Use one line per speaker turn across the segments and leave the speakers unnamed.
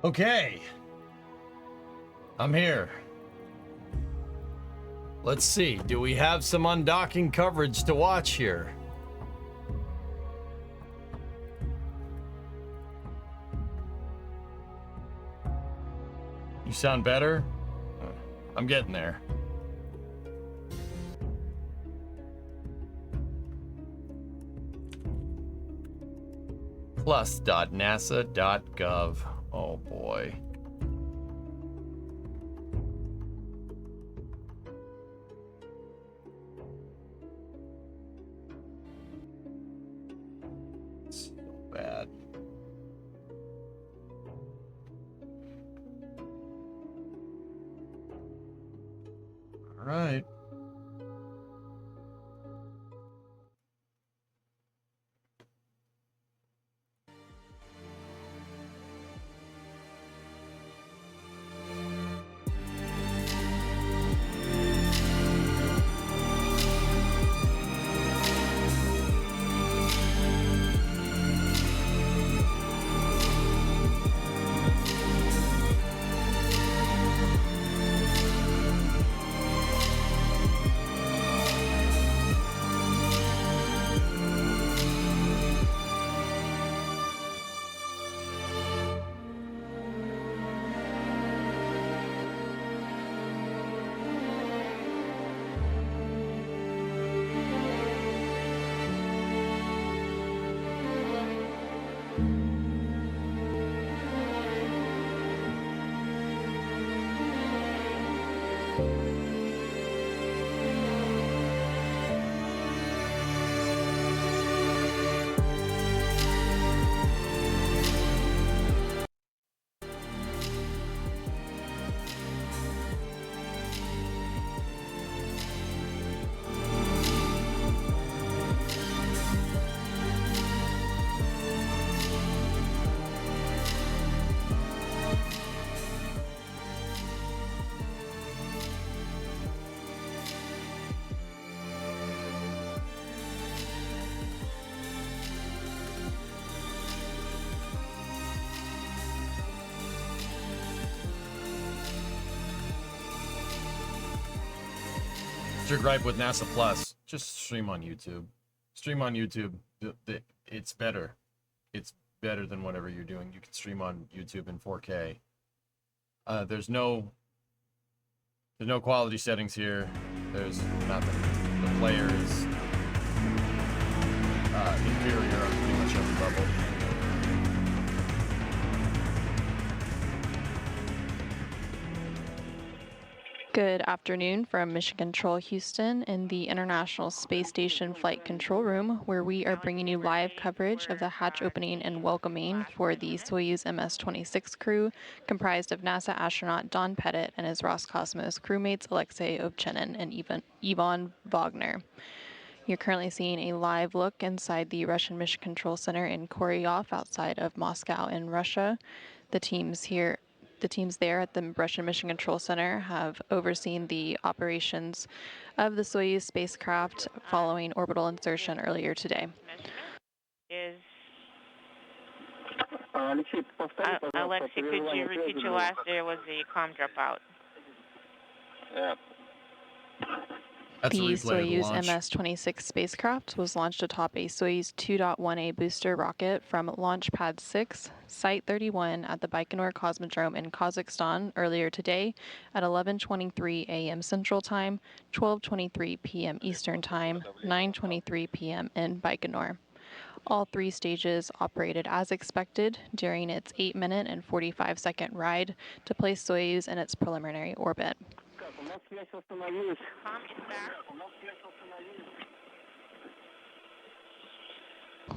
Okay. I'm here. Let's see. Do we have some undocking coverage to watch here? You sound better? I'm getting there. Plus.nasa.gov. Oh boy. So bad. All right. What's your gripe with NASA Plus? Just stream on YouTube. Stream on YouTube. It's better. It's better than whatever you're doing. You can stream on YouTube in 4K. There's no quality settings here. There's nothing. The player is inferior on pretty much every level.
Good afternoon from Mission Control Houston in the International Space Station Flight Control Room, where we are bringing you live coverage of the hatch opening and welcoming for the Soyuz MS-26 crew, comprised of NASA astronaut Don Pettit and his Roscosmos crewmates Alexei Ovchinin and Ivan Wagner. You're currently seeing a live look inside the Russian Mission Control Center in Koryov outside of Moscow in Russia. The teams there at the Russian Mission Control Center have overseen the operations of the Soyuz spacecraft following orbital insertion earlier today.
Alexei, could you repeat your last? There was a comm dropout.
Yeah.
That's
The
a replay of the
Soyuz
launch.
MS-26 spacecraft was launched atop a Soyuz 2.1A booster rocket from Launch Pad 6, Site 31 at the Baikonur Cosmodrome in Kazakhstan earlier today at 11:23 a.m. Central Time, 12:23 p.m. Eastern Time, 9:23 p.m. in Baikonur. All three stages operated as expected during its 8-minute and 45-second ride to place Soyuz in its preliminary orbit.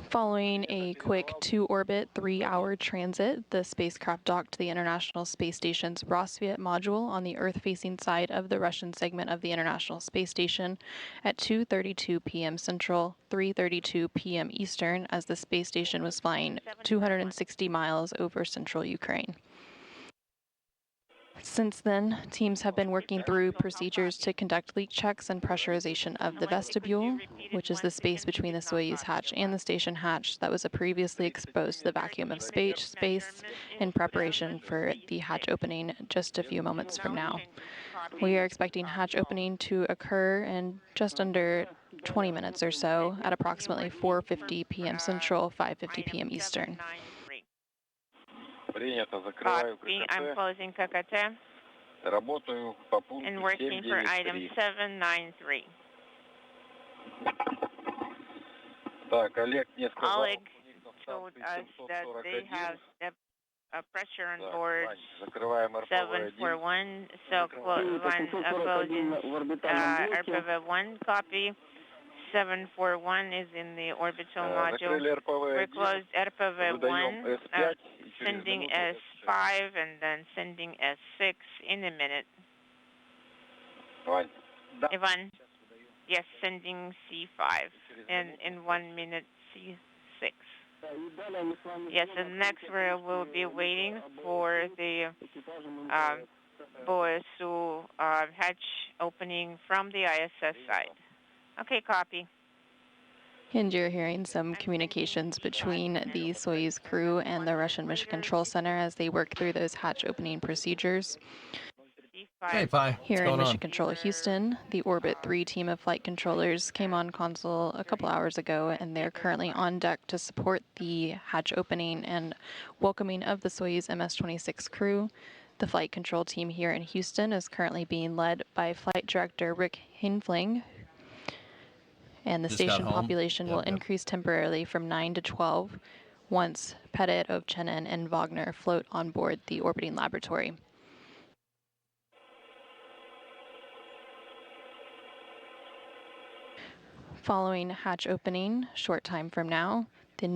Following a quick 2-orbit, 3-hour transit, the spacecraft docked to the International Space Station's Rassvet module on the Earth-facing side of the Russian segment of the International Space Station at 2:32 p.m. Central, 3:32 p.m. Eastern, as the space station was flying 260 miles over central Ukraine. Since then, teams have been working through procedures to conduct leak checks and pressurization of the vestibule, which is the space between the Soyuz hatch and the station hatch that was previously exposed to the vacuum of space in preparation for the hatch opening just a few moments from now. We are expecting hatch opening to occur in just under 20 minutes or so at approximately 4:50 p.m. Central, 5:50 p.m. Eastern.
Принято. Закрываю
Copy. I'm
ККТ.
closing KKT
Работаю по пункту
and working for item
793.
793.
Так, Олег мне сказал,
Oleg
у них на
told
станции
us that they
741.
have a pressure on
Так,
board
Вань, закрываем РПВ-1.
741, so closing RPV-1 copy. 741 is in the orbital module.
Закрыли
We're
РПВ-1.
closed RPV-1,
Выдаем S5. И через
sending
минуту
S5 and then sending S6 in a minute.
Вань.
Ivan, yes, sending C5 and in 1 minute C6. Yes, and next we'll be waiting for the BOSU hatch opening from the ISS side. Okay, copy.
And you're hearing some communications between the Soyuz crew and the Russian Mission Control Center as they work through those hatch opening procedures.
Hey, Pi. What's
Here in
going
Mission
on?
Control Houston, the Orbit 3 team of flight controllers came on console a couple hours ago, and they're currently on deck to support the hatch opening and welcoming of the Soyuz MS-26 crew. The flight control team here in Houston is currently being led by Flight Director Rick Hinfling, and the
Just got
station
home.
population will
Yep.
increase temporarily from 9 to 12 once Pettit, Ovchinin, and Wagner float on board the orbiting laboratory. Following hatch opening, short time from now, between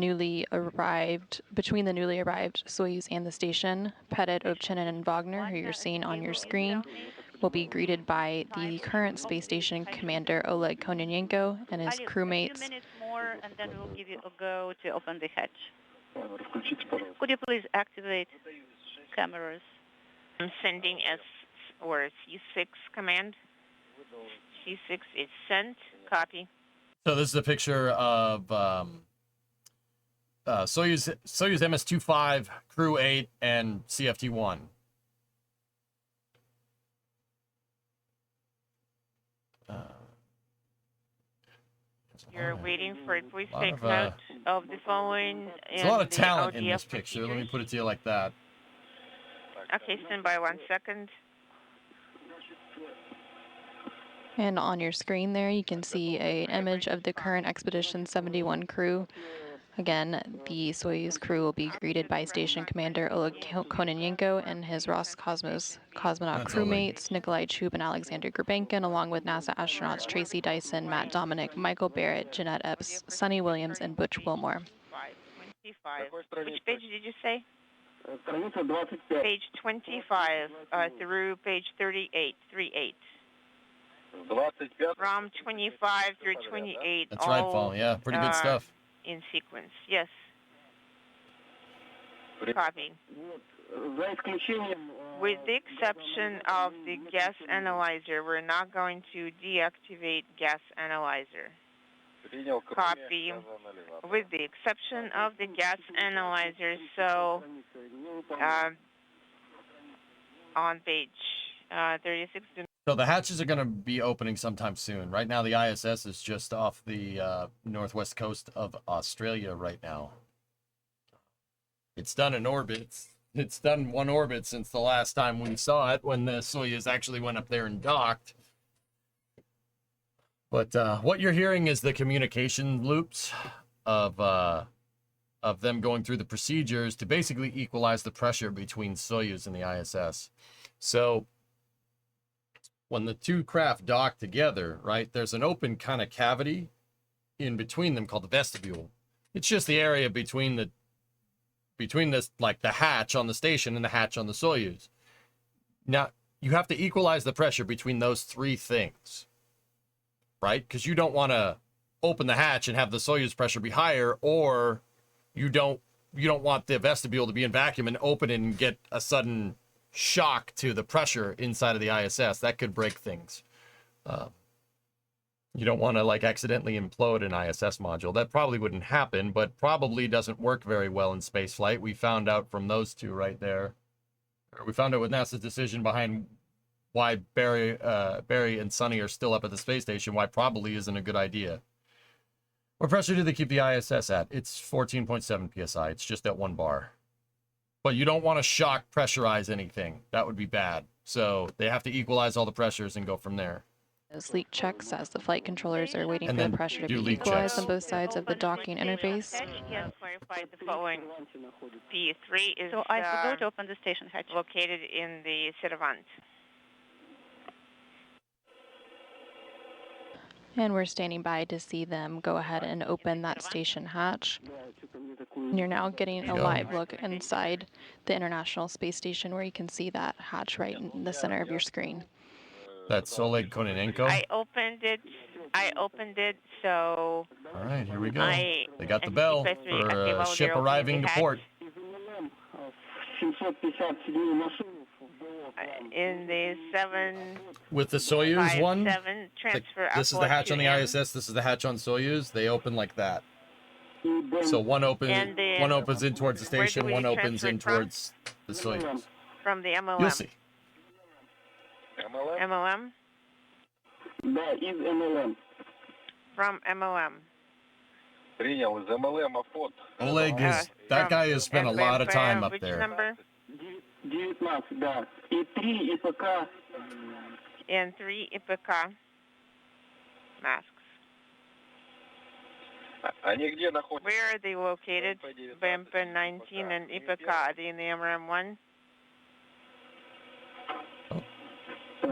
the newly arrived Soyuz and the station, Pettit, Ovchinin, and Wagner, who you're seeing on your screen, will be greeted by the current space station commander Oleg Kononenko and his
A
crewmates.
few minutes more, and then we'll give you a go to open the hatch.
Включите, пожалуйста.
Could you please activate cameras?
I'm sending S or C6 command. C6 is sent. Copy.
So this is a picture of Soyuz MS-25, Crew 8, and CFT-1.
You're waiting for it. Please
lot
take
of,
note of the following.
There's a lot of
the
talent in
ODF
this picture. Let me
procedures.
put it to you like that.
Okay, stand by 1 second.
And on your screen there, you can see an image of the current Expedition 71 crew. Again, the Soyuz crew will be greeted by Station Commander Oleg Kononenko and his Roscosmos cosmonaut
That's Oleg.
crewmates, Nikolai Chub and Alexander Gurbankin, along with NASA astronauts Tracy Dyson, Matt Dominic, Michael Barrett, Jeanette Epps, Sonny Williams, and Butch Wilmore.
25. Which page did you say? Page 25 through page 38. 38.
25.
From 25 through 28.
That's right,
all,
Paul. Yeah, pretty good stuff.
In sequence. Yes. Copy. With the exception of the gas analyzer, we're not going to deactivate gas analyzer.
Принял
Copy. With the exception of the gas analyzer, so on page 36.
So the hatches are going to be opening sometime soon. Right now, the ISS is just off the northwest coast of Australia right now. It's done in orbit. It's done one orbit since the last time we saw it, when the Soyuz actually went up there and docked. But what you're hearing is the communication loops of them going through the procedures to basically equalize the pressure between Soyuz and the ISS. So when the two craft dock together, right, there's an open kind of cavity in between them called the vestibule. It's just the area between this, like the hatch on the station and the hatch on the Soyuz. Now, you have to equalize the pressure between those three things, right? Because you don't want to open the hatch and have the Soyuz pressure be higher, or you don't want the vestibule to be in vacuum and open it and get a sudden shock to the pressure inside of the ISS. That could break things. You don't want to like accidentally implode an ISS module. That probably wouldn't happen, but probably doesn't work very well in spaceflight. We found out from those two right there. We found out with NASA's decision behind why Barry and Sonny are still up at the space station, why probably isn't a good idea. What pressure do they keep the ISS at? It's 14.7 psi. It's just at 1 bar. But you don't want to shock pressurize anything. That would be bad. So they have to equalize all the pressures and go from there.
Those leak checks as the flight controllers are waiting
And
for the
then
pressure to
do
be
leak
equalized
checks.
on both sides of the docking interface.
Clarify the following. P3 is
So I forgot to open the station hatch.
located in the Servant.
And we're standing by to see them go ahead and open that station hatch. And you're now getting a live look inside the International Space Station where you can see that hatch right in the center of your screen.
That's Oleg Kononenko.
I opened it, so
All right, here we go.
I
They got the bell
anticipate
for
while
a ship
they're opening
arriving
the
to
hatch.
port.
In the 757
With the Soyuz one,
transfer
this is the hatch on the ISS, this is the hatch on Soyuz. They open like that. So one opens in towards the
where do
station,
we
one opens
transfer
in
it from?
towards the Soyuz.
From the MLM.
You'll see.
MLM?
Да, из МЛМ.
From MLM.
Принял из МЛМ фот.
Oleg is, that guy has spent a lot of time up
Which
there.
number?
19, да. И 3 ИПК.
And 3 IPK masks.
Они где находятся?
Where are they located? BMP 19 and IPK. Are they in the MRM1?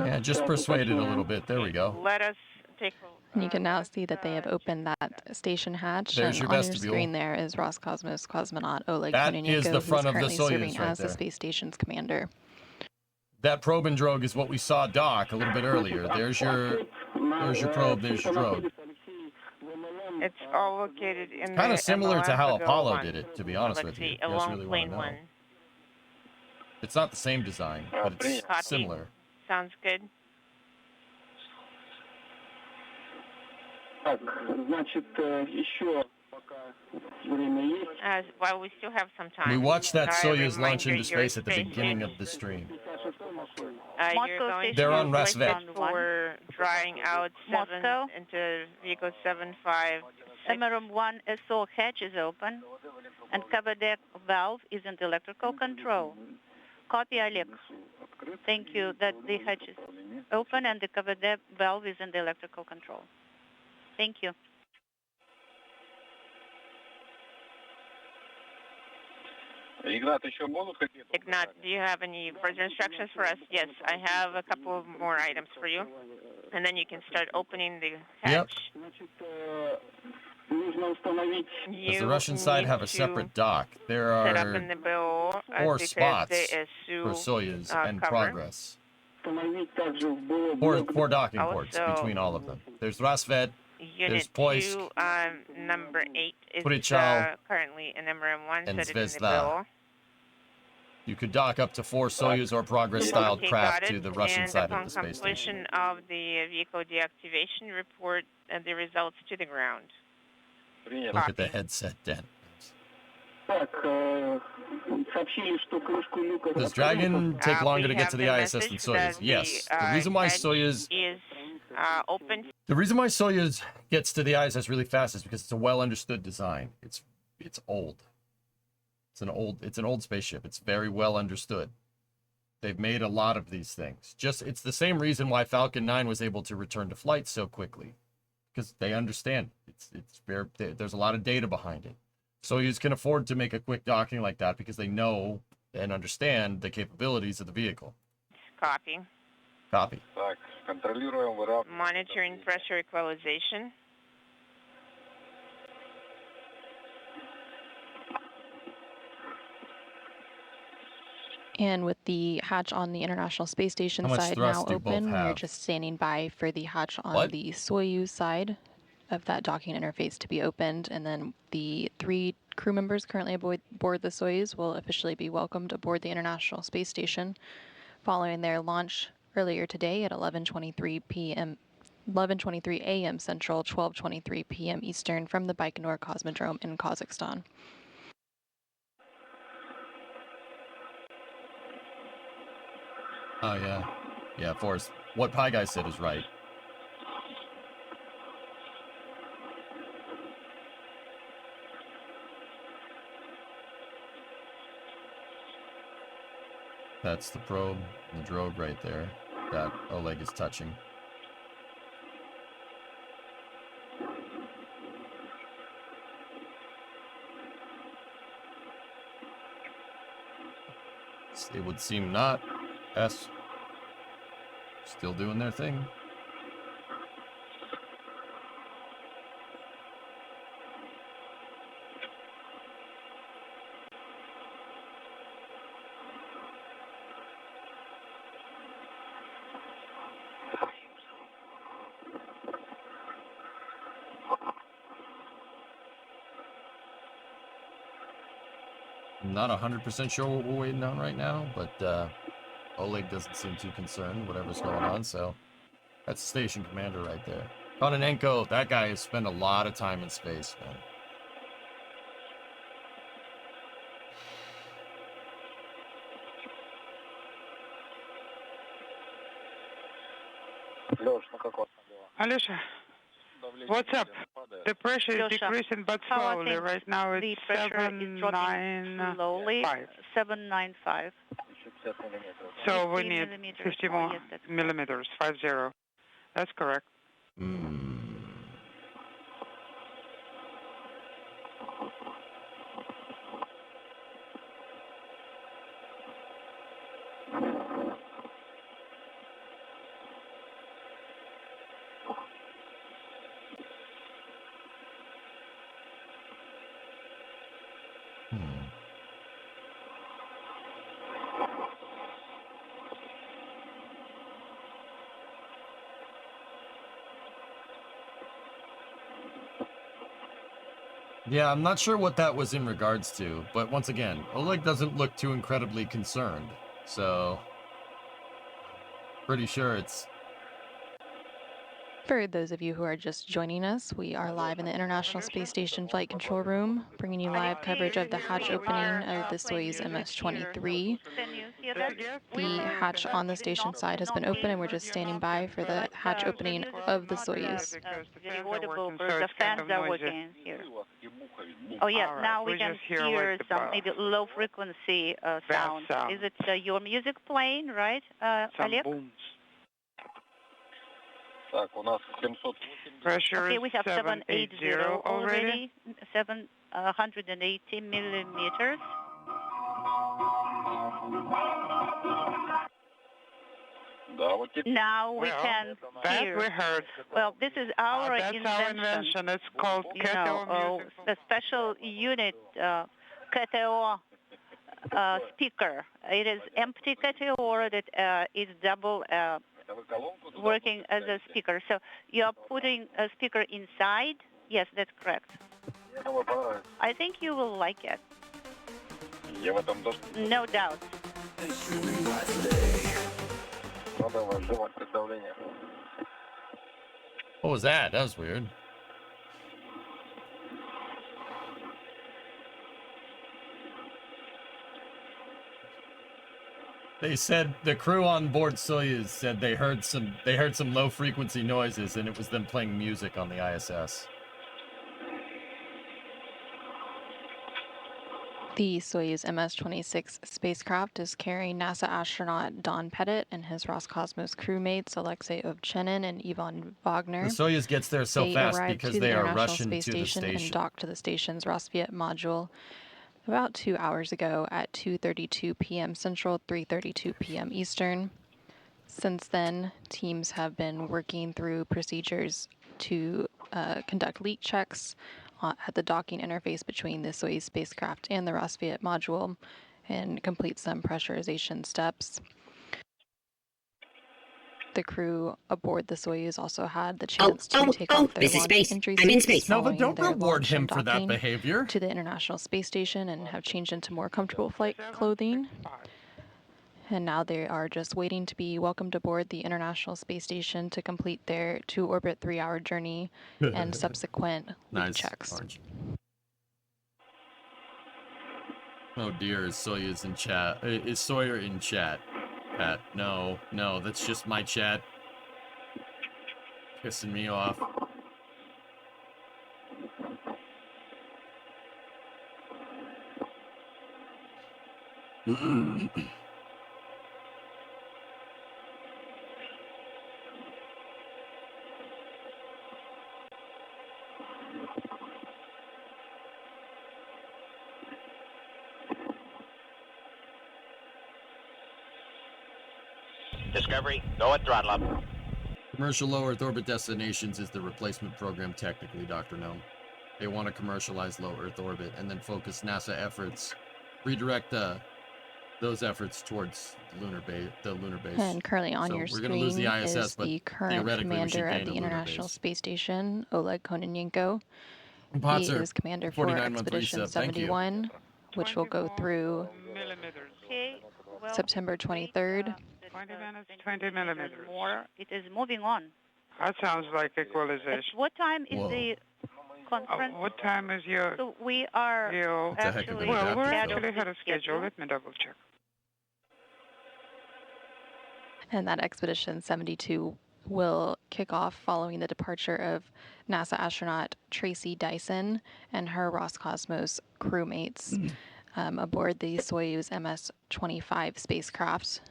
Yeah, just persuaded a little bit. There we go.
Let us take a
And you can now see that they have opened that station hatch.
There's
and
your
on your
vestibule.
screen there is Roscosmos cosmonaut Oleg
That
Kononenko,
is the front
who's
of the
currently
Soyuz
serving
right
as the
there.
space station's commander.
That probe and drogue is what we saw dock a little bit earlier. There's your probe, there's your drogue.
It's all located in
Kind
the
of similar to
MLM
how
Pagoda
Apollo
one.
did it, to be honest with
Let's
you.
see,
If you guys
along
really want
plane
to know.
one.
It's not the same design, but it's
Copy.
similar.
Sounds good.
Так, значит, еще пока время есть.
While we still have some time.
We watched that
I
Soyuz
remind
launch
you,
into
you're
space at the
space
beginning
age.
of the stream.
You're
Moscow
going
station
They're
to
on
select
Rasvet.
it for drying out 7
Moscow.
into vehicle 75.
MRM1 SO hatch is open, and cover deck valve is in the electrical control. Copy, Oleg. Thank you. That the hatch is open and the cover deck valve is in the electrical control. Thank you.
Игнат, еще будут какие-то?
Ignat, do you have any further instructions for us? Yes, I have a couple of more items for you. And then you can start opening the hatch.
Значит, нужно установить.
Does the Russian side have a separate dock? There
Set up in
are
the bill
4
because
spots
there is
for Soyuz and
cover.
Progress.
Установить также в БО.
4 docking ports
Also-
between all of them. There's Rasvet,
Unit
There's Poisk,
2, number 8 is
Purichal,
currently in MRM1,
and
set it in the
Zvezda.
bill.
you could dock up to 4 Soyuz or Progress-styled
Okay,
craft
got
to
it.
the Russian
And
side
upon
of the space
completion
station.
of the vehicle deactivation, report the results to the ground.
Принято.
Look at the headset dent.
Так, сообщили, что крышку люка
Does Dragon take
We
longer to get
have
to the
the
ISS than
message
Soyuz?
that
Yes.
the,
The reason why
head
Soyuz
is open.
The reason why Soyuz gets to the ISS really fast is because it's a well understood design. It's old. It's an old spaceship. It's very well understood. They've made a lot of these things. It's the same reason why Falcon 9 was able to return to flight so quickly, because they understand. There's a lot of data behind it. Soyuz can afford to make a quick docking like that because they know and understand the capabilities of the vehicle.
Copy.
Copy.
Так, контролируем выравнивание.
Monitoring pressure equalization.
And with the hatch on the International Space Station
How much
side now
thrust do both
open, we're
have?
just standing by for the hatch on
What?
the Soyuz side of that docking interface to be opened, and then the 3 Crew members currently aboard the Soyuz will officially be welcomed aboard the International Space Station following their launch earlier today at 11:23 a.m. Central, 12:23 p.m. Eastern from the Baikonur Cosmodrome in Kazakhstan.
Oh, yeah. Yeah, Forrest. What Pie Guy said is right. That's the probe, the drogue right there that Oleg is touching. It would seem not. S. Still doing their thing. I'm not 100% sure what we're waiting on right now, but Oleg doesn't seem too concerned, whatever's going on, so that's the station commander right there. Kononenko, that guy has spent a lot of time in space, man.
Alesha, what's up? The pressure is decreasing, but slowly. Right now it's
the pressure is dropping slowly, 795.
So we
50
need
millimeters.
50 more
Yes, that's
millimeters, 50. That's correct.
Yeah, I'm not sure what that was in regards to, but once again, Oleg doesn't look too incredibly concerned, so pretty sure it's...
For those of you who are just joining us, we are live in the International Space Station Flight Control Room, bringing you live coverage of the hatch opening of the Soyuz MS-23.
Can you hear that?
The hatch on the station side has been open, and we're just standing by for the hatch opening of the Soyuz.
Very audible because the fans are working here. Oh yeah,
Right,
now we
we
can
just hear,
hear
like, the
some maybe low frequency sound.
sound.
Is it your music playing, right,
Some
Oleg?
booms.
Okay,
Pressure
we
is
have
780
780
already.
780 millimeters. Now we can
That
hear.
we heard.
Well, this is our
That's our invention. It's called
You
KTO
know,
music.
the special unit KTO speaker. It is empty KTO that is double working as a speaker. So you're putting a speaker inside? Yes, that's correct. I think you will like it. No doubt.
What was that? That was weird. They said the crew on board Soyuz said they heard some low frequency noises, and it was them playing music on the ISS.
The Soyuz MS-26 spacecraft is carrying NASA astronaut Don Pettit and his Roscosmos crewmates Alexei Ovchenin and Ivan Wagner.
The Soyuz gets there so
They
fast
arrived
because
to the
they are
International
Russian
Space
to the
Station and
station.
docked to the station's Rossviet module about 2 hours ago at 2:32 p.m. Central, 3:32 p.m. Eastern. Since then, teams have been working through procedures to conduct leak checks at the docking interface between the Soyuz spacecraft and the Rossviet module and complete some pressurization steps. The crew aboard the Soyuz also had the chance to take off their
this is
launch
space.
entry
I'm in
suits
space.
Nova,
following
don't
their
reward
launch
him
and
for that
docking
behavior.
to the International Space Station and have changed into more comfortable flight
765.
clothing. And now they are just waiting to be welcomed aboard the International Space Station to complete their to-orbit 3-hour journey and subsequent leak
Nice.
checks.
Orange. Oh dear, is Soyuz in chat? Is Sawyer in chat? Pat, no, that's just my chat. Pissing me off.
Discovery, go at throttle up.
Commercial low Earth orbit destinations is the replacement program technically, Dr. Gnome. They want to commercialize low Earth orbit and then focus NASA efforts, redirect those efforts towards the lunar base.
And currently on
So
your
we're gonna lose
screen
the ISS,
is
but
the current
theoretically we should
commander of
gain
the
a lunar
International
base.
Space Station, Oleg Kononenko. He
Potzer,
is commander for
49 month
Expedition
resub, thank you.
71, which will go through
millimeters.
Okay, well,
September 23rd.
20 minutes, 20 millimeters.
more. It is moving on.
That sounds like
At
equalization.
what time is
Whoa.
the conference?
What time is your...
So we are
your
It's a heck of
actually
an
well, we're
adapter,
actually
though.
ahead of schedule. Let me double check.
And that Expedition 72 will kick off following the departure of NASA astronaut Tracy Dyson and her Roscosmos crewmates aboard the Soyuz MS-25 spacecraft.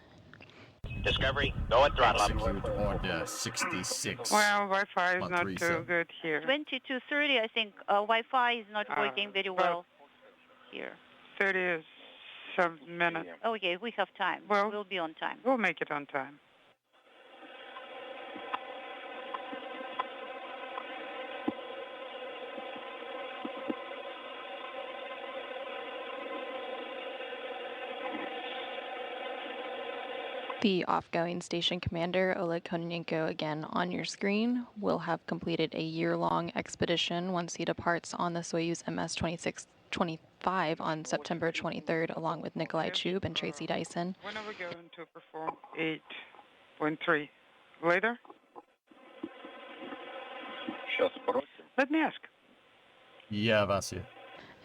Discovery, go at throttle up.
Execute order 66.
Well, Wi-Fi is
Month
not
resub.
too good here.
22:30. I think Wi-Fi is not working very well here.
30 is some minutes.
Okay, we have time.
Well-
We'll be on time.
We'll make it on time.
The off-going station commander, Oleg Kononenko, again on your screen, will have completed a year-long expedition once he departs on the Soyuz MS-2625 on September 23rd, along with Nikolai Chub and Tracy Dyson.
When are we going to perform 8.3? Later? Let me ask.
Yeah, Vasya.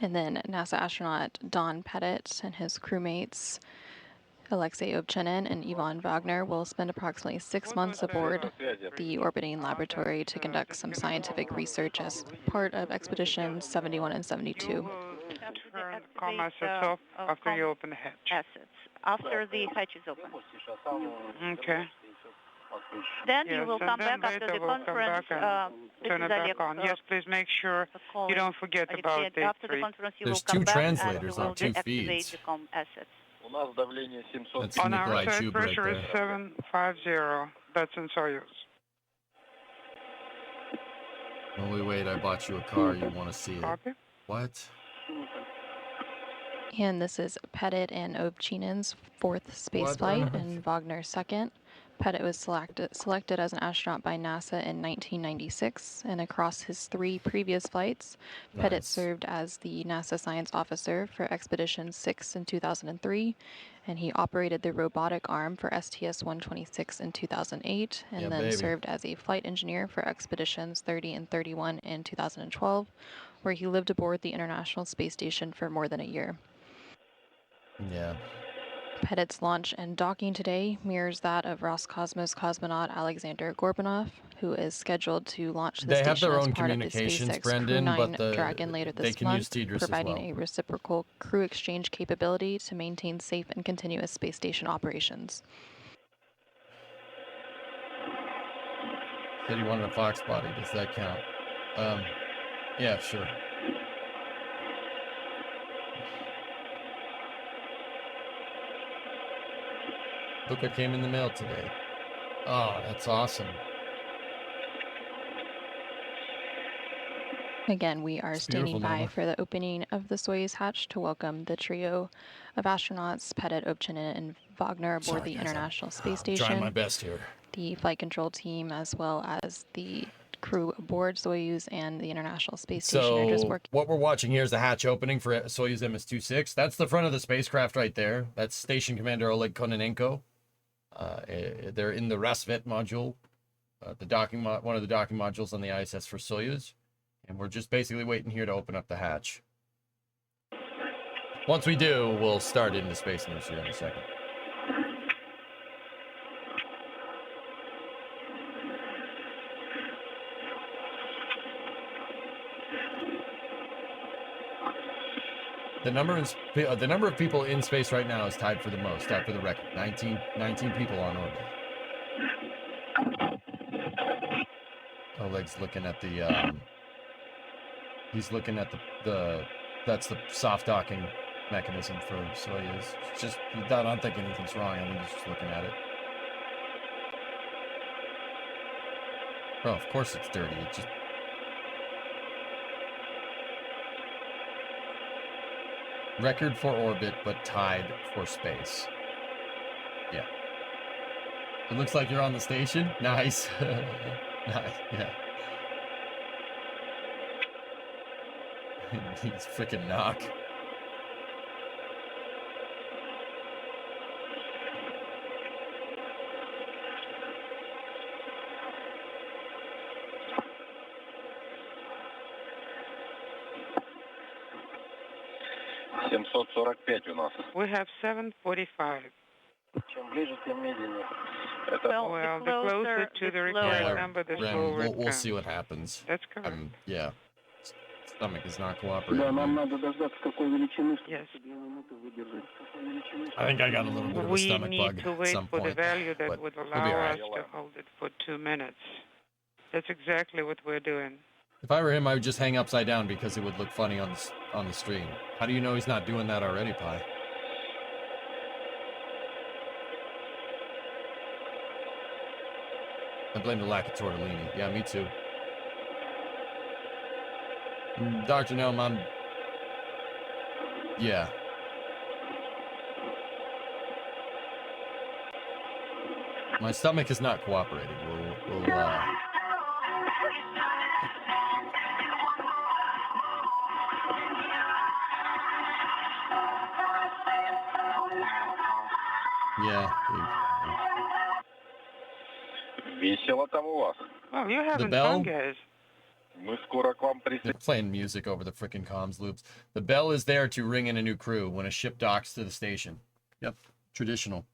And then NASA astronaut Don Pettit and his crewmates, Alexei Ovchenin and Ivan Wagner, will spend approximately 6 months aboard the orbiting laboratory to conduct some scientific research as part of Expeditions 71 and 72.
You will turn comm assets off after you open the hatch.
Assets after the hatch is open.
Okay.
Then you
Yes,
will
and
come
then
back after
later
the
we'll come
conference.
back and turn it back on. Yes, please make sure you don't forget about the
after the conference. You
There's
will come
two
back
translators
and you
on
will
two
deactivate
feeds.
the comm assets.
That's
On our
Nikolai
side,
Chub right
pressure is
there.
750. That's in Soyuz.
Oh, wait, I bought you a car. You want to see it.
Copy?
What?
And this is Pettit and Ovchinin's fourth space
What
flight
on earth?
and Wagner's second. Pettit was selected as an astronaut by NASA in 1996, and across his 3 previous flights, Pettit
Nice.
served as the NASA science officer for Expedition 6 in 2003, and he operated the robotic arm for STS-126 in 2008, and
Yeah,
then
baby.
served as a flight engineer for Expeditions 30 and 31 in 2012, where he lived aboard the International Space Station for more than a year.
Yeah.
Pettit's launch and docking today mirrors that of Roscosmos cosmonaut Alexander Gorbanov, who is scheduled to launch the
They
station
have their
as
own
part of the
communications,
SpaceX
Brendan,
Crew 9
but
Dragon later
they
this
can use
month,
Tidris as
providing
well.
a reciprocal crew exchange capability to maintain safe and continuous space station operations.
Said he wanted a Fox body. Does that count? Yeah, sure. Look what came in the mail today. Oh, that's awesome.
Again, we are
It's
standing
beautiful,
by
Nova.
for the opening of the Soyuz hatch to welcome the trio of astronauts, Pettit, Ovchinin, and Wagner aboard
Sorry,
the
guys,
International Space
I'm trying my
Station.
best here.
The flight control team, as well as the crew aboard Soyuz and the International Space Station, are just
So
working.
what we're watching here is the hatch opening for Soyuz MS-26. That's the front of the spacecraft right there. That's Station Commander Oleg Kononenko. They're in the Rasvet module, the docking one of the docking modules on the ISS for Soyuz, and we're just basically waiting here to open up the hatch. Once we do, we'll start into space news here in a second. The number of people in space right now is tied for the most, tied for the record. 19 people on orbit. Oleg's looking at the he's looking at the that's the soft docking mechanism for Soyuz. It's just, I don't think anything's wrong. I think he's just looking at it. Oh, of course it's dirty. It just record for orbit, but tied for space. Yeah. It looks like you're on the station. Nice. Nice. Yeah. He's freaking knock.
We have 745. Well, the closer to the required number, the slower it
We'll
comes.
see what happens.
That's correct.
Yeah. Stomach is not
Да,
cooperating.
нам надо дождаться какой величины,
Yes.
чтобы 2 минуты выдержать. Какой величины?
I think I got a little bit of a
We
stomach
need
bug
to
at
wait
some
for the
point,
value that
but
would
we'll be
allow
all
us
right.
to hold it for 2 minutes. That's exactly what we're doing.
If I were him, I would just hang upside down because it would look funny on the stream. How do you know he's not doing that already, Pi? I blame the lack of tortellini. Yeah, me too. Dr. Gnome, yeah. My stomach is not cooperating. We'll yeah.
Весело там у вас.
Well, you're having
bell?
fun, guys.
Мы скоро к вам
They're
присоединимся.
playing music over the frickin' comms loops. The bell is there to ring in a new crew when a ship docks to the station. Yep, traditional.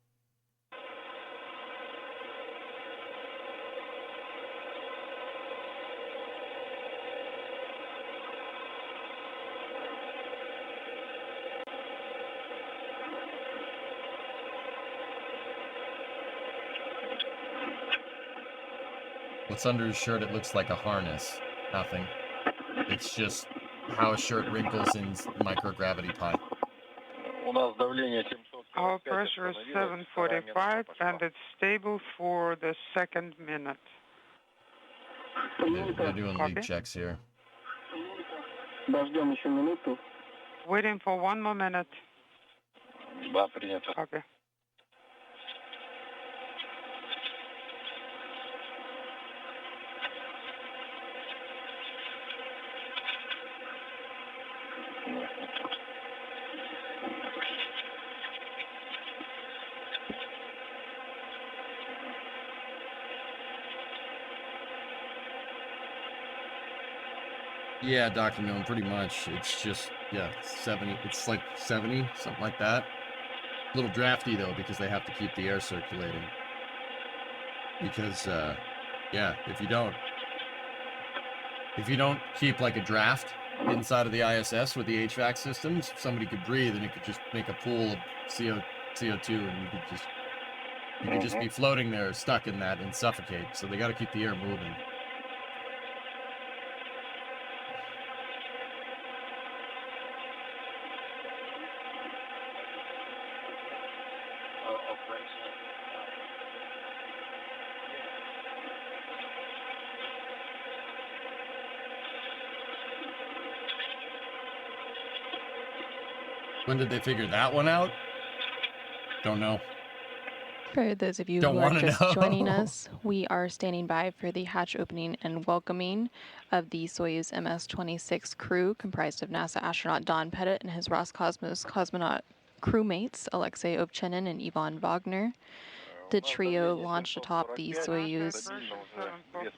What's under his shirt? It looks like a harness. Nothing. It's just how a shirt wrinkles in microgravity, Pi.
У нас давление 745.
Our pressure is 745, and it's stable for the second minute.
They're doing
Copy.
leak checks here.
Дождем еще минуту.
Waiting for 1 more minute.
Да, принято.
Okay.
Yeah, Dr. Gnome, pretty much. It's just, yeah, 70. It's like 70, something like that. A little drafty, though, because they have to keep the air circulating. Because, yeah, if you don't keep, like, a draft inside of the ISS with the HVAC systems, somebody could breathe and it could just make a pool of CO2 and you could just be floating there, stuck in that, and suffocate. So they got to keep the air moving. When did they figure that one out? Don't know.
For those of you
Don't
who are
wanna
just
know.
joining us, we are standing by for the hatch opening and welcoming of the Soyuz MS-26 crew, comprised of NASA astronaut Don Pettit and his Roscosmos cosmonaut crewmates Alexei Ovchenin and Ivan Wagner. The trio launched atop the Soyuz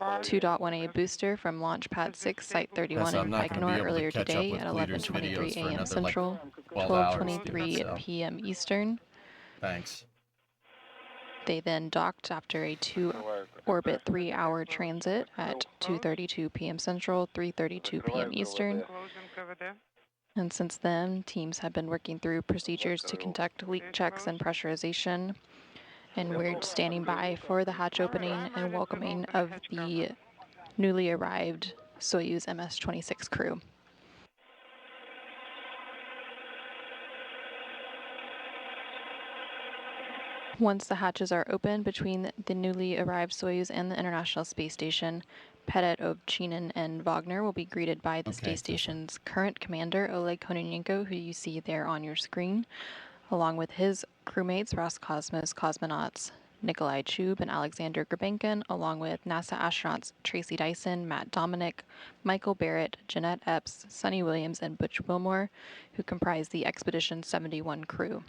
2.1A booster from Launch Pad 6, Site 31
I'm
in
not going to be
Baikonur
able to
earlier
catch up
today
with
at
Cleater's
11:23
videos for
a.m.
another
Central,
12 hours,
12:23
so.
p.m. Eastern.
Thanks.
They then docked after a 2-orbit 3-hour transit at 2:32 p.m. Central, 3:32 p.m. Eastern.
Close and cover there.
And since then, teams have been working through procedures to conduct leak checks and pressurization. And we're standing by for the hatch opening and welcoming of the newly arrived Soyuz MS-26 crew. Once the hatches are open between the newly arrived Soyuz and the International Space Station, Pettit, Ovchinin, and Wagner will be greeted by the space station's current commander, Oleg Kononenko, who you see there on your screen, along with his crewmates, Roscosmos cosmonauts Nikolai Chub and Alexander Grabenkin, along with NASA astronauts Tracy Dyson, Matt Dominic, Michael Barrett, Jeanette Epps, Sonny Williams, and Butch Wilmore, who comprise the Expedition 71 crew.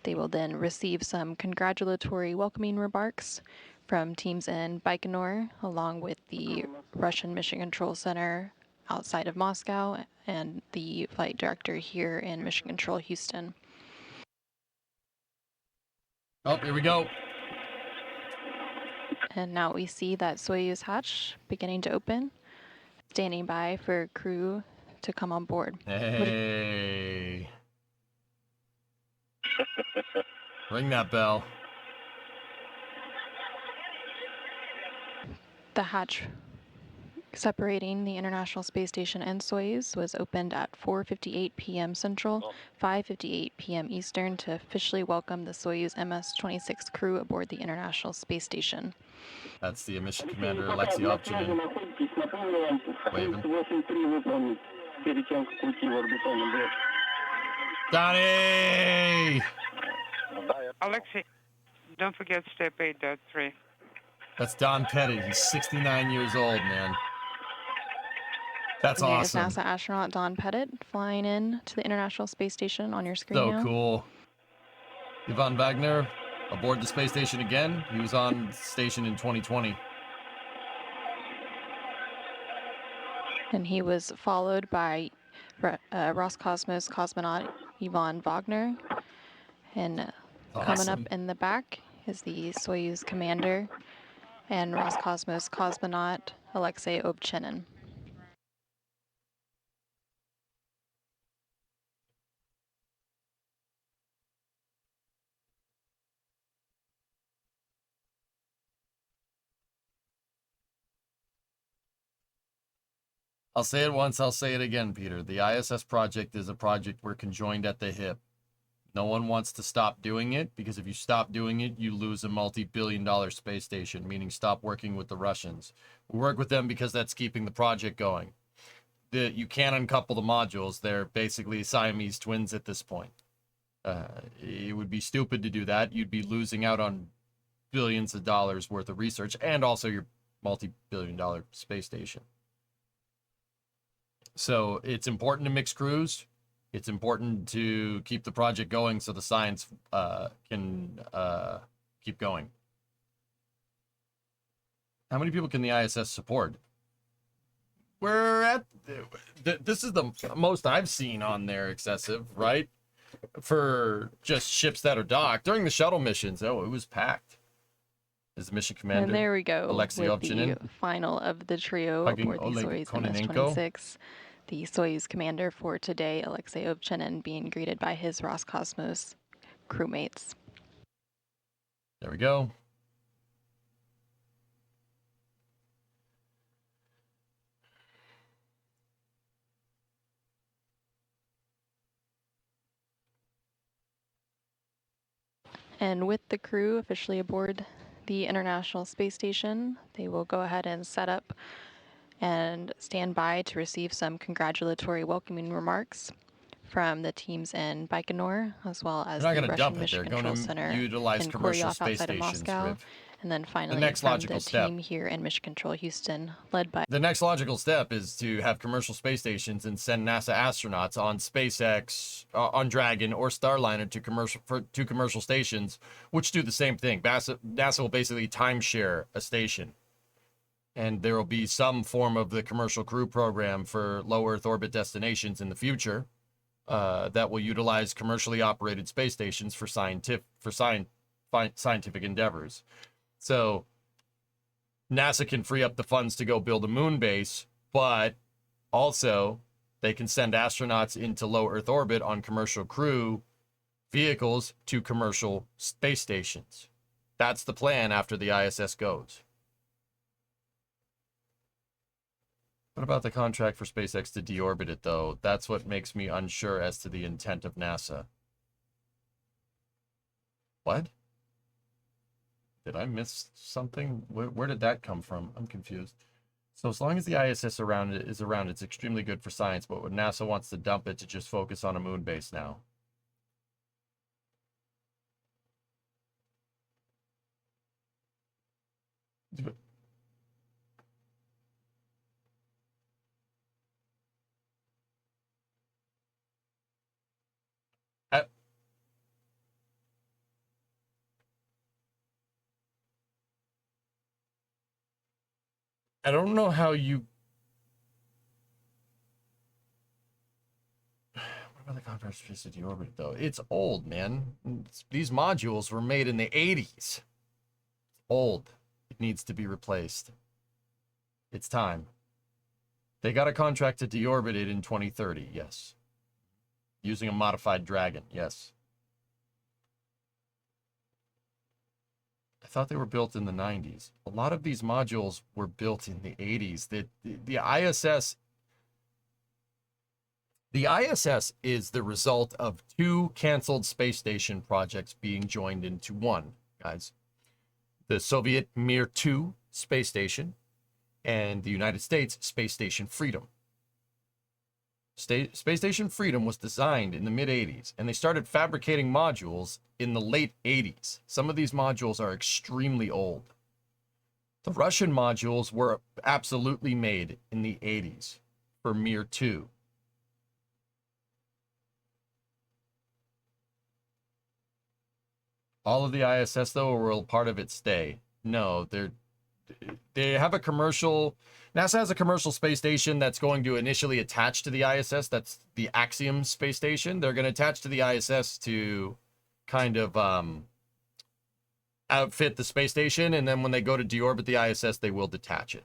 They will then receive some congratulatory welcoming remarks from teams in Baikonur, along with the Russian Mission Control Center outside of Moscow and the flight director here in Mission Control Houston.
Oh, here we go.
And now we see that Soyuz hatch beginning to open, standing by for crew to come on board.
Hey. Ring that bell.
The hatch separating the International Space Station and Soyuz was opened at 4:58 p.m. Central, 5:58 p.m. Eastern to officially welcome the Soyuz MS-26 crew aboard the International Space Station.
That's the mission commander, Alexei Ovchinin. Waving. Donnie!
Alexei, don't forget step 8.3.
That's Don Pettit. He's 69 years old, man. That's awesome.
There's NASA astronaut Don Pettit flying in to the International Space Station on your screen
So
now.
cool. Ivan Wagner aboard the space station again. He was on station in 2020.
And he was followed by Roscosmos cosmonaut Ivan Wagner. And coming up in the back is the Soyuz commander and Roscosmos cosmonaut Alexei Ovchenin.
I'll say it once, I'll say it again, Peter. The ISS project is a project we're conjoined at the hip. No one wants to stop doing it, because if you stop doing it, you lose a multi-billion-dollar space station, meaning stop working with the Russians. We work with them because that's keeping the project going. You can't uncouple the modules. They're basically Siamese twins at this point. It would be stupid to do that. You'd be losing out on billions of dollars worth of research and also your multi-billion-dollar space station. So it's important to mix crews. It's important to keep the project going so the science can keep going. How many people can the ISS support? We're at, this is the most I've seen on there excessive, right? For just ships that are docked. During the shuttle missions, oh, it was packed. Is the mission commander.
And there we go,
Alexei
with
Ovchinin,
the final of the trio
hugging
aboard the
Oleg
Soyuz MS-26. The Soyuz commander for today, Alexei Ovchenin, being greeted by his Roscosmos crewmates.
There we go.
And with the crew officially aboard the International Space Station, they will go ahead and set up and stand by to receive some congratulatory welcoming remarks from the teams in Baikonur, as well as
They're not
the
going to
Russian
dump it.
Mission
They're
Control
going to
Center
utilize
in
commercial
Koryov
space
outside of
stations,
Moscow.
Riv.
And then finally
next
from
logical
the
step.
team here in Mission Control Houston, led by...
The next logical step is to have commercial space stations and send NASA astronauts on SpaceX, on Dragon or Starliner to commercial stations, which do the same thing. NASA will basically timeshare a station. And there will be some form of the commercial crew program for low Earth orbit destinations in the future that will utilize commercially operated space stations for scientific endeavors. So NASA can free up the funds to go build a moon base, but also they can send astronauts into low Earth orbit on commercial crew vehicles to commercial space stations. That's the plan after the ISS goes. What about the contract for SpaceX to deorbit it, though? That's what makes me unsure as to the intent of NASA. What? Did I miss something? Where did that come from? I'm confused. So as long as the ISS is around, it's extremely good for science, but when NASA wants to dump it to just focus on a moon base now. I don't know how you... What about the conference to deorbit, though? It's old, man. These modules were made in the 80s. It's old. It needs to be replaced. It's time. They got a contract to deorbit it in 2030, yes. Using a modified Dragon, yes. I thought they were built in the 90s. A lot of these modules were built in the 80s. The ISS is the result of two canceled space station projects being joined into one, guys. The Soviet Mir 2 space station and the United States Space Station Freedom. Space Station Freedom was designed in the mid-80s, and they started fabricating modules in the late 80s. Some of these modules are extremely old. The Russian modules were absolutely made in the 80s for Mir 2. All of the ISS, though, or will part of it stay? No, they have a commercial... NASA has a commercial space station that's going to initially attach to the ISS. That's the Axiom space station. They're going to attach to the ISS to kind of outfit the space station, and then when they go to deorbit the ISS, they will detach it.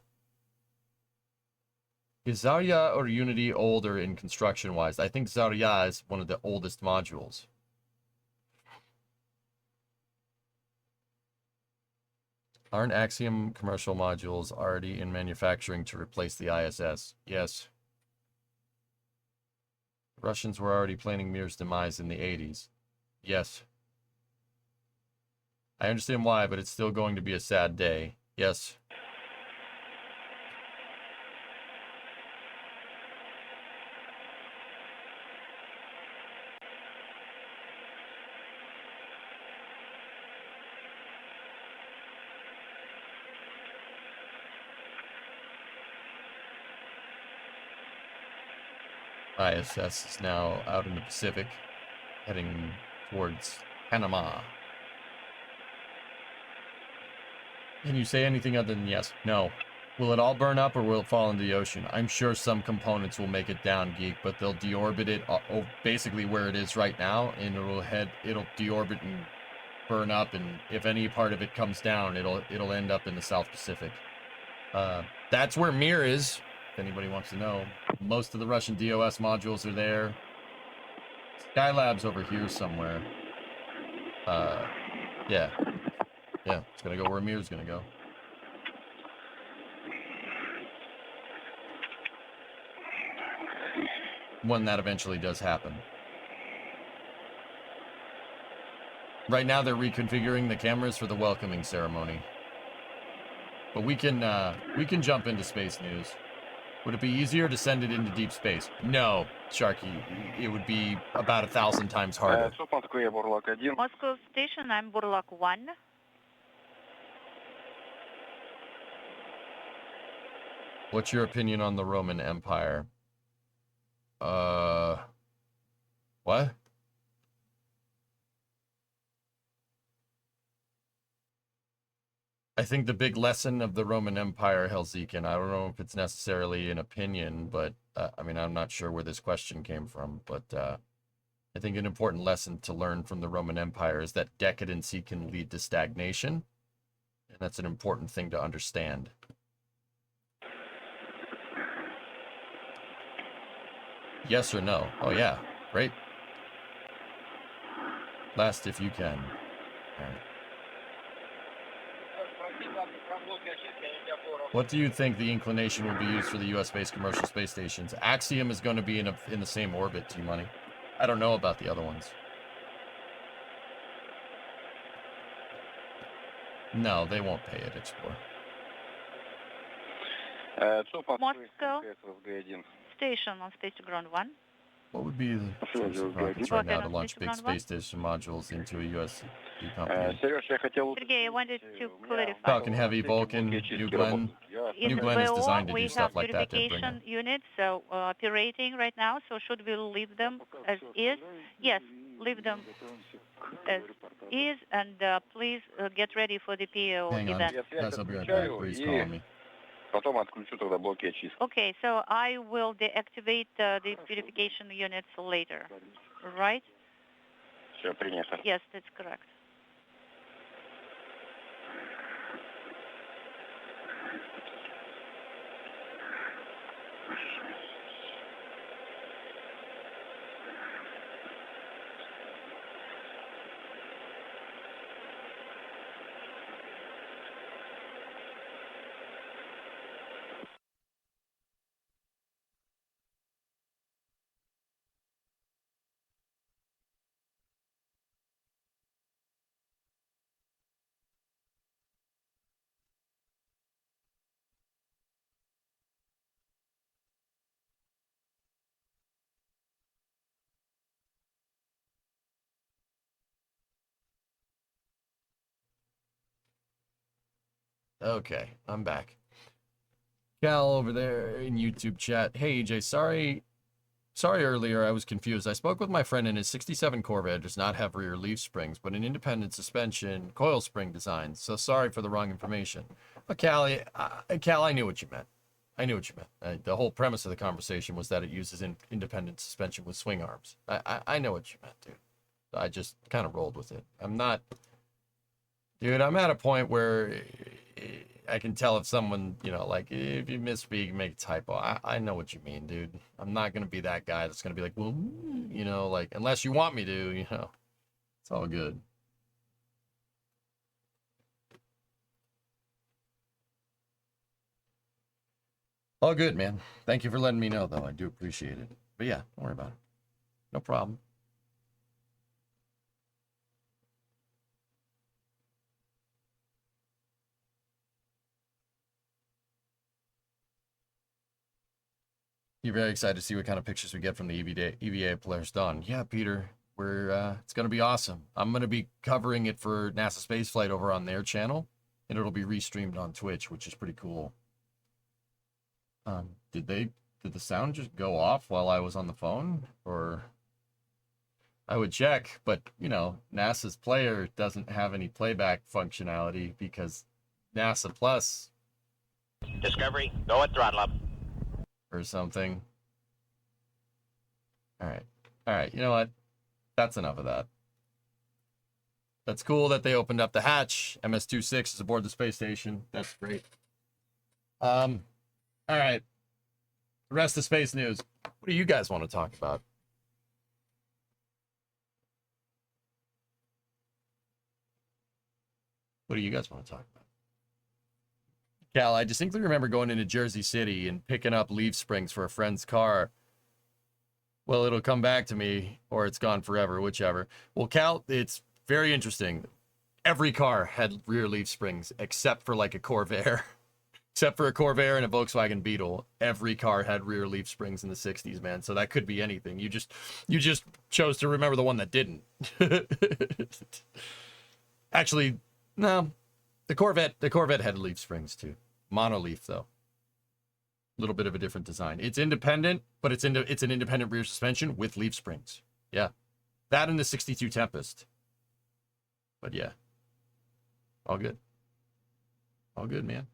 Is Zarya or Unity older in construction-wise? I think Zarya is one of the oldest modules. Aren't Axiom commercial modules already in manufacturing to replace the ISS? Yes. Russians were already planning Mir's demise in the 80s. Yes. I understand why, but it's still going to be a sad day. Yes. ISS is now out in the Pacific, heading towards Panama. Can you say anything other than yes? No. Will it all burn up or will it fall into the ocean? I'm sure some components will make it down, Geek, but they'll deorbit it basically where it is right now, and it'll deorbit and burn up, and if any part of it comes down, it'll end up in the South Pacific. That's where Mir is. If anybody wants to know, most of the Russian DOS modules are there. Skylab's over here somewhere. Yeah, it's gonna go where Mir's gonna go. When that eventually does happen. Right now they're reconfiguring the cameras for the welcoming ceremony. But we can jump into space news. Would it be easier to send it into deep space? No, Sharky. It would be about 1,000 times harder.
ЦУП Москве, Бурлак 1.
Moscow Station, I'm Burlak 1.
What's your opinion on the Roman Empire? What? I think the big lesson of the Roman Empire, Helsinki, I don't know if it's necessarily an opinion, but I mean, I'm not sure where this question came from, but I think an important lesson to learn from the Roman Empire is that decadency can lead to stagnation, and that's an important thing to understand. Yes or no? Oh, yeah. Great. Last if you can. All right. What do you think the inclination will be used for the U.S.-based commercial space stations? Axiom is going to be in the same orbit, T-Money. I don't know about the other ones. No, they won't pay it, Explore.
ЦУП Москвы,
Moscow
ФГ1.
Station on Space to Ground 1.
What would be the choice of rockets right now to launch big space station modules into a U.S. company?
Сереж, я хотел...
Sergey, I wanted to clarify.
Falcon Heavy, Vulcan, New Glenn.
In
New Glenn is
VO,
designed to
we
do stuff
have
like that.
purification units operating right now, so should we leave them as is? Yes, leave them as is, and please get ready for the PO
Hang on.
event.
Guys, I'll be right back. Bree's calling me.
Потом отключу тогда блоки очистки.
Okay, so I will deactivate the purification units later, right?
Все, принято.
Yes, that's correct.
Okay, I'm back. Cal over there in YouTube chat. Hey, EJ, sorry earlier, I was confused. I spoke with my friend and his 67 Corvette does not have rear leaf springs, but an independent suspension coil spring design. So sorry for the wrong information. But Cal, I knew what you meant. I knew what you meant. The whole premise of the conversation was that it uses independent suspension with swing arms. I know what you meant, dude. I just kind of rolled with it. I'm at a point where I can tell if someone, like, if you misspeak, make a typo. I know what you mean, dude. I'm not going to be that guy that's going to be like, well, like, unless you want me to, it's all good. All good, man. Thank you for letting me know, though. I do appreciate it. But yeah, don't worry about it. No problem. You're very excited to see what kind of pictures we get from the EVA players done. Yeah, Peter, it's going to be awesome. I'm going to be covering it for NASA Spaceflight over on their channel, and it'll be restreamed on Twitch, which is pretty cool. Did the sound just go off while I was on the phone? Or I would check, but NASA's player doesn't have any playback functionality because NASA Plus
Discovery, go at throttle up.
or something. All right, you know what? That's enough of that. That's cool that they opened up the hatch. MS-26 is aboard the space station. That's great. All right. The rest of space news. What do you guys want to talk about? What do you guys want to talk about? Cal, I distinctly remember going into Jersey City and picking up leaf springs for a friend's car. Well, it'll come back to me, or it's gone forever, whichever. Well, Cal, it's very interesting. Every car had rear leaf springs, except for like a Corvair. Except for a Corvair and a Volkswagen Beetle, every car had rear leaf springs in the 60s, man. So that could be anything. You just chose to remember the one that didn't. Actually, no. The Corvette had leaf springs too. Monoleaf though. A little bit of a different design. It's independent, but it's an independent rear suspension with leaf springs. Yeah. That and the 62 Tempest. But yeah. All good. All good, man.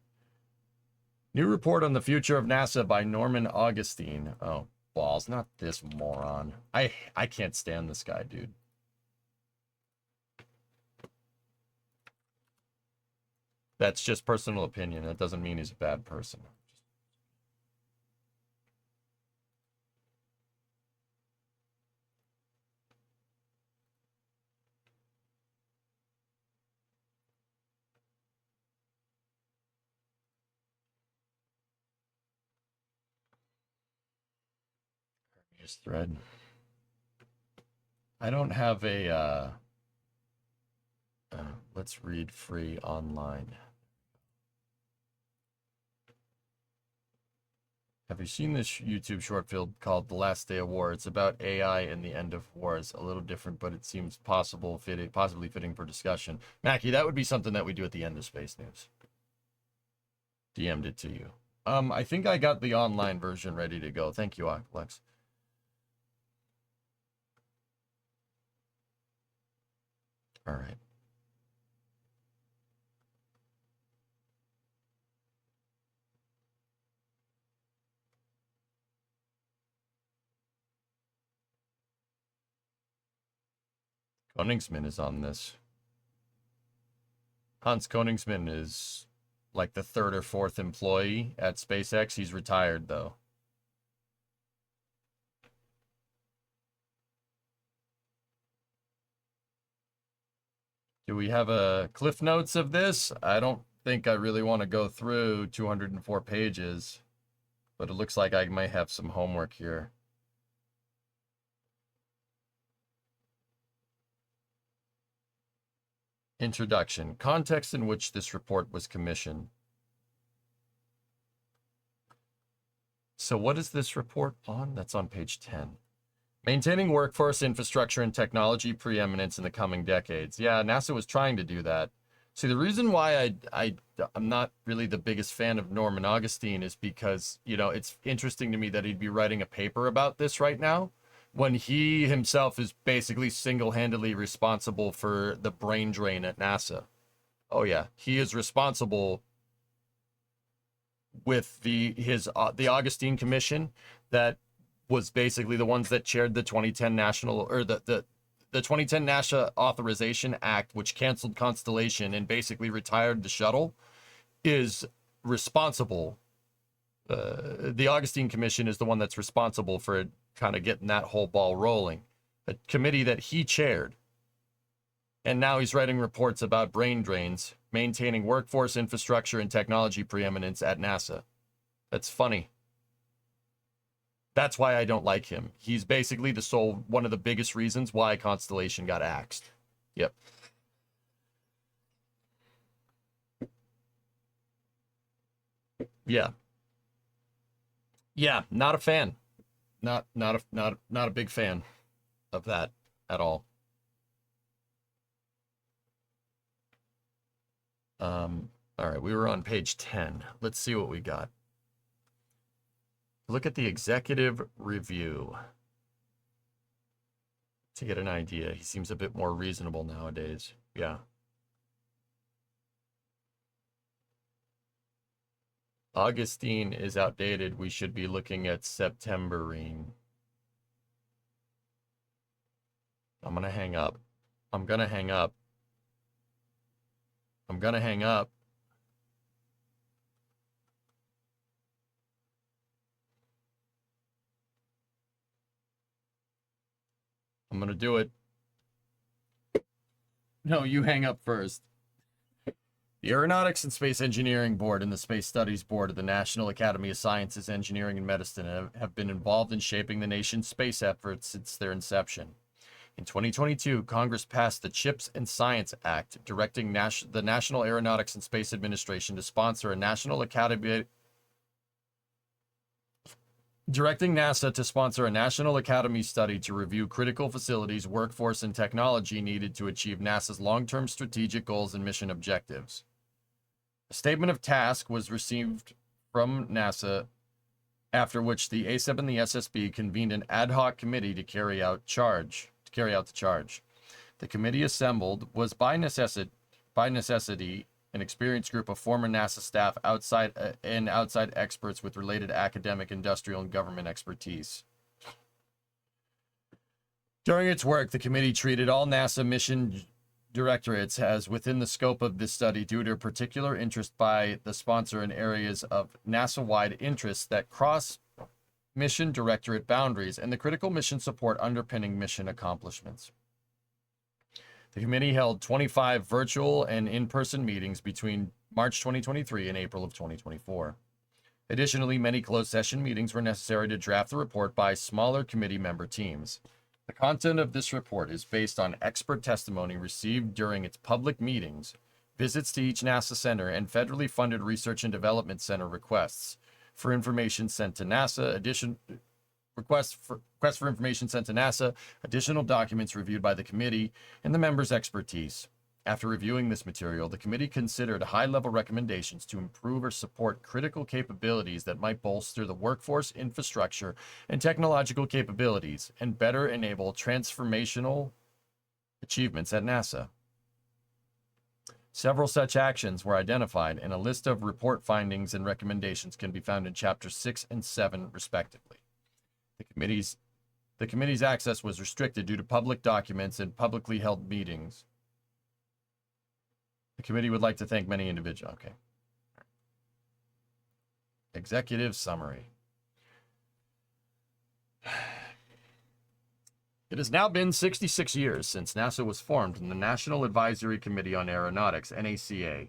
New report on the future of NASA by Norman Augustine. Oh, balls. Not this moron. I can't stand this guy, dude. That's just personal opinion. That doesn't mean he's a bad person. Just thread. I don't have a let's read free online. Have you seen this YouTube short film called The Last Day of War? It's about AI and the end of wars. A little different, but it seems possibly fitting for discussion. Mackie, that would be something that we do at the end of Space News. DM'd it to you. I think I got the online version ready to go. Thank you, Alex. All right. Koningsman is on this. Hans Koningsman is like the 3rd or 4th employee at SpaceX. He's retired, though. Do we have a Cliff Notes of this? I don't think I really want to go through 204 pages, but it looks like I might have some homework here. Introduction. Context in which this report was commissioned. So what is this report on? That's on page 10. Maintaining workforce, infrastructure, and technology preeminence in the coming decades. Yeah, NASA was trying to do that. See, the reason why I'm not really the biggest fan of Norman Augustine is because, you know, it's interesting to me that he'd be writing a paper about this right now, when he himself is basically single-handedly responsible for the brain drain at NASA. Oh yeah, he is responsible with the Augustine Commission that was basically the ones that chaired the 2010 national, or the 2010 NASA Authorization Act, which canceled Constellation and basically retired the shuttle, is responsible. The Augustine Commission is the one that's responsible for kind of getting that whole ball rolling. A committee that he chaired. And now he's writing reports about brain drains, maintaining workforce, infrastructure, and technology preeminence at NASA. That's funny. That's why I don't like him. He's basically one of the biggest reasons why Constellation got axed. Yep. Yeah. Yeah, not a fan. Not a big fan of that at all. All right, we were on page 10. Let's see what we got. Look at the executive review to get an idea. He seems a bit more reasonable nowadays. Yeah. Augustine is outdated. We should be looking at Septemberine. I'm going to hang up. I'm going to hang up. I'm going to hang up. I'm going to do it. No, you hang up first. The Aeronautics and Space Engineering Board and the Space Studies Board of the National Academy of Sciences, Engineering, and Medicine have been involved in shaping the nation's space efforts since their inception. In 2022, Congress passed the CHIPS and Science Act, directing the National Aeronautics and Space Administration to sponsor a directing NASA to sponsor a National Academy study to review critical facilities, workforce, and technology needed to achieve NASA's long-term strategic goals and mission objectives. A statement of task was received from NASA, after which the ACEP and the SSB convened an ad hoc committee to carry out the charge. The committee assembled was by necessity an experienced group of former NASA staff outside experts with related academic, industrial, and government expertise. During its work, the committee treated all NASA mission directorates as within the scope of this study due to particular interest by the sponsor in areas of NASA-wide interest that cross mission directorate boundaries and the critical mission support underpinning mission accomplishments. The committee held 25 virtual and in-person meetings between March 2023 and April of 2024. Additionally, many closed session meetings were necessary to draft the report by smaller committee member teams. The content of this report is based on expert testimony received during its public meetings, visits to each NASA center, and federally funded research and development center requests for information sent to NASA, requests for information sent to NASA, additional documents reviewed by the committee, and the members' expertise. After reviewing this material, the committee considered high-level recommendations to improve or support critical capabilities that might bolster the workforce, infrastructure, and technological capabilities, and better enable transformational achievements at NASA. Several such actions were identified, and a list of report findings and recommendations can be found in Chapters 6 and 7, respectively. The committee's access was restricted due to public documents and publicly held meetings. The committee would like to thank many individuals. Okay. Executive summary. It has now been 66 years since NASA was formed in the National Advisory Committee on Aeronautics, NACA.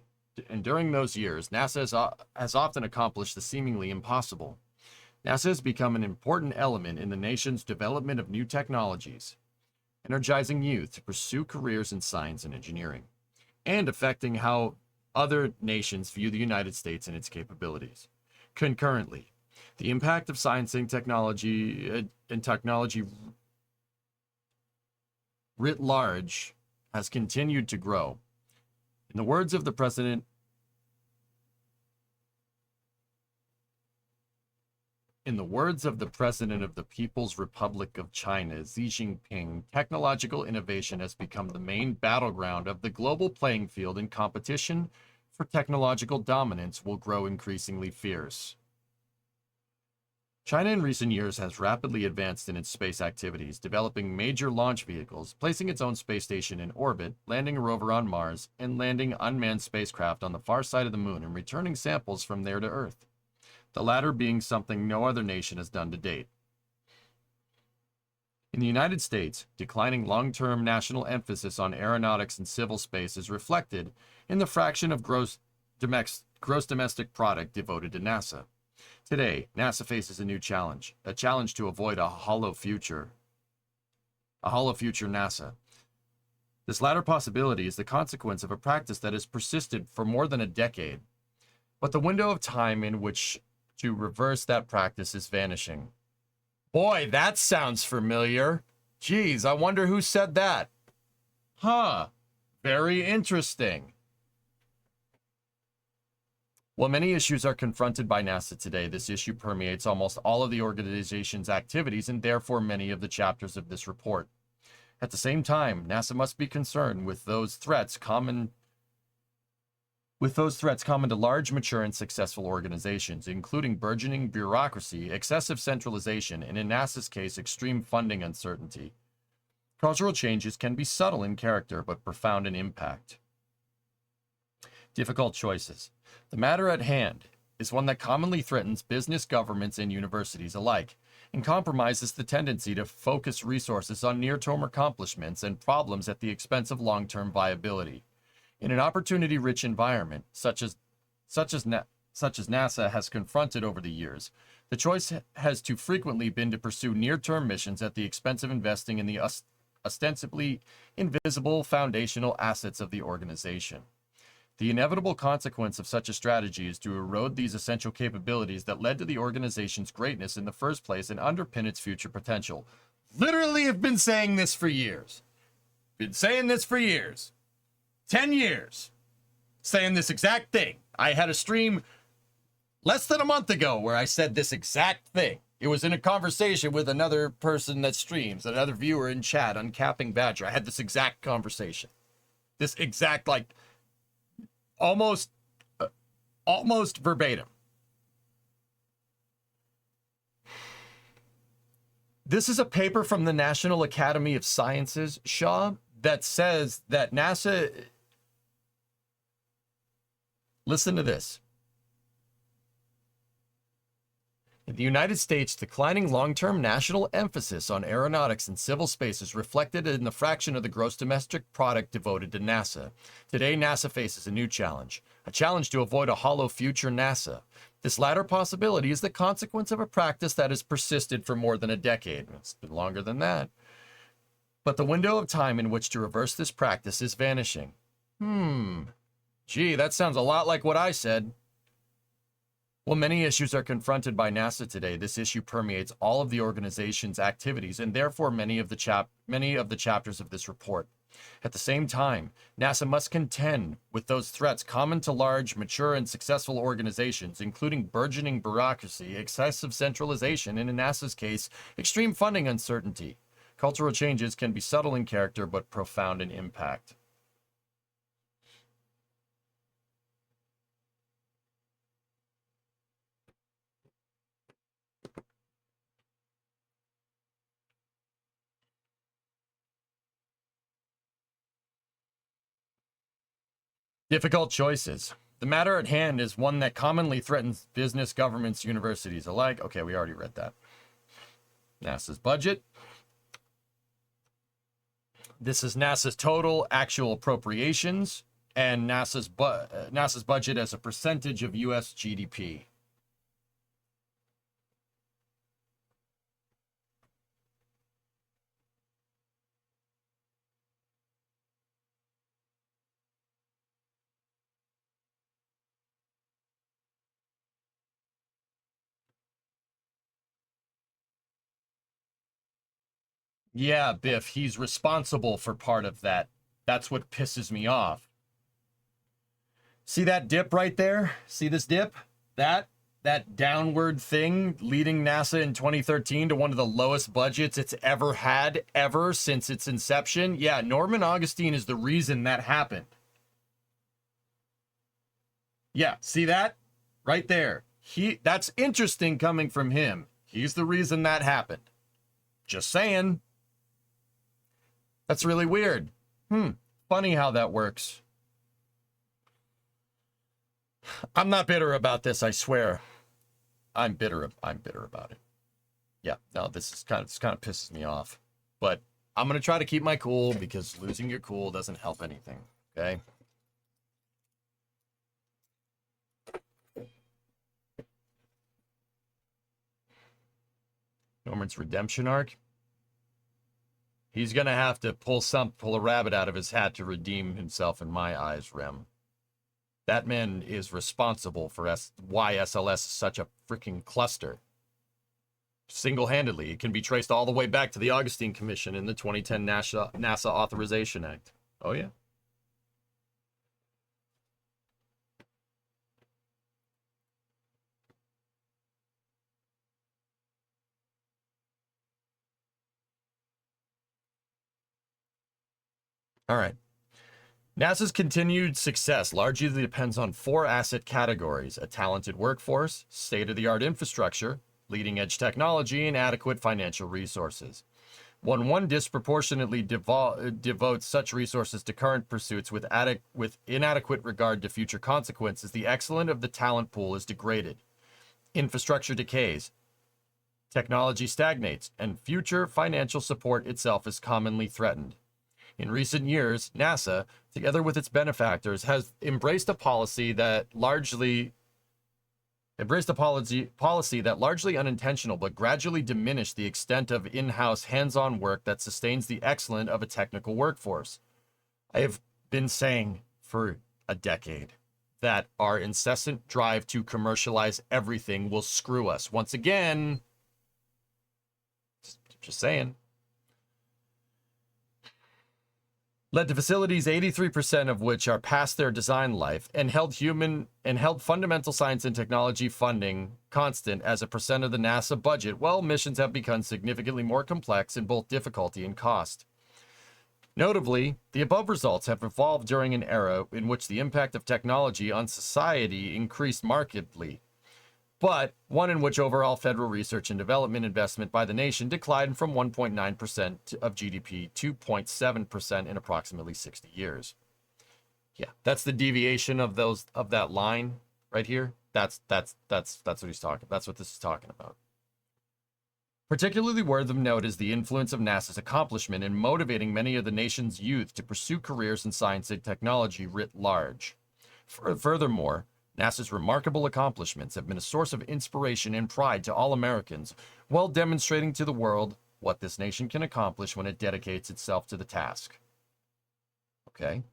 And during those years, NASA has often accomplished the seemingly impossible. NASA has become an important element in the nation's development of new technologies, energizing youth to pursue careers in science and engineering, and affecting how other nations view the United States and its capabilities. Concurrently, the impact of science and technology writ large has continued to grow. In the words of the President of the People's Republic of China, Xi Jinping, technological innovation has become the main battleground of the global playing field, and competition for technological dominance will grow increasingly fierce. China in recent years has rapidly advanced in its space activities, developing major launch vehicles, placing its own space station in orbit, landing a rover on Mars, and landing unmanned spacecraft on the far side of the moon and returning samples from there to Earth, the latter being something no other nation has done to date. In the United States, declining long-term national emphasis on aeronautics and civil space is reflected in the fraction of gross domestic product devoted to NASA. Today, NASA faces a new challenge, a challenge to avoid a hollow future NASA. This latter possibility is the consequence of a practice that has persisted for more than a decade, but the window of time in which to reverse that practice is vanishing. Boy, that sounds familiar. Geez, I wonder who said that. Huh, very interesting. While many issues are confronted by NASA today, this issue permeates almost all of the organization's activities and therefore many of the chapters of this report. At the same time, NASA must be concerned with those threats common to large, mature, and successful organizations, including burgeoning bureaucracy, excessive centralization, and in NASA's case, extreme funding uncertainty. Cultural changes can be subtle in character, but profound in impact. Difficult choices. The matter at hand is one that commonly threatens business, governments, and universities alike, and compromises the tendency to focus resources on near-term accomplishments and problems at the expense of long-term viability. In an opportunity-rich environment, such as NASA has confronted over the years, the choice has too frequently been to pursue near-term missions at the expense of investing in the ostensibly invisible foundational assets of the organization. The inevitable consequence of such a strategy is to erode these essential capabilities that led to the organization's greatness in the first place and underpin its future potential. Literally have been saying this for years. Been saying this for years. 10 years. Saying this exact thing. I had a stream less than a month ago where I said this exact thing. It was in a conversation with another person that streams, another viewer in chat on Capping Badger. I had this exact conversation. This exact, like, almost verbatim. This is a paper from the National Academy of Sciences, Shaw, that says that NASA... Listen to this. In the United States, declining long-term national emphasis on aeronautics and civil space is reflected in the fraction of the gross domestic product devoted to NASA. Today, NASA faces a new challenge, a challenge to avoid a hollow future NASA. This latter possibility is the consequence of a practice that has persisted for more than a decade. It's been longer than that. But the window of time in which to reverse this practice is vanishing. Gee, that sounds a lot like what I said. While many issues are confronted by NASA today, this issue permeates all of the organization's activities and therefore many of the chapters of this report. At the same time, NASA must contend with those threats common to large, mature, and successful organizations, including burgeoning bureaucracy, excessive centralization, and in NASA's case, extreme funding uncertainty. Cultural changes can be subtle in character but profound in impact. Difficult choices. The matter at hand is one that commonly threatens business, governments, universities alike. Okay, we already read that. NASA's budget. This is NASA's total actual appropriations and NASA's budget as a percentage of U.S. GDP. Yeah, Biff, he's responsible for part of that. That's what pisses me off. See that dip right there? See this dip? That downward thing leading NASA in 2013 to one of the lowest budgets it's ever had, ever since its inception? Yeah, Norman Augustine is the reason that happened. Yeah, see that? Right there. That's interesting coming from him. He's the reason that happened. Just saying. That's really weird. Funny how that works. I'm not bitter about this, I swear. I'm bitter about it. Yeah, no, this kind of pisses me off. But I'm going to try to keep my cool because losing your cool doesn't help anything, okay? Norman's redemption arc. He's going to have to pull a rabbit out of his hat to redeem himself in my eyes, Rem. That man is responsible for why SLS is such a freaking cluster. Single-handedly. It can be traced all the way back to the Augustine Commission in the 2010 NASA Authorization Act. Oh, yeah. All right. NASA's continued success largely depends on 4 asset categories: a talented workforce, state-of-the-art infrastructure, leading-edge technology, and adequate financial resources. When one disproportionately devotes such resources to current pursuits with inadequate regard to future consequences, the excellence of the talent pool is degraded. Infrastructure decays, technology stagnates, and future financial support itself is commonly threatened. In recent years, NASA, together with its benefactors, has embraced a policy that largely embraced a policy that largely unintentional but gradually diminished the extent of in-house hands-on work that sustains the excellence of a technical workforce. I have been saying for a decade that our incessant drive to commercialize everything will screw us. Once again, just saying. Led to facilities 83% of which are past their design life and held fundamental science and technology funding constant as a percent of the NASA budget, while missions have become significantly more complex in both difficulty and cost. Notably, the above results have evolved during an era in which the impact of technology on society increased markedly, but one in which overall federal research and development investment by the nation declined from 1.9% of GDP to 0.7% in approximately 60 years. Yeah, that's the deviation of that line right here. That's what he's talking. That's what this is talking about. Particularly worthy of note is the influence of NASA's accomplishment in motivating many of the nation's youth to pursue careers in science and technology writ large. Furthermore, NASA's remarkable accomplishments have been a source of inspiration and pride to all Americans, while demonstrating to the world what this nation can accomplish when it dedicates itself to the task. Okay?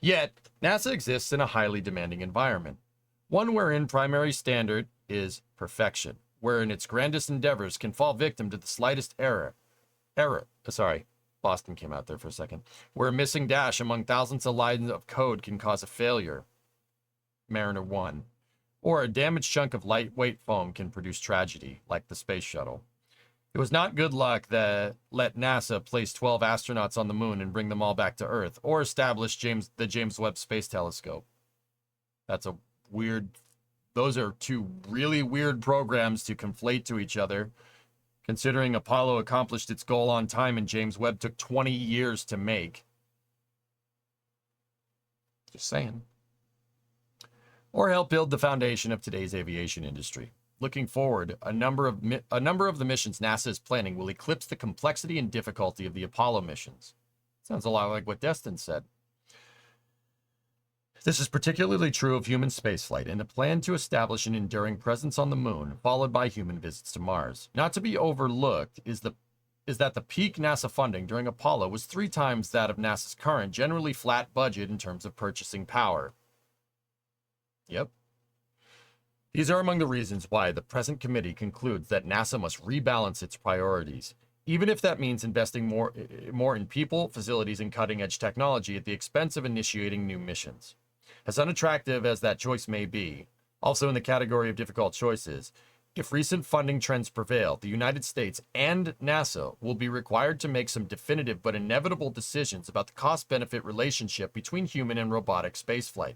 Yet, NASA exists in a highly demanding environment, one wherein primary standard is perfection, wherein its grandest endeavors can fall victim to the slightest Boston came out there for a second, where a missing dash among thousands of lines of code can cause a failure, Mariner 1, or a damaged chunk of lightweight foam can produce tragedy, like the space shuttle. It was not good luck that let NASA place 12 astronauts on the moon and bring them all back to Earth, or establish the James Webb Space Telescope. Those are two really weird programs to conflate to each other, considering Apollo accomplished its goal on time and James Webb took 20 years to make. Just saying. Or help build the foundation of today's aviation industry. Looking forward, a number of the missions NASA is planning will eclipse the complexity and difficulty of the Apollo missions. Sounds a lot like what Destin said. This is particularly true of human spaceflight and a plan to establish an enduring presence on the moon, followed by human visits to Mars. Not to be overlooked is that the peak NASA funding during Apollo was 3 times that of NASA's current, generally flat budget in terms of purchasing power. Yep. These are among the reasons why the present committee concludes that NASA must rebalance its priorities, even if that means investing more in people, facilities, and cutting-edge technology at the expense of initiating new missions. As unattractive as that choice may be, also in the category of difficult choices, if recent funding trends prevail, the United States and NASA will be required to make some definitive but inevitable decisions about the cost-benefit relationship between human and robotic spaceflight.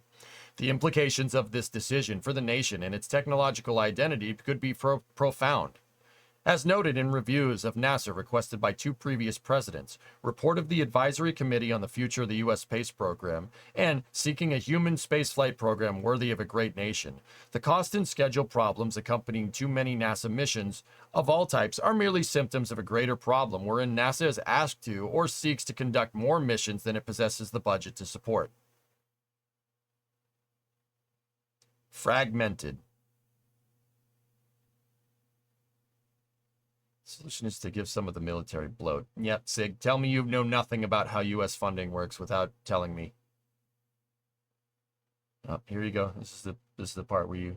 The implications of this decision for the nation and its technological identity could be profound. As noted in reviews of NASA requested by 2 previous presidents, report of the Advisory Committee on the Future of the U.S. Space Program, and seeking a human spaceflight program worthy of a great nation, the cost and schedule problems accompanying too many NASA missions of all types are merely symptoms of a greater problem wherein NASA is asked to or seeks to conduct more missions than it possesses the budget to support. Fragmented. Solution is to give some of the military bloat. Yep, Sig, tell me you know nothing about how U.S. funding works without telling me. Oh, here you go. This is the part where you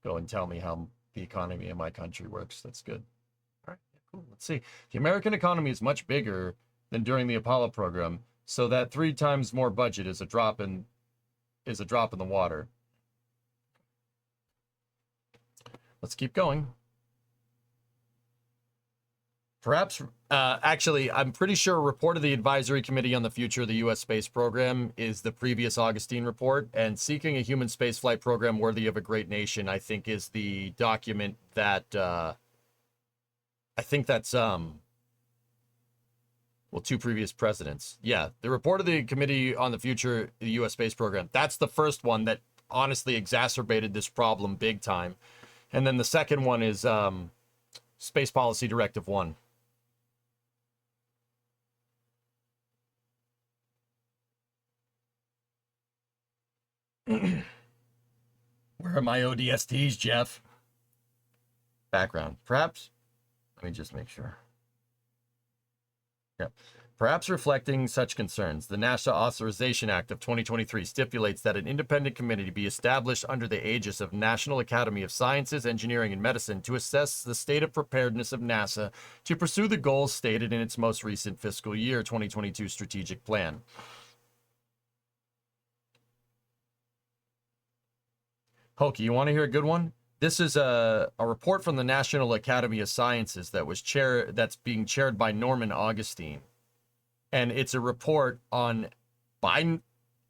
go and tell me how the economy in my country works. That's good. All right, cool. Let's see. The American economy is much bigger than during the Apollo program, so that 3 times more budget is a drop in the water. Let's keep going. Perhaps, actually, I'm pretty sure a report of the Advisory Committee on the Future of the U.S. Space Program is the previous Augustine report, and seeking a human spaceflight program worthy of a great nation, I think, is the document that, I think that's, well, 2 previous presidents. Yeah, the report of the Committee on the Future of the U.S. Space Program, that's the first one that honestly exacerbated this problem big time. And then the second one is Space Policy Directive 1. from my ODSTs, Jeff. Background. Perhaps, let me just make sure. Yeah. Perhaps reflecting such concerns, the NASA Authorization Act of 2023 stipulates that an independent committee be established under the aegis of National Academy of Sciences, Engineering, and Medicine to assess the state of preparedness of NASA to pursue the goals stated in its most recent fiscal year 2022 strategic plan. Hokie, you want to hear a good one? This is a report from the National Academy of Sciences that's being chaired by Norman Augustine. And it's a report that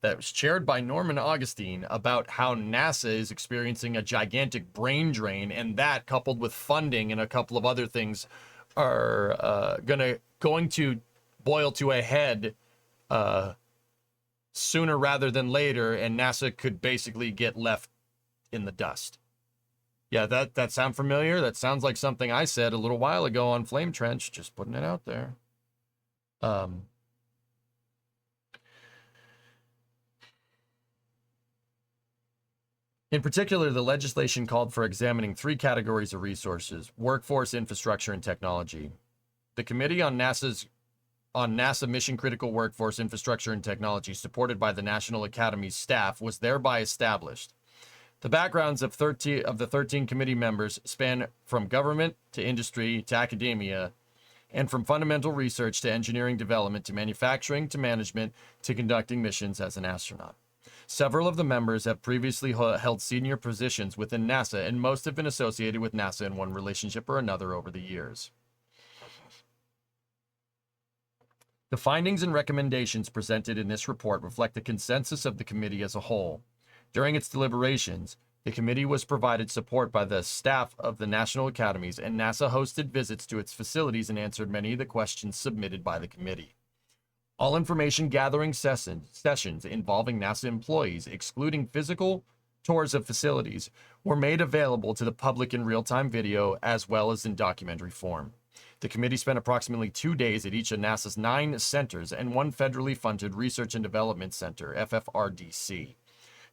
was chaired by Norman Augustine about how NASA is experiencing a gigantic brain drain, and that, coupled with funding and a couple of other things, are going to boil to a head sooner rather than later, and NASA could basically get left in the dust. Yeah, that sound familiar? That sounds like something I said a little while ago on Flame Trench. Just putting it out there. In particular, the legislation called for examining 3 categories of resources: workforce, infrastructure, and technology. The Committee on NASA Mission Critical Workforce, Infrastructure, and Technology, supported by the National Academy's staff, was thereby established. The backgrounds of the 13 committee members span from government to industry to academia, and from fundamental research to engineering development to manufacturing to management to conducting missions as an astronaut. Several of the members have previously held senior positions within NASA, and most have been associated with NASA in one relationship or another over the years. The findings and recommendations presented in this report reflect the consensus of the committee as a whole. During its deliberations, the committee was provided support by the staff of the National Academies, and NASA hosted visits to its facilities and answered many of the questions submitted by the committee. All information gathering sessions involving NASA employees, excluding physical tours of facilities, were made available to the public in real-time video as well as in documentary form. The committee spent approximately 2 days at each of NASA's 9 centers and 1 federally funded Research and Development Center, FFRDC.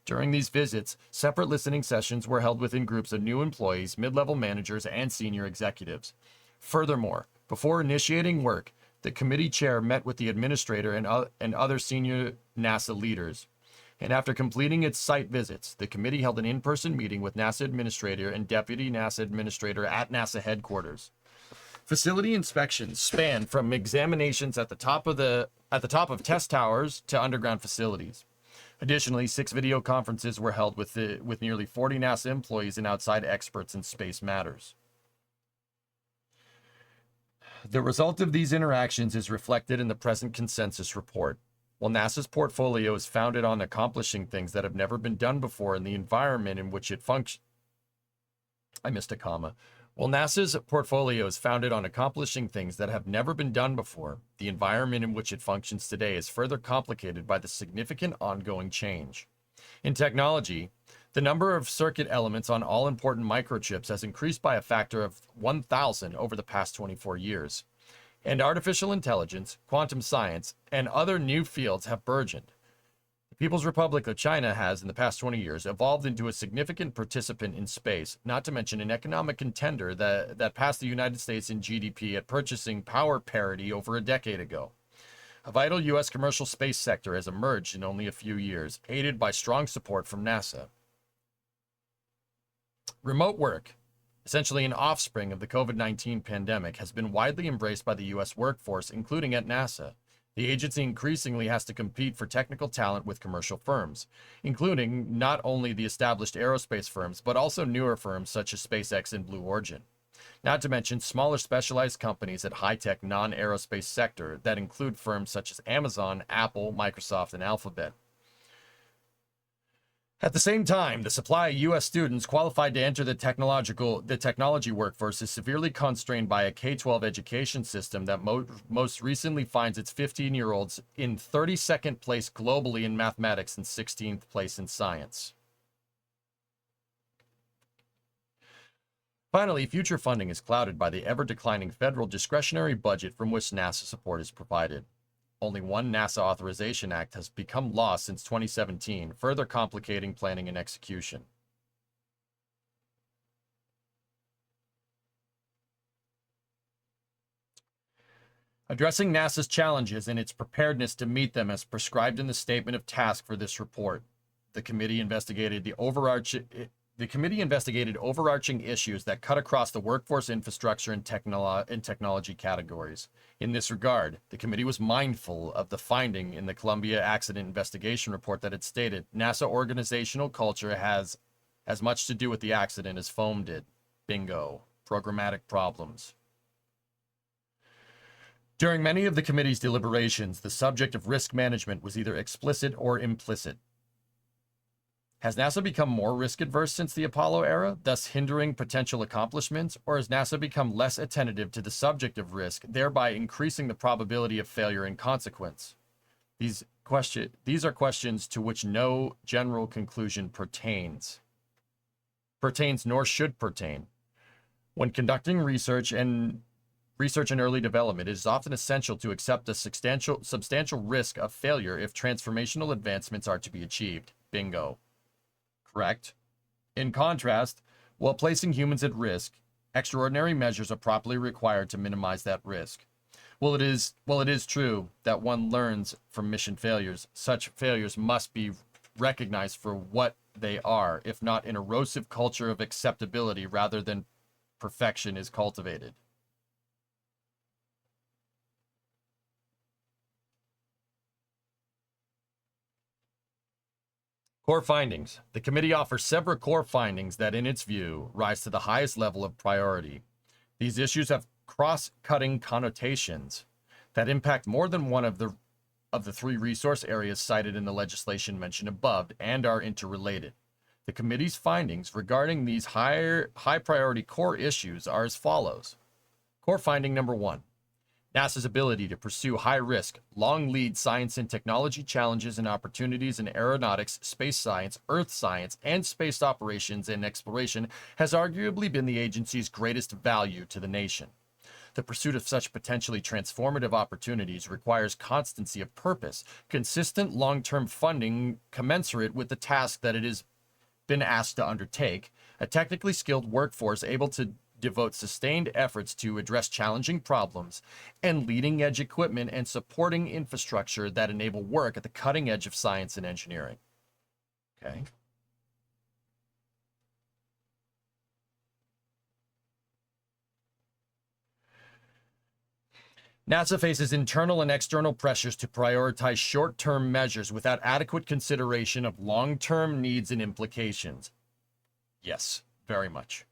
During these visits, separate listening sessions were held within groups of new employees, mid-level managers, and senior executives. Furthermore, before initiating work, the committee chair met with the administrator and other senior NASA leaders. And after completing its site visits, the committee held an in-person meeting with NASA administrator and deputy NASA administrator at NASA headquarters. Facility inspections span from examinations at the top of test towers to underground facilities. Additionally, 6 video conferences were held with nearly 40 NASA employees and outside experts in space matters. The result of these interactions is reflected in the present consensus report. While NASA's portfolio is founded on accomplishing things that have never been done before in the environment in which it functions. While NASA's portfolio is founded on accomplishing things that have never been done before, the environment in which it functions today is further complicated by the significant ongoing change. In technology, the number of circuit elements on all important microchips has increased by a factor of 1,000 over the past 24 years. And artificial intelligence, quantum science, and other new fields have burgeoned. The People's Republic of China has, in the past 20 years, evolved into a significant participant in space, not to mention an economic contender that passed the United States in GDP at purchasing power parity over a decade ago. A vital U.S. commercial space sector has emerged in only a few years, aided by strong support from NASA. Remote work, essentially an offspring of the COVID-19 pandemic, has been widely embraced by the U.S. workforce, including at NASA. The agency increasingly has to compete for technical talent with commercial firms, including not only the established aerospace firms, but also newer firms such as SpaceX and Blue Origin. Not to mention smaller specialized companies at high-tech non-aerospace sector that include firms such as Amazon, Apple, Microsoft, and Alphabet. At the same time, the supply of U.S. students qualified to enter the technology workforce is severely constrained by a K-12 education system that most recently finds its 15-year-olds in 32nd place globally in mathematics and 16th place in science. Finally, future funding is clouded by the ever-declining federal discretionary budget from which NASA support is provided. Only one NASA Authorization Act has become law since 2017, further complicating planning and execution. Addressing NASA's challenges and its preparedness to meet them as prescribed in the statement of task for this report, the committee investigated overarching issues that cut across the workforce, infrastructure, and technology categories. In this regard, the committee was mindful of the finding in the Columbia Accident Investigation Report that it stated NASA organizational culture has as much to do with the accident as foam did. Bingo. Programmatic problems. During many of the committee's deliberations, the subject of risk management was either explicit or implicit. Has NASA become more risk-adverse since the Apollo era, thus hindering potential accomplishments, or has NASA become less attentive to the subject of risk, thereby increasing the probability of failure and consequence? These are questions to which no general conclusion pertains nor should pertain. When conducting research and early development, it is often essential to accept a substantial risk of failure if transformational advancements are to be achieved. Bingo. Correct. In contrast, while placing humans at risk, extraordinary measures are properly required to minimize that risk. While it is true that one learns from mission failures, such failures must be recognized for what they are, if not an erosive culture of acceptability rather than perfection is cultivated. Core findings. The committee offers several core findings that, in its view, rise to the highest level of priority. These issues have cross-cutting connotations that impact more than one of the three resource areas cited in the legislation mentioned above and are interrelated. The committee's findings regarding these high-priority core issues are as follows. Core finding number 1. NASA's ability to pursue high-risk, long-lead science and technology challenges and opportunities in aeronautics, space science, earth science, and space operations and exploration has arguably been the agency's greatest value to the nation. The pursuit of such potentially transformative opportunities requires constancy of purpose, consistent long-term funding commensurate with the task that it has been asked to undertake, a technically skilled workforce able to devote sustained efforts to address challenging problems, and leading-edge equipment and supporting infrastructure that enable work at the cutting edge of science and engineering. Okay. NASA faces internal and external pressures to prioritize short-term measures without adequate consideration of long-term needs and implications. Yes, very much.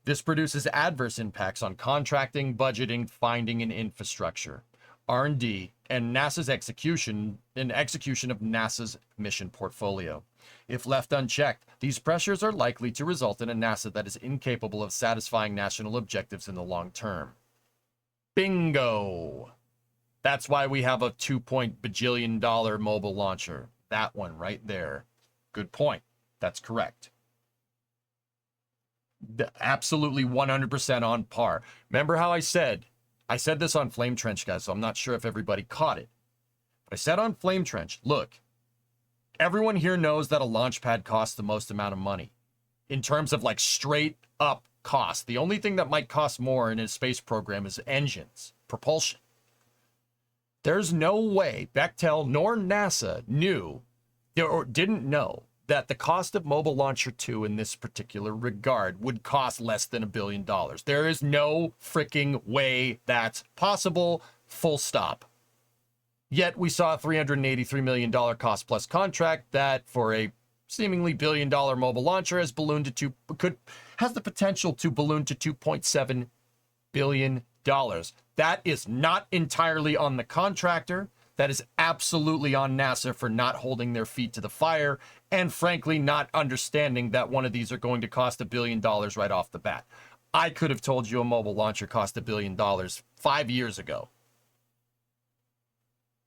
This produces adverse impacts on contracting, budgeting, finding, and infrastructure, R&D, and NASA's execution of NASA's mission portfolio. If left unchecked, these pressures are likely to result in a NASA that is incapable of satisfying national objectives in the long term. Bingo! That's why we have a $2 bajillion mobile launcher. That one right there. Good point. That's correct. Absolutely 100% on par. Remember how I said this on Flame Trench, guys, so I'm not sure if everybody caught it. But I said on Flame Trench, look, everyone here knows that a launch pad costs the most amount of money in terms of like straight up cost. The only thing that might cost more in a space program is engines, propulsion. There's no way Bechtel nor NASA knew or didn't know that the cost of Mobile Launcher 2 in this particular regard would cost less than $1 billion. There is no freaking way that's possible, full stop. Yet we saw a $383 million cost plus contract that for a seemingly $1 billion mobile launcher has the potential to balloon to $2.7 billion. That is not entirely on the contractor. That is absolutely on NASA for not holding their feet to the fire and frankly not understanding that one of these are going to cost $1 billion right off the bat. I could have told you a mobile launcher cost $1 billion 5 years ago.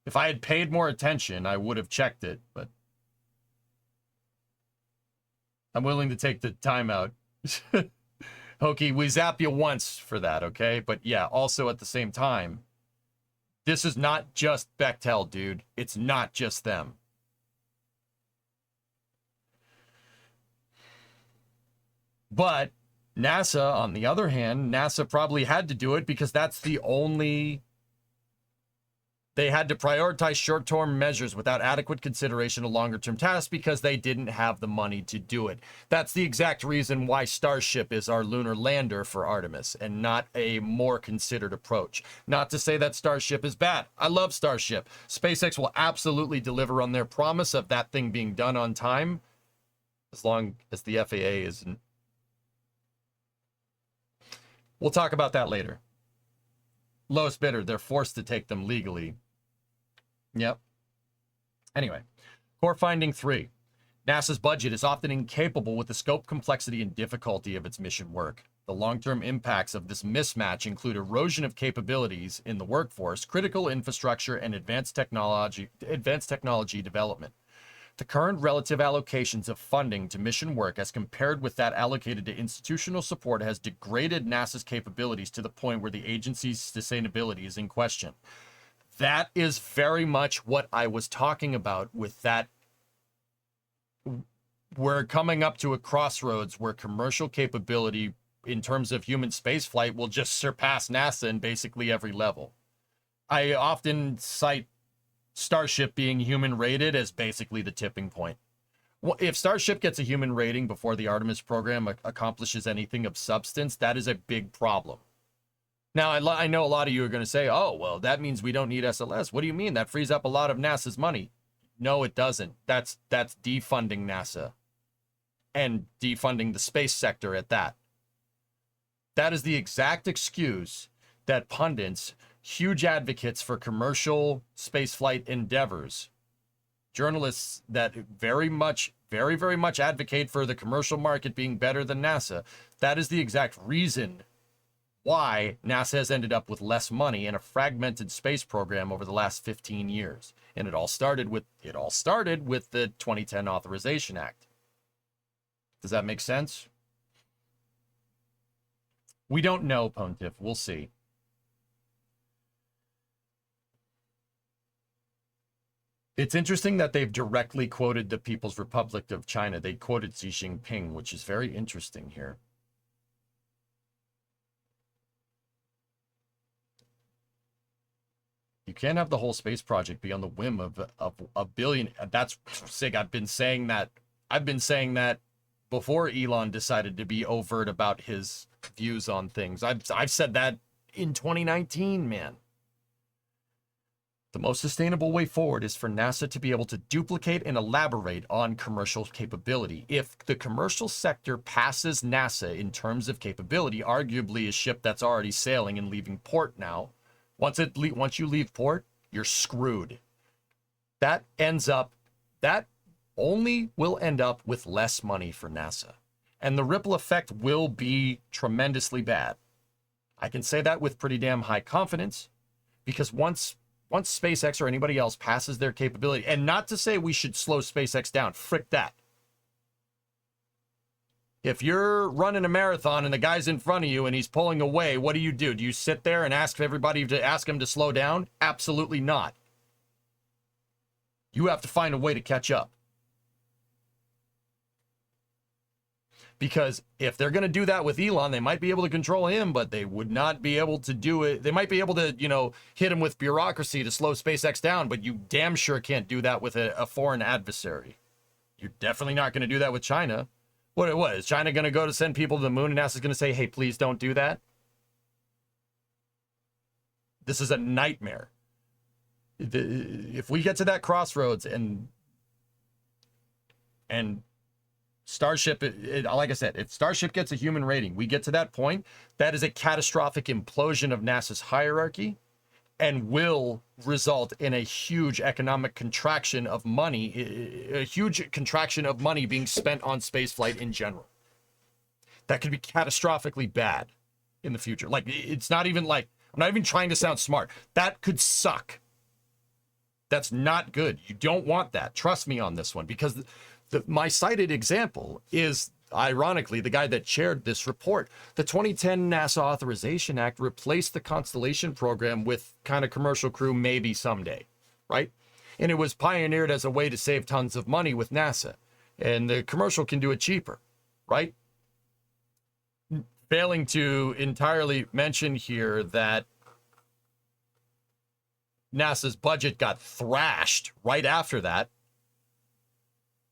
If I had paid more attention, I would have checked it, but I'm willing to take the time out. Hokey, we zap you once for that, okay? But yeah, also at the same time, this is not just Bechtel, dude. It's not just them. But NASA, on the other hand, NASA probably had to do it because that's the only They had to prioritize short-term measures without adequate consideration of longer-term tasks because they didn't have the money to do it. That's the exact reason why Starship is our lunar lander for Artemis and not a more considered approach. Not to say that Starship is bad. I love Starship. SpaceX will absolutely deliver on their promise of that thing being done on time as long as the FAA isn't. We'll talk about that later. Lowest bidder, they're forced to take them legally. Yep. Anyway, core finding 3. NASA's budget is often incapable with the scope, complexity, and difficulty of its mission work. The long-term impacts of this mismatch include erosion of capabilities in the workforce, critical infrastructure, and advanced technology development. The current relative allocations of funding to mission work as compared with that allocated to institutional support has degraded NASA's capabilities to the point where the agency's sustainability is in question. That is very much what I was talking about with that. We're coming up to a crossroads where commercial capability in terms of human spaceflight will just surpass NASA in basically every level. I often cite Starship being human rated as basically the tipping point. If Starship gets a human rating before the Artemis program accomplishes anything of substance, that is a big problem. Now, I know a lot of you are going to say, oh, well, that means we don't need SLS. What do you mean? That frees up a lot of NASA's money. No, it doesn't. That's defunding NASA and defunding the space sector at that. That is the exact excuse that pundits, huge advocates for commercial spaceflight endeavors, journalists that very much advocate for the commercial market being better than NASA, that is the exact reason why NASA has ended up with less money and a fragmented space program over the last 15 years. And it all started with the 2010 Authorization Act. Does that make sense? We don't know, Pontiff. We'll see. It's interesting that they've directly quoted the People's Republic of China. They quoted Xi Jinping, which is very interesting here. You can't have the whole space project be on the whim of a billion. That's Sig. I've been saying that before Elon decided to be overt about his views on things. I've said that in 2019, man. The most sustainable way forward is for NASA to be able to duplicate and elaborate on commercial capability. If the commercial sector passes NASA in terms of capability, arguably a ship that's already sailing and leaving port now, once you leave port, you're screwed. That only will end up with less money for NASA. And the ripple effect will be tremendously bad. I can say that with pretty damn high confidence, because once SpaceX or anybody else passes their capability, and not to say we should slow SpaceX down, frick that. If you're running a marathon and the guy's in front of you and he's pulling away, what do? Do you sit there and ask everybody to ask him to slow down? Absolutely not. You have to find a way to catch up. Because if they're going to do that with Elon, they might be able to control him, but they would not be able to do it. They might be able to, hit him with bureaucracy to slow SpaceX down, but you damn sure can't do that with a foreign adversary. You're definitely not going to do that with China. What is China going to go to send people to the moon and NASA's going to say, hey, please don't do that? This is a nightmare. If we get to that crossroads and Starship, like I said, if Starship gets a human rating, we get to that point, that is a catastrophic implosion of NASA's hierarchy and will result in a huge economic contraction of money, a huge contraction of money being spent on spaceflight in general. That could be catastrophically bad in the future. Like, it's not even like, I'm not even trying to sound smart. That could suck. That's not good. You don't want that. Trust me on this one, because my cited example is, ironically, the guy that chaired this report. The 2010 NASA Authorization Act replaced the Constellation program with kind of commercial crew maybe someday, right? And it was pioneered as a way to save tons of money with NASA. And the commercial can do it cheaper, right? Failing to entirely mention here that NASA's budget got thrashed right after that,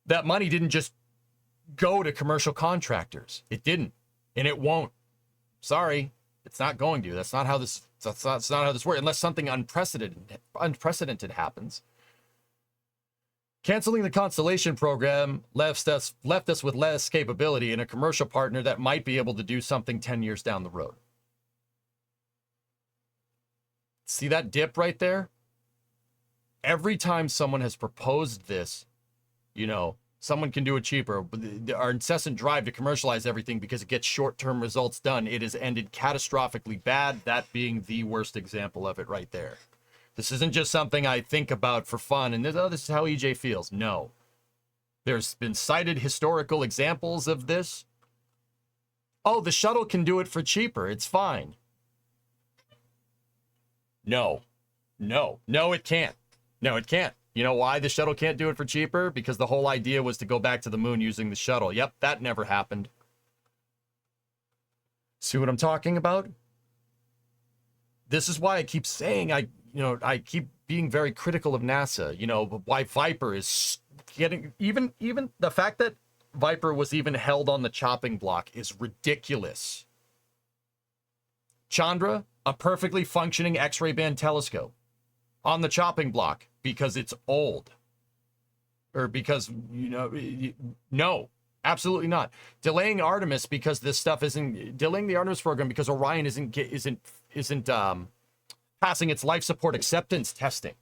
that money didn't just go to commercial contractors. It didn't, and it won't. Sorry, it's not going to. That's not how this works, unless something unprecedented happens. Canceling the Constellation program left us with less capability and a commercial partner that might be able to do something 10 years down the road. See that dip right there? Every time someone has proposed this, you know, someone can do it cheaper. Our incessant drive to commercialize everything because it gets short-term results done, it has ended catastrophically bad, that being the worst example of it right there. This isn't just something I think about for fun and this is how EJ feels. No. There's been cited historical examples of this. Oh, the shuttle can do it for cheaper. It's fine. No, it can't. No, it can't. You know why the shuttle can't do it for cheaper? Because the whole idea was to go back to the moon using the shuttle. Yep, that never happened. See what I'm talking about? This is why I keep saying I keep being very critical of NASA. You know, why Viper is getting even the fact that Viper was even held on the chopping block is ridiculous. Chandra, a perfectly functioning X-ray band telescope, on the chopping block because it's old. Or because, no, absolutely not. Delaying Artemis because this stuff delaying the Artemis program because Orion isn't passing its life support acceptance testing.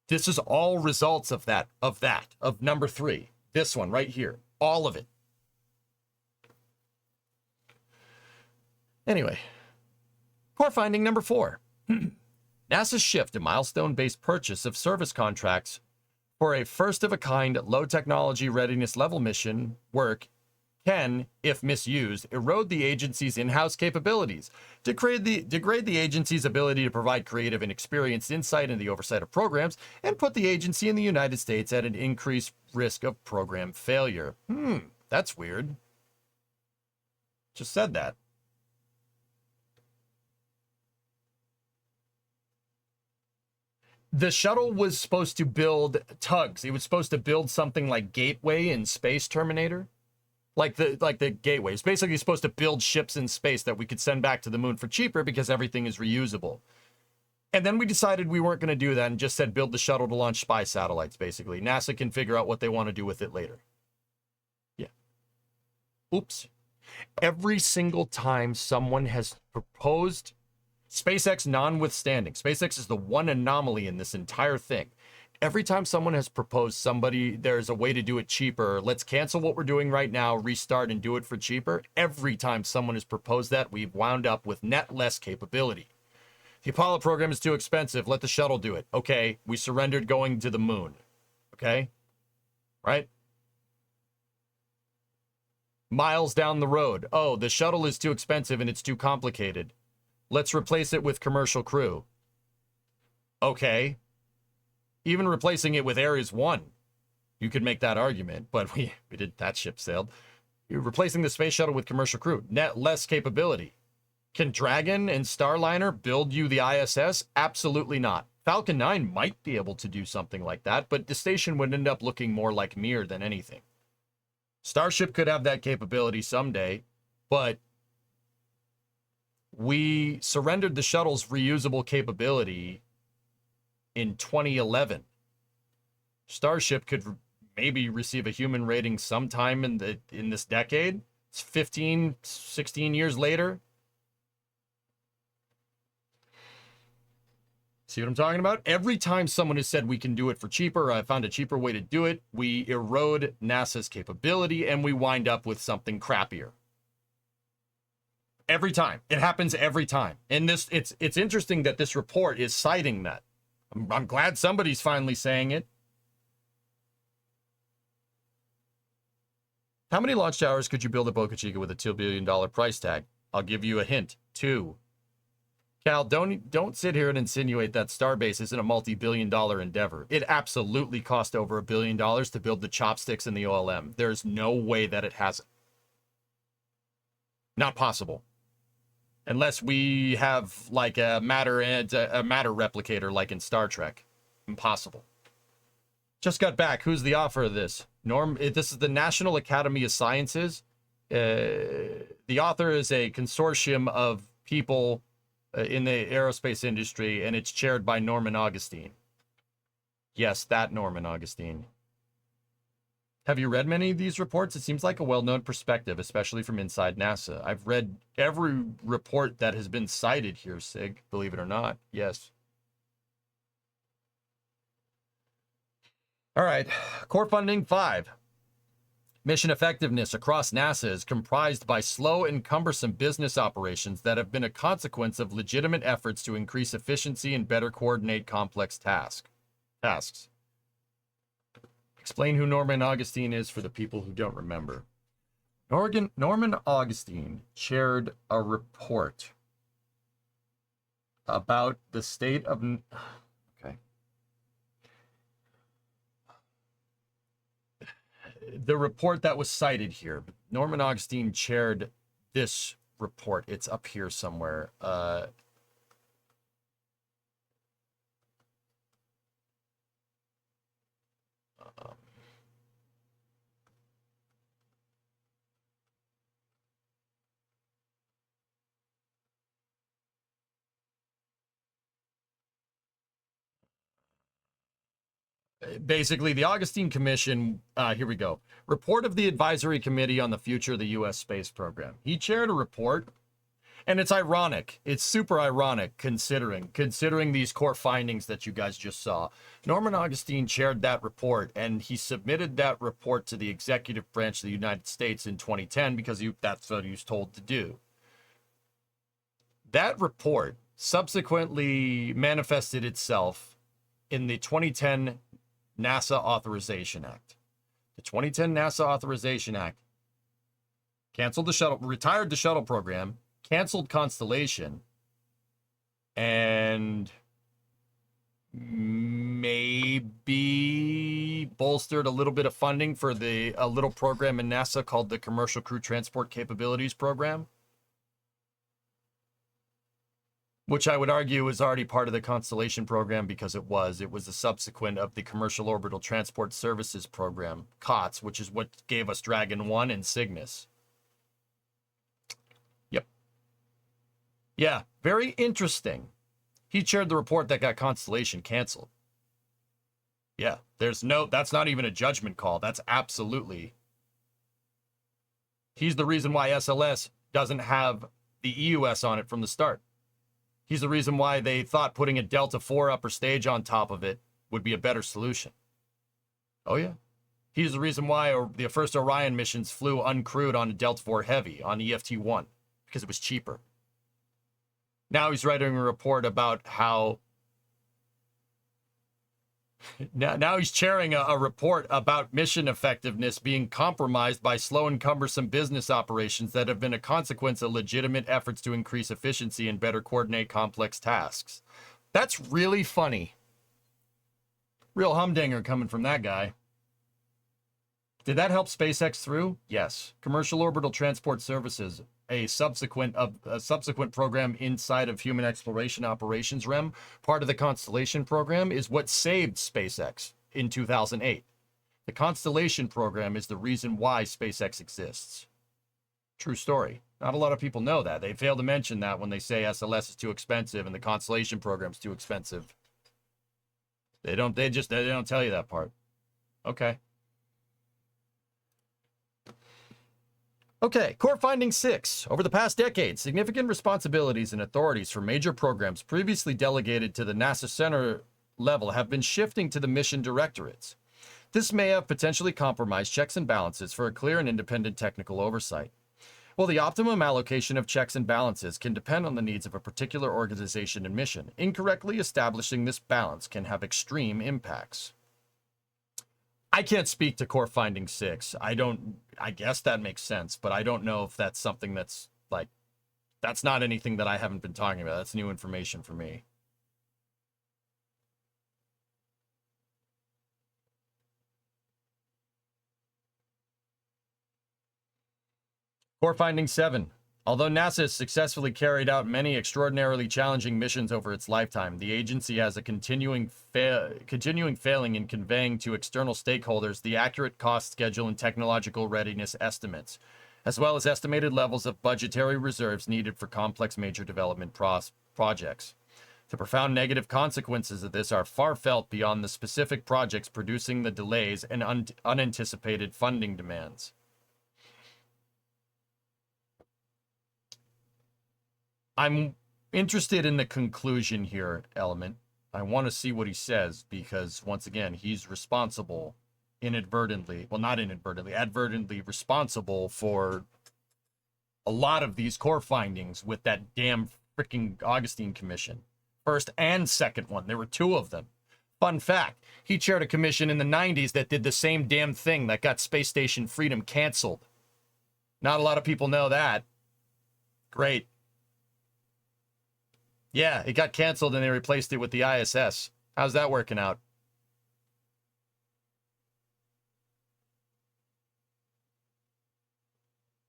This is all results of number 3. This one right here. All of it. Anyway, core finding number 4. NASA's shift to milestone-based purchase of service contracts for a first-of-a-kind low-technology readiness level mission work can, if misused, erode the agency's in-house capabilities, degrade the agency's ability to provide creative and experienced insight in the oversight of programs, and put the agency in the United States at an increased risk of program failure. That's weird. Just said that. The shuttle was supposed to build tugs. It was supposed to build something like Gateway in Space Terminator. Like the Gateway. It's basically supposed to build ships in space that we could send back to the moon for cheaper because everything is reusable. And then we decided we weren't going to do that and just said build the shuttle to launch spy satellites, basically. NASA can figure out what they want to do with it later. Yeah. Oops. Every single time someone has proposed, SpaceX notwithstanding, SpaceX is the one anomaly in this entire thing. Every time someone has proposed there's a way to do it cheaper, let's cancel what we're doing right now, restart and do it for cheaper. Every time someone has proposed that, we've wound up with net less capability. The Apollo program is too expensive. Let the shuttle do it. Okay, we surrendered going to the moon. Okay? Right? Miles down the road. Oh, the shuttle is too expensive and it's too complicated. Let's replace it with commercial crew. Okay. Even replacing it with Ares 1, you could make that argument, but we did, that ship sailed. You're replacing the space shuttle with commercial crew. Net less capability. Can Dragon and Starliner build you the ISS? Absolutely not. Falcon 9 might be able to do something like that, but the station would end up looking more like Mir than anything. Starship could have that capability someday, but we surrendered the shuttle's reusable capability in 2011. Starship could maybe receive a human rating sometime in this decade. It's 15, 16 years later. See what I'm talking about? Every time someone has said we can do it for cheaper, or I found a cheaper way to do it, we erode NASA's capability and we wind up with something crappier. Every time. It happens every time. And it's interesting that this report is citing that. I'm glad somebody's finally saying it. How many launch towers could you build at Boca Chica with a $2 billion price tag? I'll give you a hint. 2. Cal, don't sit here and insinuate that Starbase isn't a multi-billion-dollar endeavor. It absolutely cost over $1 billion to build the chopsticks and the OLM. There's no way that it hasn't. Not possible. Unless we have like a matter replicator like in Star Trek. Impossible. Just got back. Who's the author of this? This is the National Academy of Sciences. The author is a consortium of people in the aerospace industry, and it's chaired by Norman Augustine. Yes, that Norman Augustine. Have you read many of these reports? It seems like a well-known perspective, especially from inside NASA. I've read every report that has been cited here, Sig, believe it or not. Yes. All right, core funding 5. Mission effectiveness across NASA is comprised by slow and cumbersome business operations that have been a consequence of legitimate efforts to increase efficiency and better coordinate complex tasks. Explain who Norman Augustine is for the people who don't remember. Norman Augustine chaired a report about the state of... Okay. The report that was cited here, Norman Augustine chaired this report. It's up here somewhere. Basically, the Augustine Commission, here we go. Report of the Advisory Committee on the Future of the U.S. Space Program. He chaired a report, and it's ironic. It's super ironic considering these core findings that you guys just saw. Norman Augustine chaired that report, and he submitted that report to the executive branch of the United States in 2010 because that's what he was told to do. That report subsequently manifested itself in the 2010 NASA Authorization Act. The 2010 NASA Authorization Act retired the shuttle program, canceled Constellation, and maybe bolstered a little bit of funding for a little program in NASA called the Commercial Crew Transport Capabilities Program, which I would argue was already part of the Constellation program because it was a subsequent of the Commercial Orbital Transport Services Program, COTS, which is what gave us Dragon 1 and Cygnus. Yep. Yeah, very interesting. He chaired the report that got Constellation canceled. Yeah, that's not even a judgment call. That's absolutely. He's the reason why SLS doesn't have the EUS on it from the start. He's the reason why they thought putting a Delta IV upper stage on top of it would be a better solution. Oh, yeah. He's the reason why the first Orion missions flew uncrewed on a Delta IV Heavy on EFT-1, because it was cheaper. Now he's writing a report about how... Now he's chairing a report about mission effectiveness being compromised by slow and cumbersome business operations that have been a consequence of legitimate efforts to increase efficiency and better coordinate complex tasks. That's really funny. Real humdinger coming from that guy. Did that help SpaceX through? Yes. Commercial Orbital Transport Services, a subsequent program inside of Human Exploration Operations REM, part of the Constellation program, is what saved SpaceX in 2008. The Constellation program is the reason why SpaceX exists. True story. Not a lot of people know that. They fail to mention that when they say SLS is too expensive and the Constellation program is too expensive. They don't tell you that part. Okay. Okay, core finding 6. Over the past decade, significant responsibilities and authorities for major programs previously delegated to the NASA Center level have been shifting to the mission directorates. This may have potentially compromised checks and balances for a clear and independent technical oversight. While the optimum allocation of checks and balances can depend on the needs of a particular organization and mission, incorrectly establishing this balance can have extreme impacts. I can't speak to core finding 6. I guess that makes sense, but I don't know if that's something that's not anything that I haven't been talking about. That's new information for me. Core finding 7. Although NASA has successfully carried out many extraordinarily challenging missions over its lifetime, the agency has a continuing failing in conveying to external stakeholders the accurate cost, schedule, and technological readiness estimates, as well as estimated levels of budgetary reserves needed for complex major development projects. The profound negative consequences of this are far felt beyond the specific projects, producing the delays and unanticipated funding demands. I'm interested in the conclusion here, Element. I want to see what he says because, once again, he's responsible inadvertently, well, not inadvertently, advertently responsible for a lot of these core findings with that damn freaking Augustine Commission. First and second one. There were two of them. Fun fact, he chaired a commission in the 90s that did the same damn thing that got Space Station Freedom canceled. Not a lot of people know that. Great. Yeah, it got canceled and they replaced it with the ISS. How's that working out?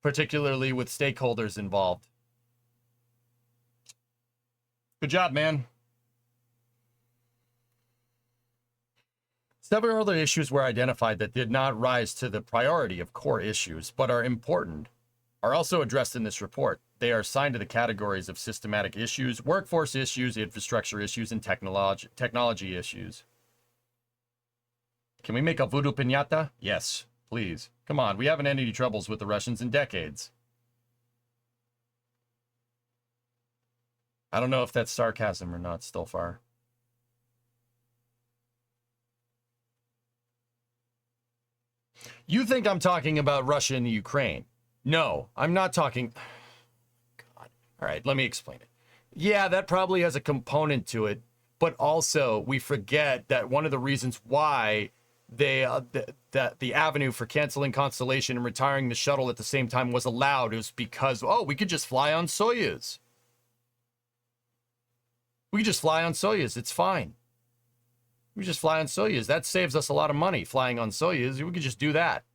Particularly with stakeholders involved. Good job, man. Several other issues were identified that did not rise to the priority of core issues, but are important, are also addressed in this report. They are assigned to the categories of systematic issues, workforce issues, infrastructure issues, and technology issues. Can we make a voodoo piñata? Yes, please. Come on, we haven't had any troubles with the Russians in decades. I don't know if that's sarcasm or not, Stolfar. You think I'm talking about Russia and the Ukraine? No, I'm not talking... God. All right, let me explain it. Yeah, that probably has a component to it, but also we forget that one of the reasons why the avenue for canceling Constellation and retiring the shuttle at the same time was allowed is because, oh, we could just fly on Soyuz. We just fly on Soyuz. It's fine. We just fly on Soyuz. That saves us a lot of money flying on Soyuz. We could just do that.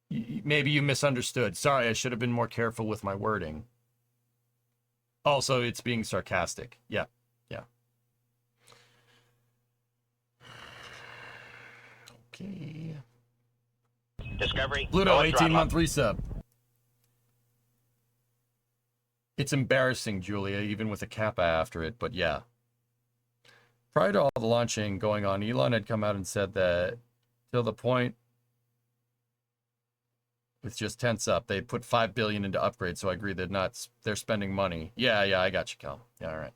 Maybe you misunderstood. Sorry, I should have been more careful with my wording. Also, it's being sarcastic. Yeah, yeah. Okay.
Discovery.
Pluto, 18-month resub. It's embarrassing, Julia, even with a kappa after it, but yeah. Prior to all the launching going on, Elon had come out and said that till the point with just tense up, they put $5 billion into upgrades, so I agree they're spending money. Yeah, I got you, Cal. Yeah, all right.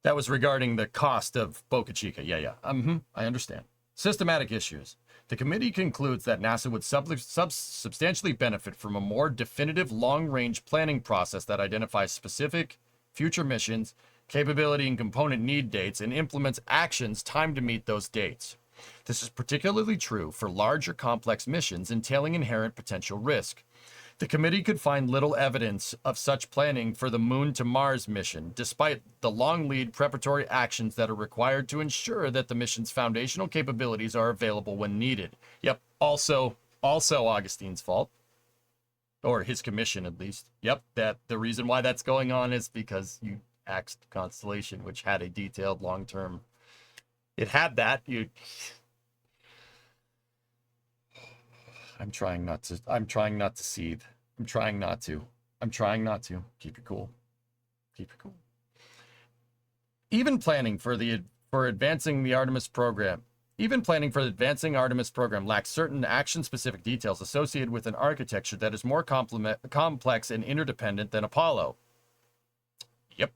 That was regarding the cost of Boca Chica. Yeah. I understand. Systematic issues. The committee concludes that NASA would substantially benefit from a more definitive long-range planning process that identifies specific future missions, capability and component need dates, and implements actions timed to meet those dates. This is particularly true for larger complex missions entailing inherent potential risk. The committee could find little evidence of such planning for the Moon to Mars mission, despite the long lead preparatory actions that are required to ensure that the mission's foundational capabilities are available when needed. Yep, also Augustine's fault. Or his commission, at least. Yep, that the reason why that's going on is because you axed Constellation, which had a detailed long-term... It had that. I'm trying not to seethe. I'm trying not to. Keep it cool. Even planning for advancing the Artemis program lacks certain action-specific details associated with an architecture that is more complex and interdependent than Apollo. Yep.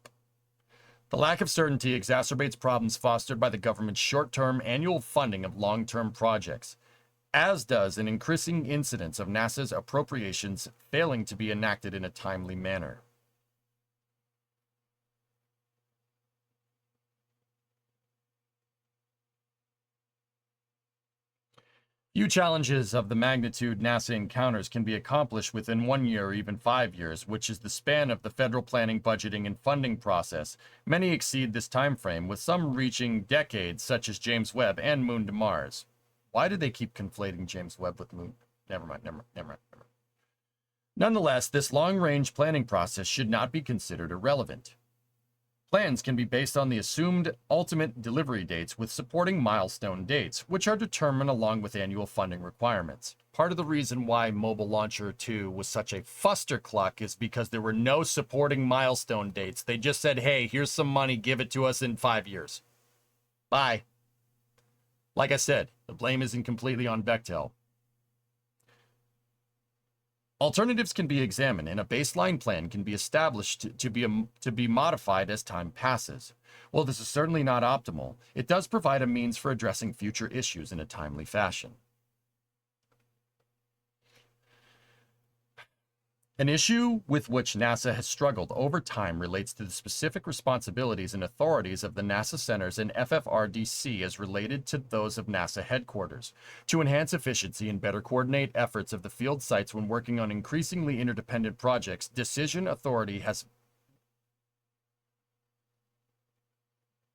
The lack of certainty exacerbates problems fostered by the government's short-term annual funding of long-term projects, as does an increasing incidence of NASA's appropriations failing to be enacted in a timely manner. Few challenges of the magnitude NASA encounters can be accomplished within 1 year or even 5 years, which is the span of the federal planning, budgeting, and funding process. Many exceed this time frame, with some reaching decades, such as James Webb and Moon to Mars. Why did they keep conflating James Webb with Moon? Never mind. Nonetheless, this long-range planning process should not be considered irrelevant. Plans can be based on the assumed ultimate delivery dates with supporting milestone dates, which are determined along with annual funding requirements. Part of the reason why Mobile Launcher 2 was such a fustercluck is because there were no supporting milestone dates. They just said, hey, here's some money, give it to us in 5 years. Bye. Like I said, the blame isn't completely on Bechtel. Alternatives can be examined, and a baseline plan can be established to be modified as time passes. While this is certainly not optimal, it does provide a means for addressing future issues in a timely fashion. An issue with which NASA has struggled over time relates to the specific responsibilities and authorities of the NASA centers and FFRDC as related to those of NASA headquarters. To enhance efficiency and better coordinate efforts of the field sites when working on increasingly interdependent projects, decision authority has...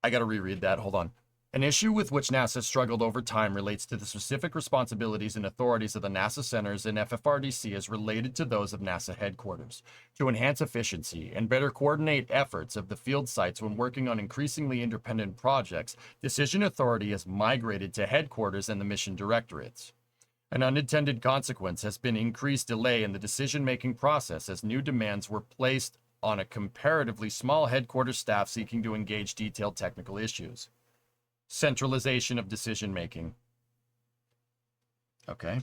I gotta reread that, hold on. An issue with which NASA struggled over time relates to the specific responsibilities and authorities of the NASA centers and FFRDC as related to those of NASA headquarters. To enhance efficiency and better coordinate efforts of the field sites when working on increasingly independent projects, decision authority has migrated to headquarters and the mission directorates. An unintended consequence has been increased delay in the decision-making process as new demands were placed on a comparatively small headquarters staff seeking to engage detailed technical issues. Centralization of decision-making. Okay.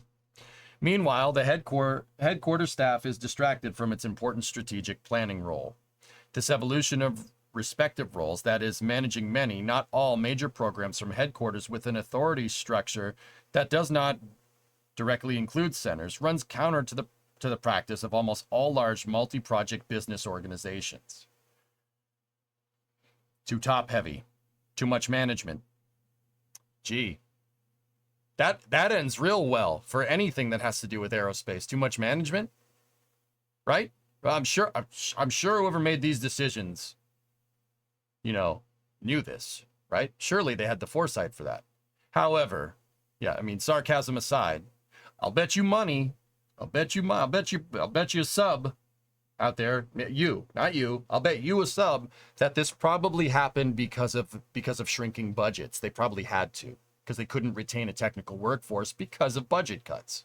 Meanwhile, the headquarters staff is distracted from its important strategic planning role. This evolution of respective roles, that is, managing many, not all, major programs from headquarters with an authority structure that does not directly include centers, runs counter to the practice of almost all large multi-project business organizations. Too top-heavy. Too much management. Gee, that ends real well for anything that has to do with aerospace. Too much management, right? I'm sure whoever made these decisions, knew this, right? Surely they had the foresight for that. However, yeah, I mean, sarcasm aside, I'll bet you money, I'll bet you a sub out there, not you, I'll bet you a sub that this probably happened because of shrinking budgets. They probably had to, because they couldn't retain a technical workforce because of budget cuts.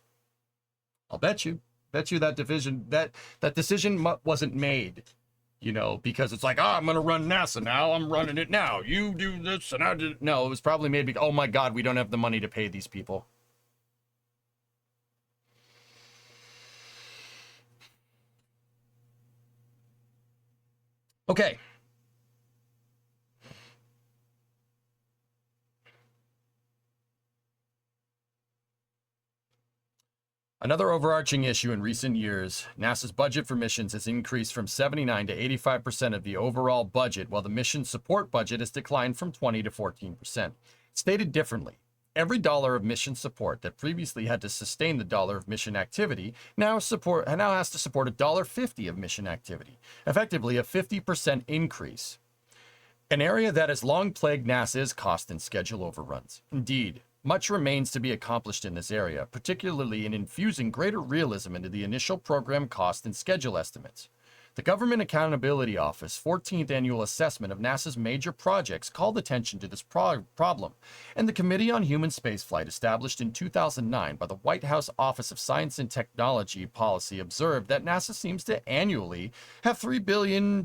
I'll bet you that decision wasn't made, because it's like, I'm going to run NASA now, I'm running it now, you do this and I do. No, it was probably made because, oh my God, we don't have the money to pay these people. Okay. Another overarching issue in recent years, NASA's budget for missions has increased from 79 to 85% of the overall budget, while the mission support budget has declined from 20 to 14%. Stated differently, every dollar of mission support that previously had to sustain the dollar of mission activity now has to support $1.50 of mission activity, effectively a 50% increase. An area that has long plagued NASA is cost and schedule overruns. Indeed, much remains to be accomplished in this area, particularly in infusing greater realism into the initial program cost and schedule estimates. The Government Accountability Office 14th Annual Assessment of NASA's Major Projects called attention to this problem, and the Committee on Human Spaceflight, established in 2009 by the White House Office of Science and Technology Policy, observed that NASA seems to annually have $3 billion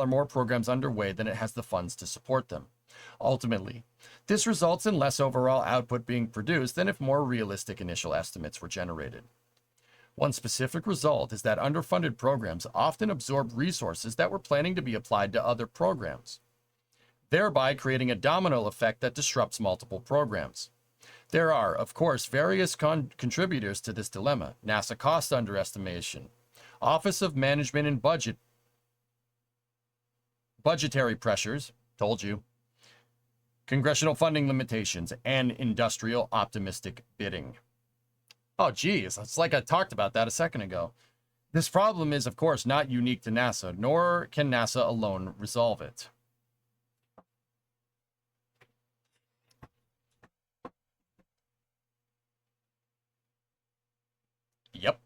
more programs underway than it has the funds to support them. Ultimately, this results in less overall output being produced than if more realistic initial estimates were generated. One specific result is that underfunded programs often absorb resources that were planning to be applied to other programs, thereby creating a domino effect that disrupts multiple programs. There are, of course, various contributors to this dilemma: NASA cost underestimation, Office of Management and budgetary pressures, told you, congressional funding limitations, and industrial optimistic bidding. Oh, geez, it's like I talked about that a second ago. This problem is, of course, not unique to NASA, nor can NASA alone resolve it. Yep,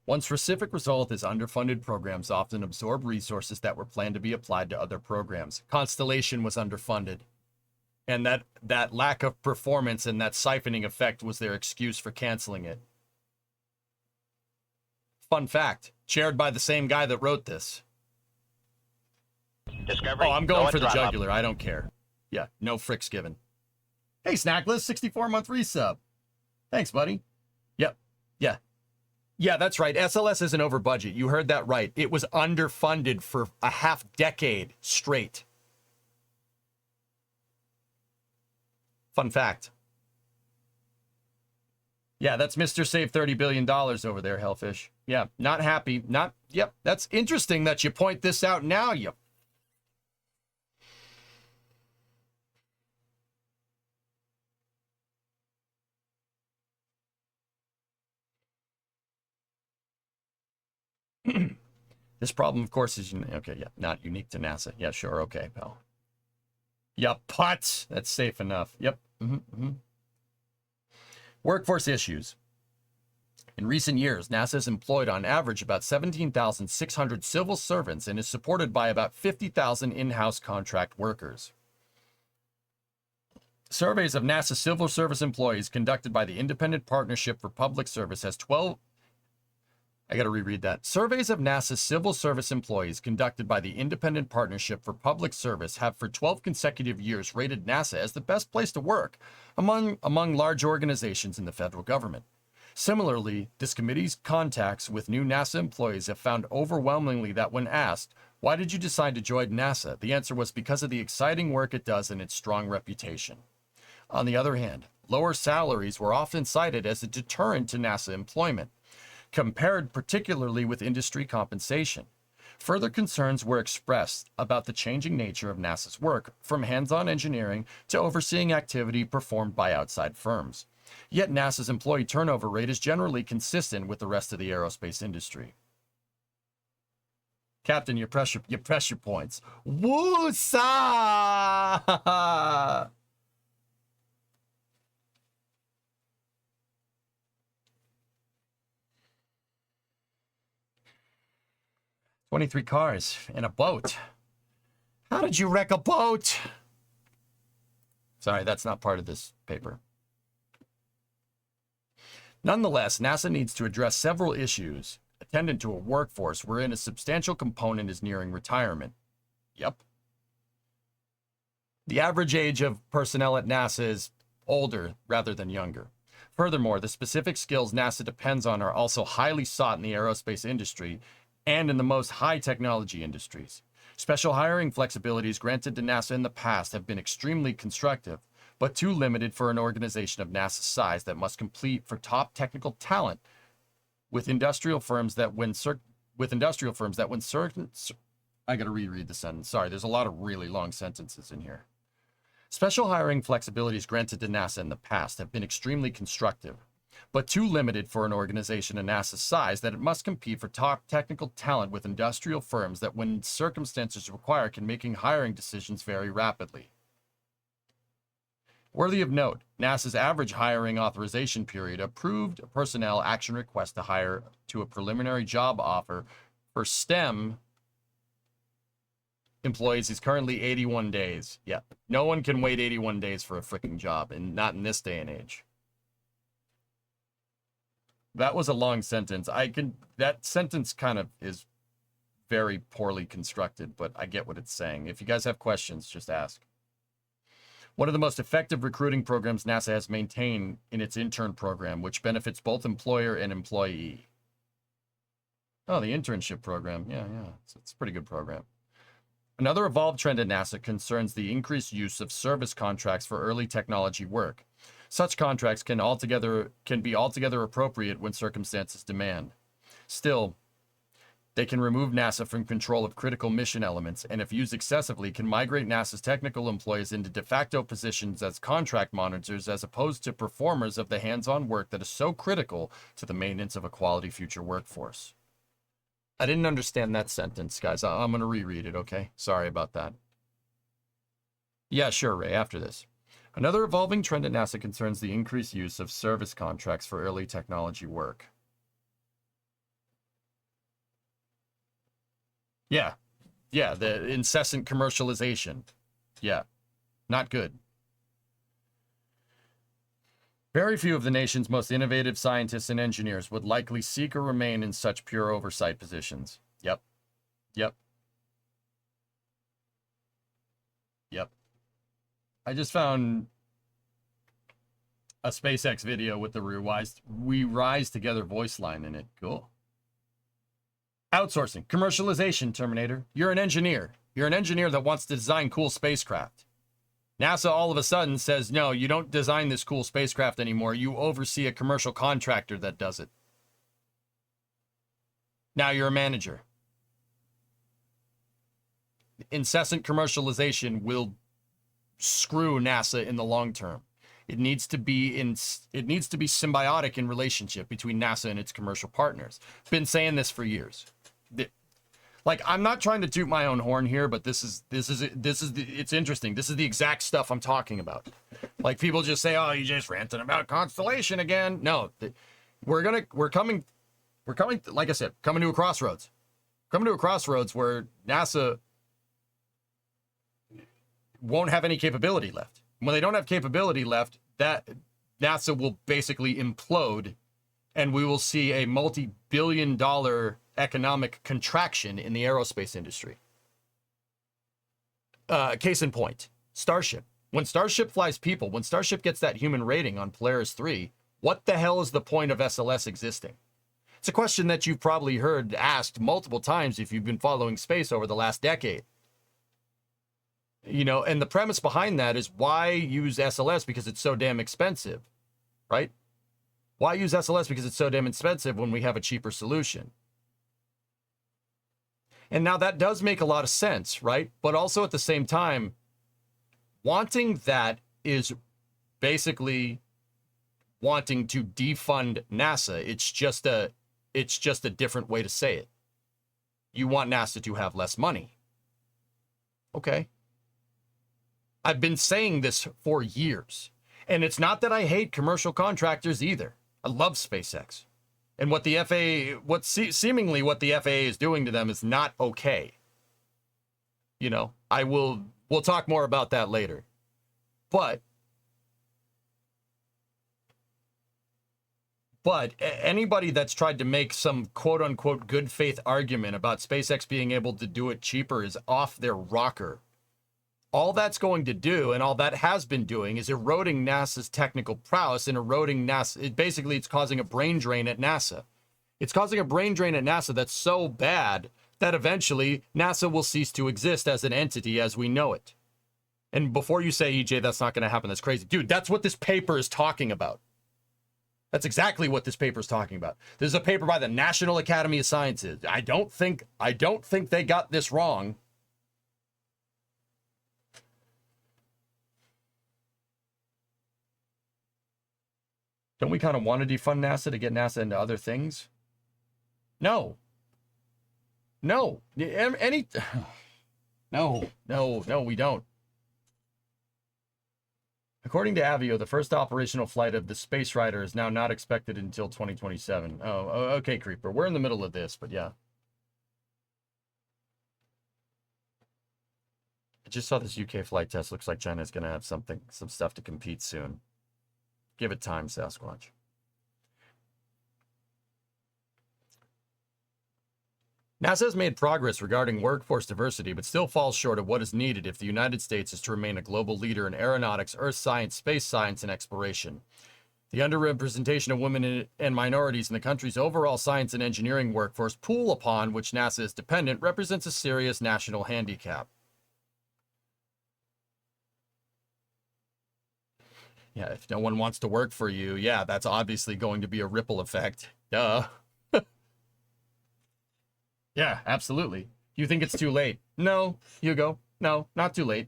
One specific result is underfunded programs often absorb resources that were planned to be applied to other programs. Constellation was underfunded. And that lack of performance and that siphoning effect was their excuse for canceling it. Fun fact, chaired by the same guy that wrote this.
Discovery.
Oh, I'm going for the
throttle up.
jugular. I don't care. Yeah, no fricks given. Hey, Snackless, 64-month resub. Thanks, buddy. Yep. Yeah. Yeah, that's right. SLS isn't over budget. You heard that right. It was underfunded for a half decade straight. Fun fact. Yeah, that's Mr. Save $30 billion over there, Hellfish. Yeah, not happy. Yep, that's interesting that you point this out now, you. This problem, of course, is okay. Yeah, not unique to NASA. Yeah, sure. Okay, pal. Yep, putz. That's safe enough. Yep. Workforce issues. In recent years, NASA has employed on average about 17,600 civil servants and is supported by about 50,000 in-house contract workers. Surveys of NASA civil service employees conducted by the Independent Partnership for Public Service has 12. I got to reread that. Surveys of NASA civil service employees conducted by the Independent Partnership for Public Service have for 12 consecutive years rated NASA as the best place to work among large organizations in the federal government. Similarly, this committee's contacts with new NASA employees have found overwhelmingly that when asked, why did you decide to join NASA? The answer was because of the exciting work it does and its strong reputation. On the other hand, lower salaries were often cited as a deterrent to NASA employment, compared particularly with industry compensation. Further concerns were expressed about the changing nature of NASA's work, from hands-on engineering to overseeing activity performed by outside firms. Yet NASA's employee turnover rate is generally consistent with the rest of the aerospace industry. Captain, you press your points. Woo-sa! 23 cars and a boat. How did you wreck a boat? Sorry, that's not part of this paper. Nonetheless, NASA needs to address several issues attendant to a workforce wherein a substantial component is nearing retirement. Yep. The average age of personnel at NASA is older rather than younger. Furthermore, the specific skills NASA depends on are also highly sought in the aerospace industry and in the most high technology industries. Special hiring flexibilities granted to NASA in the past have been extremely constructive, but too limited for an organization of NASA's size that must compete for top technical talent with industrial firms that when I gotta reread the sentence. Sorry, there's a lot of really long sentences in here. Special hiring flexibilities granted to NASA in the past have been extremely constructive, but too limited for an organization of NASA's size that it must compete for top technical talent with industrial firms that when circumstances require can make hiring decisions very rapidly. Worthy of note, NASA's average hiring authorization period approved personnel action request to hire to a preliminary job offer for STEM employees is currently 81 days. Yeah, no one can wait 81 days for a freaking job, and not in this day and age. That was a long sentence. That sentence kind of is very poorly constructed, but I get what it's saying. If you guys have questions, just ask. One of the most effective recruiting programs NASA has maintained in its intern program, which benefits both employer and employee. Oh, the internship program. Yeah. It's a pretty good program. Another evolved trend at NASA concerns the increased use of service contracts for early technology work. Such contracts can be altogether appropriate when circumstances demand. Still, they can remove NASA from control of critical mission elements, and if used excessively, can migrate NASA's technical employees into de facto positions as contract monitors as opposed to performers of the hands-on work that is so critical to the maintenance of a quality future workforce. I didn't understand that sentence, guys. I'm going to reread it, okay? Sorry about that. Yeah, sure, Ray, after this. Another evolving trend at NASA concerns the increased use of service contracts for early technology work. Yeah. Yeah, the incessant commercialization. Yeah. Not good. Very few of the nation's most innovative scientists and engineers would likely seek or remain in such pure oversight positions. Yep. Yep. Yep. I just found a SpaceX video with the We Rise Together voice line in it. Cool. Outsourcing. Commercialization, Terminator. You're an engineer. You're an engineer that wants to design cool spacecraft. NASA all of a sudden says, no, you don't design this cool spacecraft anymore. You oversee a commercial contractor that does it. Now you're a manager. Incessant commercialization will screw NASA in the long term. It needs to be symbiotic in relationship between NASA and its commercial partners. Been saying this for years. Like, I'm not trying to toot my own horn here, but it's interesting. This is the exact stuff I'm talking about. Like, people just say, "Oh, you just ranting about Constellation again." No, we're coming. Like I said, coming to a crossroads. Coming to a crossroads where NASA won't have any capability left. When they don't have capability left, that NASA will basically implode, and we will see a multi-billion-dollar economic contraction in the aerospace industry. Case in point, Starship. When Starship flies people, when Starship gets that human rating on Polaris 3, what the hell is the point of SLS existing? It's a question that you've probably heard asked multiple times if you've been following space over the last decade. You know, and the premise behind that is, why use SLS because it's so damn expensive, right? Why use SLS because it's so damn expensive when we have a cheaper solution? And now that does make a lot of sense, right? But also at the same time, wanting that is basically wanting to defund NASA. It's just a different way to say it. You want NASA to have less money. Okay. I've been saying this for years. And it's not that I hate commercial contractors either. I love SpaceX. And what the FAA, seemingly what the FAA is doing to them is not okay. You know, we'll talk more about that later. But anybody that's tried to make some quote unquote good faith argument about SpaceX being able to do it cheaper is off their rocker. All that's going to do, and all that has been doing, is eroding NASA's technical prowess and eroding NASA. It's causing a brain drain at NASA. It's causing a brain drain at NASA that's so bad that eventually NASA will cease to exist as an entity as we know it. And before you say, EJ, that's not going to happen, that's crazy. Dude, that's what this paper is talking about. That's exactly what this paper is talking about. This is a paper by the National Academy of Sciences. I don't think they got this wrong. Don't we kind of want to defund NASA to get NASA into other things? No. No. No, we don't. According to Avio, the first operational flight of the Space Rider is now not expected until 2027. Oh, okay, Creeper. We're in the middle of this, but yeah. I just saw this UK flight test. Looks like China's going to have some stuff to compete soon. Give it time, Sasquatch. NASA has made progress regarding workforce diversity, but still falls short of what is needed if the United States is to remain a global leader in aeronautics, earth science, space science, and exploration. The underrepresentation of women and minorities in the country's overall science and engineering workforce pool upon which NASA is dependent represents a serious national handicap. Yeah, if no one wants to work for you, yeah, that's obviously going to be a ripple effect. Duh. Yeah, absolutely. You think it's too late? No, Hugo. No, not too late.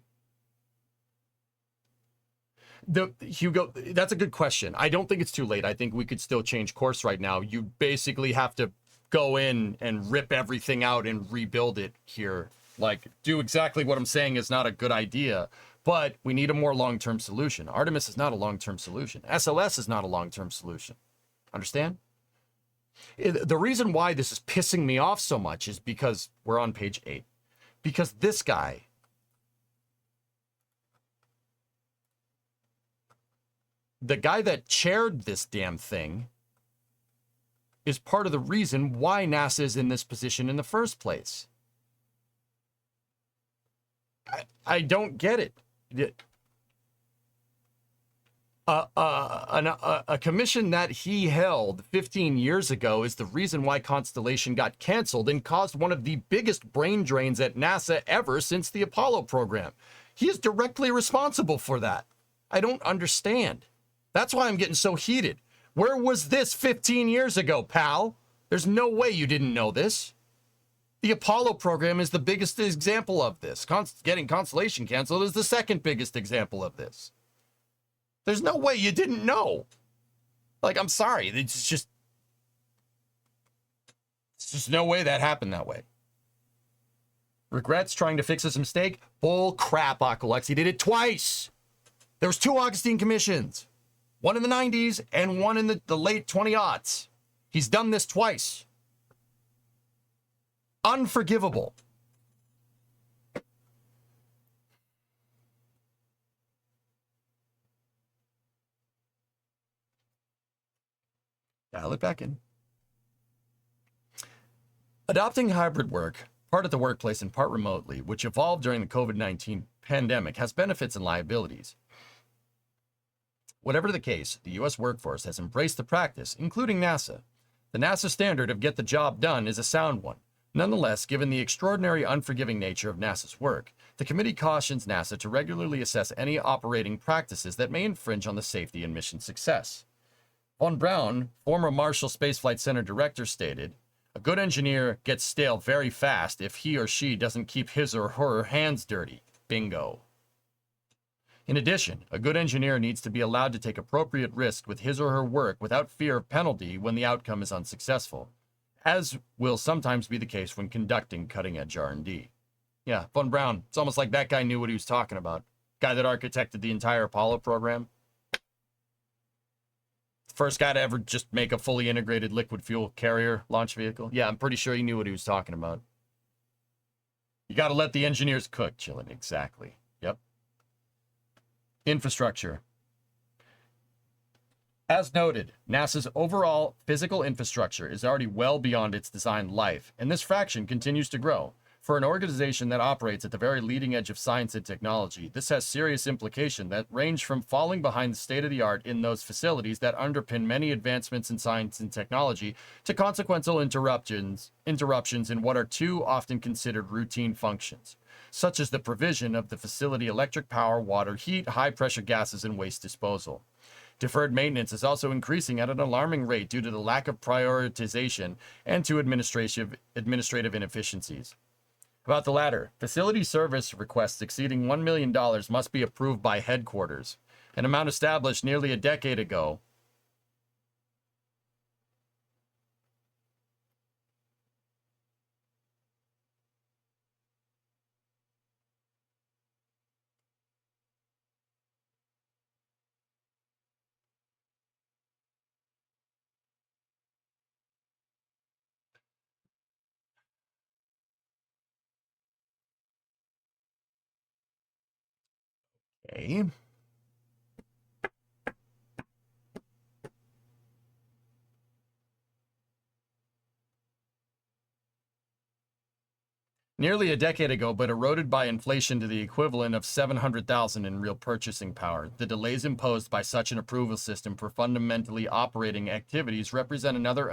Hugo, that's a good question. I don't think it's too late. I think we could still change course right now. You basically have to go in and rip everything out and rebuild it here. Like, do exactly what I'm saying is not a good idea. But we need a more long-term solution. Artemis is not a long-term solution. SLS is not a long-term solution. Understand? The reason why this is pissing me off so much is because we're on page 8. Because this guy, the guy that chaired this damn thing, is part of the reason why NASA is in this position in the first place. I don't get it. A commission that he held 15 years ago is the reason why Constellation got canceled and caused one of the biggest brain drains at NASA ever since the Apollo program. He is directly responsible for that. I don't understand. That's why I'm getting so heated. Where was this 15 years ago, pal? There's no way you didn't know this. The Apollo program is the biggest example of this. Getting Constellation canceled is the second biggest example of this. There's no way you didn't know. Like, I'm sorry. It's just no way that happened that way. Regrets trying to fix his mistake? Bull crap, Aqualex. He did it twice. There was 2 Augustine commissions. One in the 90s and one in the late 20-aughts. He's done this twice. Unforgivable. Dial it back in. Adopting hybrid work, part at the workplace and part remotely, which evolved during the COVID-19 pandemic, has benefits and liabilities. Whatever the case, the U.S. workforce has embraced the practice, including NASA. The NASA standard of get the job done is a sound one. Nonetheless, given the extraordinary unforgiving nature of NASA's work, the committee cautions NASA to regularly assess any operating practices that may infringe on the safety and mission success. Von Braun, former Marshall Space Flight Center director, stated, "A good engineer gets stale very fast if he or she doesn't keep his or her hands dirty. Bingo." In addition, a good engineer needs to be allowed to take appropriate risks with his or her work without fear of penalty when the outcome is unsuccessful, as will sometimes be the case when conducting cutting-edge R&D. Yeah, Von Braun, it's almost like that guy knew what he was talking about. Guy that architected the entire Apollo program. First guy to ever just make a fully integrated liquid fuel carrier launch vehicle. Yeah, I'm pretty sure he knew what he was talking about. You got to let the engineers cook, Chillin. Exactly. Yep. Infrastructure. As noted, NASA's overall physical infrastructure is already well beyond its design life, and this fraction continues to grow. For an organization that operates at the very leading edge of science and technology, this has serious implications that range from falling behind the state-of-the-art in those facilities that underpin many advancements in science and technology to consequential interruptions in what are too often considered routine functions, such as the provision of the facility electric power, water, heat, high-pressure gases, and waste disposal. Deferred maintenance is also increasing at an alarming rate due to the lack of prioritization and to administrative inefficiencies. About the latter, facility service requests exceeding $1 million must be approved by headquarters, an amount established nearly a decade ago. Okay. Nearly a decade ago, but eroded by inflation to the equivalent of $700,000 in real purchasing power. The delays imposed by such an approval system for fundamentally operating activities represent another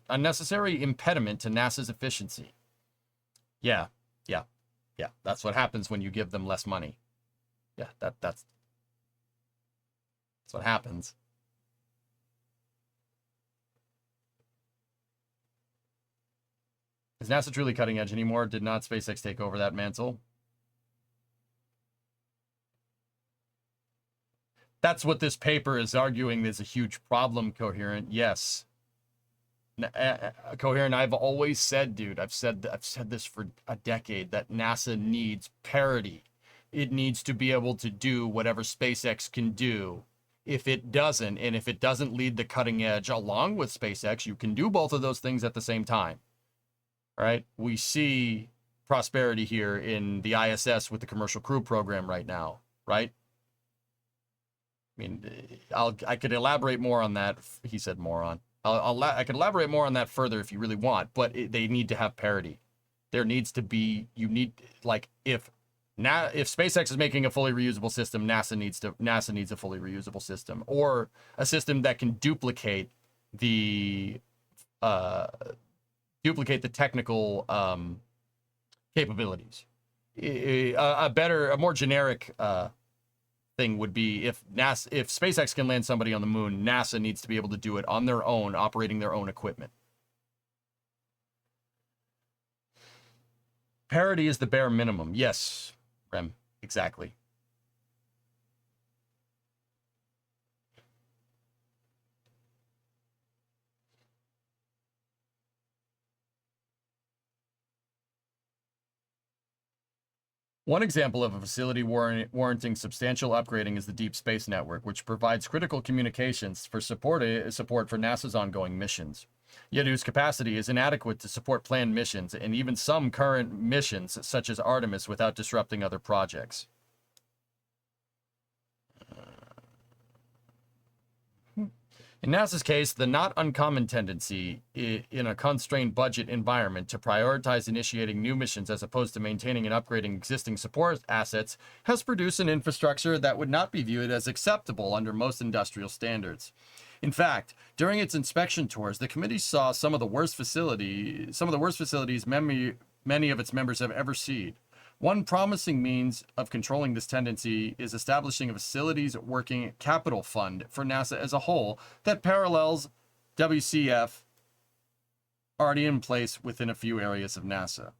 unnecessary impediment to NASA's efficiency. Yeah. That's what happens when you give them less money. Yeah, that's what happens. Is NASA truly cutting edge anymore? Did not SpaceX take over that mantle? That's what this paper is arguing is a huge problem, Coherent. Yes. Coherent, I've always said, dude, I've said this for a decade, that NASA needs parity. It needs to be able to do whatever SpaceX can do. if it doesn't, and if it doesn't lead the cutting edge along with SpaceX, you can do both of those things at the same time. All right. We see prosperity here in the ISS with the Commercial Crew Program right now, right? I mean, I could elaborate more on that. He said moron. I could elaborate more on that further if you really want, but they need to have parity. There needs to be, if SpaceX is making a fully reusable system, NASA needs a fully reusable system, or a system that can duplicate the technical capabilities. A more generic thing would be if SpaceX can land somebody on the moon, NASA needs to be able to do it on their own, operating their own equipment. Parity is the bare minimum. Yes, Rem, exactly. One example of a facility warranting substantial upgrading is the Deep Space Network, which provides critical communications for support for NASA's ongoing missions, yet whose capacity is inadequate to support planned missions and even some current missions, such as Artemis, without disrupting other projects. In NASA's case, the not uncommon tendency in a constrained budget environment to prioritize initiating new missions as opposed to maintaining and upgrading existing support assets has produced an infrastructure that would not be viewed as acceptable under most industrial standards. In fact, during its inspection tours, the committee saw some of the worst facilities many of its members have ever seen. One promising means of controlling this tendency is establishing a facilities working capital fund for NASA as a whole that parallels WCF already in place within a few areas of NASA.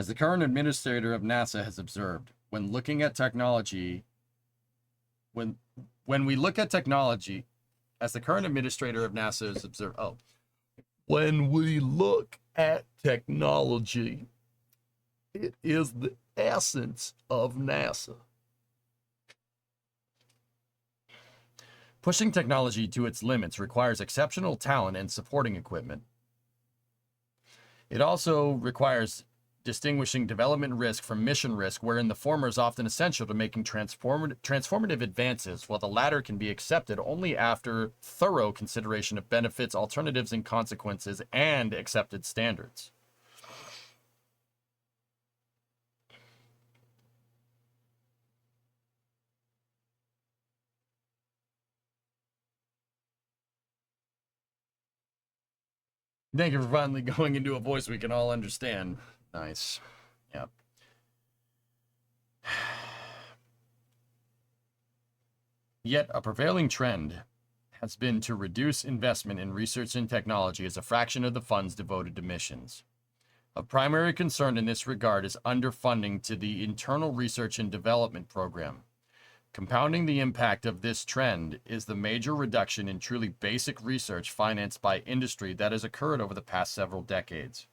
As the current administrator of NASA has observed, when looking at technology, when we look at technology, as the current administrator of NASA has observed, when we look at technology, it is the essence of NASA. Pushing technology to its limits requires exceptional talent and supporting equipment. It also requires distinguishing development risk from mission risk, wherein the former is often essential to making transformative advances, while the latter can be accepted only after thorough consideration of benefits, alternatives, and consequences, and accepted standards. Thank you for finally going into a voice we can all understand. Nice. Yep. Yet a prevailing trend has been to reduce investment in research and technology as a fraction of the funds devoted to missions. Of primary concern in this regard is underfunding to the internal research and development program. Compounding the impact of this trend is the major reduction in truly basic research financed by industry that has occurred over the past several decades.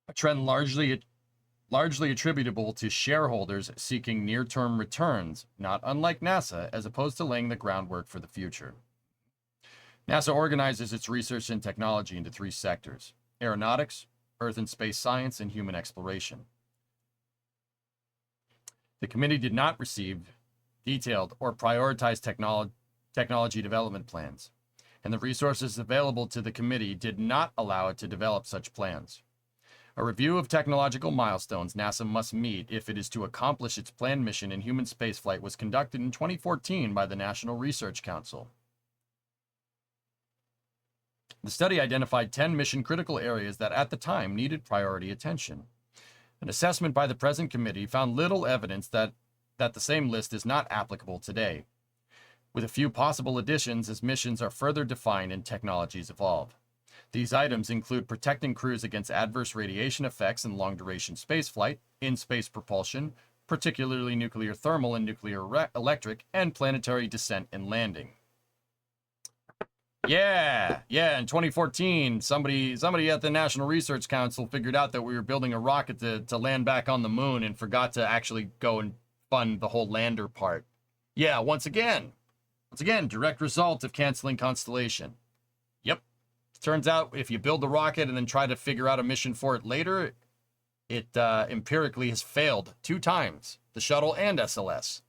A trend largely attributable to shareholders seeking near-term returns, not unlike NASA, as opposed to laying the groundwork for the future. NASA organizes its research and technology into three sectors: aeronautics, earth and space science, and human exploration. The committee did not receive detailed or prioritized technology development plans, and the resources available to the committee did not allow it to develop such plans. A review of technological milestones NASA must meet if it is to accomplish its planned mission in human spaceflight was conducted in 2014 by the National Research Council. The study identified 10 mission-critical areas that at the time needed priority attention. An assessment by the present committee found little evidence that the same list is not applicable today, with a few possible additions as missions are further defined and technologies evolve. These items include protecting crews against adverse radiation effects in long-duration spaceflight, in-space propulsion, particularly nuclear thermal and nuclear electric, and planetary descent and landing. Yeah, in 2014, somebody at the National Research Council figured out that we were building a rocket to land back on the moon and forgot to actually go and fund the whole lander part. Yeah, once again, direct result of canceling Constellation. Yep. Turns out if you build the rocket and then try to figure out a mission for it later, it empirically has failed 2 times, the shuttle and SLS.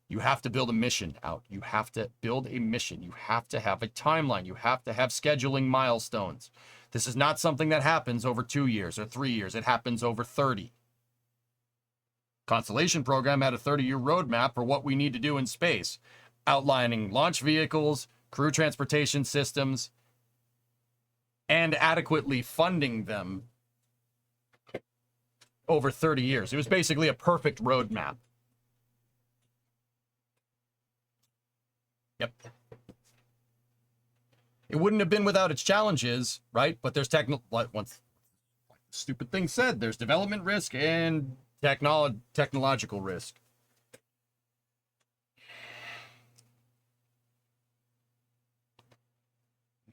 You have to build a mission out. You have to build a mission. You have to have a timeline. You have to have scheduling milestones. This is not something that happens over 2 years or 3 years. It happens over 30. Constellation program had a 30-year roadmap for what we need to do in space, outlining launch vehicles, crew transportation systems, and adequately funding them over 30 years. It was basically a perfect roadmap. Yep. It wouldn't have been without its challenges, right? But there's like the stupid thing said, there's development risk and technological risk.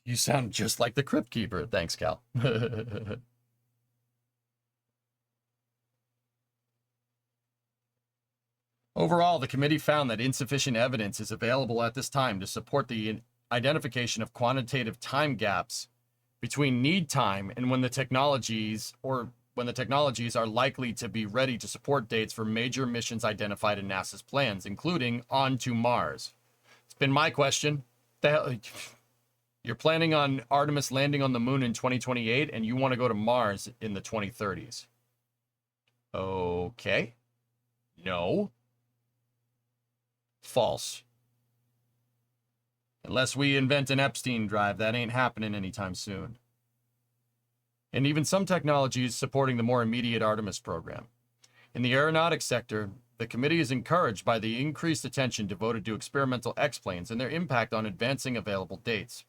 You sound just like the Crypt Keeper. Thanks, Cal. Overall, the committee found that insufficient evidence is available at this time to support the identification of quantitative time gaps between need time and when the technologies are likely to be ready to support dates for major missions identified in NASA's plans, including on to Mars. It's been my question. The hell, you're planning on Artemis landing on the moon in 2028 and you want to go to Mars in the 2030s. Okay. No. False. Unless we invent an Epstein drive, that ain't happening anytime soon. And even some technologies supporting the more immediate Artemis program. In the aeronautics sector, the committee is encouraged by the increased attention devoted to experimental X-planes and their impact on advancing available dates.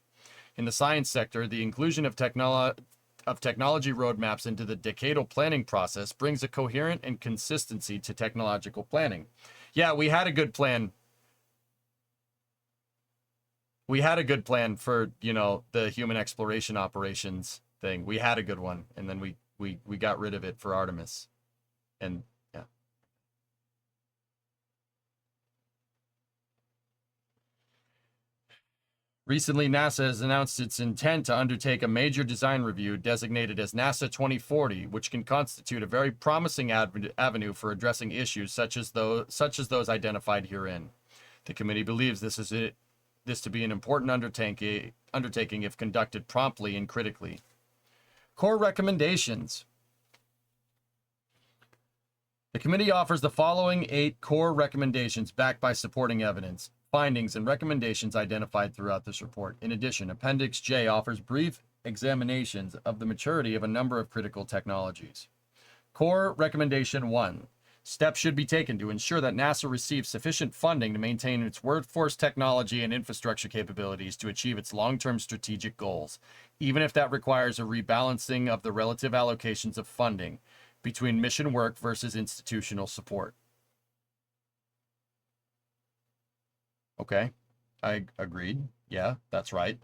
In the science sector, the inclusion of technology roadmaps into the decadal planning process brings a coherent and consistency to technological planning. Yeah, we had a good plan. We had a good plan for, the human exploration operations thing. We had a good one, and then we got rid of it for Artemis. And yeah. Recently, NASA has announced its intent to undertake a major design review designated as NASA 2040, which can constitute a very promising avenue for addressing issues such as those identified herein. The committee believes this to be an important undertaking if conducted promptly and critically. Core recommendations. The committee offers the following 8 core recommendations backed by supporting evidence, findings, and recommendations identified throughout this report. In addition, Appendix J offers brief examinations of the maturity of a number of critical technologies. Core Recommendation 1. Steps should be taken to ensure that NASA receives sufficient funding to maintain its workforce, technology, and infrastructure capabilities to achieve its long-term strategic goals, even if that requires a rebalancing of the relative allocations of funding between mission work versus institutional support. Okay, I agreed. Yeah, that's right.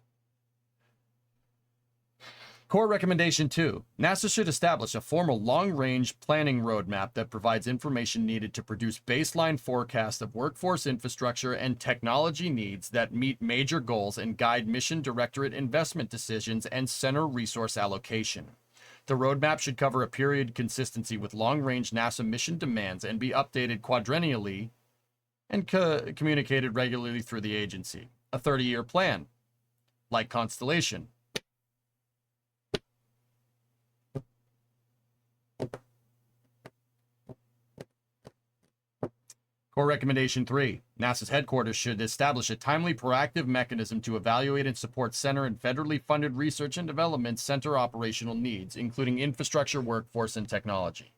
Core Recommendation 2. NASA should establish a formal long-range planning roadmap that provides information needed to produce baseline forecasts of workforce infrastructure and technology needs that meet major goals and guide mission directorate investment decisions and center resource allocation. The roadmap should cover a period consistency with long-range NASA mission demands and be updated quadrennially and communicated regularly through the agency. A 30-year plan, like Constellation. Core Recommendation 3. NASA's headquarters should establish a timely, proactive mechanism to evaluate and support center and federally funded research and development center operational needs, including infrastructure, workforce, and technology.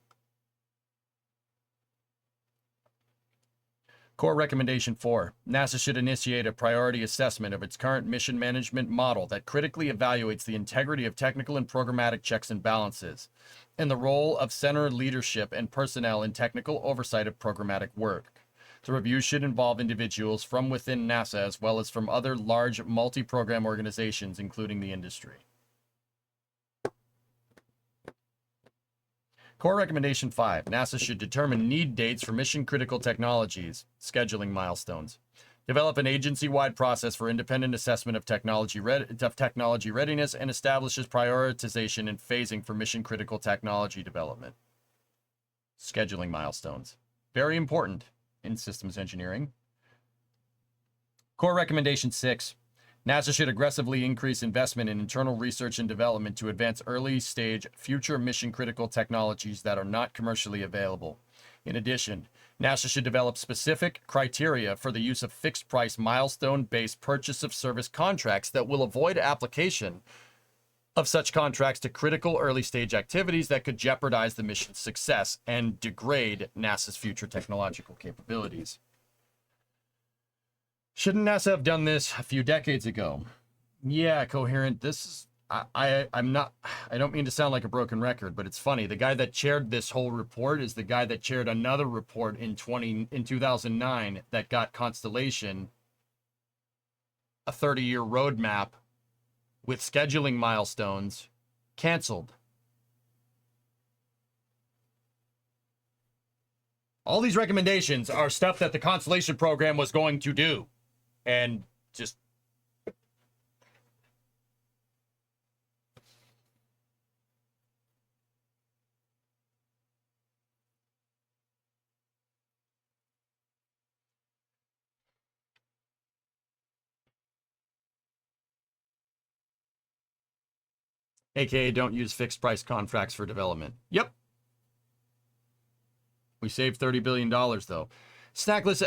Core Recommendation 4. NASA should initiate a priority assessment of its current mission management model that critically evaluates the integrity of technical and programmatic checks and balances, and the role of center leadership and personnel in technical oversight of programmatic work. The review should involve individuals from within NASA as well as from other large multi-program organizations, including the industry. Core Recommendation 5. NASA should determine need dates for mission-critical technologies, scheduling milestones. Develop an agency-wide process for independent assessment of technology readiness and establishes prioritization and phasing for mission-critical technology development. Scheduling milestones. Very important in systems engineering. Core Recommendation 6. NASA should aggressively increase investment in internal research and development to advance early-stage future mission-critical technologies that are not commercially available. In addition, NASA should develop specific criteria for the use of fixed-price, milestone-based purchase of service contracts that will avoid application of such contracts to critical early-stage activities that could jeopardize the mission's success and degrade NASA's future technological capabilities. Shouldn't NASA have done this a few decades ago? Yeah, Coherent, this is... I don't mean to sound like a broken record, but it's funny. The guy that chaired this whole report is the guy that chaired another report in 2009 that got Constellation a 30-year roadmap with scheduling milestones canceled. All these recommendations are stuff that the Constellation program was going to do. And just... AKA don't use fixed price contracts for development. Yep. We saved $30 billion though. Snackless,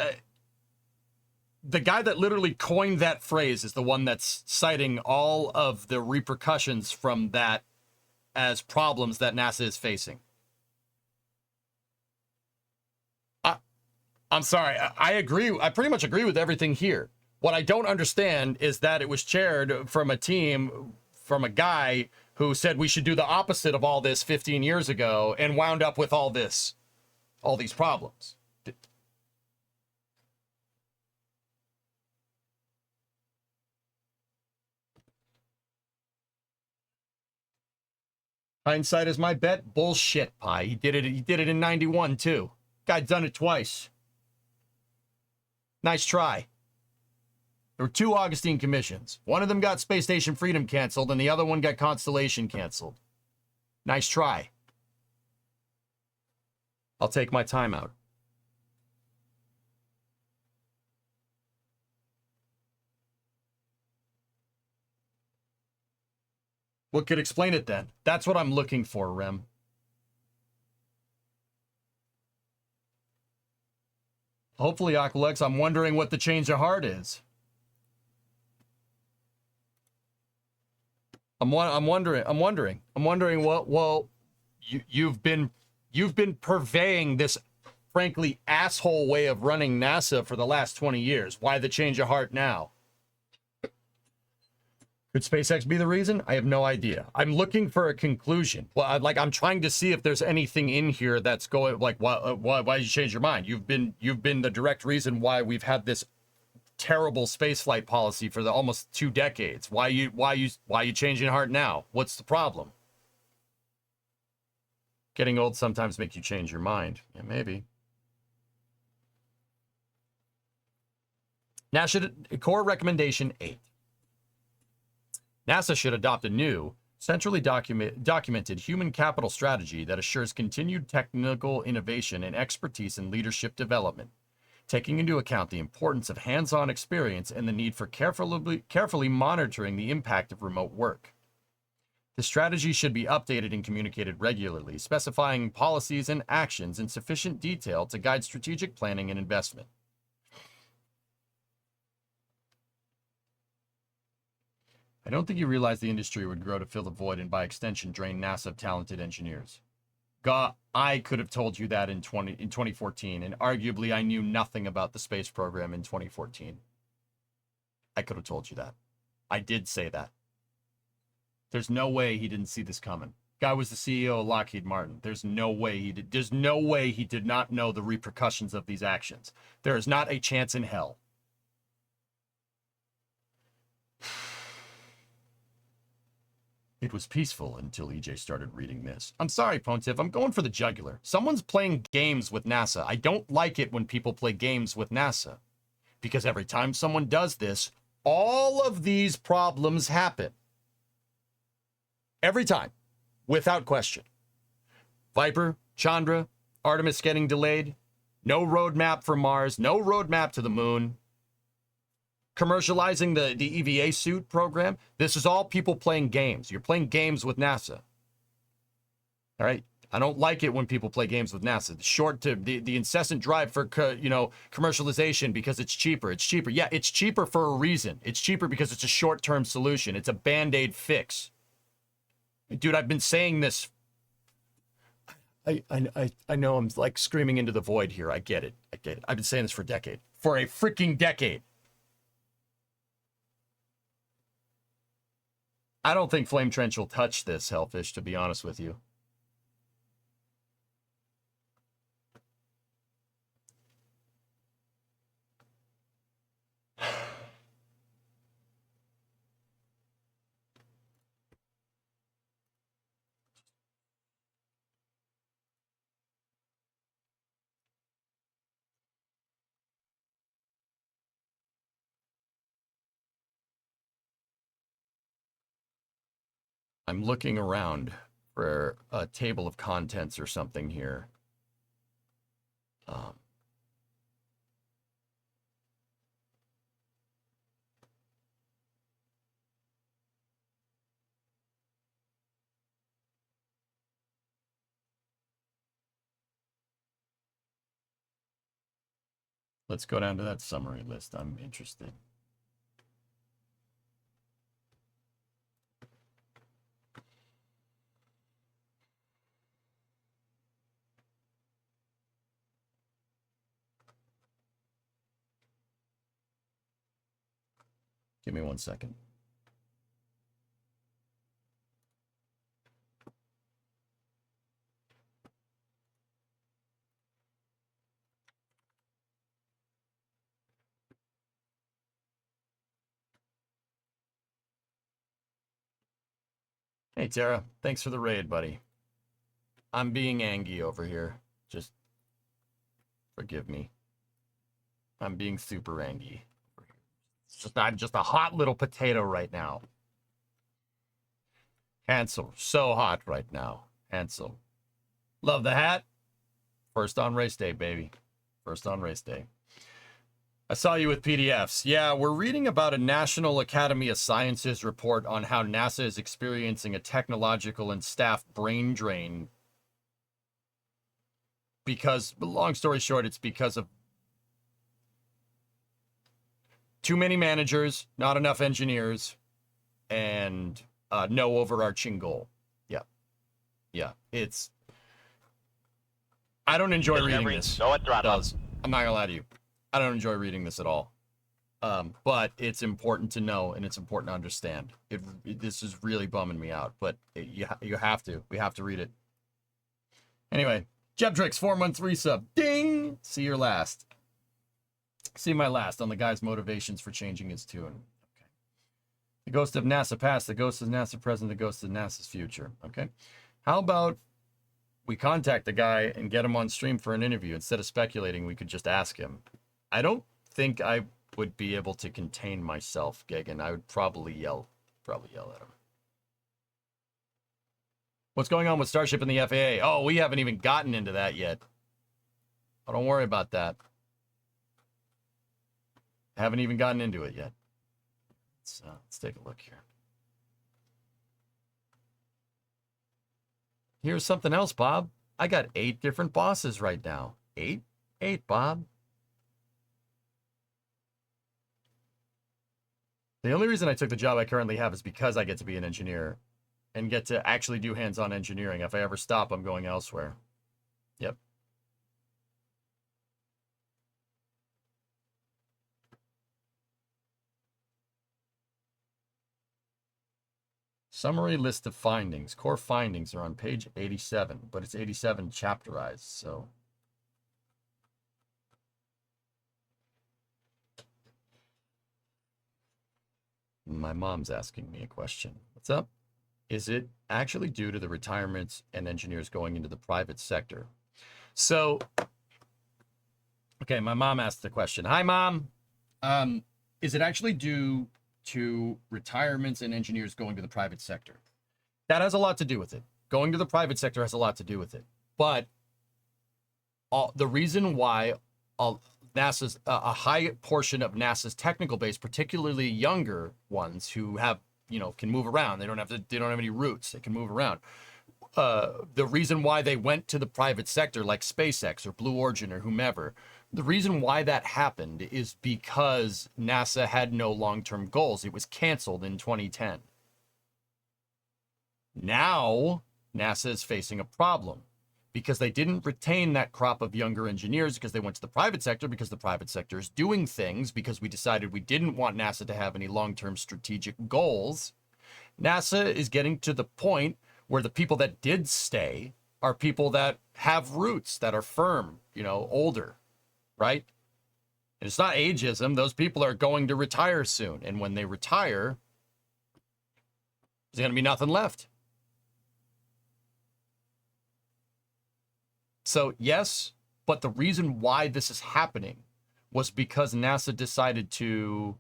the guy that literally coined that phrase is the one that's citing all of the repercussions from that as problems that NASA is facing. I'm sorry, I agree. I pretty much agree with everything here. What I don't understand is that it was chaired from a team, from a guy who said we should do the opposite of all this 15 years ago and wound up with all these problems. Hindsight is my bet. Bullshit, Pi. He did it in 91 too. Guy done it twice. Nice try. There were two Augustine commissions. One of them got Space Station Freedom canceled, and the other one got Constellation canceled. Nice try. I'll take my time out. What could explain it then? That's what I'm looking for, Rem. Hopefully, Aqualex, I'm wondering what the change of heart is. I'm wondering what, well, you've been purveying this frankly asshole way of running NASA for the last 20 years. Why the change of heart now? Could SpaceX be the reason? I have no idea. I'm looking for a conclusion. Well, I'm trying to see if there's anything in here that's going, like, why did you change your mind? You've been the direct reason why we've had this terrible spaceflight policy for almost 2 decades. Why you changing heart now? What's the problem? Getting old sometimes makes you change your mind. Yeah, maybe. NASA Core Recommendation 8. NASA should adopt a new, centrally documented human capital strategy that assures continued technical innovation and expertise in leadership development, taking into account the importance of hands-on experience and the need for carefully monitoring the impact of remote work. The strategy should be updated and communicated regularly, specifying policies and actions in sufficient detail to guide strategic planning and investment. I don't think you realize the industry would grow to fill the void and by extension drain NASA of talented engineers. God, I could have told you that in 2014, and arguably I knew nothing about the space program in 2014. I could have told you that. I did say that. There's no way he didn't see this coming. Guy was the CEO of Lockheed Martin. There's no way he did. There's no way he did not know the repercussions of these actions. There is not a chance in hell. It was peaceful until EJ started reading this. I'm sorry, Pontiff. I'm going for the jugular. Someone's playing games with NASA. I don't like it when people play games with NASA. Because every time someone does this, all of these problems happen. Every time. Without question. Viper, Chandra, Artemis getting delayed. No roadmap for Mars. No roadmap to the moon. Commercializing the EVA suit program. This is all people playing games. You're playing games with NASA. All right. I don't like it when people play games with NASA. The incessant drive for commercialization because it's cheaper. It's cheaper. Yeah, it's cheaper for a reason. It's cheaper because it's a short-term solution. It's a band-aid fix. Dude, I've been saying this. I know I'm like screaming into the void here. I get it. I've been saying this for a decade. For a freaking decade. I don't think Flame Trench will touch this, Hellfish, to be honest with you. I'm looking around for a table of contents or something here. Let's go down to that summary list. I'm interested. Give me 1 second. Hey, Tara. Thanks for the raid, buddy. I'm being angry over here. Just forgive me. I'm being super angry. I'm just a hot little potato right now. Hansel, so hot right now. Hansel. Love the hat. First on race day, baby. First on race day. I saw you with PDFs. Yeah, we're reading about a National Academy of Sciences report on how NASA is experiencing a technological and staff brain drain. Because, long story short, it's because of too many managers, not enough engineers, and no overarching goal. Yeah, it's... I don't enjoy reading this.
Go at throttle.
I'm not gonna lie to you. I don't enjoy reading this at all. But it's important to know, and it's important to understand. This is really bumming me out, but you have to. We have to read it. Anyway, Jebtrix, 4 months resub. Ding! See your last. See my last on the guy's motivations for changing his tune. Okay. The ghost of NASA past, the ghost of NASA present, the ghost of NASA's future. Okay. How about we contact the guy and get him on stream for an interview? Instead of speculating, we could just ask him. I don't think I would be able to contain myself, Gagan. I would probably yell at him. What's going on with Starship and the FAA? Oh, we haven't even gotten into that yet. Oh, don't worry about that. Haven't even gotten into it yet. Let's take a look here. Here's something else, Bob. I got 8 different bosses right now. 8? 8, Bob. The only reason I took the job I currently have is because I get to be an engineer and get to actually do hands-on engineering. If I ever stop, I'm going elsewhere. Yep. Summary list of findings. Core findings are on page 87, but it's 87 chapterized, so. My mom's asking me a question. What's up? Is it actually due to the retirements and engineers going into the private sector? So, okay, my mom asked the question. Hi, Mom. Is it actually due to retirements and engineers going to the private sector? That has a lot to do with it. Going to the private sector has a lot to do with it. But the reason why NASA's a high portion of NASA's technical base, particularly younger ones who have, can move around. They don't have any roots. They can move around. The reason why they went to the private sector, like SpaceX or Blue Origin or whomever, the reason why that happened is because NASA had no long-term goals. It was canceled in 2010. Now, NASA is facing a problem because they didn't retain that crop of younger engineers because they went to the private sector, because the private sector is doing things, because we decided we didn't want NASA to have any long-term strategic goals. NASA is getting to the point where the people that did stay are people that have roots, that are firm, older, right? And it's not ageism. Those people are going to retire soon. And when they retire, there's going to be nothing left. So yes, but the reason why this is happening was because NASA decided to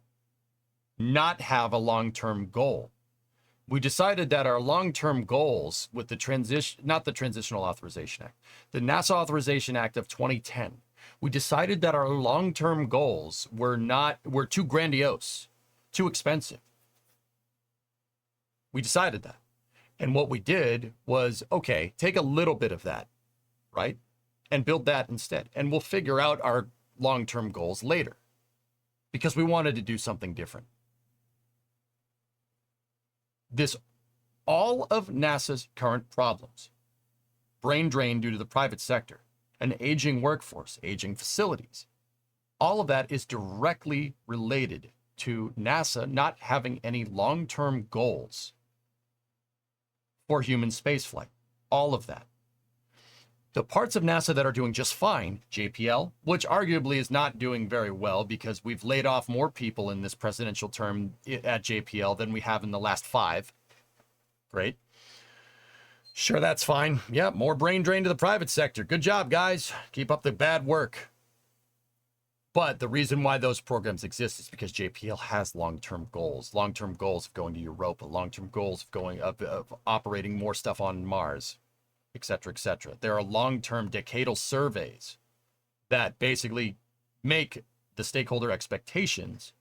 not have a long-term goal. We decided that our long-term goals with the not the Transitional Authorization Act, the NASA Authorization Act of 2010, we decided that our long-term goals were too grandiose, too expensive. We decided that. And what we did was, okay, take a little bit of that, right? And build that instead. And we'll figure out our long-term goals later because we wanted to do something different. All of NASA's current problems, brain drain due to the private sector, an aging workforce, aging facilities, all of that is directly related to NASA not having any long-term goals for human spaceflight. All of that. The parts of NASA that are doing just fine, JPL, which arguably is not doing very well because we've laid off more people in this presidential term at JPL than we have in the last 5. Great. Sure, that's fine. Yeah, more brain drain to the private sector. Good job, guys. Keep up the bad work. But the reason why those programs exist is because JPL has long-term goals of going to Europa, long-term goals of operating more stuff on Mars, et cetera, et cetera. There are long-term decadal surveys that basically make the stakeholder expectations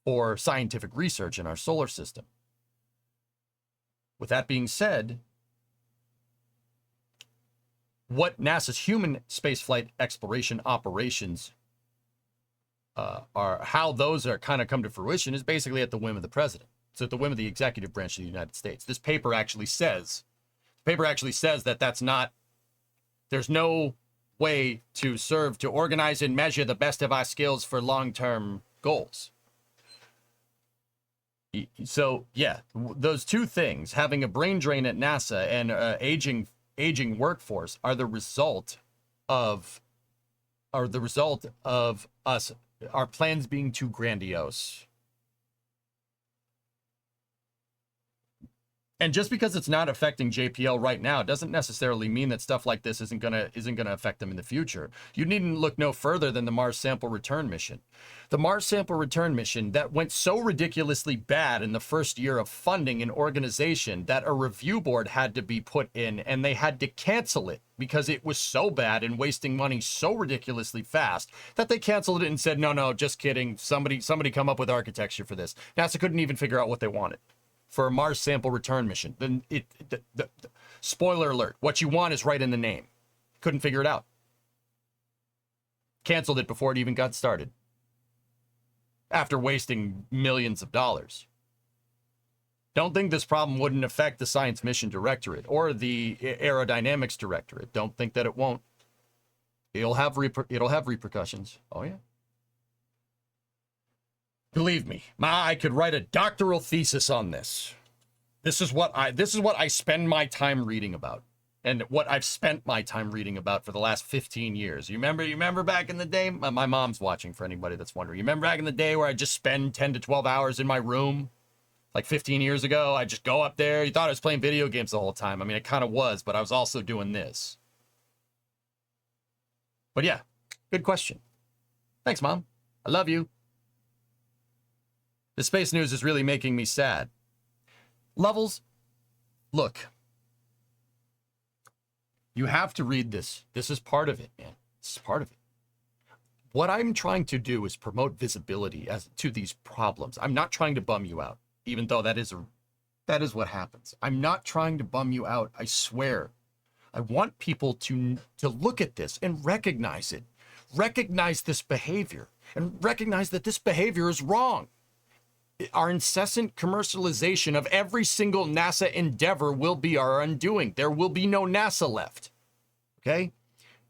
for scientific research in our solar system. With that being said, what NASA's human spaceflight exploration operations are, how those are kind of come to fruition, is basically at the whim of the president. It's at the whim of the executive branch of the United States. This paper actually says that there's no way to serve to organize and measure the best of our skills for long-term goals. So yeah, those two things, having a brain drain at NASA and aging workforce, are the result of us, our plans being too grandiose. And just because it's not affecting JPL right now doesn't necessarily mean that stuff like this isn't gonna affect them in the future. You needn't look no further than the Mars Sample Return mission. The Mars Sample Return mission that went so ridiculously bad in the first year of funding and organization that a review board had to be put in, and they had to cancel it because it was so bad and wasting money so ridiculously fast that they canceled it and said, no, just kidding. Somebody come up with architecture for this. NASA couldn't even figure out what they wanted for a Mars Sample Return mission. Then spoiler alert, what you want is right in the name. Couldn't figure it out. Canceled it before it even got started. After wasting millions of dollars. Don't think this problem wouldn't affect the Science Mission Directorate or the Aerodynamics Directorate. Don't think that it won't. It'll have repercussions. Oh yeah. Believe me, I could write a doctoral thesis on this. This is what I spend my time reading about, and what I've spent my time reading about for the last 15 years. You remember back in the day? My mom's watching, for anybody that's wondering. You remember back in the day where I just spend 10 to 12 hours in my room? Like 15 years ago, I just go up there. You thought I was playing video games the whole time. I mean, I kind of was, but I was also doing this. But yeah, good question. Thanks, Mom. I love you. The space news is really making me sad. Levels, look. You have to read this. This is part of it, man. This is part of it. What I'm trying to do is promote visibility as to these problems. I'm not trying to bum you out, even though that is what happens. I'm not trying to bum you out, I swear. I want people to look at this and recognize it. Recognize this behavior and recognize that this behavior is wrong. Our incessant commercialization of every single NASA endeavor will be our undoing. There will be no NASA left. Okay?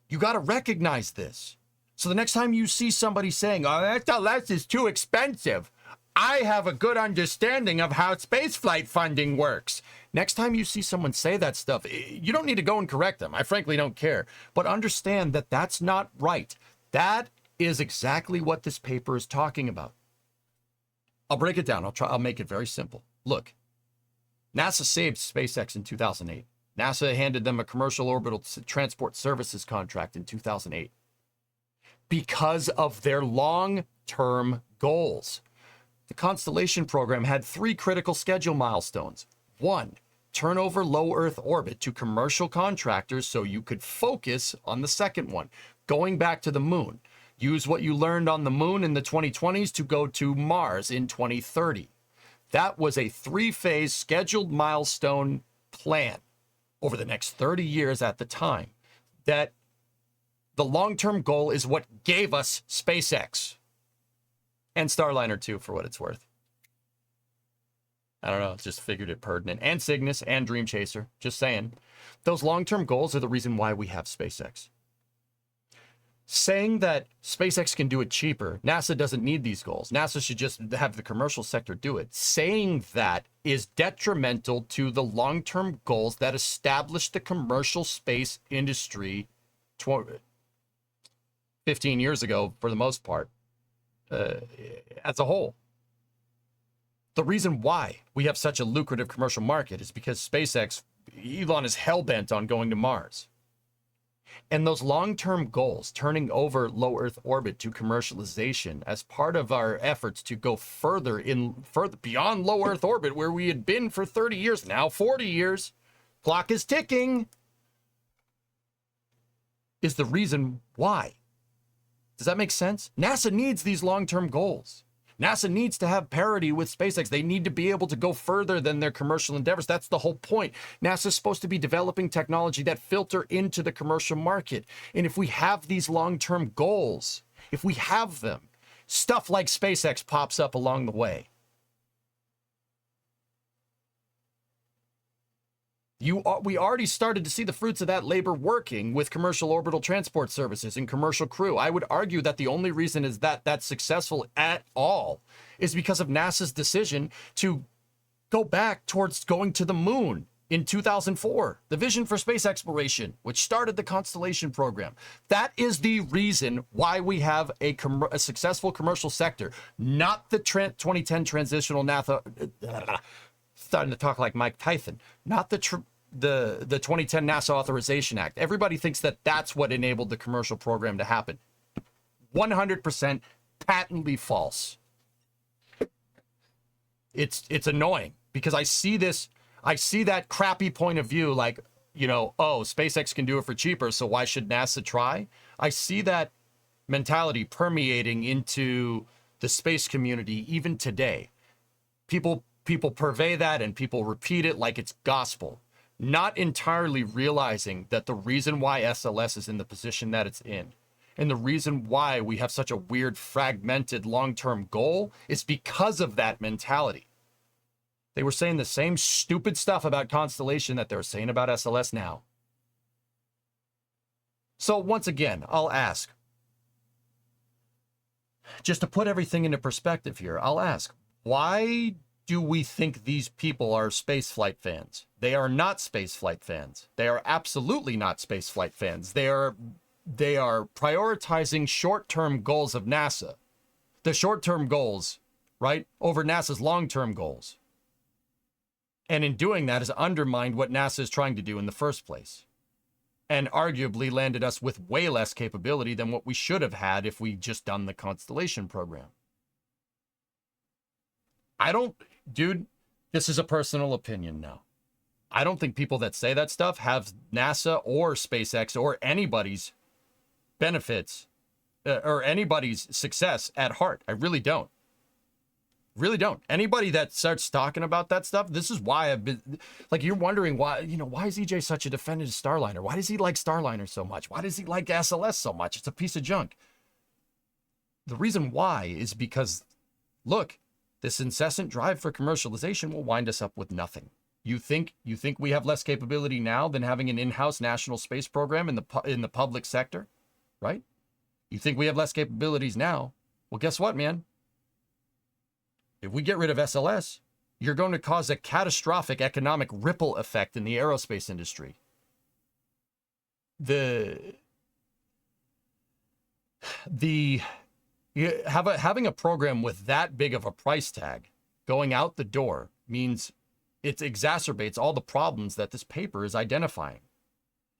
You got to recognize this. So the next time you see somebody saying, "Oh, SLS is too expensive," I have a good understanding of how spaceflight funding works. Next time you see someone say that stuff, you don't need to go and correct them. I frankly don't care. But understand that that's not right. That is exactly what this paper is talking about. I'll break it down. I'll make it very simple. Look, NASA saved SpaceX in 2008. NASA handed them a commercial orbital transport services contract in 2008 because of their long-term goals. The Constellation program had 3 critical schedule milestones. 1, turn over low Earth orbit to commercial contractors so you could focus on the second one, going back to the moon. Use what you learned on the moon in the 2020s to go to Mars in 2030. That was a 3-phase scheduled milestone plan over the next 30 years at the time. That the long-term goal is what gave us SpaceX. And Starliner 2, for what it's worth. I don't know, just figured it pertinent. And Cygnus and Dream Chaser, just saying. Those long-term goals are the reason why we have SpaceX. Saying that SpaceX can do it cheaper, NASA doesn't need these goals. NASA should just have the commercial sector do it. Saying that is detrimental to the long-term goals that established the commercial space industry 15 years ago, for the most part. As a whole. The reason why we have such a lucrative commercial market is because SpaceX, Elon is hell-bent on going to Mars. And those long-term goals, turning over low Earth orbit to commercialization as part of our efforts to go further beyond low Earth orbit, where we had been for 30 years, now 40 years, clock is ticking, is the reason why. Does that make sense? NASA needs these long-term goals. NASA needs to have parity with SpaceX. They need to be able to go further than their commercial endeavors. That's the whole point. NASA's supposed to be developing technology that filter into the commercial market. And if we have these long-term goals, if we have them, stuff like SpaceX pops up along the way. We already started to see the fruits of that labor working with commercial orbital transport services and commercial crew. I would argue that the only reason is that that's successful at all is because of NASA's decision to go back towards going to the moon in 2004, the Vision for Space Exploration, which started the Constellation program. That is the reason why we have a successful commercial sector, not the 2010 transitional NASA, starting to talk like Mike Tyson, not the 2010 NASA Authorization Act. Everybody thinks that that's what enabled the commercial program to happen. 100% patently false. It's annoying because I see that crappy point of view, like, you know, oh, SpaceX can do it for cheaper, so why should NASA try? I see that mentality permeating into the space community even today. People purvey that and people repeat it like it's gospel, not entirely realizing that the reason why SLS is in the position that it's in and the reason why we have such a weird fragmented long-term goal is because of that mentality. They were saying the same stupid stuff about Constellation that they're saying about SLS now. So once again, I'll ask, just to put everything into perspective here, I'll ask, why do we think these people are spaceflight fans? They are not spaceflight fans. They are absolutely not spaceflight fans. They are prioritizing short-term goals of NASA. The short-term goals, right, over NASA's long-term goals. And in doing that has undermined what NASA is trying to do in the first place. And arguably landed us with way less capability than what we should have had if we just done the Constellation program. Dude, this is a personal opinion now. I don't think people that say that stuff have NASA or SpaceX or anybody's benefits or anybody's success at heart. I really don't. Really don't. Anybody that starts talking about that stuff, this is why I've been, like, you're wondering why, why is EJ such a defender of Starliner? Why does he like Starliner so much? Why does he like SLS so much? It's a piece of junk. The reason why is because, look, this incessant drive for commercialization will wind us up with nothing. You think we have less capability now than having an in-house national space program in the public sector, right? You think we have less capabilities now? Well, guess what, man? If we get rid of SLS, you're going to cause a catastrophic economic ripple effect in the aerospace industry. Having a program with that big of a price tag going out the door means it exacerbates all the problems that this paper is identifying.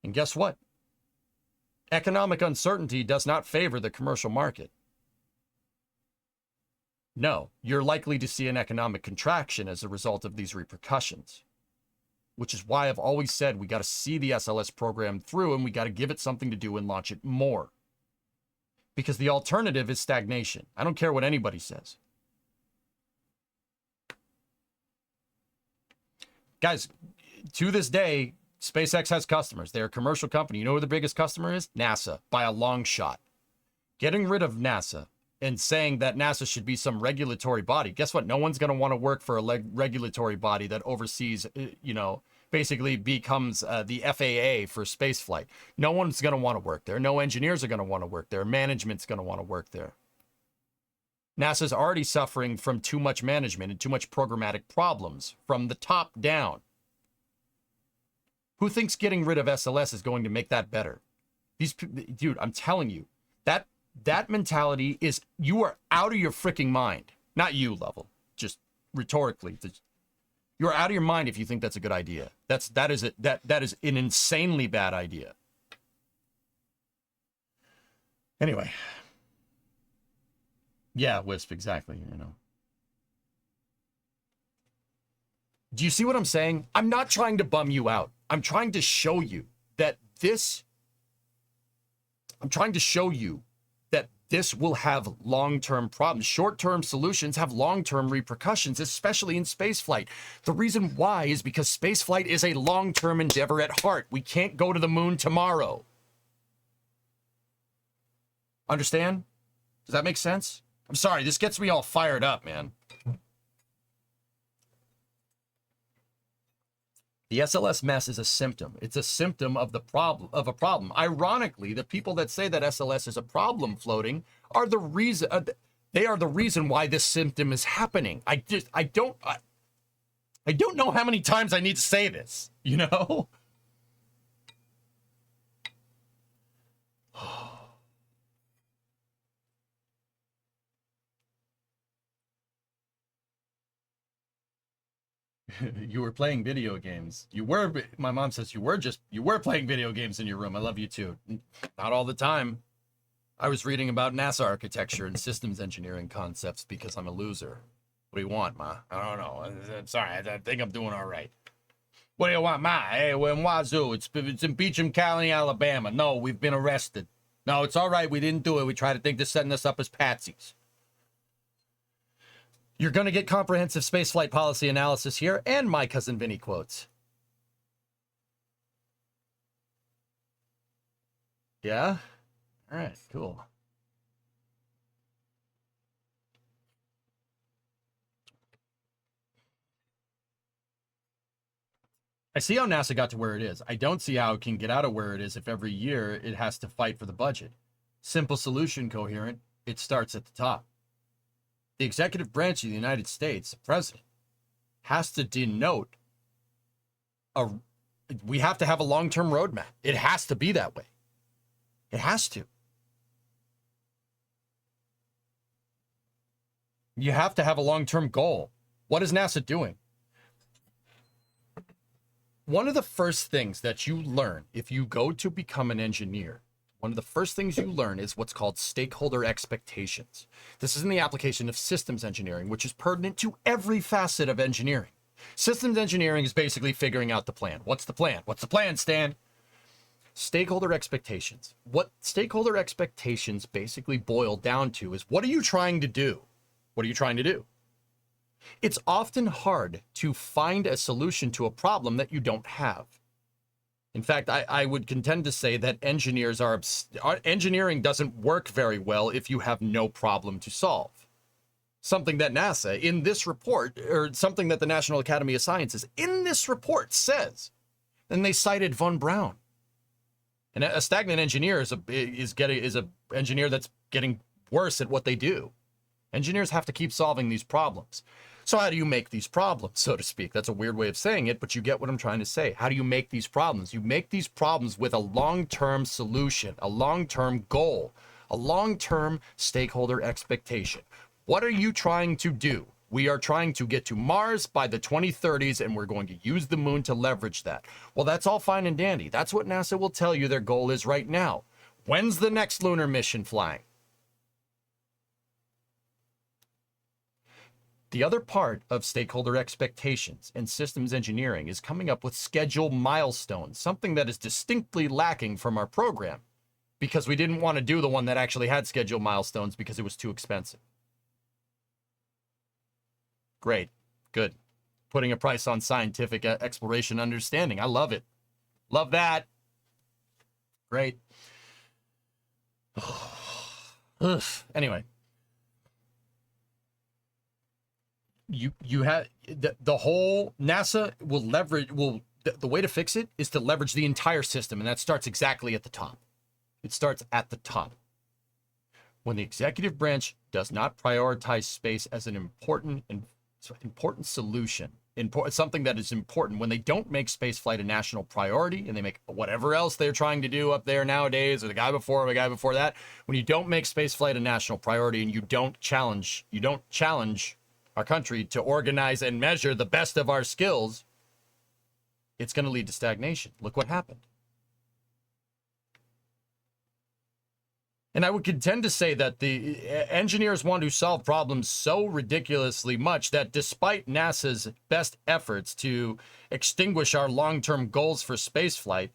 And guess what? Economic uncertainty does not favor the commercial market. No, you're likely to see an economic contraction as a result of these repercussions, which is why I've always said we got to see the SLS program through and we got to give it something to do and launch it more. Because the alternative is stagnation. I don't care what anybody says. Guys, to this day, SpaceX has customers. They're a commercial company. You know who the biggest customer is? NASA, by a long shot. Getting rid of NASA and saying that NASA should be some regulatory body. Guess what? No one's going to want to work for a regulatory body that oversees, basically becomes the FAA for spaceflight. No one's going to want to work there. No engineers are going to want to work there. Management's going to want to work there. NASA's already suffering from too much management and too much programmatic problems from the top down. Who thinks getting rid of SLS is going to make that better? Dude, I'm telling you, that mentality is, you are out of your freaking mind. Not you, Level, just rhetorically. You're out of your mind if you think that's a good idea. That is an insanely bad idea. Anyway. Yeah, Wisp, exactly, Do you see what I'm saying? I'm not trying to bum you out. I'm trying to show you that this will have long-term problems. Short-term solutions have long-term repercussions, especially in spaceflight. The reason why is because spaceflight is a long-term endeavor at heart. We can't go to the moon tomorrow. Understand? Does that make sense? I'm sorry, this gets me all fired up, man. The SLS mess is a symptom. It's a symptom of a problem. Ironically, the people that say that SLS is a problem floating are the reason. They are the reason why this symptom is happening. I don't know how many times I need to say this. You were playing video games. My mom says you were playing video games in your room. I love you too. Not all the time. I was reading about NASA architecture and systems engineering concepts because I'm a loser. What do you want, Ma? I don't know. I'm sorry. I think I'm doing all right. What do you want, Ma? Hey, we're in Wazoo. It's in Beecham County, Alabama. No, we've been arrested. No, it's all right. We didn't do it. We tried to think they're setting us up as patsies. You're going to get comprehensive spaceflight policy analysis here and my cousin Vinny quotes. Yeah? All right, cool. I see how NASA got to where it is. I don't see how it can get out of where it is if every year it has to fight for the budget. Simple solution, Coherent. It starts at the top. The executive branch of the United States, the president, has to denote we have to have a long-term roadmap. It has to be that way. It has to. You have to have a long-term goal. What is NASA doing? One of the first things that you learn if you go to become an engineer, one of the first things you learn is what's called stakeholder expectations. This is in the application of systems engineering, which is pertinent to every facet of engineering. Systems engineering is basically figuring out the plan. What's the plan? What's the plan, Stan? Stakeholder expectations. What stakeholder expectations basically boil down to is, what are you trying to do? What are you trying to do? It's often hard to find a solution to a problem that you don't have. In fact, I would contend to say that engineering doesn't work very well if you have no problem to solve. Something that NASA, in this report, or something that the National Academy of Sciences, in this report says, and they cited von Braun. And a stagnant engineer is a engineer that's getting worse at what they do. Engineers have to keep solving these problems. So how do you make these problems, so to speak? That's a weird way of saying it, but you get what I'm trying to say. How do you make these problems? You make these problems with a long-term solution, a long-term goal, a long-term stakeholder expectation. What are you trying to do? We are trying to get to Mars by the 2030s, and we're going to use the moon to leverage that. Well, that's all fine and dandy. That's what NASA will tell you their goal is right now. When's the next lunar mission flying? The other part of stakeholder expectations and systems engineering is coming up with schedule milestones, something that is distinctly lacking from our program because we didn't want to do the one that actually had schedule milestones because it was too expensive. Great. Good. Putting a price on scientific exploration understanding. I love it. Love that. Great. Anyway. You have the whole NASA will leverage the way to fix it is to leverage the entire system, and that starts exactly at the top. It starts at the top. When the executive branch does not prioritize space as an important solution, something that is important, when they don't make spaceflight a national priority and they make whatever else they're trying to do up there nowadays, or the guy before that, when you don't make spaceflight a national priority and you don't challenge our country to organize and measure the best of our skills, it's going to lead to stagnation. Look what happened. And I would contend to say that the engineers want to solve problems so ridiculously much that despite NASA's best efforts to extinguish our long-term goals for spaceflight,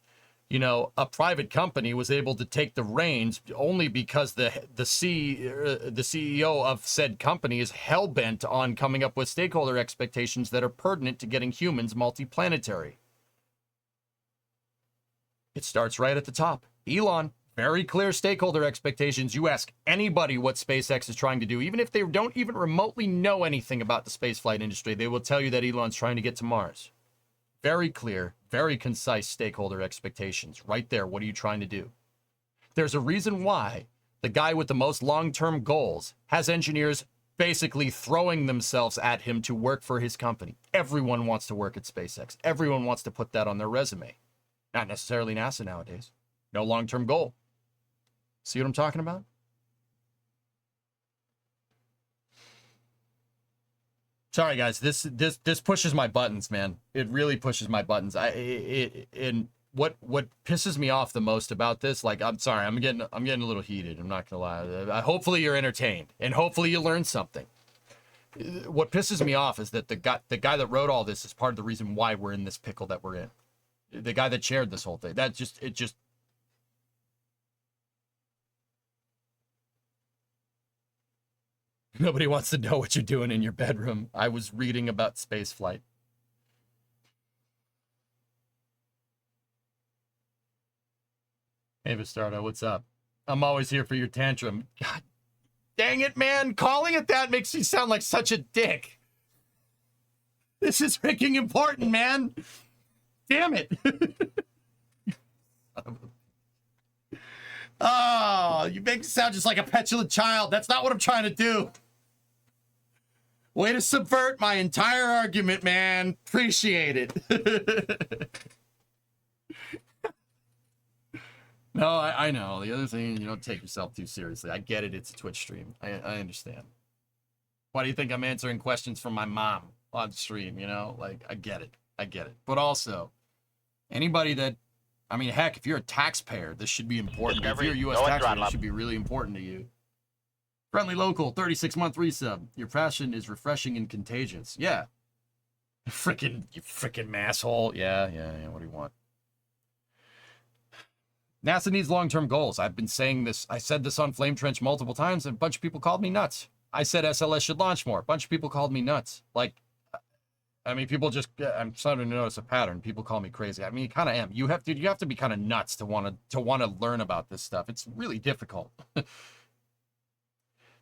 a private company was able to take the reins only because the CEO of said company is hell-bent on coming up with stakeholder expectations that are pertinent to getting humans multiplanetary. It starts right at the top. Elon, very clear stakeholder expectations. You ask anybody what SpaceX is trying to do, even if they don't even remotely know anything about the spaceflight industry, they will tell you that Elon's trying to get to Mars. Very clear, very concise stakeholder expectations. Right there, what are you trying to do? There's a reason why the guy with the most long-term goals has engineers basically throwing themselves at him to work for his company. Everyone wants to work at SpaceX. Everyone wants to put that on their resume. Not necessarily NASA nowadays. No long-term goal. See what I'm talking about? Sorry, guys. This pushes my buttons, man. It really pushes my buttons. And what pisses me off the most about this, like, I'm sorry, I'm getting a little heated. I'm not gonna lie. Hopefully you're entertained, and hopefully you learn something. What pisses me off is that the guy that wrote all this is part of the reason why we're in this pickle that we're in. The guy that chaired this whole thing. Nobody wants to know what you're doing in your bedroom. I was reading about spaceflight. Hey, Bastardo, what's up? I'm always here for your tantrum. God dang it, man. Calling it that makes you sound like such a dick. This is freaking important, man. Damn it! Oh, you make me sound just like a petulant child. That's not what I'm trying to do. Way to subvert my entire argument, man. Appreciate it. No, I know. The other thing, you don't take yourself too seriously. I get it. It's a Twitch stream. I understand. Why do you think I'm answering questions from my mom on stream, you know? Like, I get it. I get it. But also, anybody that, I mean, heck, if you're a taxpayer, this should be important.
Discovery,
If you're a U.S.
go and
taxpayer,
throttle
this
up.
should be really important to you. Friendly Local, 36-month resub. Your passion is refreshing and contagious. Yeah. You frickin' masshole. Yeah. What do you want? NASA needs long-term goals. I've been saying this. I said this on Flame Trench multiple times, and a bunch of people called me nuts. I said SLS should launch more. A bunch of people called me nuts. Like, I mean, people just, I'm starting to notice a pattern. People call me crazy. I mean, you kind of am. You have to be kind of nuts to want to learn about this stuff. It's really difficult.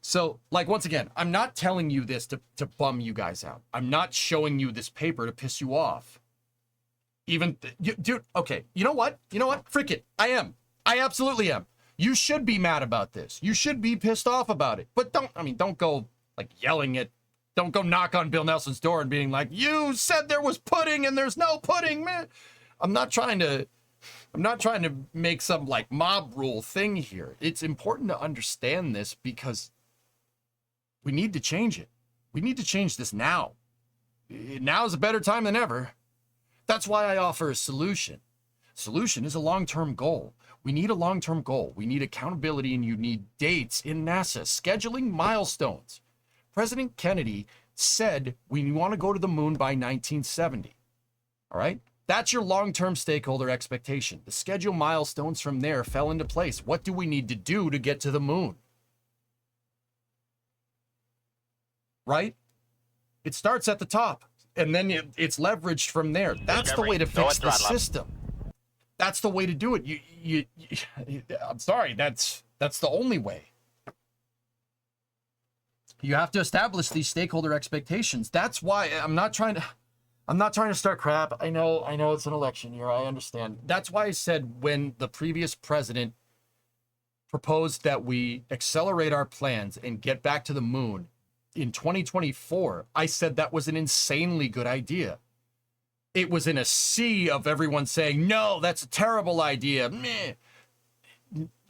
So, like, once again, I'm not telling you this to bum you guys out. I'm not showing you this paper to piss you off. Dude, okay, you know what? Frick it. I am. I absolutely am. You should be mad about this. You should be pissed off about it. But don't go, like, yelling at, don't go knock on Bill Nelson's door and being like, you said there was pudding and there's no pudding, man. I'm not trying to make some, like, mob rule thing here. It's important to understand this because we need to change it. We need to change this now. Now is a better time than ever. That's why I offer a solution. Solution is a long-term goal. We need a long-term goal. We need accountability, and you need dates in NASA, scheduling milestones. President Kennedy said we want to go to the moon by 1970. All right? That's your long-term stakeholder expectation. The schedule milestones from there fell into place. What do we need to do to get to the moon? Right? It starts at the top. And then it's leveraged from there. That's the way to fix the system. That's the way to do it. You I'm sorry, that's the only way. You have to establish these stakeholder expectations. That's why I'm not trying to start crap. I know it's an election year. I understand. That's why I said when the previous president proposed that we accelerate our plans and get back to the moon in 2024, I said that was an insanely good idea. It was in a sea of everyone saying, no, that's a terrible idea. Meh.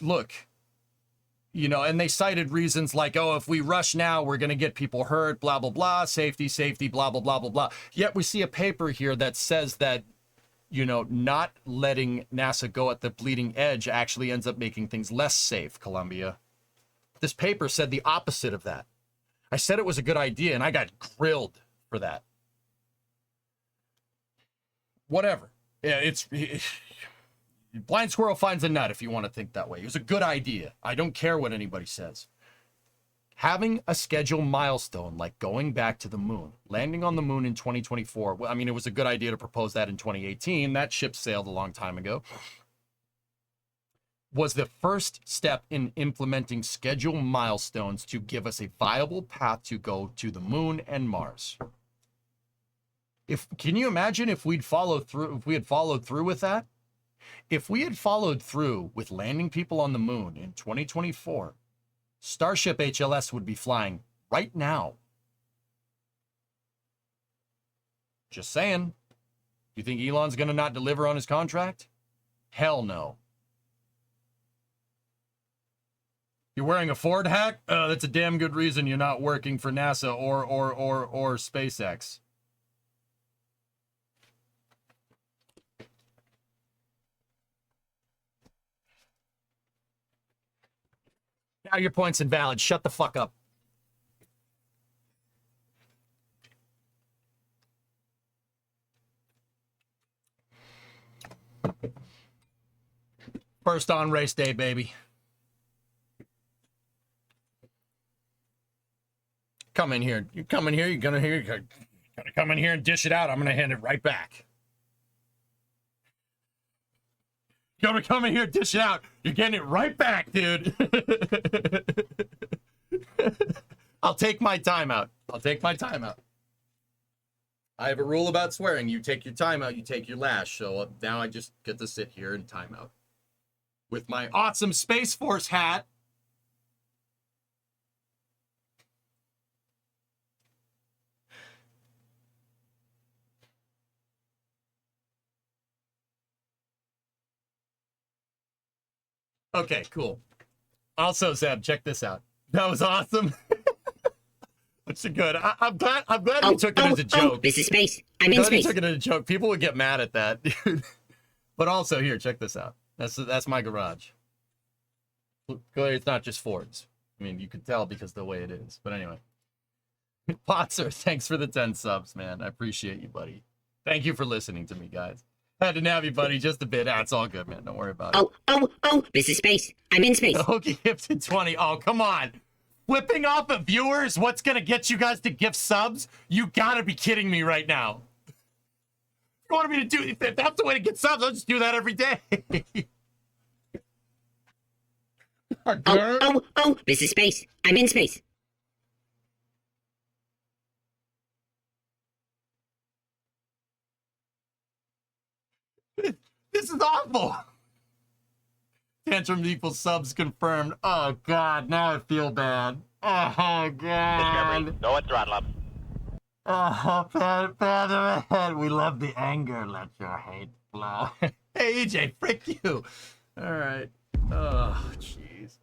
Look, and they cited reasons like, oh, if we rush now, we're going to get people hurt, blah, blah, blah, safety, blah, blah, blah, blah, blah. Yet we see a paper here that says that, not letting NASA go at the bleeding edge actually ends up making things less safe, Columbia. This paper said the opposite of that. I said it was a good idea, and I got grilled for that. Whatever. Yeah, blind squirrel finds a nut if you want to think that way. It was a good idea. I don't care what anybody says. Having a schedule milestone like going back to the moon, landing on the moon in 2024, well, I mean, it was a good idea to propose that in 2018. That ship sailed a long time ago. Was the first step in implementing schedule milestones to give us a viable path to go to the moon and Mars. Can you imagine if we had followed through with that? If we had followed through with landing people on the moon in 2024, Starship HLS would be flying right now. Just saying. You think Elon's going to not deliver on his contract? Hell no. You're wearing a Ford hat? That's a damn good reason you're not working for NASA or SpaceX. Now your point's invalid. Shut the fuck up. First on race day, baby. Come in here. You come in here. You're gonna come in here and dish it out. I'm gonna hand it right back. You're gonna come in here and dish it out. You're getting it right back, dude. I'll take my time out. I have a rule about swearing. You take your time out, you take your lash. So now I just get to sit here and time out. With my awesome Space Force hat. Okay, cool. Also, Zeb, check this out. That was awesome. That's good. I'm glad you took it as a joke.
This is space. I'm in space.
You took it as a joke. People would get mad at that, dude. But also, here, check this out. That's my garage. Clearly, it's not just Fords. I mean, you could tell because of the way it is. But anyway. Potzer, thanks for the 10 subs, man. I appreciate you, buddy. Thank you for listening to me, guys. Had to nab you, buddy, just a bit. That's all good, man. Don't worry about it.
This is space. I'm in space.
Okay, gifted 20. Oh, come on. Flipping off of viewers, what's going to get you guys to gift subs? You got to be kidding me right now. If you want me to do, if that's the way to get subs, I'll just do that every day.
This is space. I'm in space.
This is awful. Tantrum equals subs confirmed. Oh, God. Now I feel bad. Oh, God.
Discovery. Go at throttle up.
Oh, bad. We love the anger. Let your hate flow. Hey, EJ, frick you. All right. Oh, jeez.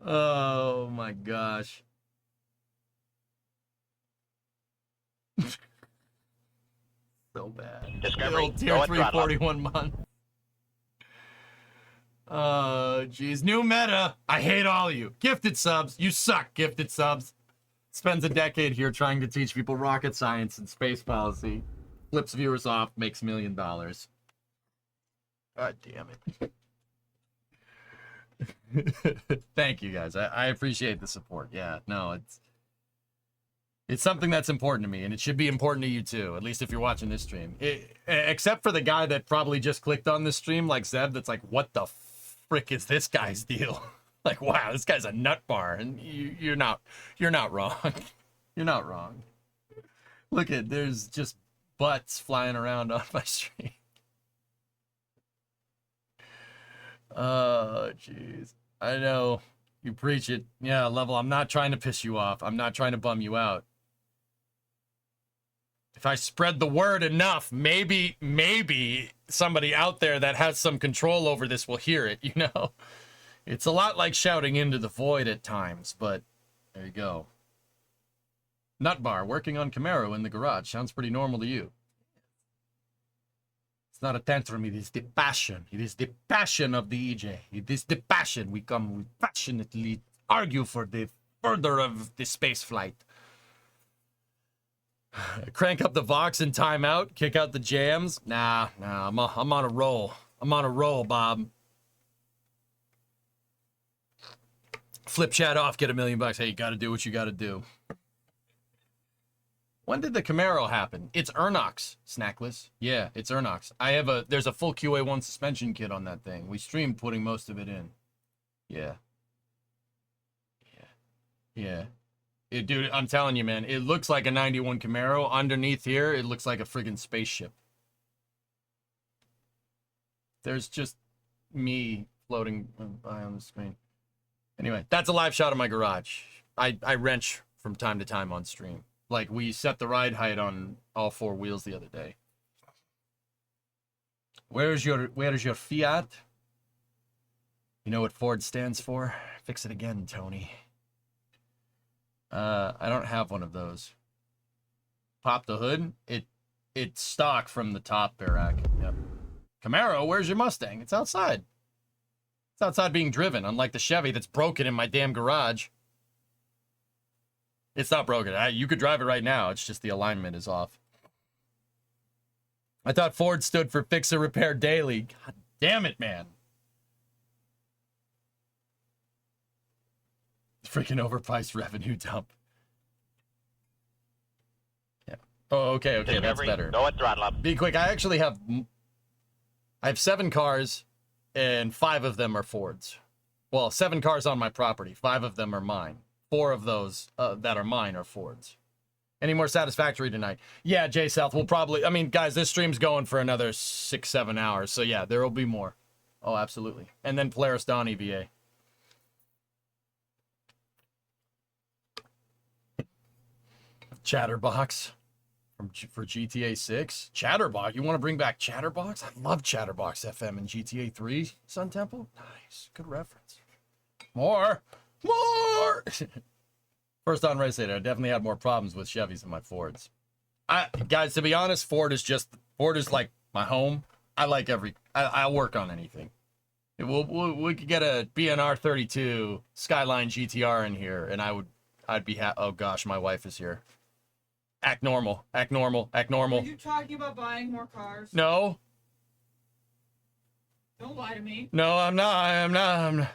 Oh, my gosh. So bad.
Discovery.
Tier 341 month. Jeez. New meta. I hate all of you. Gifted subs. You suck, gifted subs. Spends a decade here trying to teach people rocket science and space policy. Flips viewers off. Makes $1 million. God damn it. Thank you, guys. I appreciate the support. Yeah, no, it's something that's important to me, and it should be important to you too, at least if you're watching this stream. Except for the guy that probably just clicked on this stream, like Zeb, that's like, what the frick is this guy's deal? Like, wow, this guy's a nut bar, and you're not wrong. You're not wrong. Look at, there's just butts flying around on my stream. Oh, jeez. I know. You preach it. Yeah, Level, I'm not trying to piss you off. I'm not trying to bum you out. If I spread the word enough, maybe somebody out there that has some control over this will hear it, you know? It's a lot like shouting into the void at times, but there you go. Nutbar, working on Camaro in the garage. Sounds pretty normal to you. It's not a tantrum, it is the passion. It is the passion of the EJ. It is the passion. We passionately argue for the further of the space flight. Crank up the Vox in timeout, kick out the jams. Nah, I'm on a roll. I'm on a roll, Bob. Flip chat off, get $1 million. Hey, you gotta do what you gotta do. When did the Camaro happen? It's Ernox, Snackless. Yeah, it's Ernox. There's a full QA1 suspension kit on that thing. We streamed putting most of it in. Yeah. Dude, I'm telling you, man, it looks like a 91 Camaro. Underneath here, it looks like a friggin' spaceship. There's just me floating by on the screen. Anyway, that's a live shot of my garage. I wrench from time to time on stream. Like, we set the ride height on all 4 wheels the other day. Where's your Fiat? You know what Ford stands for? Fix it again, Tony. I don't have one of those. Pop the hood. It's stock from the top, Barak. Yep. Camaro, where's your Mustang? It's outside. It's outside being driven, unlike the Chevy that's broken in my damn garage. It's not broken. You could drive it right now. It's just the alignment is off. I thought Ford stood for fix or repair daily. God damn it, man. Freaking overpriced revenue dump. Yeah. Oh, okay,
Discovery.
that's better.
Go at throttle up.
Be quick. I have 7 cars, and 5 of them are Fords. Well, 7 cars on my property. 5 of them are mine. 4 of those that are mine are Fords. Any more satisfactory tonight? Yeah, Jay South will probably, I mean, guys, this stream's going for another 6-7 hours. So yeah, there will be more. Oh, absolutely. And then Polaris Dawn EVA. Chatterbox for GTA 6. Chatterbox. You want to bring back Chatterbox? I love Chatterbox FM in GTA 3. Sun Temple. Nice. Good reference. More. First on race data, I definitely had more problems with Chevys than my Fords. Guys, to be honest, Ford is like my home. I like I'll work on anything. We could get a BNR 32 Skyline GTR in here, and I'd be oh gosh, my wife is here. Act normal. Act normal. Act normal.
Are you talking about buying more cars?
No.
Don't lie to me.
No, I'm not.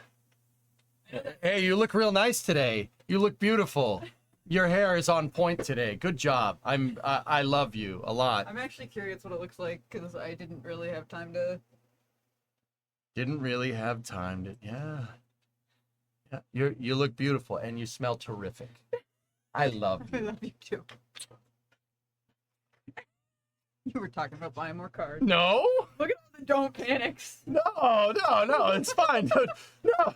Hey, you look real nice today. You look beautiful. Your hair is on point today. Good job. I love you a lot.
I'm actually curious what it looks like because I didn't really have time to.
Yeah. You look beautiful and you smell terrific. I love you.
I love you too. You were talking about buying more cars.
No.
Look at all the don't panics.
No. It's fine, dude. No,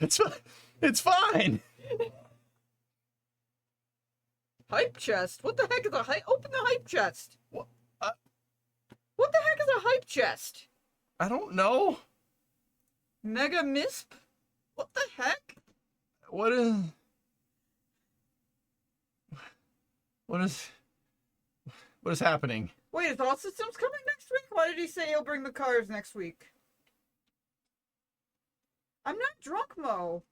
it's fine.
Hype chest? What the heck is a hype? Open the hype chest.
What?
What the heck is a hype chest?
I don't know.
Mega Misp? What the heck?
What is happening?
Wait, is All Systems coming next week? Why did he say he'll bring the cars next week? I'm not drunk, Mo.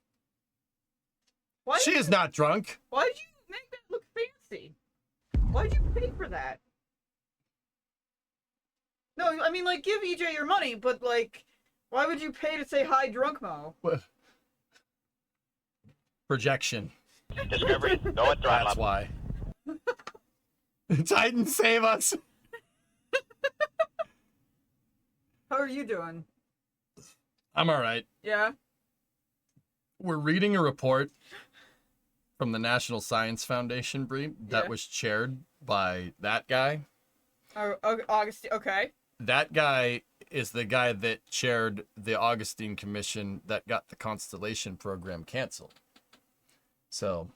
She is not drunk.
Why did you make that look fancy? Why did you pay for that? No, I mean, like, give EJ your money, but, like, why would you pay to say hi, drunk Mo?
What? Projection.
Discovery, go at throttle
That's
up.
why. Titan, save us.
How are you doing?
I'm all right.
Yeah?
We're reading a report from the National Science Foundation, Bree, that
Yeah.
was chaired by that guy.
Oh, Augustine, okay.
That guy is the guy that chaired the Augustine Commission that got the Constellation program canceled. So,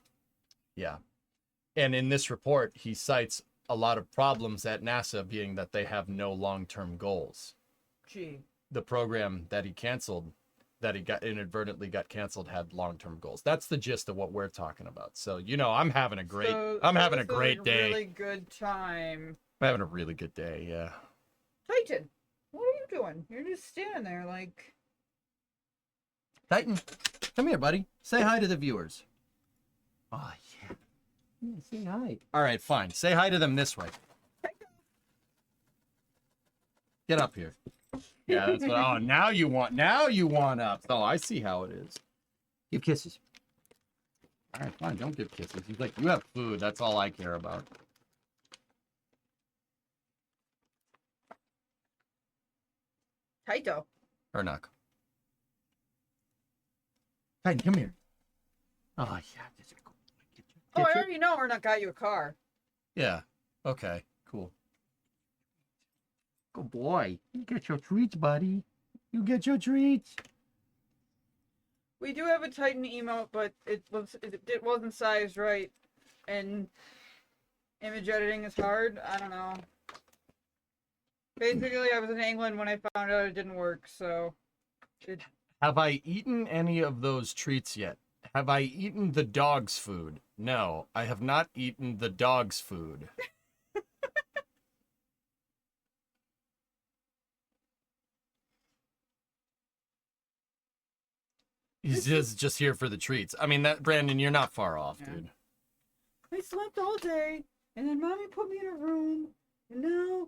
yeah. And in this report, he cites a lot of problems at NASA, being that they have no long-term goals.
Gee.
The program that he canceled, that he inadvertently got canceled, had long-term goals. That's the gist of what we're talking about. So, I'm having a great, day.
Really good time.
I'm having a really good day, yeah.
Titan, what are you doing? You're just standing there like...
Titan, come here, buddy. Say hi to the viewers. Oh, yeah. Say hi. All right, fine. Say hi to them this way. Get up here. Yeah, that's what. Oh, now you want up. Oh, I see how it is. Give kisses. All right, fine. Don't give kisses. He's like, you have food. That's all I care about.
Taito.
Ernak. Titan, come here. Oh, yeah.
Oh, I already know Ernak got you a car.
Yeah. Okay. Cool. Good boy. You get your treats, buddy. You get your treats.
We do have a Titan emote, but it wasn't sized right, and image editing is hard. I don't know. Basically, I was in England when I found out it didn't work, so...
Have I eaten any of those treats yet? Have I eaten the dog's food? No, I have not eaten the dog's food. He's just here for the treats. I mean, that Brandon, you're not far off, dude.
I slept all day, and then Mommy put me in a room, and now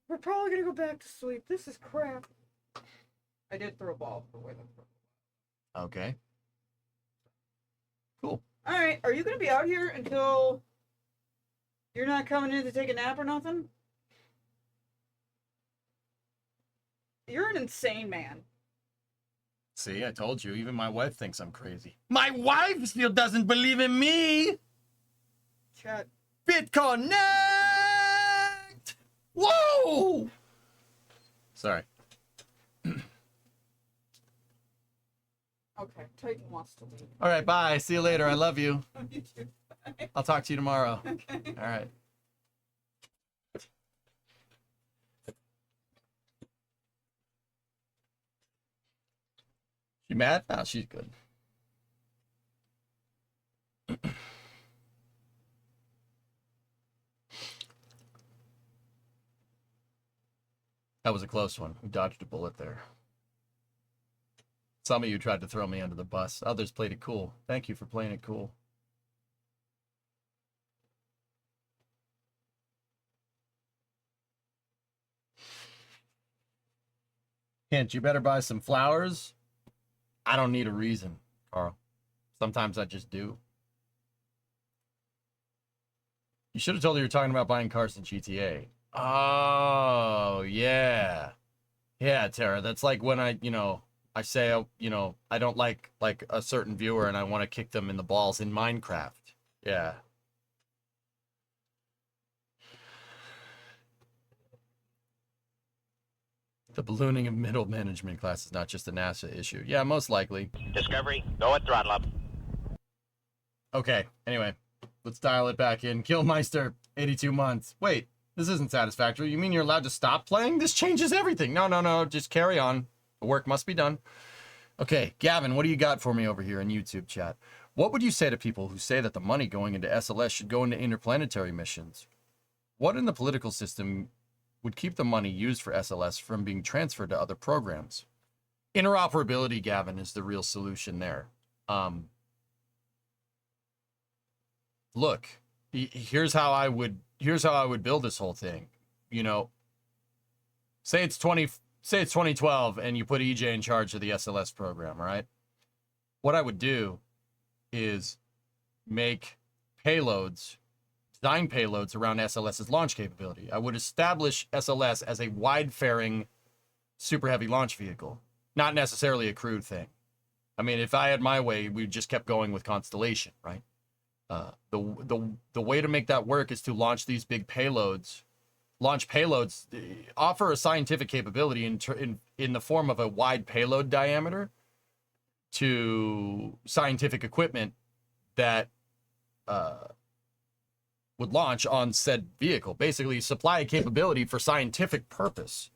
we're probably gonna go back to sleep. This is crap. I did throw a ball away.
Okay. Cool.
Alright, are you gonna be out here until you're not coming in to take a nap or nothing? You're an insane man.
See, I told you. Even my wife thinks I'm crazy. My wife still doesn't believe in me.
Chat.
BitConnect! Whoa! Sorry.
Okay, Titan wants to leave.
All right, bye. See you later. I love you.
You too. Bye.
I'll talk to you tomorrow.
Okay.
All right. She mad? No, she's good. That was a close one. We dodged a bullet there. Some of you tried to throw me under the bus. Others played it cool. Thank you for playing it cool. Hint, you better buy some flowers. I don't need a reason, Carl. Sometimes I just do. You should have told her you're talking about buying cars in GTA. Oh, yeah. Yeah, Tara, that's like when I say, I don't like a certain viewer and I want to kick them in the balls in Minecraft. Yeah. The ballooning of middle management class is not just a NASA issue. Yeah, most likely.
Discovery, go at throttle up.
Okay, anyway, let's dial it back in. Killmeister, 82 months. Wait, this isn't satisfactory. You mean you're allowed to stop playing? This changes everything. No, just carry on. The work must be done. Okay, Gavin, what do you got for me over here in YouTube chat? What would you say to people who say that the money going into SLS should go into interplanetary missions? What in the political system would keep the money used for SLS from being transferred to other programs? Interoperability, Gavin, is the real solution there. Look, here's how I would build this whole thing. Say it's 2012 and you put EJ in charge of the SLS program, right? What I would do is make payloads, design payloads around SLS's launch capability. I would establish SLS as a wide-faring, super heavy launch vehicle, not necessarily a crewed thing. I mean, if I had my way, we just kept going with Constellation, right? The way to make that work is to launch these big payloads, offer a scientific capability in the form of a wide payload diameter to scientific equipment that would launch on said vehicle. Basically, supply a capability for scientific purpose.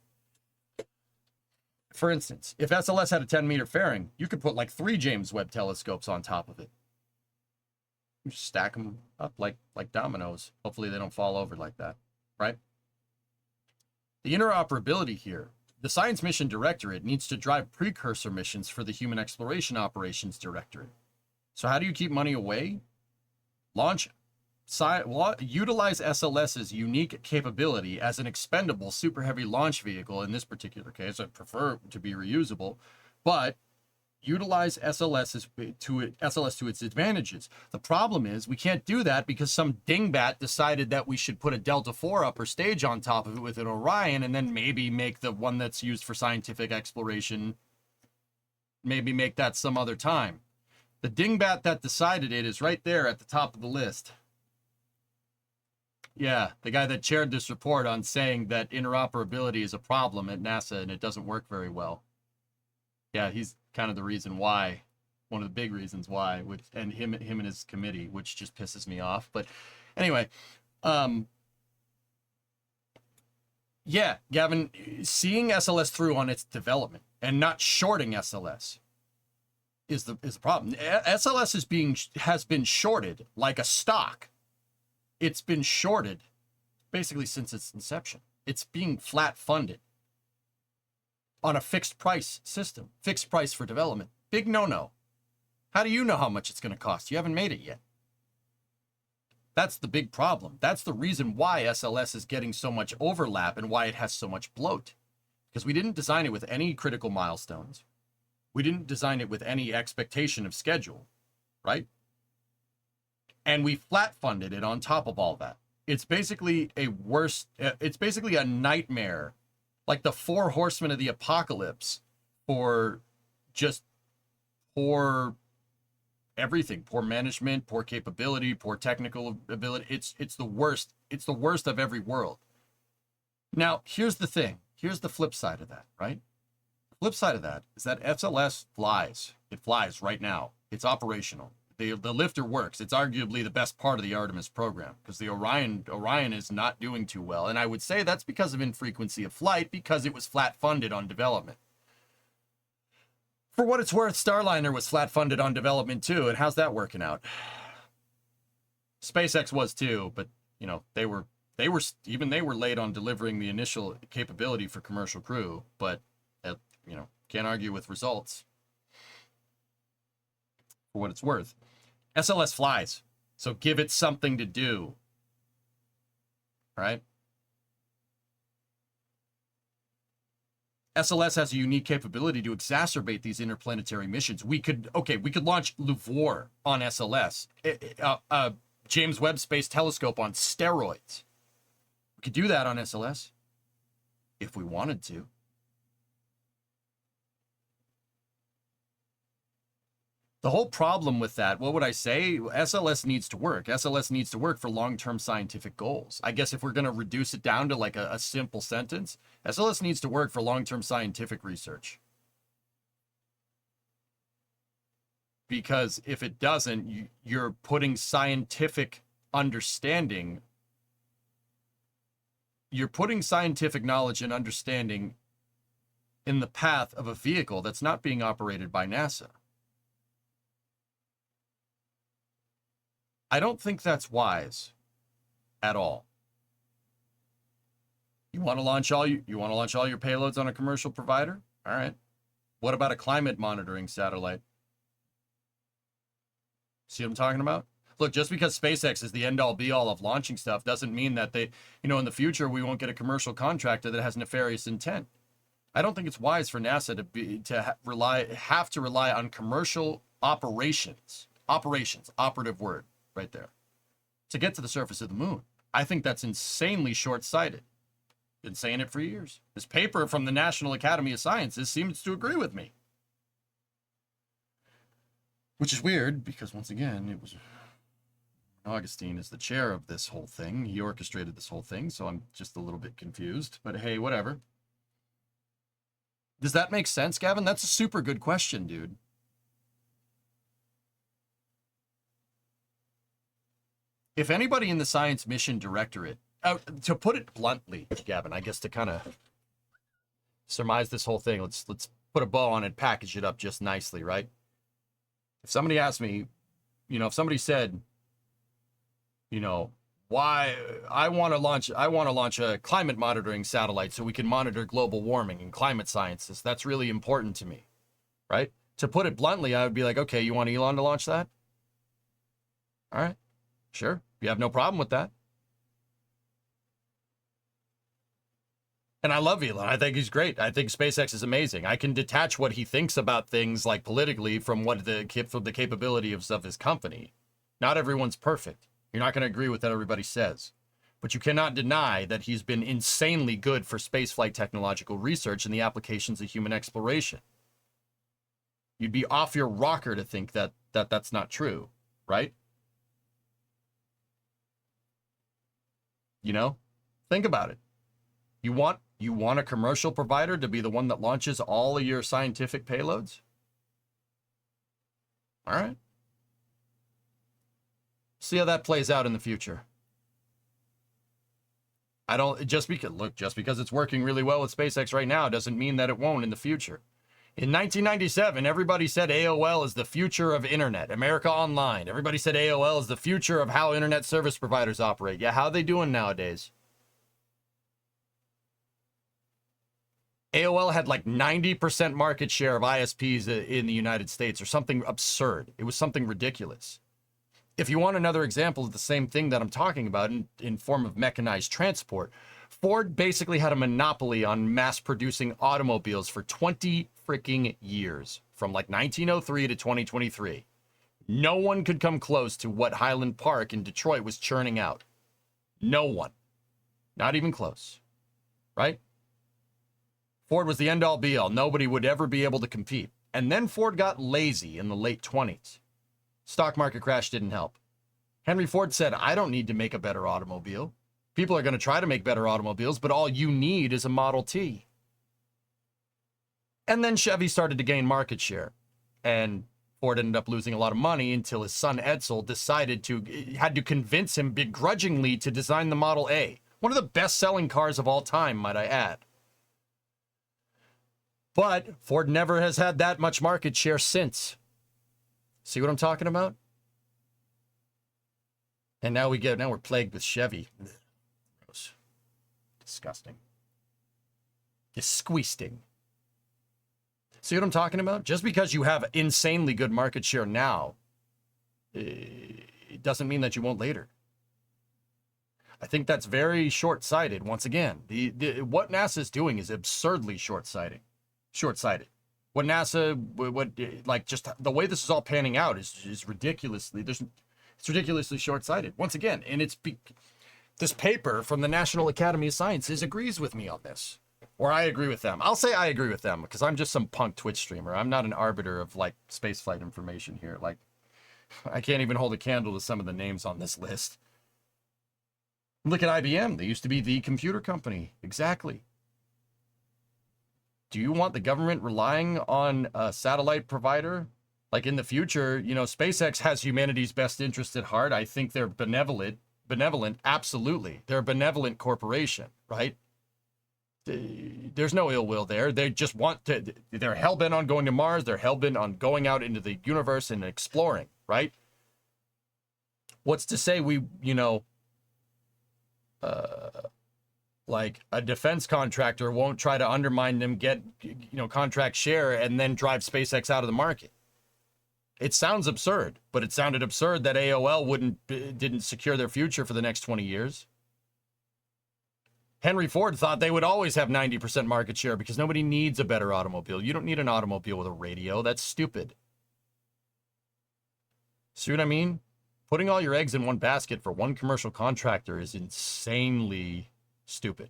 For instance, if SLS had a 10-meter fairing, you could put like 3 James Webb telescopes on top of it. You just stack them up like dominoes. Hopefully they don't fall over like that, right? The interoperability here, the Science Mission Directorate needs to drive precursor missions for the Human Exploration Operations Directorate. So how do you keep money away? Utilize SLS's unique capability as an expendable super heavy launch vehicle. In this particular case, I prefer to be reusable, but utilize SLS to its advantages. The problem is we can't do that because some dingbat decided that we should put a Delta IV upper stage on top of it with an Orion and then maybe make the one that's used for scientific exploration, maybe make that some other time. The dingbat that decided it is right there at the top of the list. Yeah, the guy that chaired this report on saying that interoperability is a problem at NASA and it doesn't work very well. Yeah, he's kind of the reason why, one of the big reasons why, and him and his committee, which just pisses me off. But anyway, yeah, Gavin, seeing SLS through on its development and not shorting SLS is the problem. SLS has been shorted like a stock. It's been shorted basically since its inception. It's being flat funded on a fixed price system, fixed price for development. Big no-no. How do you know how much it's going to cost? You haven't made it yet. That's the big problem. That's the reason why SLS is getting so much overlap and why it has so much bloat. Because we didn't design it with any critical milestones. We didn't design it with any expectation of schedule, right? And we flat funded it on top of all that. It's basically it's basically a nightmare, like the 4 horsemen of the apocalypse for just poor everything, poor management, poor capability, poor technical ability. It's the worst. It's the worst of every world. Now, here's the thing. Here's the flip side of that, right? The flip side of that is that SLS flies. It flies right now. It's operational. The lifter works. It's arguably the best part of the Artemis program because the Orion is not doing too well. And I would say that's because of infrequency of flight, because it was flat funded on development. For what it's worth, Starliner was flat funded on development too. And how's that working out? SpaceX was too, but you know, they were late on delivering the initial capability for commercial crew, but you know, can't argue with results. For what it's worth, SLS flies, so give it something to do, right? SLS has a unique capability to exacerbate these interplanetary missions. We could launch LUVOIR on SLS, James Webb Space Telescope on steroids. We could do that on SLS if we wanted to. The whole problem with that, what would I say? SLS needs to work. SLS needs to work for long-term scientific goals. I guess if we're going to reduce it down to like a simple sentence, SLS needs to work for long-term scientific research. Because if it doesn't, you're putting scientific understanding, you're putting scientific knowledge and understanding in the path of a vehicle that's not being operated by NASA. I don't think that's wise at all. You want to launch all your payloads on a commercial provider? All right. What about a climate monitoring satellite? See what I'm talking about? Look, just because SpaceX is the end-all be-all of launching stuff doesn't mean that they, you know, in the future we won't get a commercial contractor that has nefarious intent. I don't think it's wise for NASA have to rely on commercial operations, operative word right there, to get to the surface of the moon. I think that's insanely short-sighted. Been saying it for years. This paper from the National Academy of Sciences seems to agree with me. Which is weird because, once again, it was Augustine is the chair of this whole thing. He orchestrated this whole thing, so I'm just a little bit confused. But hey, whatever. Does that make sense, Gavin? That's a super good question, dude. If anybody in the Science Mission Directorate, to put it bluntly, Gavin, I guess to kind of surmise this whole thing, let's put a bow on it, package it up just nicely, right? If somebody asked me, you know, if somebody said, you know, why I want to launch a climate monitoring satellite so we can monitor global warming and climate sciences, that's really important to me, right? To put it bluntly, I would be like, okay, you want Elon to launch that? All right. Sure, you have no problem with that. And I love Elon. I think he's great. I think SpaceX is amazing. I can detach what he thinks about things like politically from what the capability of his company. Not everyone's perfect. You're not going to agree with what everybody says. But you cannot deny that he's been insanely good for spaceflight technological research and the applications of human exploration. You'd be off your rocker to think that that's not true, right? You know, think about it. You want a commercial provider to be the one that launches all of your scientific payloads? All right. See how that plays out in the future. Just because it's working really well with SpaceX right now doesn't mean that it won't in the future. In 1997, everybody said AOL is the future of internet. America Online. Everybody said AOL is the future of how internet service providers operate. Yeah, how are they doing nowadays? AOL had like 90% market share of ISPs in the United States, or something absurd. It was something ridiculous. If you want another example of the same thing that I'm talking about in form of mechanized transport, Ford basically had a monopoly on mass producing automobiles for 20 freaking years, from like 1903 to 2023. No one could come close to what Highland Park in Detroit was churning out. No one. Not even close. Right? Ford was the end-all be-all. Nobody would ever be able to compete. And then Ford got lazy in the late 20s. Stock market crash didn't help. Henry Ford said, I don't need to make a better automobile. People are going to try to make better automobiles, but all you need is a Model T. And then Chevy started to gain market share. And Ford ended up losing a lot of money until his son Edsel had to convince him begrudgingly to design the Model A. One of the best-selling cars of all time, might I add. But Ford never has had that much market share since. See what I'm talking about? And now we're plagued with Chevy. Gross. Disgusting. Disgusting. See what I'm talking about? Just because you have insanely good market share now, it doesn't mean that you won't later. I think that's very short-sighted. Once again, what NASA is doing is absurdly short-sighted. What NASA, just the way this is all panning out is ridiculously. It's ridiculously short-sighted. Once again, and this paper from the National Academy of Sciences agrees with me on this. Or I agree with them. I'll say I agree with them because I'm just some punk Twitch streamer. I'm not an arbiter of spaceflight information here. I can't even hold a candle to some of the names on this list. Look at IBM. They used to be the computer company. Exactly. Do you want the government relying on a satellite provider? In the future, SpaceX has humanity's best interest at heart. I think they're benevolent. Absolutely. They're a benevolent corporation, right? There's no ill will there. They just they're hell-bent on going to Mars. They're hell-bent on going out into the universe and exploring, right? What's to say we, a defense contractor won't try to undermine them, get, contract share, and then drive SpaceX out of the market? It sounds absurd, but it sounded absurd that AOL didn't secure their future for the next 20 years. Henry Ford thought they would always have 90% market share because nobody needs a better automobile. You don't need an automobile with a radio. That's stupid. See what I mean? Putting all your eggs in one basket for one commercial contractor is insanely stupid.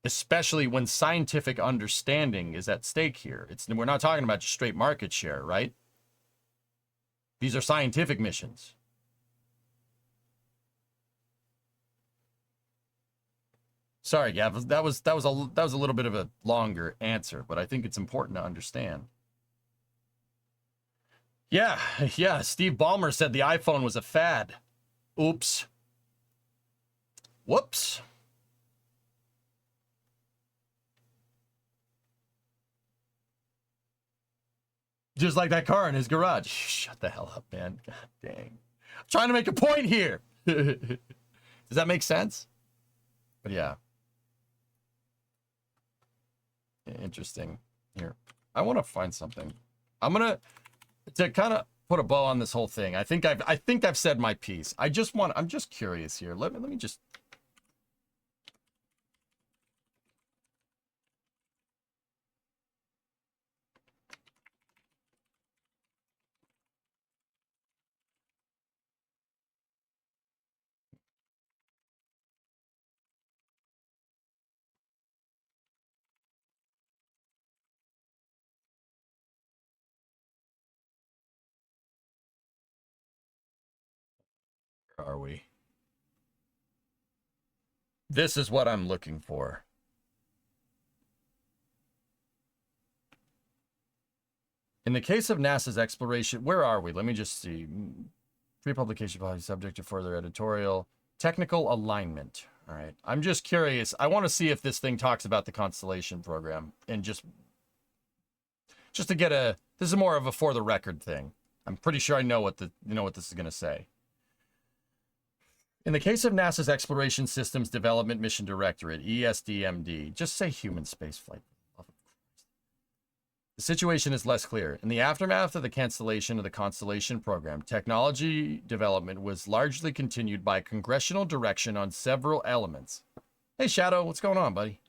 Especially when scientific understanding is at stake here. We're not talking about just straight market share, right? These are scientific missions. Sorry, Gav, that was a little bit of a longer answer, but I think it's important to understand. Yeah, Steve Ballmer said the iPhone was a fad. Oops. Whoops. Just like that car in his garage. Shut the hell up, man. God dang. I'm trying to make a point here. Does that make sense? But yeah. Interesting. Here, I want to find something. I'm gonna kind of put a bow on this whole thing. I think I've said my piece. I'm just curious here. Let me just. Are we? This is what I'm looking for. In the case of NASA's exploration, where are we? Let me just see. Pre-publication policy subject to further editorial. Technical alignment. All right. I'm just curious. I want to see if this thing talks about the Constellation program and just to get this is more of a for the record thing. I'm pretty sure I know what this is going to say. In the case of NASA's Exploration Systems Development Mission Directorate, ESDMD, just say human spaceflight. The situation is less clear. In the aftermath of the cancellation of the Constellation program, technology development was largely continued by congressional direction on several elements. Hey, Shadow, what's going on, buddy?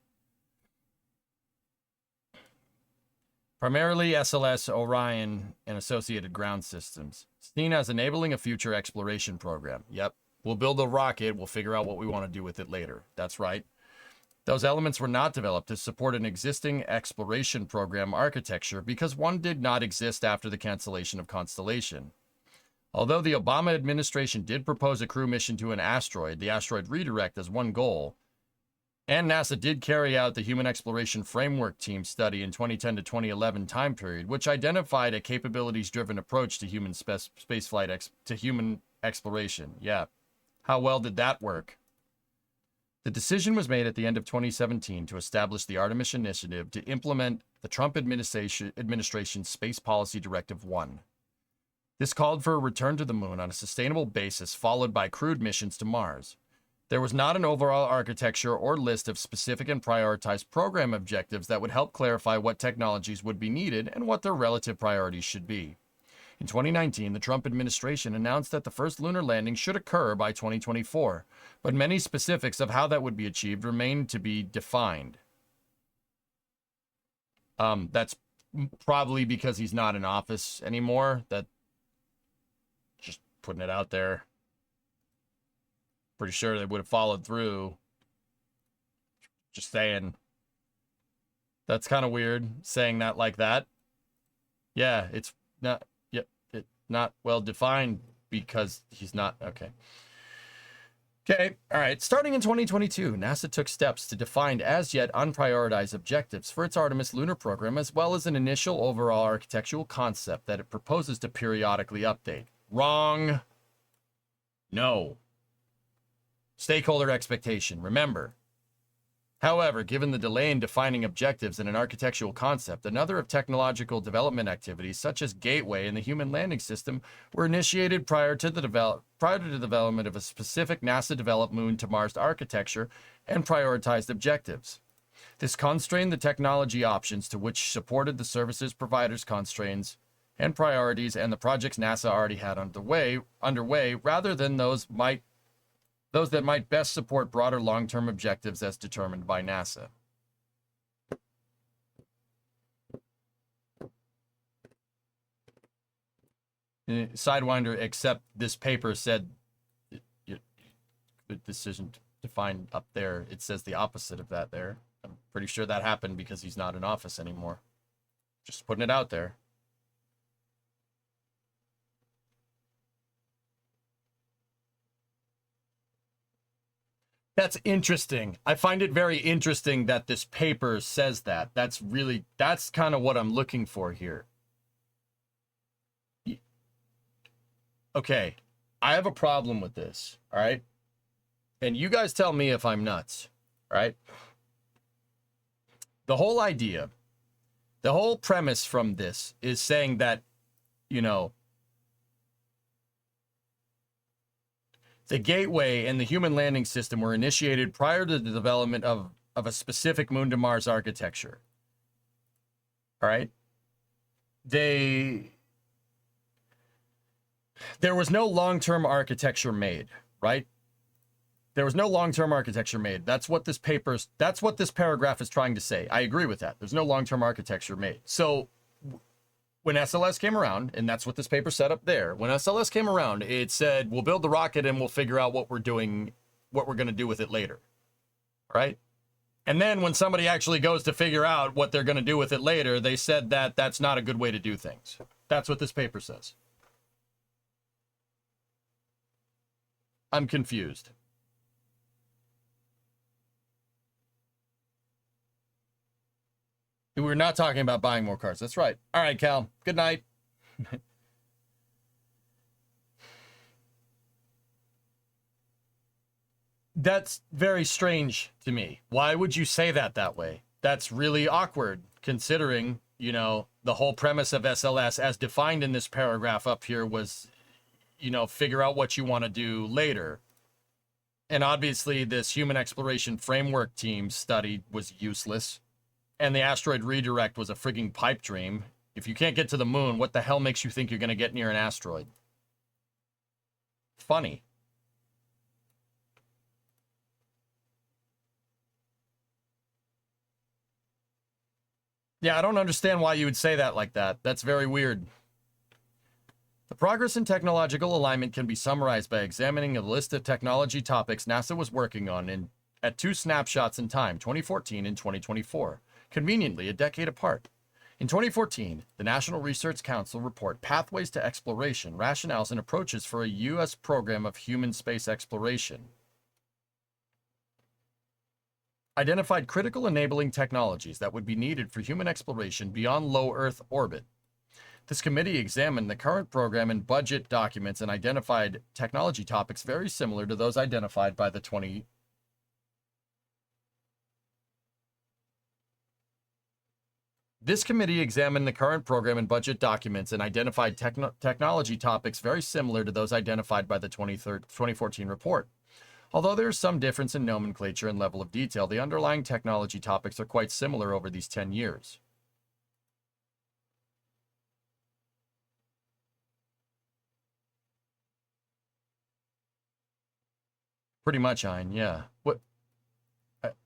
Primarily SLS, Orion, and associated ground systems, seen as enabling a future exploration program. Yep. We'll build a rocket. We'll figure out what we want to do with it later. That's right. Those elements were not developed to support an existing exploration program architecture because one did not exist after the cancellation of Constellation. Although the Obama administration did propose a crew mission to an asteroid, the asteroid redirect, as one goal, and NASA did carry out the Human Exploration Framework Team study in 2010 to 2011 time period, which identified a capabilities-driven approach to human spaceflight to human exploration. Yeah. How well did that work? The decision was made at the end of 2017 to establish the Artemis Initiative to implement the Trump administration's Space Policy Directive 1. This called for a return to the moon on a sustainable basis, followed by crewed missions to Mars. There was not an overall architecture or list of specific and prioritized program objectives that would help clarify what technologies would be needed and what their relative priorities should be. In 2019, the Trump administration announced that the first lunar landing should occur by 2024, but many specifics of how that would be achieved remain to be defined. That's probably because he's not in office anymore. That just putting it out there. Pretty sure they would have followed through. Just saying. That's kind of weird, saying that like that. Yeah, it's not, yep, it's not well defined because he's not, okay. Okay, all right. Starting in 2022, NASA took steps to define as yet unprioritized objectives for its Artemis lunar program, as well as an initial overall architectural concept that it proposes to periodically update. Wrong. No. Stakeholder expectation. Remember. However, given the delay in defining objectives and an architectural concept, another of technological development activities, such as Gateway and the Human Landing System, were initiated prior to the development of a specific NASA-developed Moon-to-Mars architecture and prioritized objectives. This constrained the technology options to which supported the services providers' constraints and priorities and the projects NASA already had underway, rather than those that might best support broader long-term objectives as determined by NASA. Sidewinder, except this paper said the decision defined up there. It says the opposite of that there. I'm pretty sure that happened because he's not in office anymore. Just putting it out there. That's interesting. I find it very interesting that this paper says that. That's kind of what I'm looking for here. Okay, I have a problem with this, all right? And you guys tell me if I'm nuts, all right? The whole idea, the whole premise from this is saying that, you know, the Gateway and the Human Landing System were initiated prior to the development of a specific Moon-to-Mars architecture. All right? There was no long-term architecture made, right? There was no long-term architecture made. That's what this paragraph is trying to say. I agree with that. There's no long-term architecture made. So when SLS came around, and that's what this paper said up there, when SLS came around, it said, we'll build the rocket and we'll figure out what we're going to do with it later. All right? And then when somebody actually goes to figure out what they're going to do with it later, they said that that's not a good way to do things. That's what this paper says. I'm confused. We're not talking about buying more cars. That's right. All right, Cal. Good night. That's very strange to me. Why would you say that way? That's really awkward, considering, you know, the whole premise of SLS as defined in this paragraph up here was, you know, figure out what you want to do later. And obviously this Human Exploration Framework Team study was useless. And the asteroid redirect was a frigging pipe dream. If you can't get to the moon, what the hell makes you think you're going to get near an asteroid? Funny. Yeah, I don't understand why you would say that like that. That's very weird. The progress in technological alignment can be summarized by examining a list of technology topics NASA was working on in at two snapshots in time, 2014 and 2024, conveniently a decade apart. In 2014, the National Research Council report Pathways to Exploration, Rationales and Approaches for a U.S. Program of Human Space Exploration identified critical enabling technologies that would be needed for human exploration beyond low Earth orbit. This committee examined the current program and budget documents and identified technology topics very similar to those identified by the This committee examined the current program and budget documents and identified technology topics very similar to those identified by the 2014 report. Although there is some difference in nomenclature and level of detail, the underlying technology topics are quite similar over these 10 years. Pretty much, Ein, yeah. What?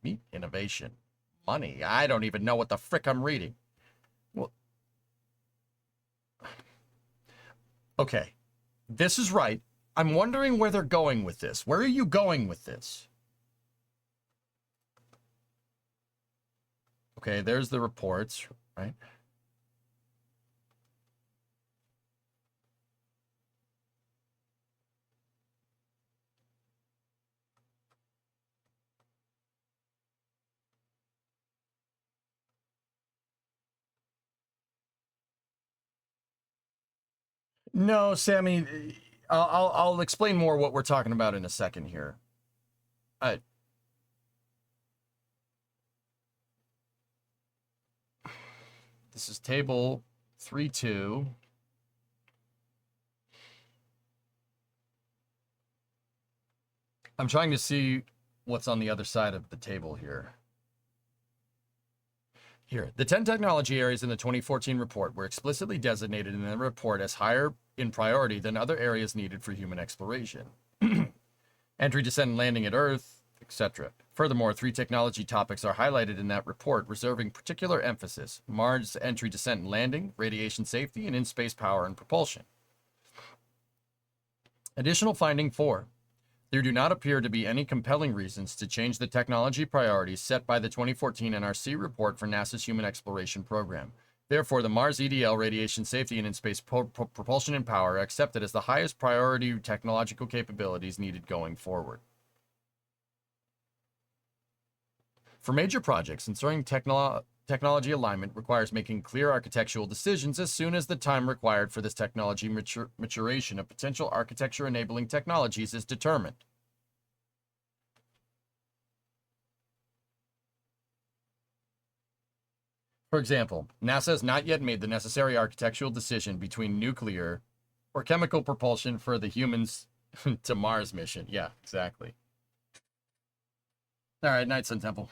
Meat innovation. Money. I don't even know what the frick I'm reading. Well, okay. This is right. I'm wondering where they're going with this. Where are you going with this? Okay, there's the reports, right? No, Sammy, I'll explain more what we're talking about in a second here. This is table 3.2. I'm trying to see what's on the other side of the table here. Here, the 10 technology areas in the 2014 report were explicitly designated in the report as higher in priority than other areas needed for human exploration. Entry, descent, and landing at Earth, etc. Furthermore, 3 technology topics are highlighted in that report, reserving particular emphasis: Mars entry, descent, and landing, radiation safety, and in-space power and propulsion. Additional finding 4. There do not appear to be any compelling reasons to change the technology priorities set by the 2014 NRC report for NASA's Human Exploration Program. Therefore, the Mars EDL, radiation safety, and in-space propulsion and power are accepted as the highest priority technological capabilities needed going forward. For major projects, ensuring technology alignment requires making clear architectural decisions as soon as the time required for this technology maturation of potential architecture-enabling technologies is determined. For example, NASA has not yet made the necessary architectural decision between nuclear or chemical propulsion for the humans to Mars mission. Yeah, exactly. All right, night, Sun Temple.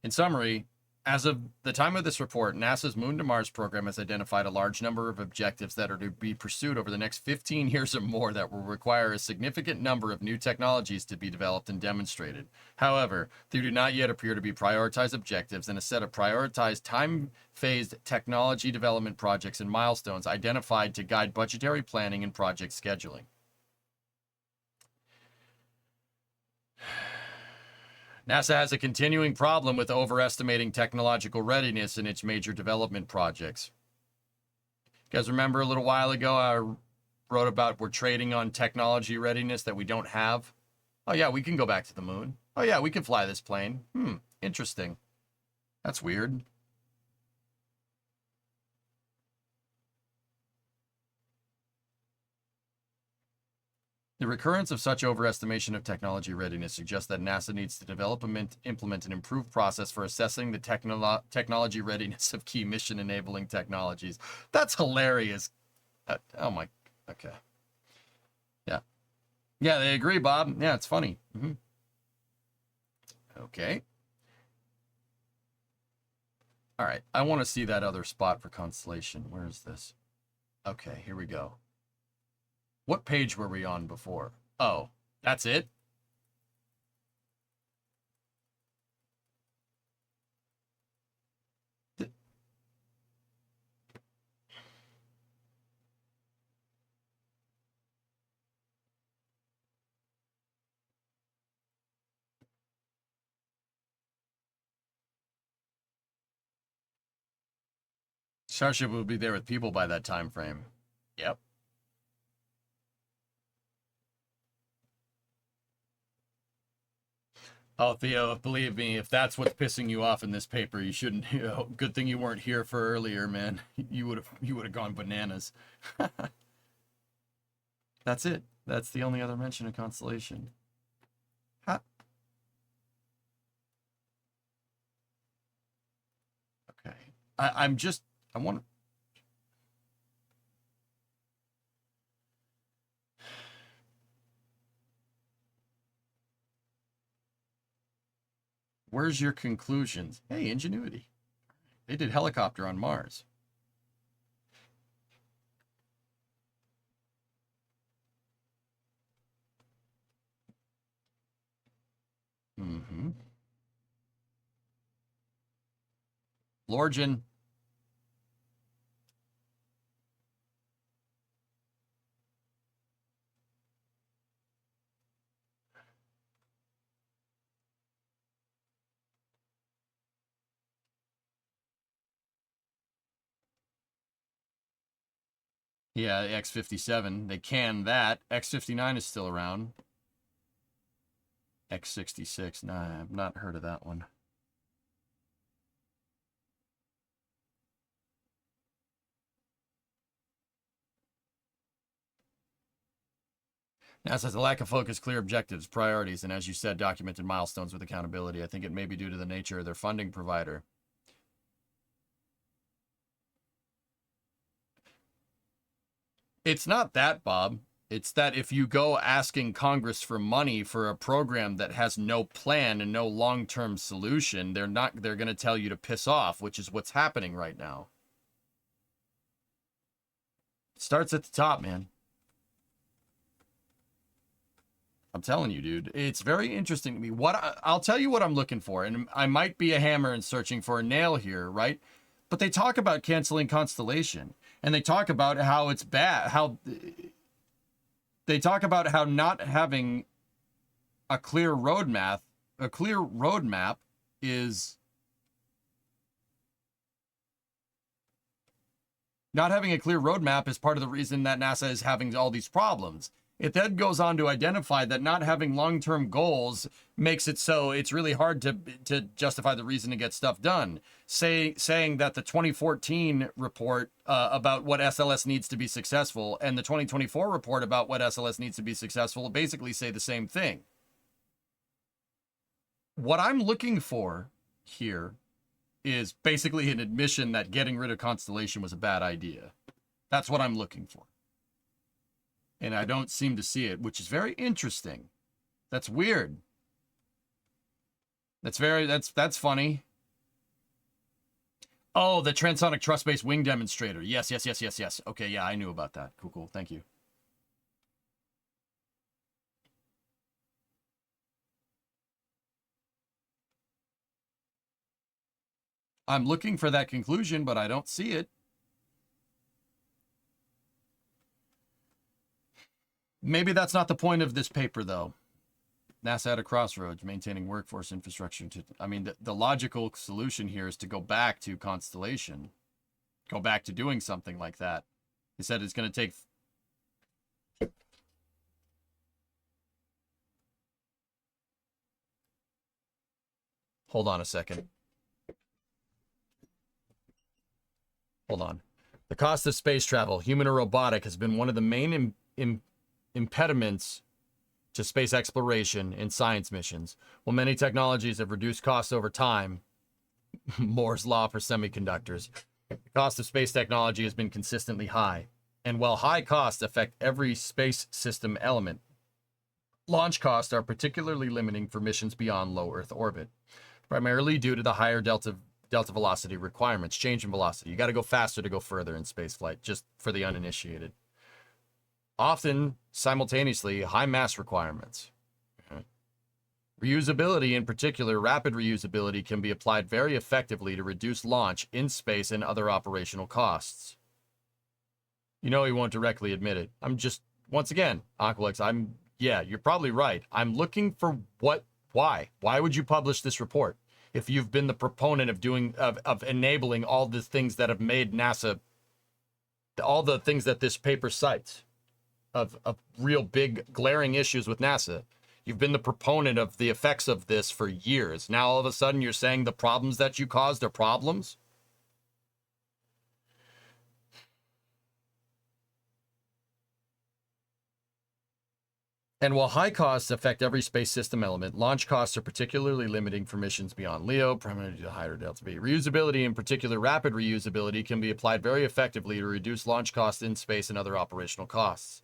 In summary, as of the time of this report, NASA's Moon to Mars program has identified a large number of objectives that are to be pursued over the next 15 years or more that will require a significant number of new technologies to be developed and demonstrated. However, there do not yet appear to be prioritized objectives and a set of prioritized time-phased technology development projects and milestones identified to guide budgetary planning and project scheduling. NASA has a continuing problem with overestimating technological readiness in its major development projects. You guys remember a little while ago I wrote about we're trading on technology readiness that we don't have? Oh yeah, we can go back to the moon. Oh yeah, we can fly this plane. Interesting. That's weird. The recurrence of such overestimation of technology readiness suggests that NASA needs to develop and implement an improved process for assessing the technology readiness of key mission-enabling technologies. That's hilarious. Oh my, okay. Yeah. Yeah, they agree, Bob. Yeah, it's funny. Okay. All right, I want to see that other spot for Constellation. Where is this? Okay, here we go. What page were we on before? Oh, that's it? Starship will be there with people by that time frame. Yep. Oh, Theo, believe me, if that's what's pissing you off in this paper, you shouldn't. Good thing you weren't here for earlier, man. You would have gone bananas. That's it. That's the only other mention of Constellation. Ha. Okay. I want. Where's your conclusions? Hey, Ingenuity. They did helicopter on Mars. Mm-hmm. Lorgen. Yeah, X-57. They canned that. X-59 is still around. X-66. Nah, I've not heard of that one. NASA has a lack of focus, clear objectives, priorities, and as you said, documented milestones with accountability. I think it may be due to the nature of their funding provider. It's not that, Bob. It's that if you go asking Congress for money for a program that has no plan and no long-term solution, they're going to tell you to piss off, which is what's happening right now. It starts at the top, man. I'm telling you, dude. It's very interesting to me. I'll tell you what I'm looking for, and I might be a hammer and searching for a nail here, right? But they talk about canceling Constellation, and they talk about how it's bad, they talk about how not having a clear roadmap is not having a clear roadmap is part of the reason that NASA is having all these problems. It then goes on to identify that not having long-term goals makes it so it's really hard to justify the reason to get stuff done. Saying that the 2014 report about what SLS needs to be successful and the 2024 report about what SLS needs to be successful basically say the same thing. What I'm looking for here is basically an admission that getting rid of Constellation was a bad idea. That's what I'm looking for. And I don't seem to see it, which is very interesting. That's weird. That's funny. Oh, the transonic truss-based wing demonstrator. Yes. Okay, yeah, I knew about that. Cool. Thank you. I'm looking for that conclusion, but I don't see it. Maybe that's not the point of this paper, though. NASA at a crossroads, maintaining workforce infrastructure. The logical solution here is to go back to Constellation. Go back to doing something like that. They said it's going to take... Hold on a second. Hold on. The cost of space travel, human or robotic, has been one of the main impediments to space exploration and science missions. While many technologies have reduced costs over time, Moore's law for semiconductors, the cost of space technology has been consistently high. And while high costs affect every space system element, launch costs are particularly limiting for missions beyond low Earth orbit, primarily due to the higher delta velocity requirements, change in velocity. You got to go faster to go further in spaceflight, just for the uninitiated. Often, simultaneously, high mass requirements. Reusability, in particular, rapid reusability, can be applied very effectively to reduce launch in space and other operational costs. You know he won't directly admit it. I'm just, once again, Aqualex, yeah, you're probably right. I'm looking for why? Why would you publish this report? if you've been the proponent of enabling all the things that have made NASA, all the things that this paper cites, of real big glaring issues with NASA. You've been the proponent of the effects of this for years. Now all of a sudden you're saying the problems that you caused are problems? And while high costs affect every space system element, launch costs are particularly limiting for missions beyond LEO, primarily due to higher Delta V. Reusability, in particular rapid reusability, can be applied very effectively to reduce launch costs in space and other operational costs.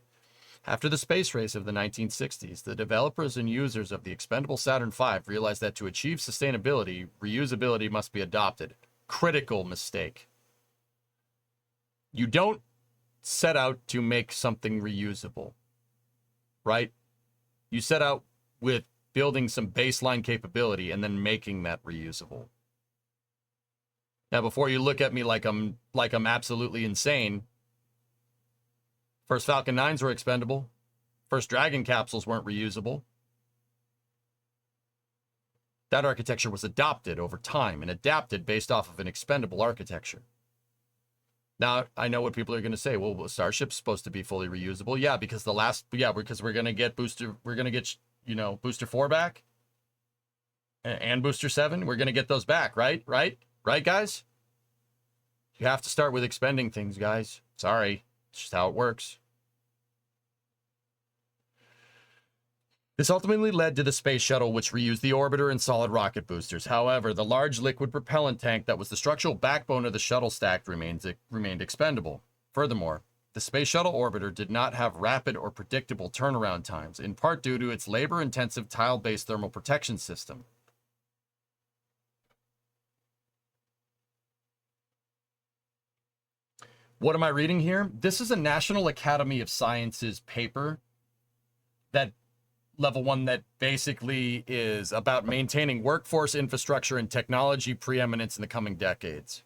After the space race of the 1960s, the developers and users of the expendable Saturn V realized that to achieve sustainability, reusability must be adopted. Critical mistake. You don't set out to make something reusable, right? You set out with building some baseline capability and then making that reusable. Now, before you look at me like I'm absolutely insane, first Falcon 9s were expendable. First Dragon capsules weren't reusable. That architecture was adopted over time and adapted based off of an expendable architecture. Now, I know what people are going to say. Well, Starship's supposed to be fully reusable. Yeah, because because we're going to get Booster 4 back and Booster 7. We're going to get those back, right? Right, guys? You have to start with expending things, guys. Sorry. It's just how it works. This ultimately led to the space shuttle, which reused the orbiter and solid rocket boosters. However, the large liquid propellant tank that was the structural backbone of the shuttle stack remained expendable. Furthermore, the space shuttle orbiter did not have rapid or predictable turnaround times, in part due to its labor-intensive tile-based thermal protection system. What am I reading here? This is a National Academy of Sciences paper that level 1 that basically is about maintaining workforce infrastructure and technology preeminence in the coming decades.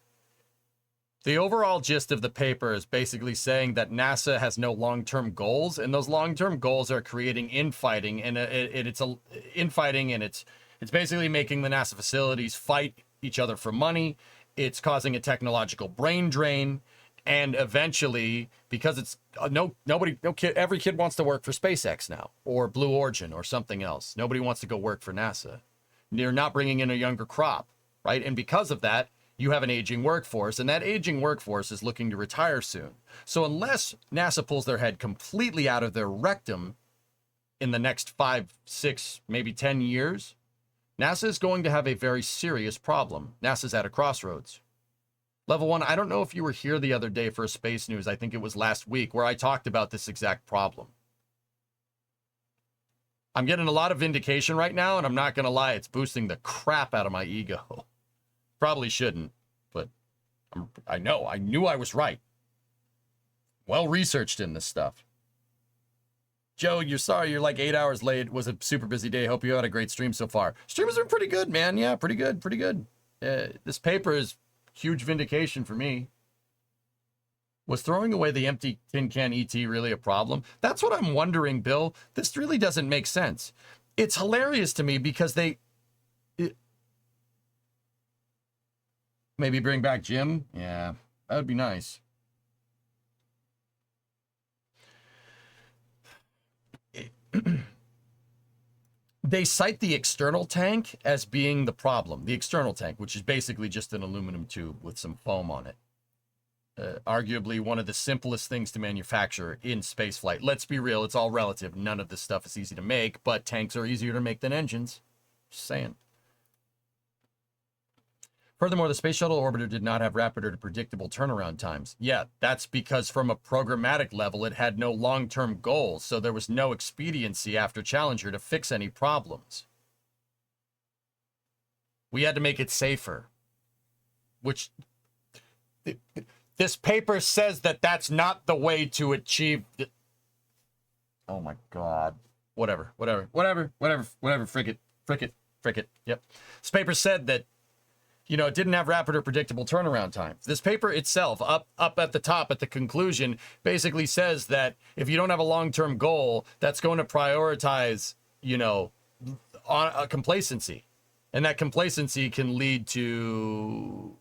The overall gist of the paper is basically saying that NASA has no long-term goals, and those long-term goals are creating infighting, and it's basically making the NASA facilities fight each other for money. It's causing a technological brain drain. And eventually, because it's every kid wants to work for SpaceX now, or Blue Origin, or something else. Nobody wants to go work for NASA. They're not bringing in a younger crop, right? And because of that, you have an aging workforce, and that aging workforce is looking to retire soon. So unless NASA pulls their head completely out of their rectum in the next 5, 6, maybe 10 years, NASA is going to have a very serious problem. NASA's at a crossroads. Level 1, I don't know if you were here the other day for Space News. I think it was last week where I talked about this exact problem. I'm getting a lot of vindication right now, and I'm not going to lie, it's boosting the crap out of my ego. Probably shouldn't, but I knew I was right. Well researched in this stuff. Joe, you're sorry you're like 8 hours late. It was a super busy day. Hope you had a great stream so far. Stream has been pretty good, man. Yeah, pretty good. This paper is huge vindication for me. Was throwing away the empty tin can ET really a problem? That's what I'm wondering, Bill. This really doesn't make sense. It's hilarious to me because maybe bring back Jim? Yeah, that would be nice. They cite the external tank as being the problem. The external tank, which is basically just an aluminum tube with some foam on it. Arguably one of the simplest things to manufacture in spaceflight. Let's be real, it's all relative. None of this stuff is easy to make, but tanks are easier to make than engines. Just saying. Furthermore, the Space Shuttle Orbiter did not have rapid or predictable turnaround times. Yeah, that's because from a programmatic level, it had no long-term goals, so there was no expediency after Challenger to fix any problems. We had to make it safer, which this paper says that that's not the way to achieve. Oh my God. Whatever. Frick it. Yep. This paper said that, it didn't have rapid or predictable turnaround times. This paper itself, up at the top, at the conclusion, basically says that if you don't have a long-term goal, that's going to prioritize, on complacency. And that complacency can lead to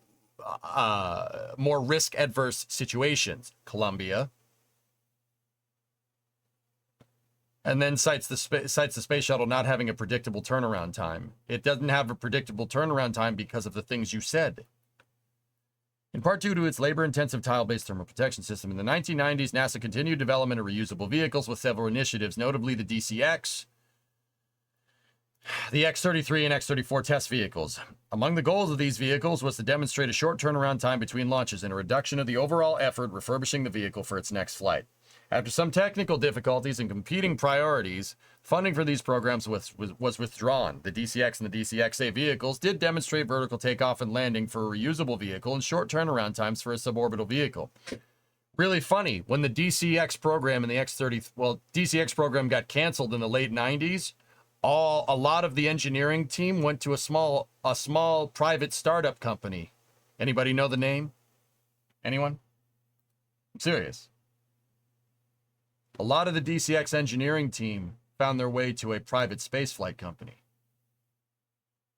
more risk-adverse situations. Colombia. And then cites the space shuttle not having a predictable turnaround time. It doesn't have a predictable turnaround time because of the things you said. In part due to its labor-intensive tile-based thermal protection system, in the 1990s, NASA continued development of reusable vehicles with several initiatives, notably the DCX, the X-33 and X-34 test vehicles. Among the goals of these vehicles was to demonstrate a short turnaround time between launches and a reduction of the overall effort refurbishing the vehicle for its next flight. After some technical difficulties and competing priorities, funding for these programs was withdrawn. The DCX and the DCXA vehicles did demonstrate vertical takeoff and landing for a reusable vehicle and short turnaround times for a suborbital vehicle. Really funny, when the DCX program and the DCX program got canceled in the late 90s, a lot of the engineering team went to a small private startup company. Anybody know the name? Anyone? I'm serious. A lot of the DCX engineering team found their way to a private spaceflight company.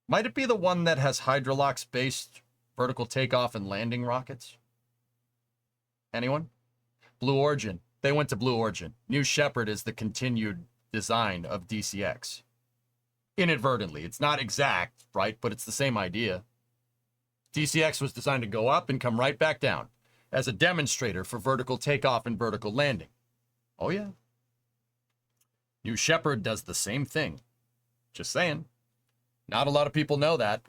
Might it be the one that has Hydrolox-based vertical takeoff and landing rockets? Anyone? Blue Origin. They went to Blue Origin. New Shepard is the continued design of DCX. Inadvertently. It's not exact, right? But it's the same idea. DCX was designed to go up and come right back down as a demonstrator for vertical takeoff and vertical landing. Oh, yeah. New Shepard does the same thing. Just saying. Not a lot of people know that.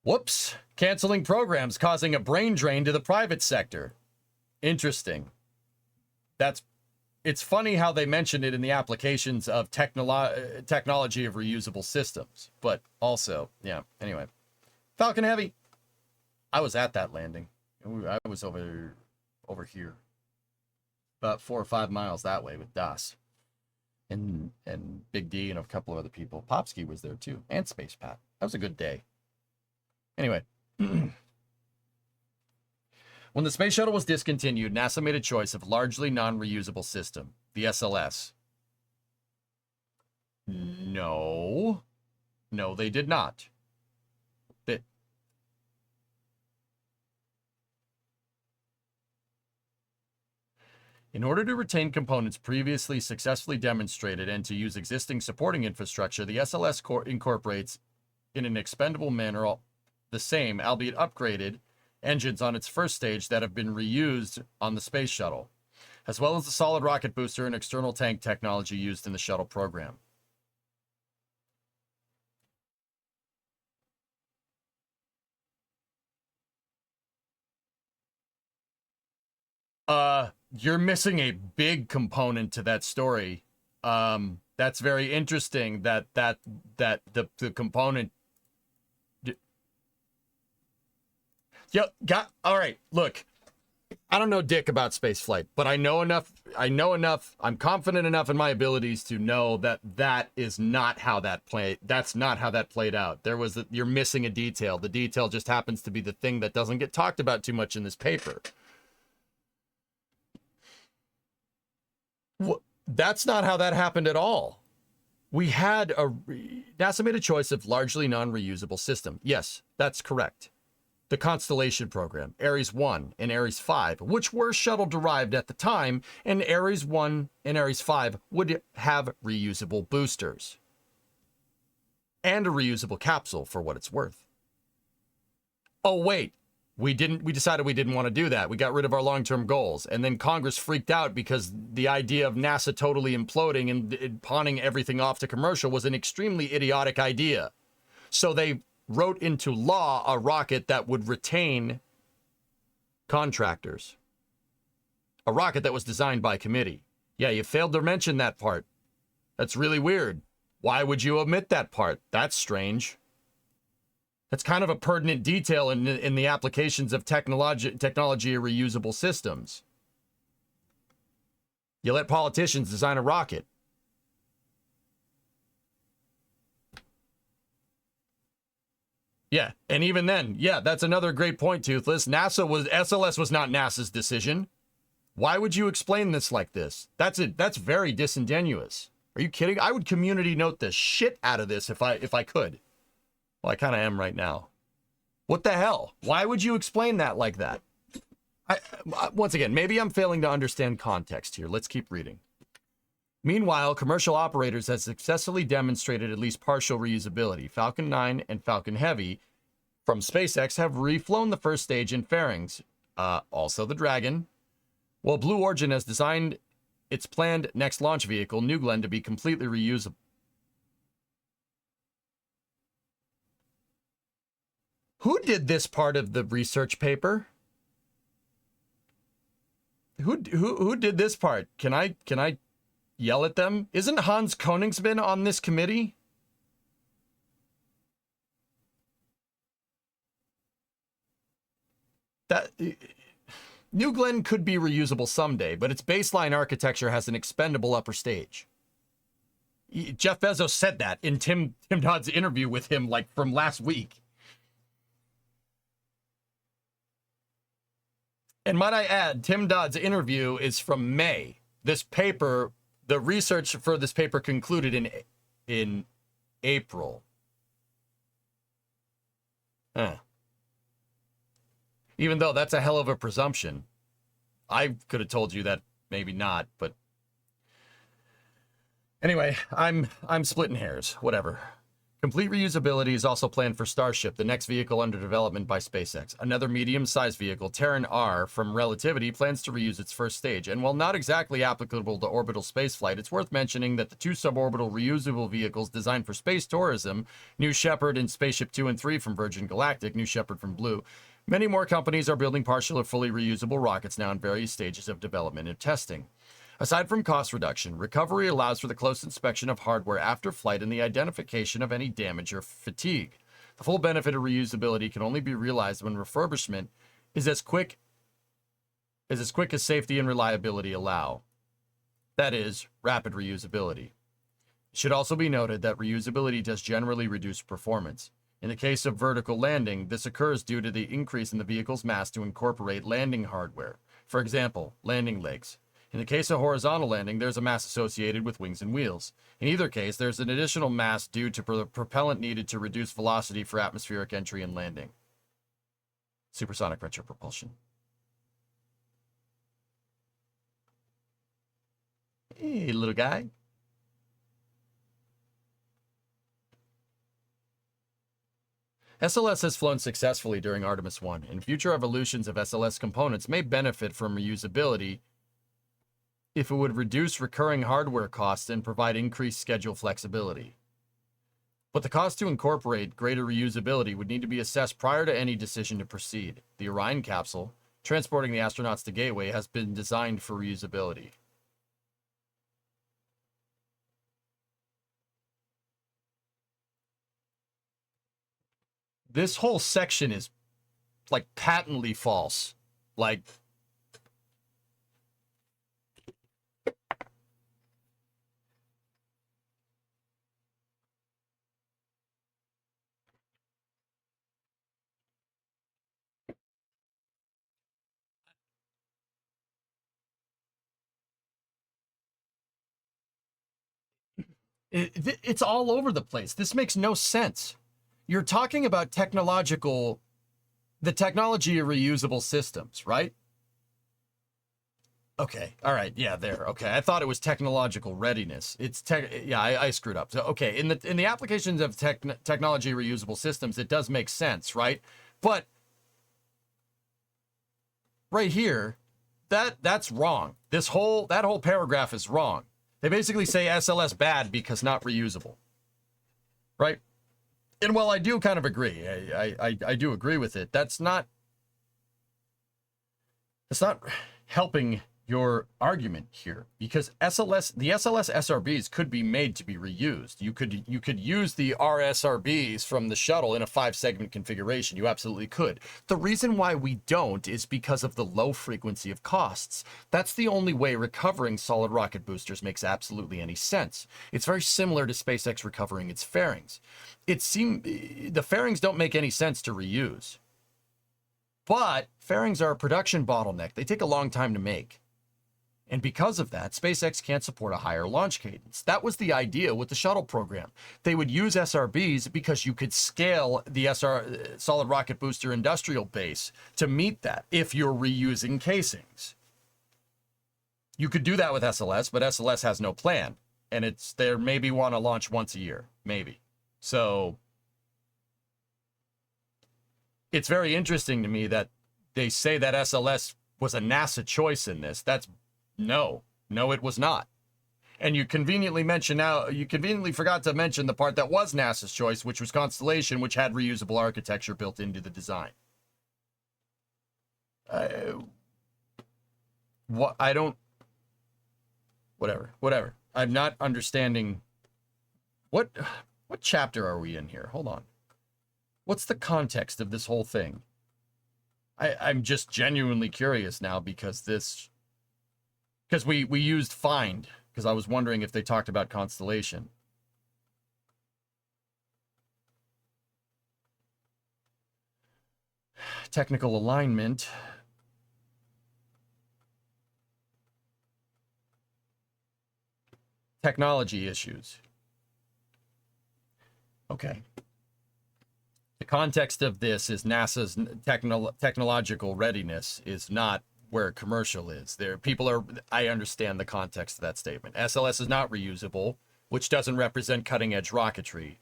Whoops. Canceling programs causing a brain drain to the private sector. Interesting. It's funny how they mention it in the applications of technology of reusable systems. But also, yeah, anyway. Falcon Heavy. I was at that landing. I was over here. About 4 or 5 miles that way with Das. And Big D and a couple of other people. Popsky was there too. And Space Pat. That was a good day. Anyway. When the space shuttle was discontinued, NASA made a choice of largely non-reusable system, the SLS. No, they did not. In order to retain components previously successfully demonstrated and to use existing supporting infrastructure, the SLS incorporates, in an expendable manner, the same, albeit upgraded, engines on its first stage that have been reused on the space shuttle, as well as the solid rocket booster and external tank technology used in the shuttle program. You're missing a big component to that story. That's very interesting that the component. All right, look, I don't know dick about spaceflight, but I know enough, I'm confident enough in my abilities to know that is not how that's not how that played out. You're missing a detail. The detail just happens to be the thing that doesn't get talked about too much in this paper. That's not how that happened at all. NASA made a choice of largely non-reusable system. Yes, that's correct. The Constellation program, Ares 1 and Ares 5, which were shuttle-derived at the time, and Ares 1 and Ares 5 would have reusable boosters. And a reusable capsule, for what it's worth. Oh, wait. We decided we didn't want to do that. We got rid of our long-term goals. And then Congress freaked out because the idea of NASA totally imploding and pawning everything off to commercial was an extremely idiotic idea. So they wrote into law a rocket that would retain contractors. A rocket that was designed by committee. Yeah, you failed to mention that part. That's really weird. Why would you omit that part? That's strange. That's kind of a pertinent detail in the applications of technology of reusable systems. You let politicians design a rocket. Yeah, and even then, yeah, that's another great point, Toothless. SLS was not NASA's decision. Why would you explain this like this? That's very disingenuous. Are you kidding? I would community note the shit out of this if I could. Well, I kind of am right now. What the hell? Why would you explain that like that? Once again, maybe I'm failing to understand context here. Let's keep reading. Meanwhile, commercial operators have successfully demonstrated at least partial reusability. Falcon 9 and Falcon Heavy from SpaceX have reflown the first stage in fairings. Also the Dragon. While Blue Origin has designed its planned next launch vehicle, New Glenn, to be completely reusable. Who did this part of the research paper? Who did this part? Can I yell at them? Isn't Hans Koningsbeen on this committee? That New Glenn could be reusable someday, but its baseline architecture has an expendable upper stage. Jeff Bezos said that in Tim Dodd's interview with him, like, from last week. And might I add, Tim Dodd's interview is from May. This paper, the research for this paper concluded in April. Even though that's a hell of a presumption. I could have told you that maybe not, but anyway, I'm splitting hairs. Whatever. Complete reusability is also planned for Starship, the next vehicle under development by SpaceX. Another medium-sized vehicle, Terran R, from Relativity, plans to reuse its first stage. And while not exactly applicable to orbital spaceflight, it's worth mentioning that the two suborbital reusable vehicles designed for space tourism, New Shepard and Spaceship 2 and 3 from Virgin Galactic, New Shepard from Blue, many more companies are building partial or fully reusable rockets now in various stages of development and testing. Aside from cost reduction, recovery allows for the close inspection of hardware after flight and the identification of any damage or fatigue. The full benefit of reusability can only be realized when refurbishment is as quick as safety and reliability allow. That is, rapid reusability. It should also be noted that reusability does generally reduce performance. In the case of vertical landing, this occurs due to the increase in the vehicle's mass to incorporate landing hardware. For example, landing legs. In the case of horizontal landing, there's a mass associated with wings and wheels. In either case, there's an additional mass due to the propellant needed to reduce velocity for atmospheric entry and landing. Supersonic retropropulsion. Hey, little guy. SLS has flown successfully during Artemis 1, and future evolutions of SLS components may benefit from reusability if it would reduce recurring hardware costs and provide increased schedule flexibility. But the cost to incorporate greater reusability would need to be assessed prior to any decision to proceed. The Orion capsule, transporting the astronauts to Gateway, has been designed for reusability. This whole section is, like, patently false. Like, it's all over the place. This makes no sense. You're talking about the technology of reusable systems, right? Okay, all right, yeah, there. Okay, I thought it was technological readiness. It's I screwed up. So okay, in the applications of technology reusable systems, it does make sense, right? But right here, that's wrong. That whole paragraph is wrong. They basically say SLS bad because not reusable, right? And while I do kind of agree, I do agree with it. That's not helping your argument here, because the SLS SRBs could be made to be reused. You could use the RSRBs from the shuttle in a 5-segment configuration. You absolutely could. The reason why we don't is because of the low frequency of costs. That's the only way recovering solid rocket boosters makes absolutely any sense. It's very similar to SpaceX recovering its fairings. The fairings don't make any sense to reuse. But fairings are a production bottleneck. They take a long time to make. And because of that, SpaceX can't support a higher launch cadence. That was the idea with the shuttle program. They would use SRBs because you could scale the solid rocket booster industrial base to meet that if you're reusing casings. You could do that with SLS, but SLS has no plan. And it's they maybe want to launch once a year, maybe. So it's very interesting to me that they say that SLS was a NASA choice in this. That's no, it was not. And you conveniently forgot to mention the part that was NASA's choice, which was Constellation, which had reusable architecture built into the design. Whatever. I'm not understanding. What chapter are we in here? Hold on. What's the context of this whole thing? I'm just genuinely curious now because we used find because I was wondering if they talked about Constellation. Technical alignment. Technology issues. Okay. The context of this is NASA's technological readiness is not where commercial is. I understand the context of that statement. SLS is not reusable, which doesn't represent cutting-edge rocketry.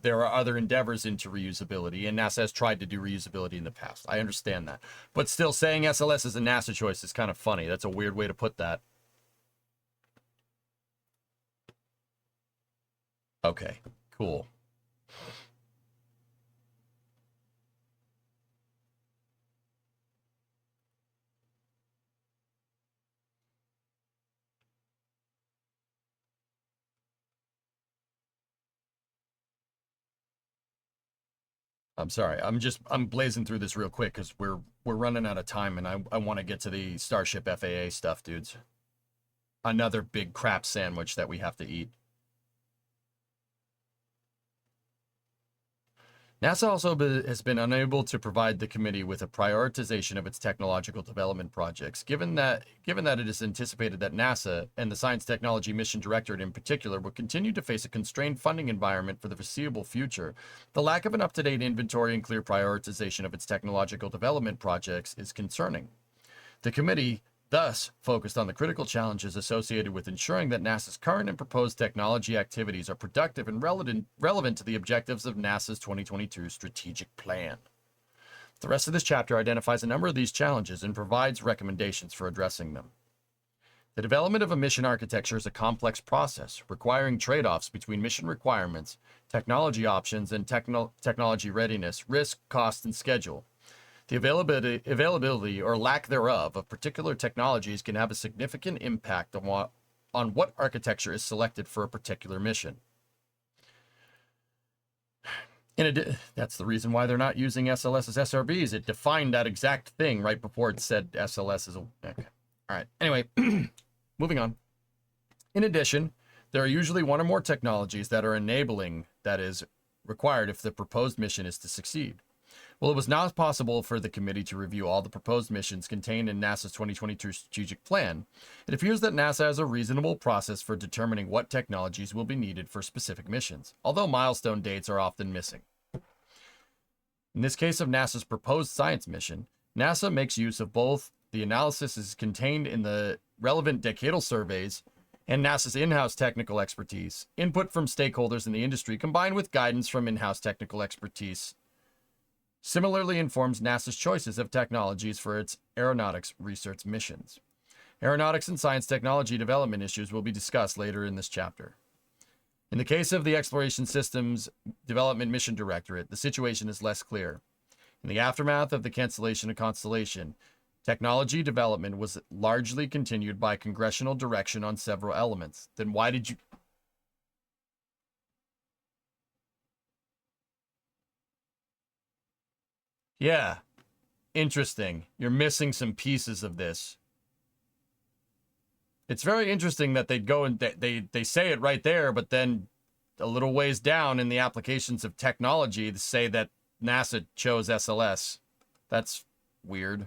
There are other endeavors into reusability, and NASA has tried to do reusability in the past. I understand that. But still, saying SLS is a NASA choice is kind of funny. That's a weird way to put that. Okay, cool. I'm sorry. I'm blazing through this real quick because we're running out of time, and I want to get to the Starship FAA stuff, dudes. Another big crap sandwich that we have to eat. NASA also has been unable to provide the committee with a prioritization of its technological development projects. Given that it is anticipated that NASA and the Science Technology Mission Directorate in particular will continue to face a constrained funding environment for the foreseeable future, the lack of an up-to-date inventory and clear prioritization of its technological development projects is concerning. The committee thus focused on the critical challenges associated with ensuring that NASA's current and proposed technology activities are productive and relevant to the objectives of NASA's 2022 strategic plan. The rest of this chapter identifies a number of these challenges and provides recommendations for addressing them. The development of a mission architecture is a complex process, requiring trade-offs between mission requirements, technology options, and technology readiness, risk, cost, and schedule. The availability or lack thereof of particular technologies can have a significant impact on what architecture is selected for a particular mission. That's the reason why they're not using SLS as SRBs. It defined that exact thing right before it said SLS is a... Okay. All right. Anyway, moving on. In addition, there are usually one or more technologies that are enabling that is required if the proposed mission is to succeed. Well, it was not possible for the committee to review all the proposed missions contained in NASA's 2022 strategic plan. It appears that NASA has a reasonable process for determining what technologies will be needed for specific missions, although milestone dates are often missing. In this case of NASA's proposed science mission, NASA makes use of both the analysis contained in the relevant decadal surveys and NASA's in-house technical expertise, input from stakeholders in the industry combined with guidance from in-house technical expertise similarly informs NASA's choices of technologies for its aeronautics research missions. Aeronautics and science technology development issues will be discussed later in this chapter. In the case of the Exploration Systems Development Mission Directorate, the situation is less clear. In the aftermath of the cancellation of Constellation, technology development was largely continued by congressional direction on several elements. Then why did you... Yeah, interesting. You're missing some pieces of this. It's very interesting that they'd go and they say it right there, but then a little ways down in the applications of technology to say that NASA chose SLS. That's weird.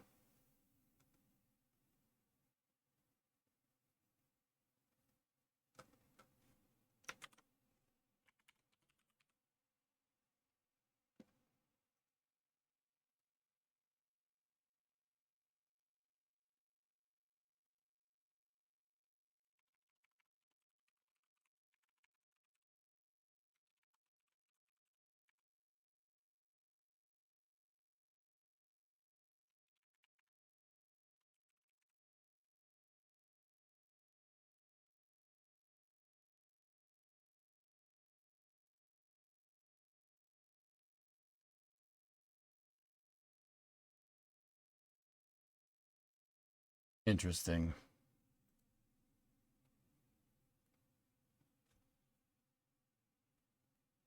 Interesting.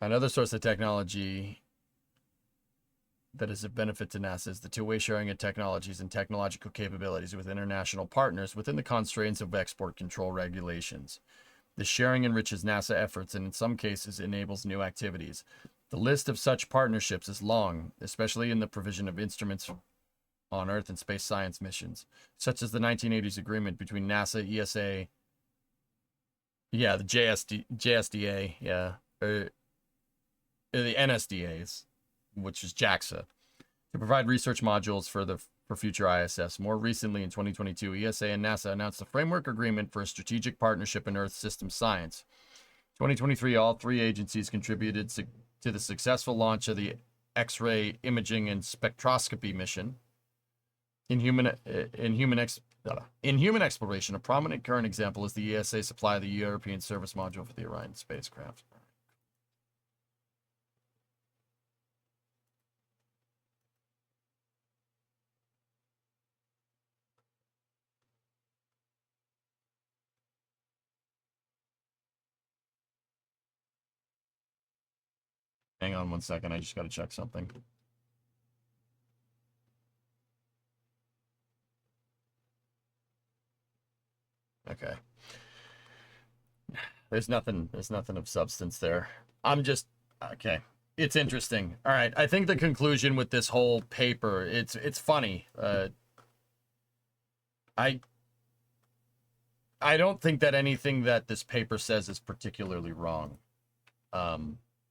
Another source of technology that is of benefit to NASA is the two-way sharing of technologies and technological capabilities with international partners within the constraints of export control regulations. The sharing enriches NASA efforts and in some cases enables new activities. The list of such partnerships is long, especially in the provision of instruments on Earth and space science missions, such as the 1980s agreement between NASA, ESA, the JSDA, or the NSDAs, which is JAXA, to provide research modules for future ISS. More recently, in 2022, ESA and NASA announced a framework agreement for a strategic partnership in Earth system science. 2023, all three agencies contributed to the successful launch of the X-ray imaging and spectroscopy mission. In human exploration, a prominent current example is the ESA supply of the European service module for the Orion spacecraft. Hang on one second, I just got to check something. Okay. There's nothing of substance there. Okay. It's interesting. All right, I think the conclusion with this whole paper, it's funny. I don't think that anything that this paper says is particularly wrong.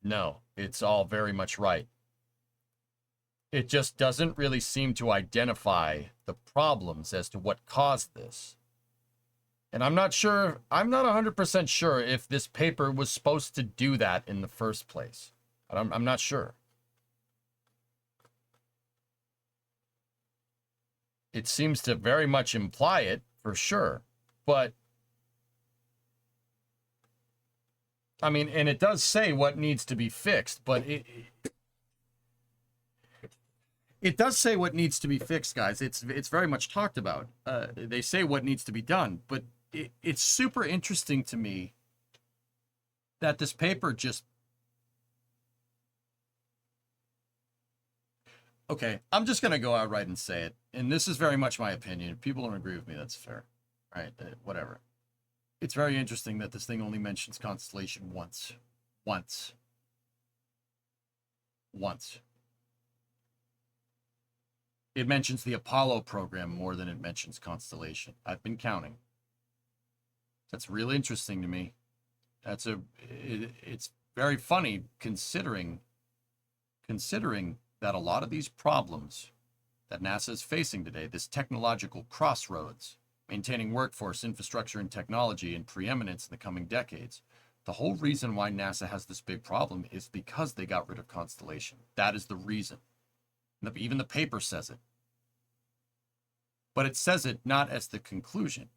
No, it's all very much right. It just doesn't really seem to identify the problems as to what caused this. And I'm not 100% sure if this paper was supposed to do that in the first place. I'm not sure. It seems to very much imply it, for sure. But I mean, and it does say what needs to be fixed, but it does say what needs to be fixed, guys. It's very much talked about. They say what needs to be done, but it's super interesting to me that this paper just... Okay, I'm just going to go outright and say it, and this is very much my opinion. If people don't agree with me, that's fair. All right, whatever. It's very interesting that this thing only mentions Constellation once. Once. It mentions the Apollo program more than it mentions Constellation. I've been counting. That's really interesting to me. It's very funny considering that a lot of these problems that NASA is facing today, this technological crossroads, maintaining workforce, infrastructure, and technology in preeminence in the coming decades. The whole reason why NASA has this big problem is because they got rid of Constellation. That is the reason. Even the paper says it. But it says it not as the conclusion.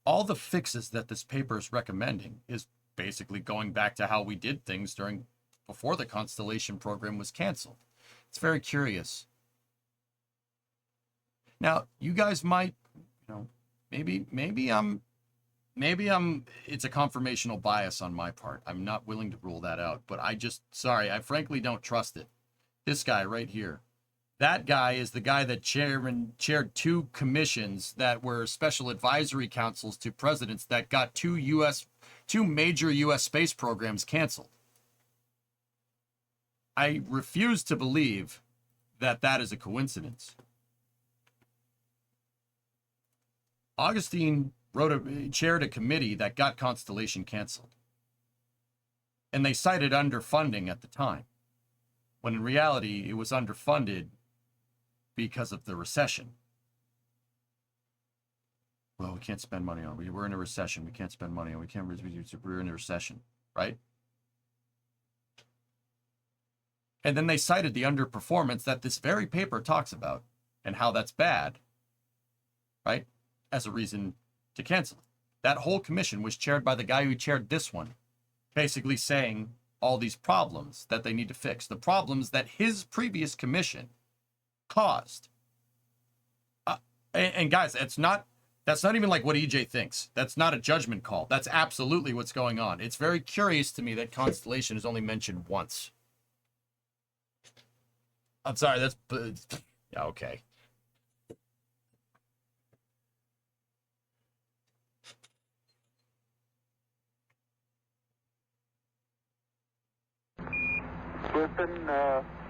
All the fixes that this paper is recommending is basically going back to how we did things before the Constellation program was canceled. It's very curious. Now, you guys might, maybe it's a confirmational bias on my part. I'm not willing to rule that out, but I frankly don't trust it. This guy right here. That guy is the guy that chaired two commissions that were special advisory councils to presidents that got two major U.S. space programs canceled. I refuse to believe that is a coincidence. Augustine chaired a committee that got Constellation canceled. And they cited underfunding at the time, when in reality it was underfunded because of the recession. Well, we can't spend money on it. We're in a recession. We can't spend money on it. We're in a recession, right? And then they cited the underperformance that this very paper talks about and how that's bad, right, as a reason to cancel it. That whole commission was chaired by the guy who chaired this one, basically saying all these problems that they need to fix, the problems that his previous commission caused. And guys, it's not That's not even like what EJ thinks. That's not a judgment call. That's absolutely what's going on. It's very curious to me that constellation is only mentioned once. I'm sorry, that's... Yeah, okay.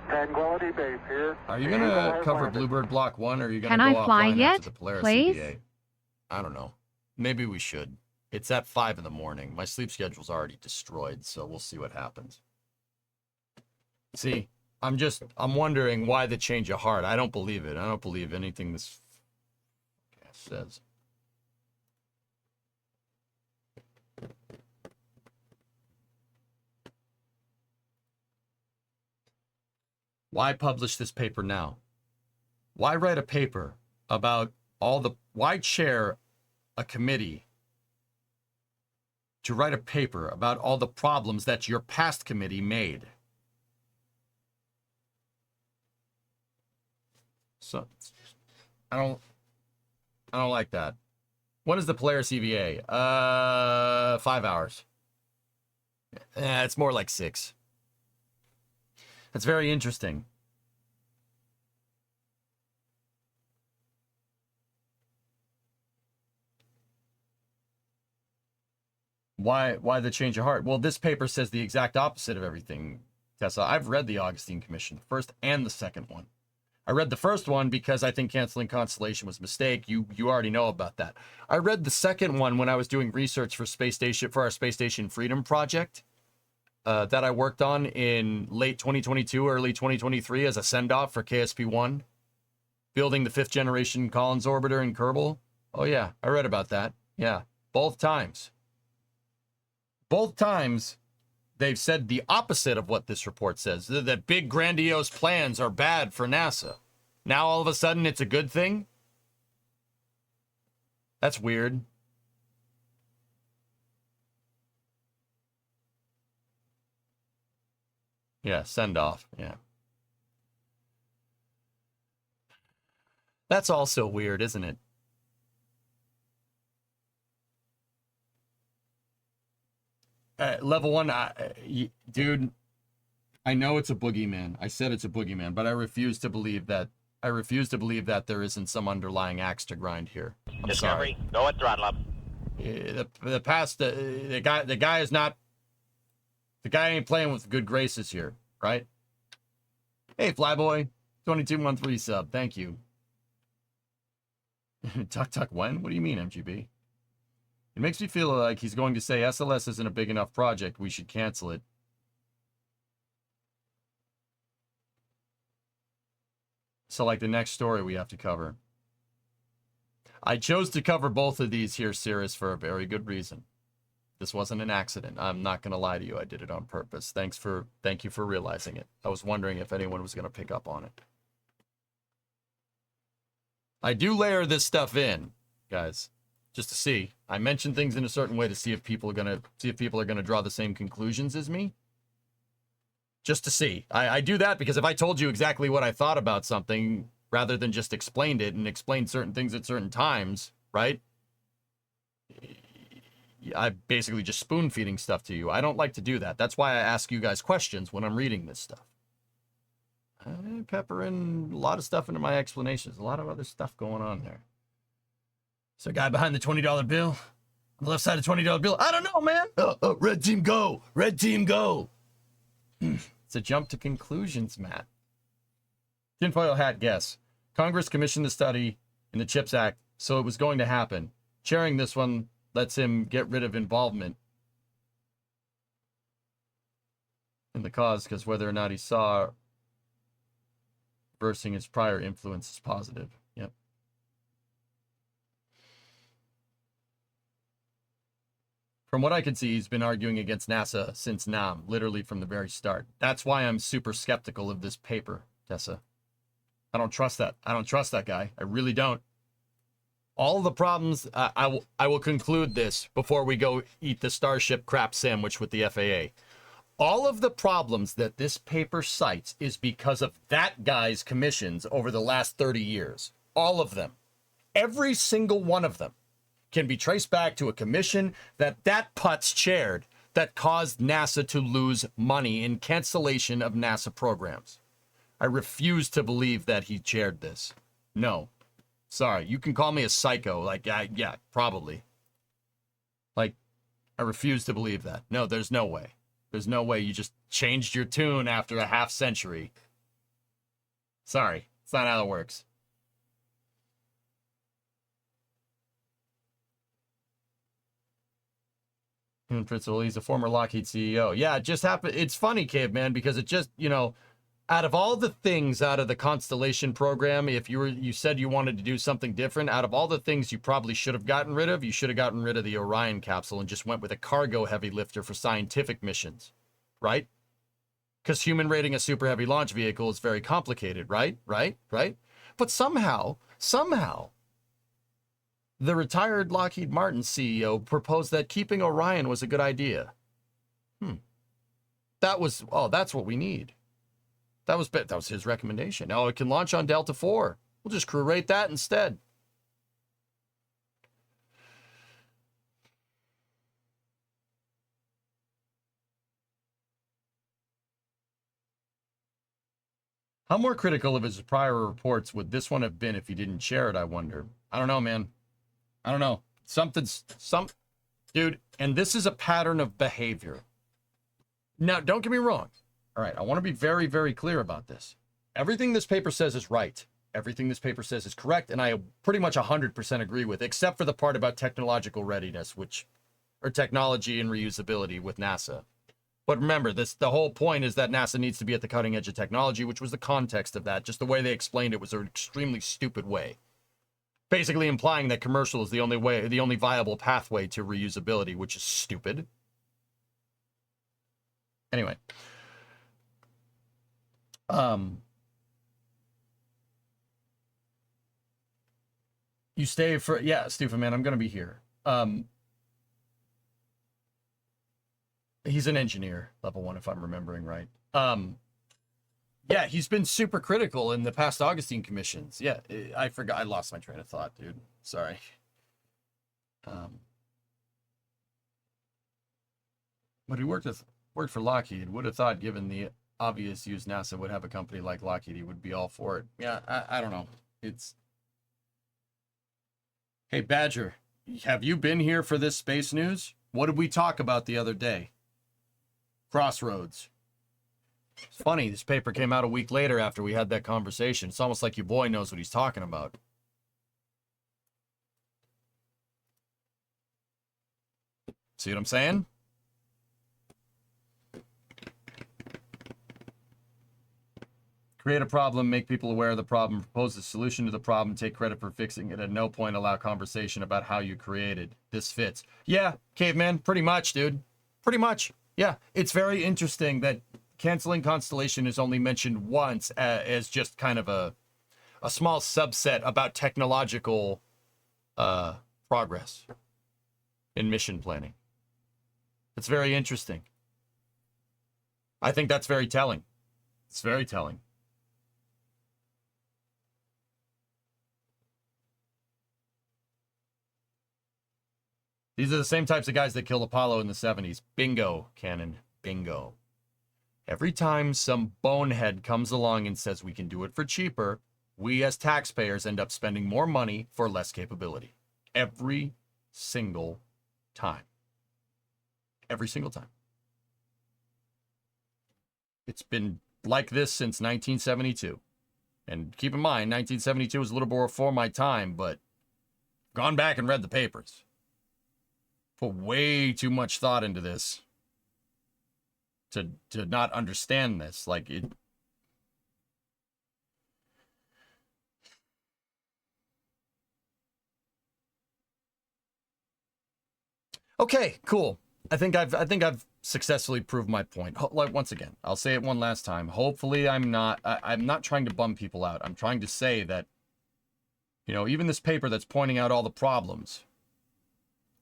Tranquility Base here.
Are you gonna cover Bluebird Block 1, or are you gonna
Can
go
I fly
offline
yet,
after the Polaris
please?
CBA? I don't know. Maybe we should. It's at 5 in the morning. My sleep schedule's already destroyed, so we'll see what happens. See, I'm wondering why the change of heart. I don't believe it. I don't believe anything this says. Why publish this paper now? Why write a paper about why chair a committee to write a paper about all the problems that your past committee made? So, I don't like that. When is the Polaris EVA? 5 hours. It's more like 6. That's very interesting. Why the change of heart? Well, this paper says the exact opposite of everything, Tessa. I've read the Augustine Commission, the first and the second one. I read the first one because I think canceling Constellation was a mistake. You already know about that. I read the second one when I was doing research for our Space Station Freedom project. That I worked on in late 2022, early 2023 as a send-off for KSP-1, building the 5th generation Collins orbiter in Kerbal. Oh yeah, I read about that. Yeah, both times. Both times, they've said the opposite of what this report says, that big grandiose plans are bad for NASA. Now all of a sudden it's a good thing? That's weird. Yeah, send off. Yeah. That's also weird, isn't it? Level 1, dude, I know it's a boogeyman. I said it's a boogeyman, but I refuse to believe that. I refuse to believe that there isn't some underlying axe to grind here. I'm
Discovery,
sorry.
go at throttle up.
The guy is not. The guy ain't playing with good graces here, right? Hey, Flyboy, 2213 sub. Thank you. Tuck when? What do you mean, MGB? It makes me feel like he's going to say SLS isn't a big enough project. We should cancel it. So like the next story we have to cover. I chose to cover both of these here, Cirrus, for a very good reason. This wasn't an accident. I'm not going to lie to you. I did it on purpose. Thank you for realizing it. I was wondering if anyone was going to pick up on it. I do layer this stuff in, guys, just to see. I mention things in a certain way to see if people are going to draw the same conclusions as me. Just to see. I do that because if I told you exactly what I thought about something rather than just explained it and explained certain things at certain times, right? I basically just spoon feeding stuff to you. I don't like to do that. That's why I ask you guys questions when I'm reading this stuff. I pepper in a lot of stuff into my explanations. A lot of other stuff going on there. Is there a guy behind the $20 bill? On the left side of the $20 bill? I don't know, man. Red team go. Red team go. It's a jump to conclusions, Matt. Tinfoil hat guess. Congress commissioned the study in the CHIPS Act, so it was going to happen. Chairing this one lets him get rid of involvement in the cause, because whether or not he saw reversing his prior influence is positive. Yep. From what I can see, he's been arguing against NASA since NAM, literally from the very start. That's why I'm super skeptical of this paper, Tessa. I don't trust that. I don't trust that guy. I really don't. All the problems, I will conclude this before we go eat the Starship crap sandwich with the FAA. All of the problems that this paper cites is because of that guy's commissions over the last 30 years. All of them. Every single one of them. can be traced back to a commission that Putz chaired that caused NASA to lose money in cancellation of NASA programs. I refuse to believe that he chaired this. No. Sorry, you can call me a psycho. Like, yeah, probably. Like, I refuse to believe that. No, there's no way. There's no way you just changed your tune after a half century. Sorry, it's not how it works. Human principal, he's a former Lockheed CEO. Yeah, it just happened. It's funny, Caveman, because it just, you know, out of all the things out of the Constellation program, if you said you wanted to do something different, out of all the things you probably should have gotten rid of, you should have gotten rid of the Orion capsule and just went with a cargo heavy lifter for scientific missions, right? Because human rating a super heavy launch vehicle is very complicated, right? But somehow, the retired Lockheed Martin CEO proposed that keeping Orion was a good idea. That's what we need. That was his recommendation. Oh, it can launch on Delta IV. We'll just crew rate that instead. How more critical of his prior reports would this one have been if he didn't share it, I wonder? I don't know, man. I don't know. Dude, and this is a pattern of behavior. Now, don't get me wrong. All right, I want to be very, very clear about this. Everything this paper says is right. Everything this paper says is correct, and I pretty much 100% agree with, except for the part about technological readiness, or technology and reusability with NASA. But remember, the whole point is that NASA needs to be at the cutting edge of technology, which was the context of that. Just the way they explained it was an extremely stupid way. Basically implying that commercial is the only viable pathway to reusability, which is stupid. Anyway. You stay for, yeah, Stupid Man, I'm going to be here. He's an engineer, level 1, if I'm remembering right. Yeah, he's been super critical in the past Augustine commissions. Yeah, I forgot. I lost my train of thought, dude. Sorry. But he worked for Lockheed. Would have thought, given the obvious use NASA would have a company like Lockheed, he would be all for it. Yeah, I don't know. Hey, Badger, have you been here for this space news? What did we talk about the other day? Crossroads. It's funny, this paper came out a week later after we had that conversation. It's almost like your boy knows what he's talking about. See what I'm saying? Create a problem, make people aware of the problem, propose a solution to the problem, take credit for fixing it, at no point allow conversation about how you created. This fits. Yeah, Caveman, pretty much, dude. Pretty much. Yeah, it's very interesting that canceling Constellation is only mentioned once as just kind of a small subset about technological progress in mission planning. It's very interesting. I think that's very telling. It's very telling. These are the same types of guys that killed Apollo in the 70s. Bingo, Cannon. Bingo. Every time some bonehead comes along and says we can do it for cheaper, we as taxpayers end up spending more money for less capability. Every single time. Every single time. It's been like this since 1972. And keep in mind, 1972 was a little before my time, but gone back and read the papers. Put way too much thought into this to not understand this. Like it. Okay, cool. I think I've successfully proved my point. Like once again, I'll say it one last time. Hopefully I'm not trying to bum people out. I'm trying to say that, you know, even this paper that's pointing out all the problems,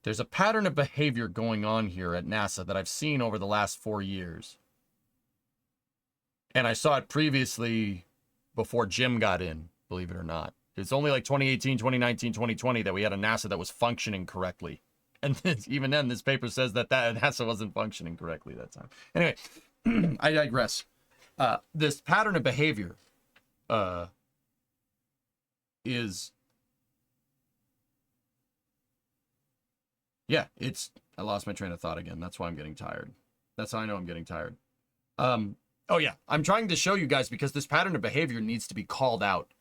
there's a pattern of behavior going on here at NASA that I've seen over the last 4 years. And I saw it previously before Jim got in, believe it or not. It's only like 2018, 2019, 2020 that we had a NASA that was functioning correctly. And even then, this paper says that NASA wasn't functioning correctly that time. Anyway, I digress. This pattern of behavior is... Yeah, I lost my train of thought again. That's why I'm getting tired. That's how I know I'm getting tired. Oh yeah, I'm trying to show you guys because this pattern of behavior needs to be called out.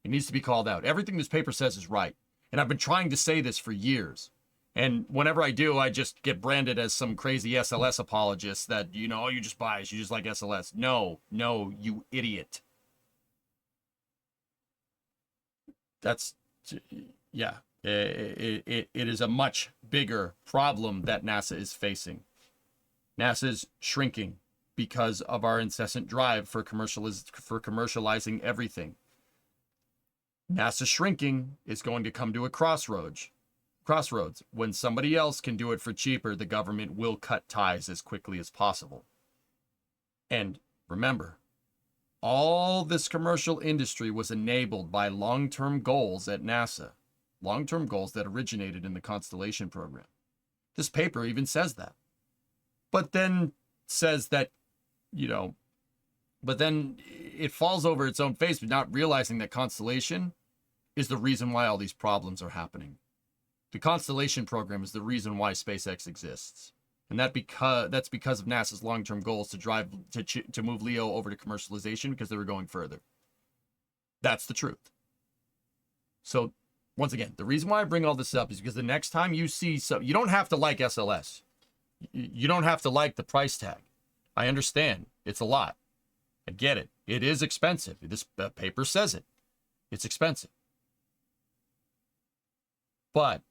It needs to be called out. Everything this paper says is right. And I've been trying to say this for years. And whenever I do, I just get branded as some crazy SLS apologist that, you know, oh, you just biased, you just like SLS. No, you idiot. That's, yeah. It is a much bigger problem that NASA is facing. NASA is shrinking because of our incessant drive for commercializing everything. NASA shrinking is going to come to a crossroads. When somebody else can do it for cheaper, the government will cut ties as quickly as possible. And remember, all this commercial industry was enabled by long-term goals at NASA. Long-term goals that originated in the Constellation program. This paper even says that. But then says that, you know, but then it falls over its own face, not realizing that Constellation is the reason why all these problems are happening. The Constellation program is the reason why SpaceX exists. And that's because of NASA's long-term goals to move LEO over to commercialization because they were going further. That's the truth. So, once again, the reason why I bring all this up is because the next time you see you don't have to like SLS. You don't have to like the price tag. I understand. It's a lot. I get it. It is expensive. This paper says it. It's expensive. But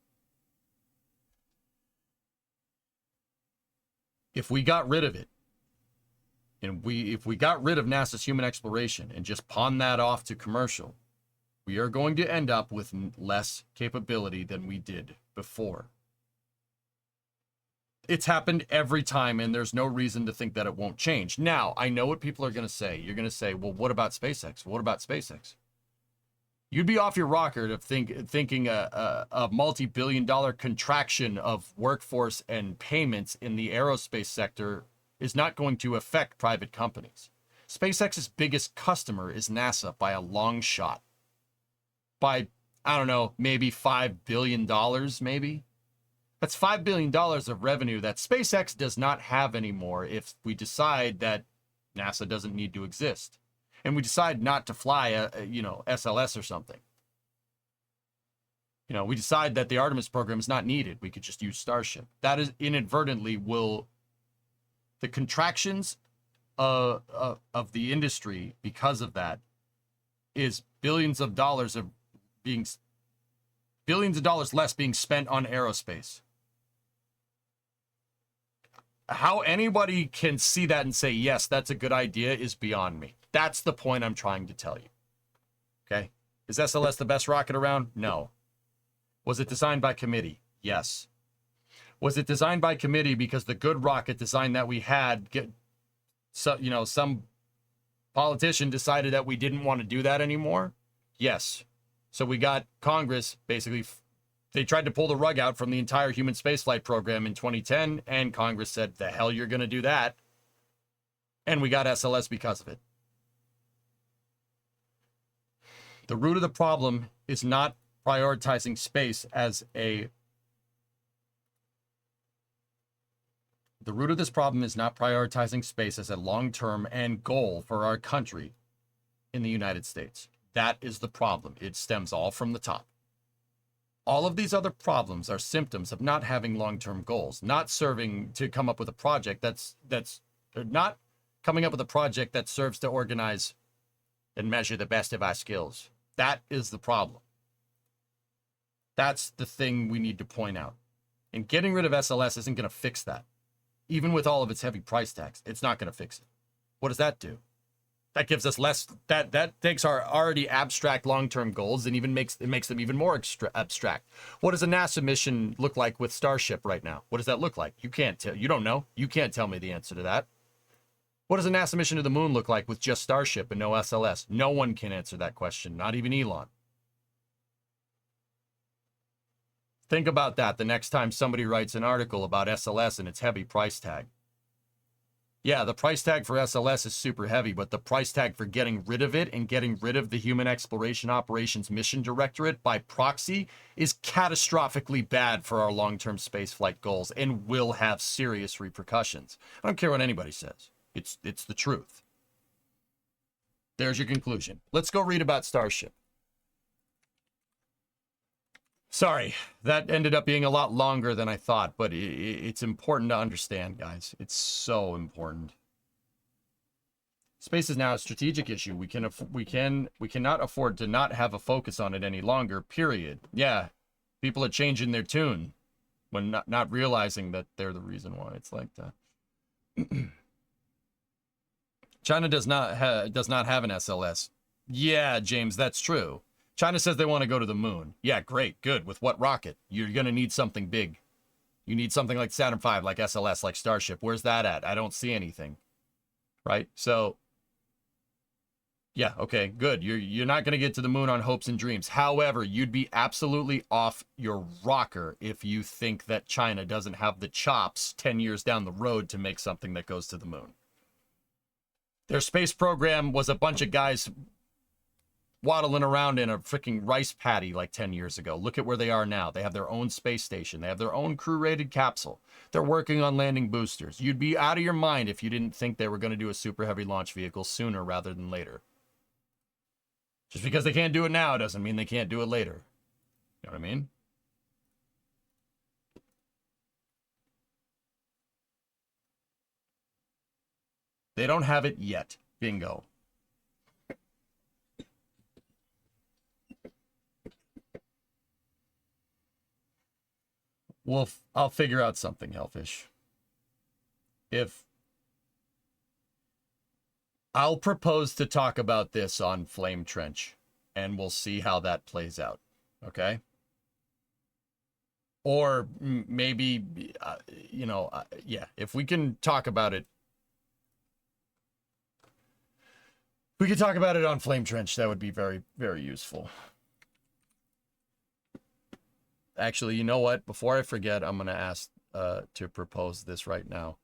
if we got rid of it, and if we got rid of NASA's human exploration and just pawn that off to commercial, we are going to end up with less capability than we did before. It's happened every time, and there's no reason to think that it won't change. Now, I know what people are going to say. You're going to say, well, what about SpaceX? What about SpaceX? You'd be off your rocker to thinking a multi-billion-dollar contraction of workforce and payments in the aerospace sector is not going to affect private companies. SpaceX's biggest customer is NASA by a long shot. By, I don't know, maybe $5 billion, maybe? That's $5 billion of revenue that SpaceX does not have anymore if we decide that NASA doesn't need to exist. And we decide not to fly SLS or something. You know, we decide that the Artemis program is not needed. We could just use Starship. That is inadvertently the contractions of the industry because of that is billions of dollars less being spent on aerospace. How anybody can see that and say, yes, that's a good idea is beyond me. That's the point I'm trying to tell you. Okay? Is SLS the best rocket around? No. Was it designed by committee? Yes. Was it designed by committee because the good rocket design that we had, some politician decided that we didn't want to do that anymore? Yes. So we got Congress, basically, they tried to pull the rug out from the entire human spaceflight program in 2010, and Congress said, the hell you're going to do that? And we got SLS because of it. The root of the problem is not prioritizing space as a... The root of this problem is not prioritizing space as a long-term end goal for our country in the United States. That is the problem. It stems all from the top. All of these other problems are symptoms of not having long-term goals, not serving to come up with a project that's not coming up with a project that serves to organize and measure the best of our skills. That is the problem. That's the thing we need to point out. And getting rid of SLS isn't going to fix that. Even with all of its heavy price tags, it's not going to fix it. What does that do? That gives us less, that takes our already abstract long-term goals and even makes them even more abstract. What does a NASA mission look like with Starship right now? What does that look like? You can't tell. You don't know. You can't tell me the answer to that. What does a NASA mission to the moon look like with just Starship and no SLS? No one can answer that question, not even Elon. Think about that the next time somebody writes an article about SLS and its heavy price tag. Yeah, the price tag for SLS is super heavy, but the price tag for getting rid of it and getting rid of the Human Exploration Operations Mission Directorate by proxy is catastrophically bad for our long-term spaceflight goals and will have serious repercussions. I don't care what anybody says. It's the truth. There's your conclusion. Let's go read about Starship. Sorry, that ended up being a lot longer than I thought, but it's important to understand, guys. It's so important. Space is now a strategic issue. We cannot afford to not have a focus on it any longer, period. Yeah, people are changing their tune when not realizing that they're the reason why it's like that. China does not have an SLS. Yeah, James, that's true. China says they want to go to the moon. Yeah, great, good. With what rocket? You're going to need something big. You need something like Saturn V, like SLS, like Starship. Where's that at? I don't see anything. Right? So, yeah, okay, good. You're not going to get to the moon on hopes and dreams. However, you'd be absolutely off your rocker if you think that China doesn't have the chops 10 years down the road to make something that goes to the moon. Their space program was a bunch of guys waddling around in a freaking rice paddy like 10 years ago. Look at where they are now. They have their own space station. They have their own crew-rated capsule. They're working on landing boosters. You'd be out of your mind if you didn't think they were going to do a super heavy launch vehicle sooner rather than later. Just because they can't do it now doesn't mean they can't do it later. You know what I mean? They don't have it yet. Bingo. Well, I'll figure out something, Hellfish. If I'll propose to talk about this on Flame Trench, and we'll see how that plays out. Okay? Or maybe, yeah, if we can talk about it. We could talk about it on Flame Trench. That would be very, very useful. Actually, you know what? Before I forget, I'm going to ask to propose this right now.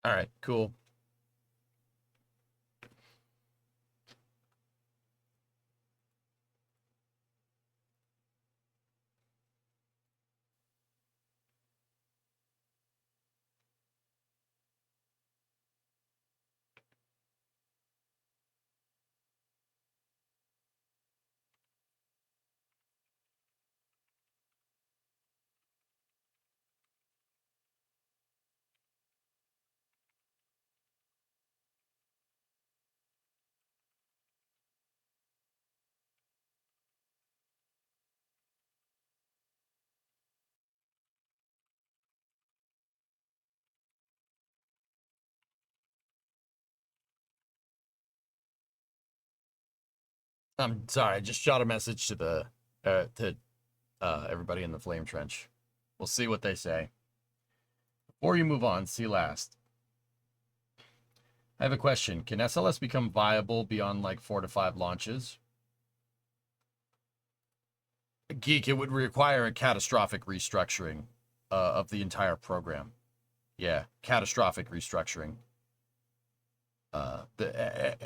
All right, cool. I'm sorry, I just shot a message to the everybody in the Flame Trench. We'll see what they say. Before you move on, see last. I have a question. Can SLS become viable beyond like 4 to 5 launches? Geek, it would require a catastrophic restructuring of the entire program. Yeah, catastrophic restructuring. The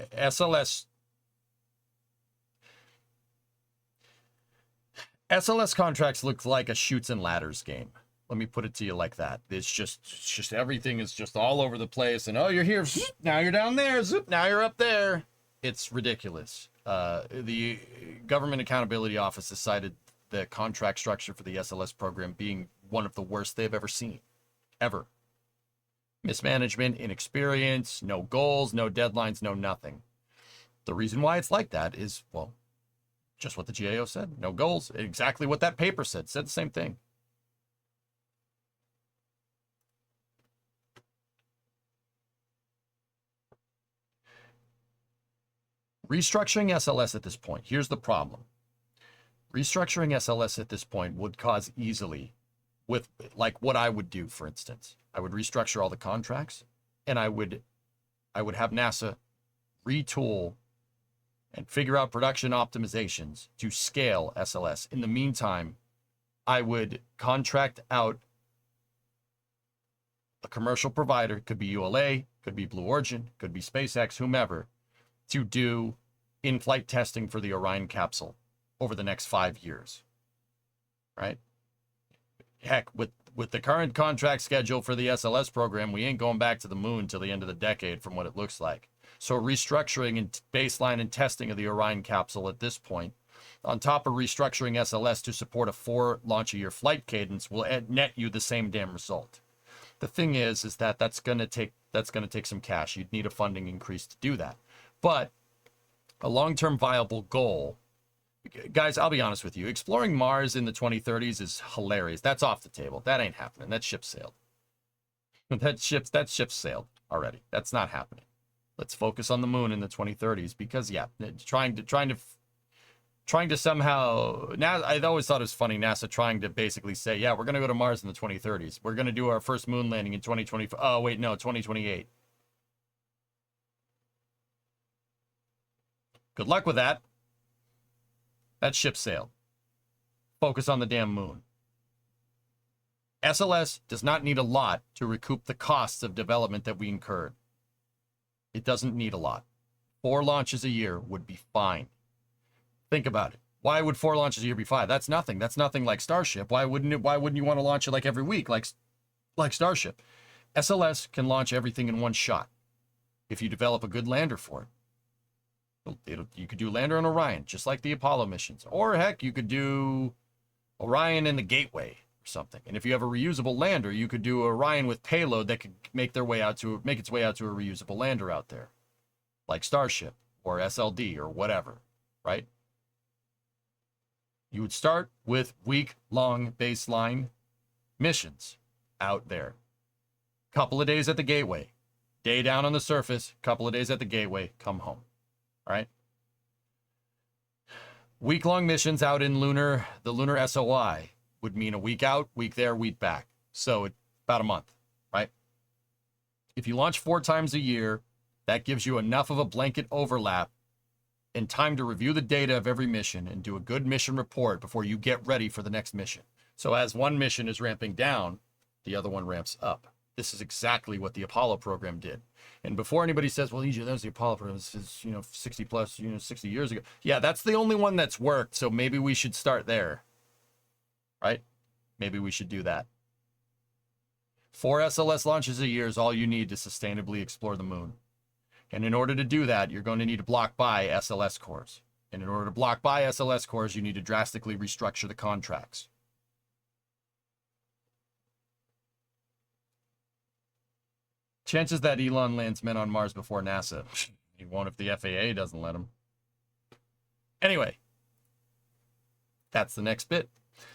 SLS contracts look like a shoots and ladders game. Let me put it to you like that. It's just everything is just all over the place. And, oh, you're here. Now you're down there. Zoop, now you're up there. It's ridiculous. The Government Accountability Office decided the contract structure for the SLS program being one of the worst they've ever seen. Ever. Mismanagement, inexperience, no goals, no deadlines, no nothing. The reason why it's like that is, well, just what the GAO said. No goals. Exactly what that paper said. Said the same thing. Restructuring SLS at this point. Here's the problem. Restructuring SLS at this point would cause easily, with like what I would do, for instance. I would restructure all the contracts, and I would have NASA retool and figure out production optimizations to scale SLS. In the meantime, I would contract out a commercial provider, could be ULA, could be Blue Origin, could be SpaceX, whomever, to do in-flight testing for the Orion capsule over the next 5 years, right? Heck, with the current contract schedule for the SLS program, we ain't going back to the moon till the end of the decade from what it looks like. So restructuring and baseline and testing of the Orion capsule at this point, on top of restructuring SLS to support a 4 launch-a-year flight cadence, will net you the same damn result. The thing is that that's going to take some cash. You'd need a funding increase to do that. But a long-term viable goal, guys, I'll be honest with you, exploring Mars in the 2030s is hilarious. That's off the table. That ain't happening. That ship sailed. That ship sailed already. That's not happening. Let's focus on the moon in the 2030s because, yeah, trying to somehow, I always thought it was funny, NASA trying to basically say, yeah, we're going to go to Mars in the 2030s. We're going to do our first moon landing in 2025. Oh, wait, no, 2028. Good luck with that. That ship sailed. Focus on the damn moon. SLS does not need a lot to recoup the costs of development that we incurred. It doesn't need a lot. 4 launches a year would be fine. Think about it. Why would 4 launches a year be fine? That's nothing. That's nothing like Starship. Why wouldn't you want to launch it like every week, like Starship? SLS can launch everything in one shot if you develop a good lander for it. You could do lander on Orion, just like the Apollo missions. Or heck, you could do Orion in the Gateway or something. And if you have a reusable lander, you could do Orion with payload that could make its way out to a reusable lander out there, like Starship or SLD or whatever, right? You would start with week-long baseline missions out there. Couple of days at the Gateway, day down on the surface, couple of days at the Gateway, come home. All right. Week-long missions out in the lunar SOI would mean a week out, week there, week back. So it's about a month, right? If you launch 4 times a year, that gives you enough of a blanket overlap and time to review the data of every mission and do a good mission report before you get ready for the next mission. So as one mission is ramping down, the other one ramps up. This is exactly what the Apollo program did. And before anybody says, well, EJ, that was the Apollo program, this is, 60 years ago. Yeah, that's the only one that's worked, so maybe we should start there. Right? Maybe we should do that. 4 SLS launches a year is all you need to sustainably explore the moon. And in order to do that, you're going to need to block by SLS cores. And in order to block by SLS cores, you need to drastically restructure the contracts. Chances that Elon lands men on Mars before NASA. He won't if the FAA doesn't let him. Anyway, that's the next bit.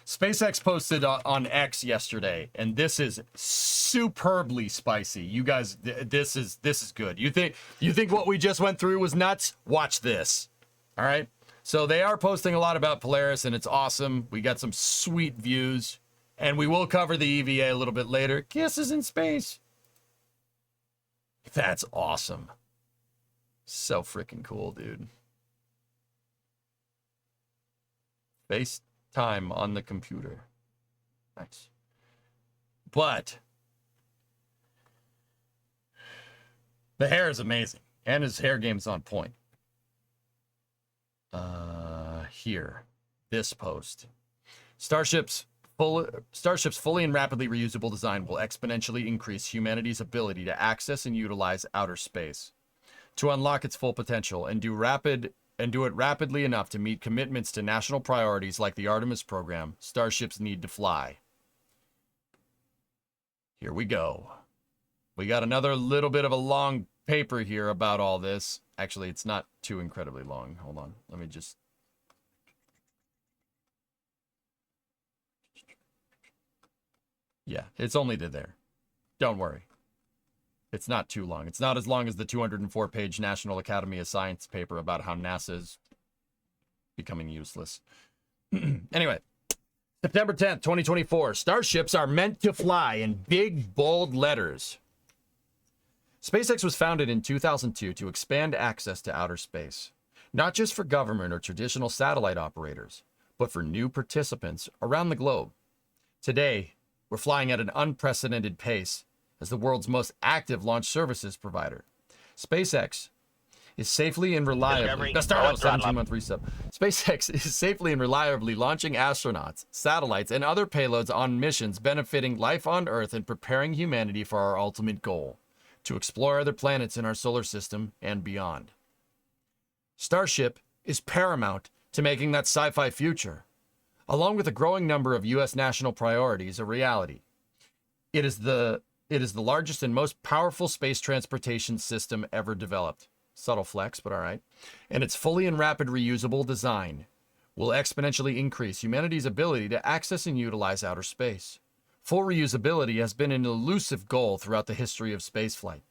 SpaceX posted on X yesterday, and this is superbly spicy. You guys, this is good. You think what we just went through was nuts? Watch this. All right. So they are posting a lot about Polaris, and it's awesome. We got some sweet views, and we will cover the EVA a little bit later. Kisses in space. That's awesome. So freaking cool, dude. FaceTime on the computer. Nice. But the hair is amazing. And his hair game's on point. Here. This post. Starship's Starship's fully and rapidly reusable design will exponentially increase humanity's ability to access and utilize outer space. To unlock its full potential and do it rapidly enough to meet commitments to national priorities like the Artemis program, starships need to fly. Here we go. We got another little bit of a long paper here about all this. Actually, it's not too incredibly long. Hold on. Let me just... Yeah, it's only to there. Don't worry. It's not too long. It's not as long as the 204-page National Academy of Science paper about how NASA is becoming useless. Anyway, September 10th, 2024. Starships are meant to fly in big, bold letters. SpaceX was founded in 2002 to expand access to outer space, not just for government or traditional satellite operators, but for new participants around the globe. Today, we're flying at an unprecedented pace as the world's most active launch services provider. SpaceX is safely and reliably... Let's start out 17-month reset. SpaceX is safely and reliably launching astronauts, satellites, and other payloads on missions benefiting life on Earth and preparing humanity for our ultimate goal, to explore other planets in our solar system and beyond. Starship is paramount to making that sci-fi future, along with a growing number of U.S. national priorities, a reality. It is the largest and most powerful space transportation system ever developed. Subtle flex, but all right. And its fully and rapid reusable design will exponentially increase humanity's ability to access and utilize outer space. Full reusability has been an elusive goal throughout the history of spaceflight,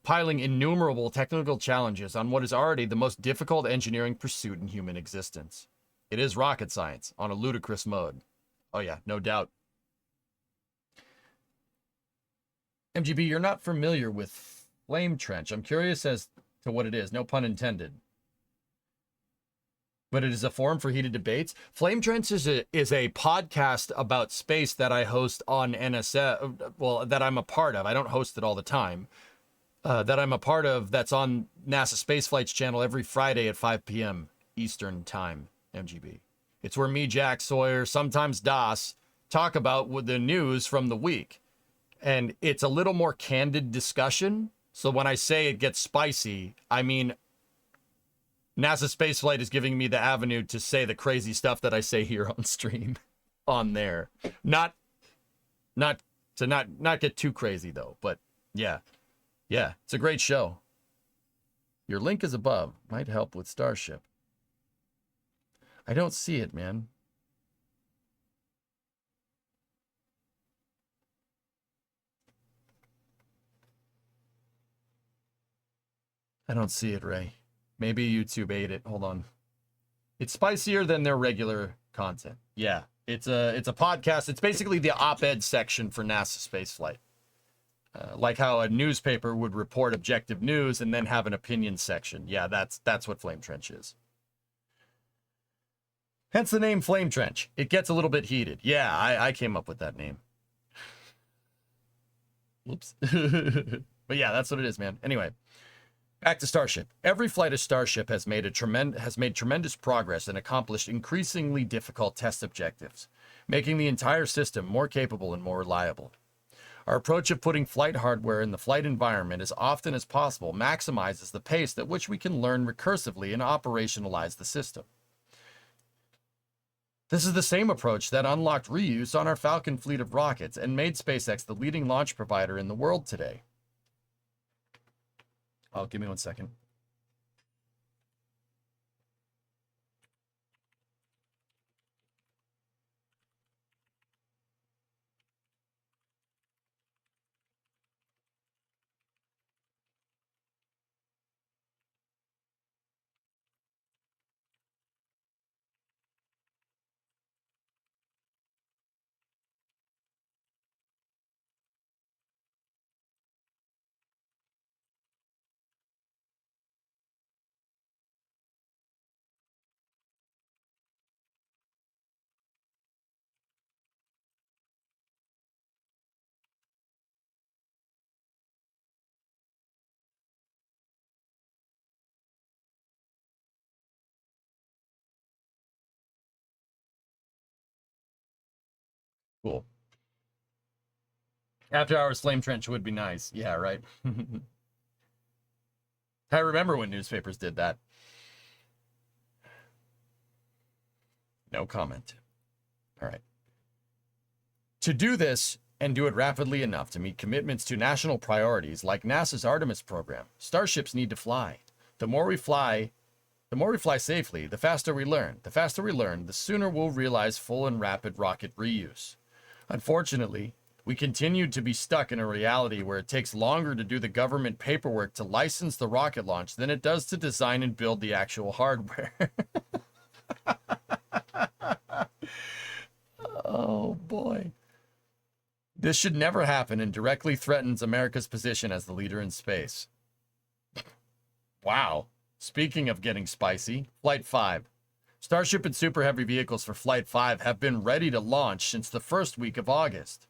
piling innumerable technical challenges on what is already the most difficult engineering pursuit in human existence. It is rocket science on a ludicrous mode. Oh yeah, no doubt. MGB, you're not familiar with Flame Trench. I'm curious as to what it is. No pun intended. But it is a forum for heated debates. Flame Trench is a podcast about space that I host on NSF. Well, that I'm a part of. I don't host it all the time. That I'm a part of. That's on NASA Spaceflight's channel every Friday at 5 p.m. Eastern Time. MGB. It's where me, Jack Sawyer, sometimes Das, talk about the news from the week. And it's a little more candid discussion. So when I say it gets spicy, I mean NASA Spaceflight is giving me the avenue to say the crazy stuff that I say here on stream on there. Not get too crazy though, but yeah. Yeah, it's a great show. Your link is above. Might help with Starship. I don't see it, man. I don't see it, Ray. Maybe YouTube ate it. Hold on. It's spicier than their regular content. Yeah, it's a podcast. It's basically the op-ed section for NASA Spaceflight. Like how a newspaper would report objective news and then have an opinion section. Yeah, that's what Flame Trench is. Hence the name Flame Trench. It gets a little bit heated. Yeah, I came up with that name. Whoops. But yeah, that's what it is, man. Anyway, back to Starship. Every flight of Starship has made tremendous progress and accomplished increasingly difficult test objectives, making the entire system more capable and more reliable. Our approach of putting flight hardware in the flight environment as often as possible maximizes the pace at which we can learn recursively and operationalize the system. This is the same approach that unlocked reuse on our Falcon fleet of rockets and made SpaceX the leading launch provider in the world today. Oh, give me 1 second. Cool. After hours flame trench would be nice. Yeah, right. I remember when newspapers did that. No comment. All right. To do this and do it rapidly enough to meet commitments to national priorities like NASA's Artemis program, starships need to fly. The more we fly safely, the faster we learn. The faster we learn, the sooner we'll realize full and rapid rocket reuse. Unfortunately, we continue to be stuck in a reality where it takes longer to do the government paperwork to license the rocket launch than it does to design and build the actual hardware. Oh boy. This should never happen and directly threatens America's position as the leader in space. Wow. Speaking of getting spicy, Flight 5. Starship and Super Heavy vehicles for Flight 5 have been ready to launch since the first week of August.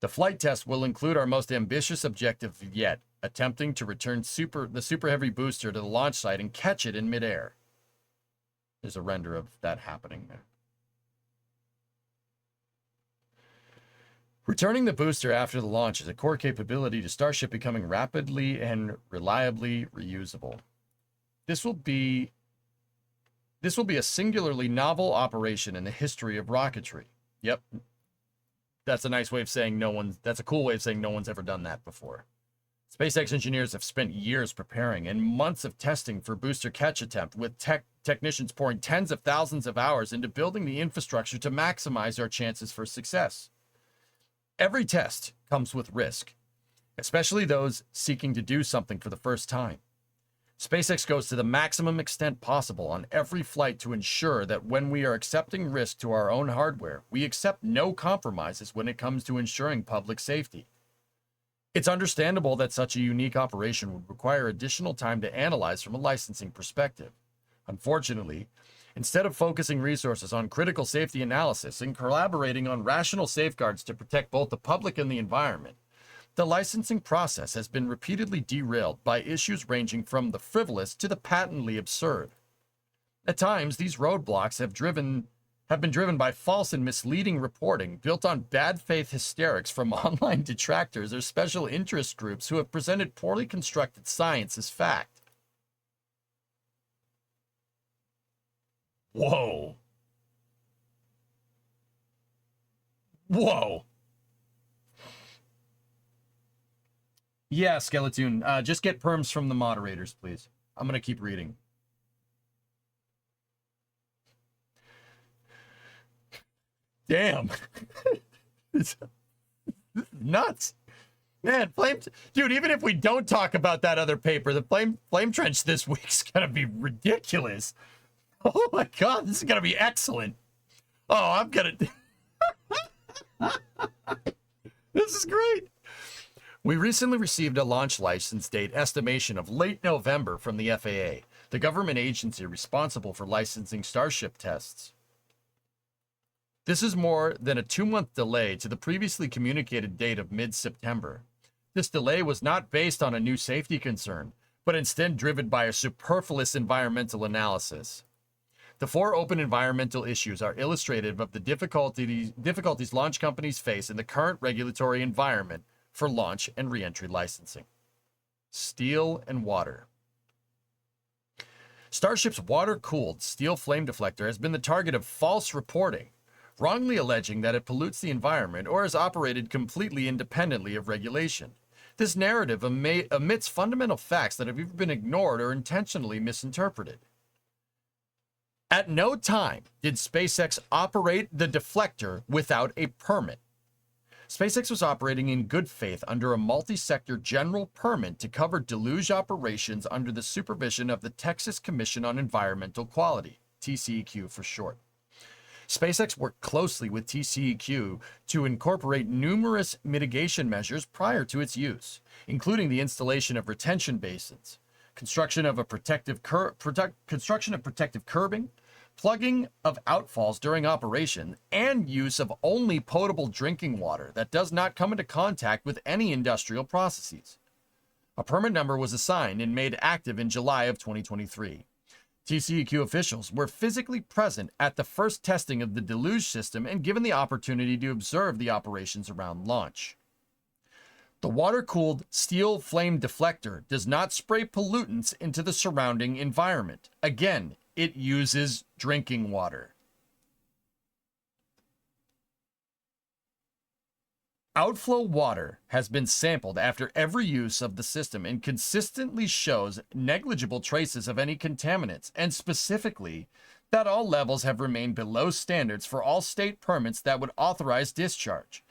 The flight test will include our most ambitious objective yet, attempting to return the Super Heavy booster to the launch site and catch it in midair. There's a render of that happening there. Returning the booster after the launch is a core capability to Starship becoming rapidly and reliably reusable. This will be a singularly novel operation in the history of rocketry. Yep. That's a nice way of saying that's a cool way of saying no one's ever done that before. SpaceX engineers have spent years preparing and months of testing for booster catch attempt, with technicians pouring tens of thousands of hours into building the infrastructure to maximize our chances for success. Every test comes with risk, especially those seeking to do something for the first time. SpaceX goes to the maximum extent possible on every flight to ensure that when we are accepting risk to our own hardware, we accept no compromises when it comes to ensuring public safety. It's understandable that such a unique operation would require additional time to analyze from a licensing perspective. Unfortunately, instead of focusing resources on critical safety analysis and collaborating on rational safeguards to protect both the public and the environment, the licensing process has been repeatedly derailed by issues ranging from the frivolous to the patently absurd. At times, these roadblocks have been driven by false and misleading reporting built on bad faith hysterics from online detractors or special interest groups who have presented poorly constructed science as fact. Whoa. Whoa. Yeah, Skeleton. Just get perms from the moderators, please. I'm going to keep reading. Damn. It's nuts. Man, dude, even if we don't talk about that other paper, the flame trench this week's going to be ridiculous. Oh my God, this is going to be excellent. Oh, I'm going to... This is great. We recently received a launch license date estimation of late November from the FAA, the government agency responsible for licensing Starship tests. This is more than a 2-month delay to the previously communicated date of mid-September. This delay was not based on a new safety concern, but instead driven by a superfluous environmental analysis. The 4 open environmental issues are illustrative of the difficulties launch companies face in the current regulatory environment for launch and re-entry licensing. Steel and water. Starship's water-cooled steel flame deflector has been the target of false reporting, wrongly alleging that it pollutes the environment or is operated completely independently of regulation. This narrative omits fundamental facts that have either been ignored or intentionally misinterpreted. At no time did SpaceX operate the deflector without a permit. SpaceX was operating in good faith under a multi-sector general permit to cover deluge operations under the supervision of the Texas Commission on Environmental Quality, TCEQ for short. SpaceX worked closely with TCEQ to incorporate numerous mitigation measures prior to its use, including the installation of retention basins, construction of protective curbing, plugging of outfalls during operation, and use of only potable drinking water that does not come into contact with any industrial processes. A permit number was assigned and made active in July of 2023. TCEQ officials were physically present at the first testing of the deluge system and given the opportunity to observe the operations around launch. The water-cooled steel flame deflector does not spray pollutants into the surrounding environment. Again, it uses drinking water. Outflow water has been sampled after every use of the system and consistently shows negligible traces of any contaminants, and specifically that all levels have remained below standards for all state permits that would authorize discharge.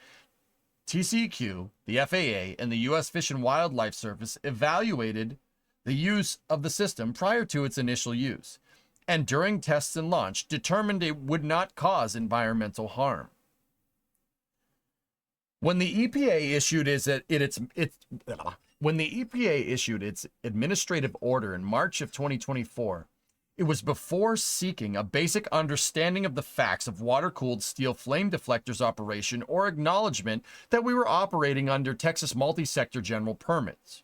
TCEQ, the FAA, and the U.S. Fish and Wildlife Service evaluated the use of the system prior to its initial use, and during tests and launch determined it would not cause environmental harm. When the EPA issued its administrative order in March of 2024, it was before seeking a basic understanding of the facts of water-cooled steel flame deflectors operation or acknowledgement that we were operating under Texas multi-sector general permits.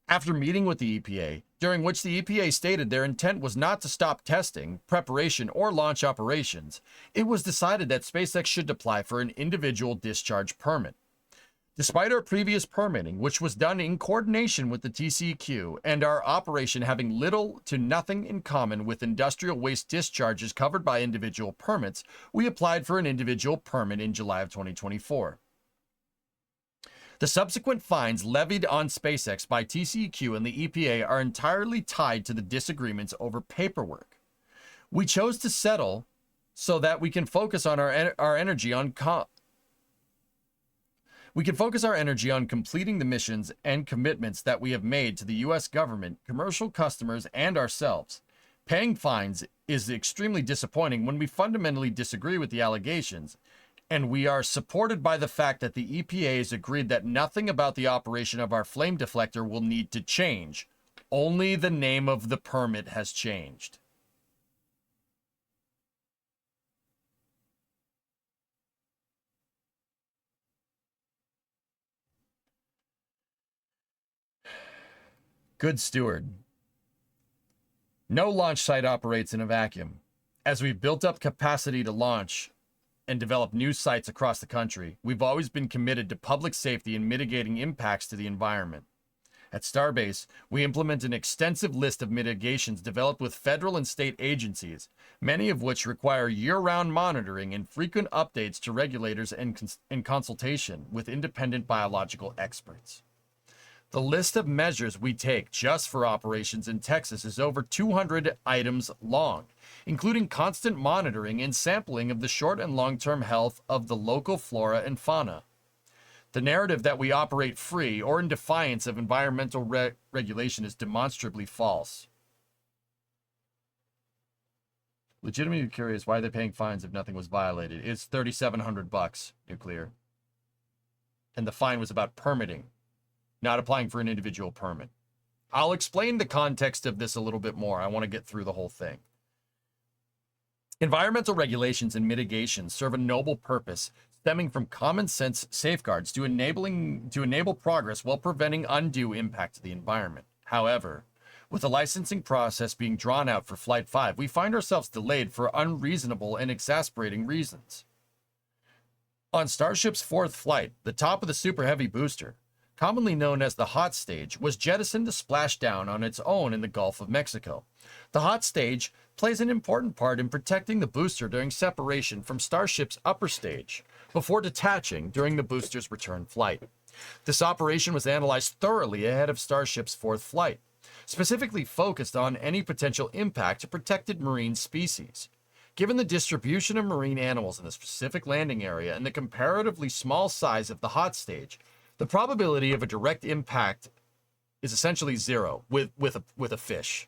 After meeting with the EPA, during which the EPA stated their intent was not to stop testing, preparation, or launch operations, it was decided that SpaceX should apply for an individual discharge permit. Despite our previous permitting, which was done in coordination with the TCEQ, and our operation having little to nothing in common with industrial waste discharges covered by individual permits, we applied for an individual permit in July of 2024. The subsequent fines levied on SpaceX by TCEQ and the EPA are entirely tied to the disagreements over paperwork. We chose to settle so that we can focus on our energy on completing the missions and commitments that we have made to the U.S. government, commercial customers, and ourselves. Paying fines is extremely disappointing when we fundamentally disagree with the allegations, and we are supported by the fact that the EPA has agreed that nothing about the operation of our flame deflector will need to change. Only the name of the permit has changed. Good steward. No launch site operates in a vacuum. As we've built up capacity to launch and develop new sites across the country, we've always been committed to public safety and mitigating impacts to the environment. At Starbase, we implement an extensive list of mitigations developed with federal and state agencies, many of which require year-round monitoring and frequent updates to regulators and consultation with independent biological experts. The list of measures we take just for operations in Texas is over 200 items long, including constant monitoring and sampling of the short and long-term health of the local flora and fauna. The narrative that we operate free or in defiance of environmental regulation is demonstrably false. Legitimately curious, why are they paying fines if nothing was violated? It's $3,700, nuclear. And the fine was about permitting, not applying for an individual permit. I'll explain the context of this a little bit more. I want to get through the whole thing. Environmental regulations and mitigations serve a noble purpose, stemming from common sense safeguards to enable progress while preventing undue impact to the environment. However, with the licensing process being drawn out for Flight 5, we find ourselves delayed for unreasonable and exasperating reasons. On Starship's fourth flight, the top of the Super Heavy booster, commonly known as the hot stage, was jettisoned to splash down on its own in the Gulf of Mexico. The hot stage plays an important part in protecting the booster during separation from Starship's upper stage, before detaching during the booster's return flight. This operation was analyzed thoroughly ahead of Starship's fourth flight, specifically focused on any potential impact to protected marine species. Given the distribution of marine animals in the specific landing area and the comparatively small size of the hot stage, the probability of a direct impact is essentially zero with a fish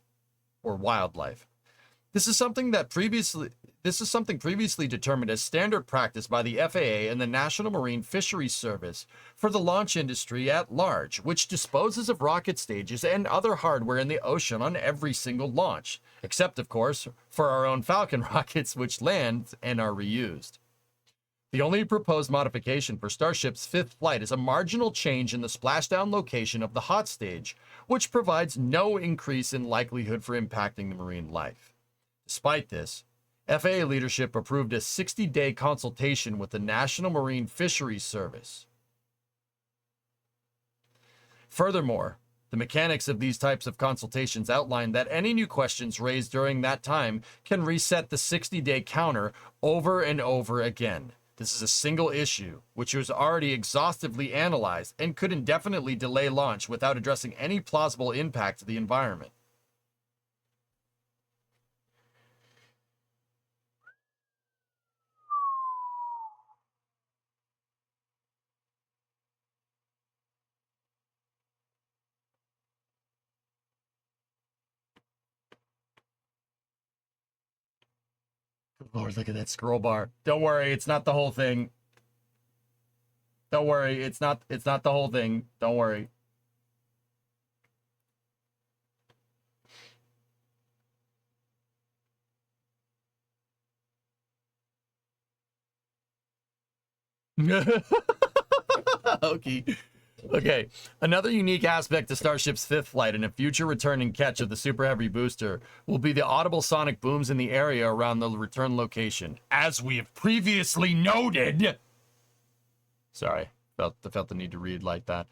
or wildlife. This is something previously determined as standard practice by the FAA and the National Marine Fisheries Service for the launch industry at large, which disposes of rocket stages and other hardware in the ocean on every single launch, except, of course, for our own Falcon rockets, which land and are reused. The only proposed modification for Starship's fifth flight is a marginal change in the splashdown location of the hot stage, which provides no increase in likelihood for impacting the marine life. Despite this, FAA leadership approved a 60-day consultation with the National Marine Fisheries Service. Furthermore, the mechanics of these types of consultations outline that any new questions raised during that time can reset the 60-day counter over and over again. This is a single issue, which was already exhaustively analyzed and could indefinitely delay launch without addressing any plausible impact to the environment. Lord, look at that scroll bar. Don't worry, it's not the whole thing. Don't worry, it's not the whole thing. Don't worry. Okay. Another unique aspect to Starship's fifth flight and a future return and catch of the Super Heavy booster will be the audible sonic booms in the area around the return location. As we have previously noted... Sorry, felt the need to read like that.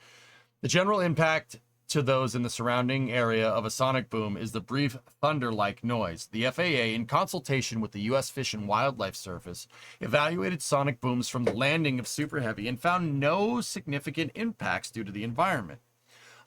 The general impact to those in the surrounding area of a sonic boom is the brief thunder-like noise. The FAA, in consultation with the U.S. Fish and Wildlife Service, evaluated sonic booms from the landing of Super Heavy and found no significant impacts due to the environment.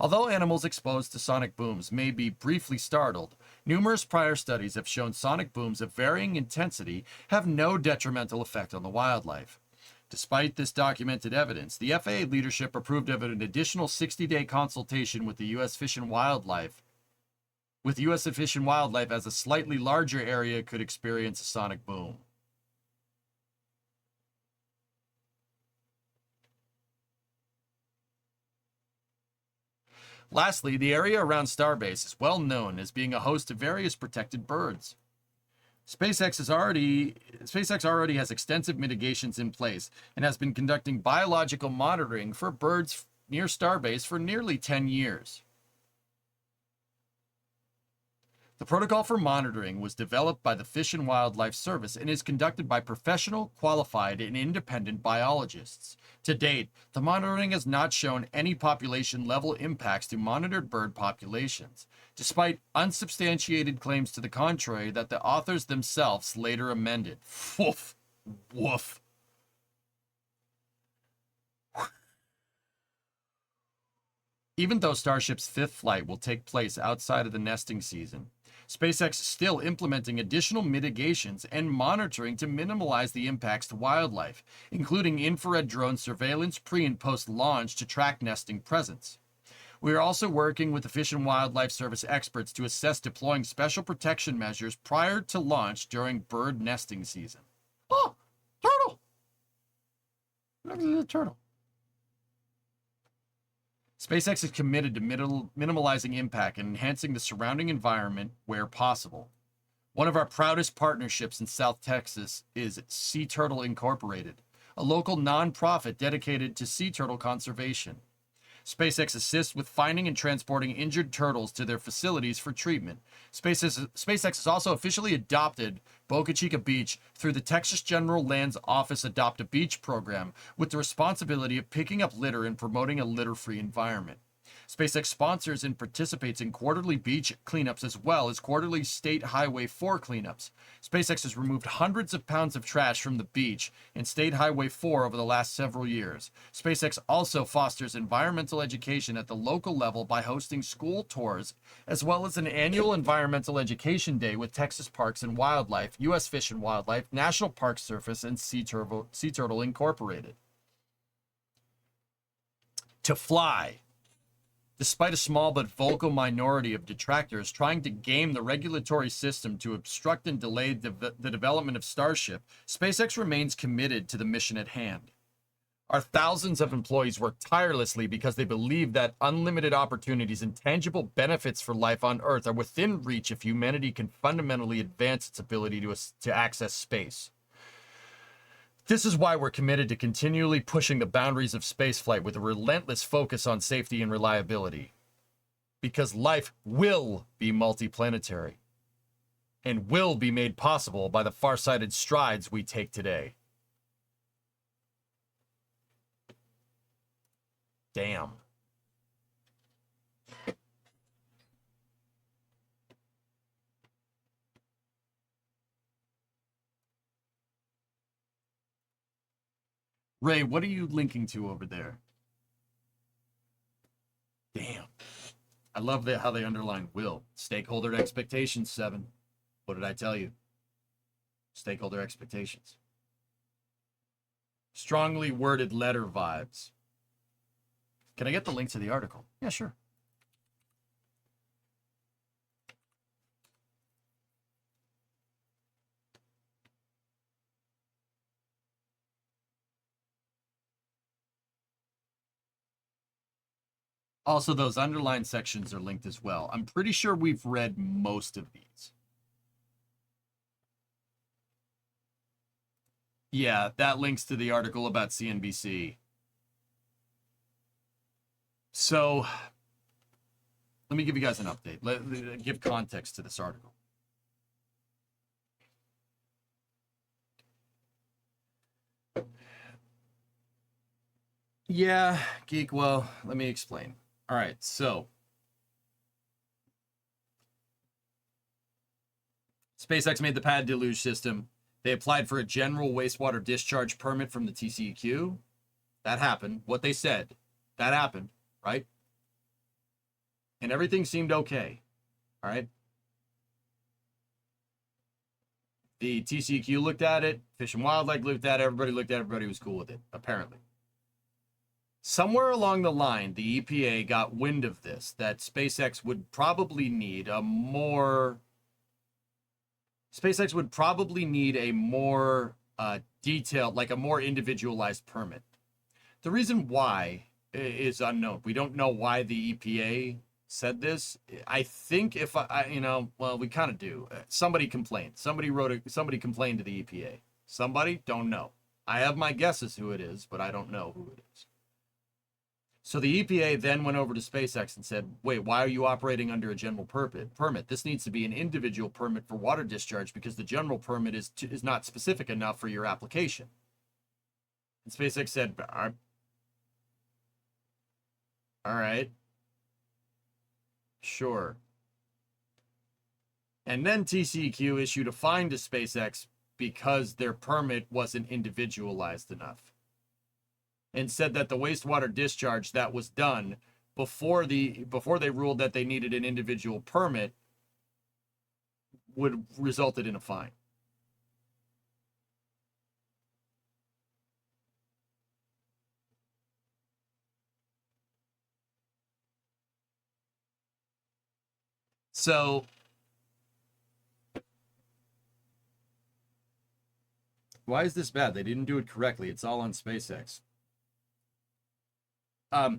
Although animals exposed to sonic booms may be briefly startled, numerous prior studies have shown sonic booms of varying intensity have no detrimental effect on the wildlife. Despite this documented evidence, the FAA leadership approved of an additional 60-day consultation with the U.S. Fish and Wildlife, as a slightly larger area could experience a sonic boom. Lastly, the area around Starbase is well known as being a host of various protected birds. SpaceX already has extensive mitigations in place and has been conducting biological monitoring for birds near Starbase for nearly 10 years. The protocol for monitoring was developed by the Fish and Wildlife Service and is conducted by professional, qualified, and independent biologists. To date, the monitoring has not shown any population-level impacts to monitored bird populations, despite unsubstantiated claims to the contrary that the authors themselves later amended. Woof. Woof. Even though Starship's fifth flight will take place outside of the nesting season, SpaceX is still implementing additional mitigations and monitoring to minimize the impacts to wildlife, including infrared drone surveillance pre- and post-launch to track nesting presence. We are also working with the Fish and Wildlife Service experts to assess deploying special protection measures prior to launch during bird nesting season. Oh, turtle! Look at the turtle. SpaceX is committed to minimalizing impact and enhancing the surrounding environment where possible. One of our proudest partnerships in South Texas is Sea Turtle Incorporated, a local nonprofit dedicated to sea turtle conservation. SpaceX assists with finding and transporting injured turtles to their facilities for treatment. SpaceX has also officially adopted Boca Chica Beach through the Texas General Lands Office Adopt a Beach program, with the responsibility of picking up litter and promoting a litter-free environment. SpaceX sponsors and participates in quarterly beach cleanups as well as quarterly State Highway 4 cleanups. SpaceX has removed hundreds of pounds of trash from the beach and State Highway 4 over the last several years. SpaceX also fosters environmental education at the local level by hosting school tours, as well as an annual Environmental Education Day with Texas Parks and Wildlife, U.S. Fish and Wildlife, National Park Service, and Sea Turtle Incorporated. To fly. Despite a small but vocal minority of detractors trying to game the regulatory system to obstruct and delay the development of Starship, SpaceX remains committed to the mission at hand. Our thousands of employees work tirelessly because they believe that unlimited opportunities and tangible benefits for life on Earth are within reach if humanity can fundamentally advance its ability to access space. This is why we're committed to continually pushing the boundaries of spaceflight with a relentless focus on safety and reliability. Because life will be multiplanetary and will be made possible by the far-sighted strides we take today. Damn. Ray, what are you linking to over there? Damn. I love how they underline will. Stakeholder expectations, 7. What did I tell you? Stakeholder expectations. Strongly worded letter vibes. Can I get the link to the article? Yeah, sure. Also, those underlined sections are linked as well. I'm pretty sure we've read most of these. Yeah, that links to the article about CNBC. So, let me give you guys an update. Give context to this article. Yeah, Geek, well, let me explain. All right, so SpaceX made the pad deluge system. They applied for a general wastewater discharge permit from the TCEQ. That happened. What they said, that happened, right? And everything seemed okay, all right? The TCEQ looked at it. Fish and Wildlife looked at it. Everybody looked at it. Everybody was cool with it, apparently. Somewhere along the line, the EPA got wind of this, that SpaceX would probably need a more detailed, like a more individualized permit. The reason why is unknown. We don't know why the EPA said this. I think we kind of do. Somebody complained. Somebody complained to the EPA. Somebody, don't know. I have my guesses who it is, but I don't know who it is. So the EPA then went over to SpaceX and said, wait, why are you operating under a general permit? This needs to be an individual permit for water discharge because the general permit is not specific enough for your application. And SpaceX said, all right, sure. And then TCEQ issued a fine to SpaceX because their permit wasn't individualized enough, and said that the wastewater discharge that was done before they ruled that they needed an individual permit would resulted in a fine. So why is this bad? They didn't do it correctly. It's all on SpaceX.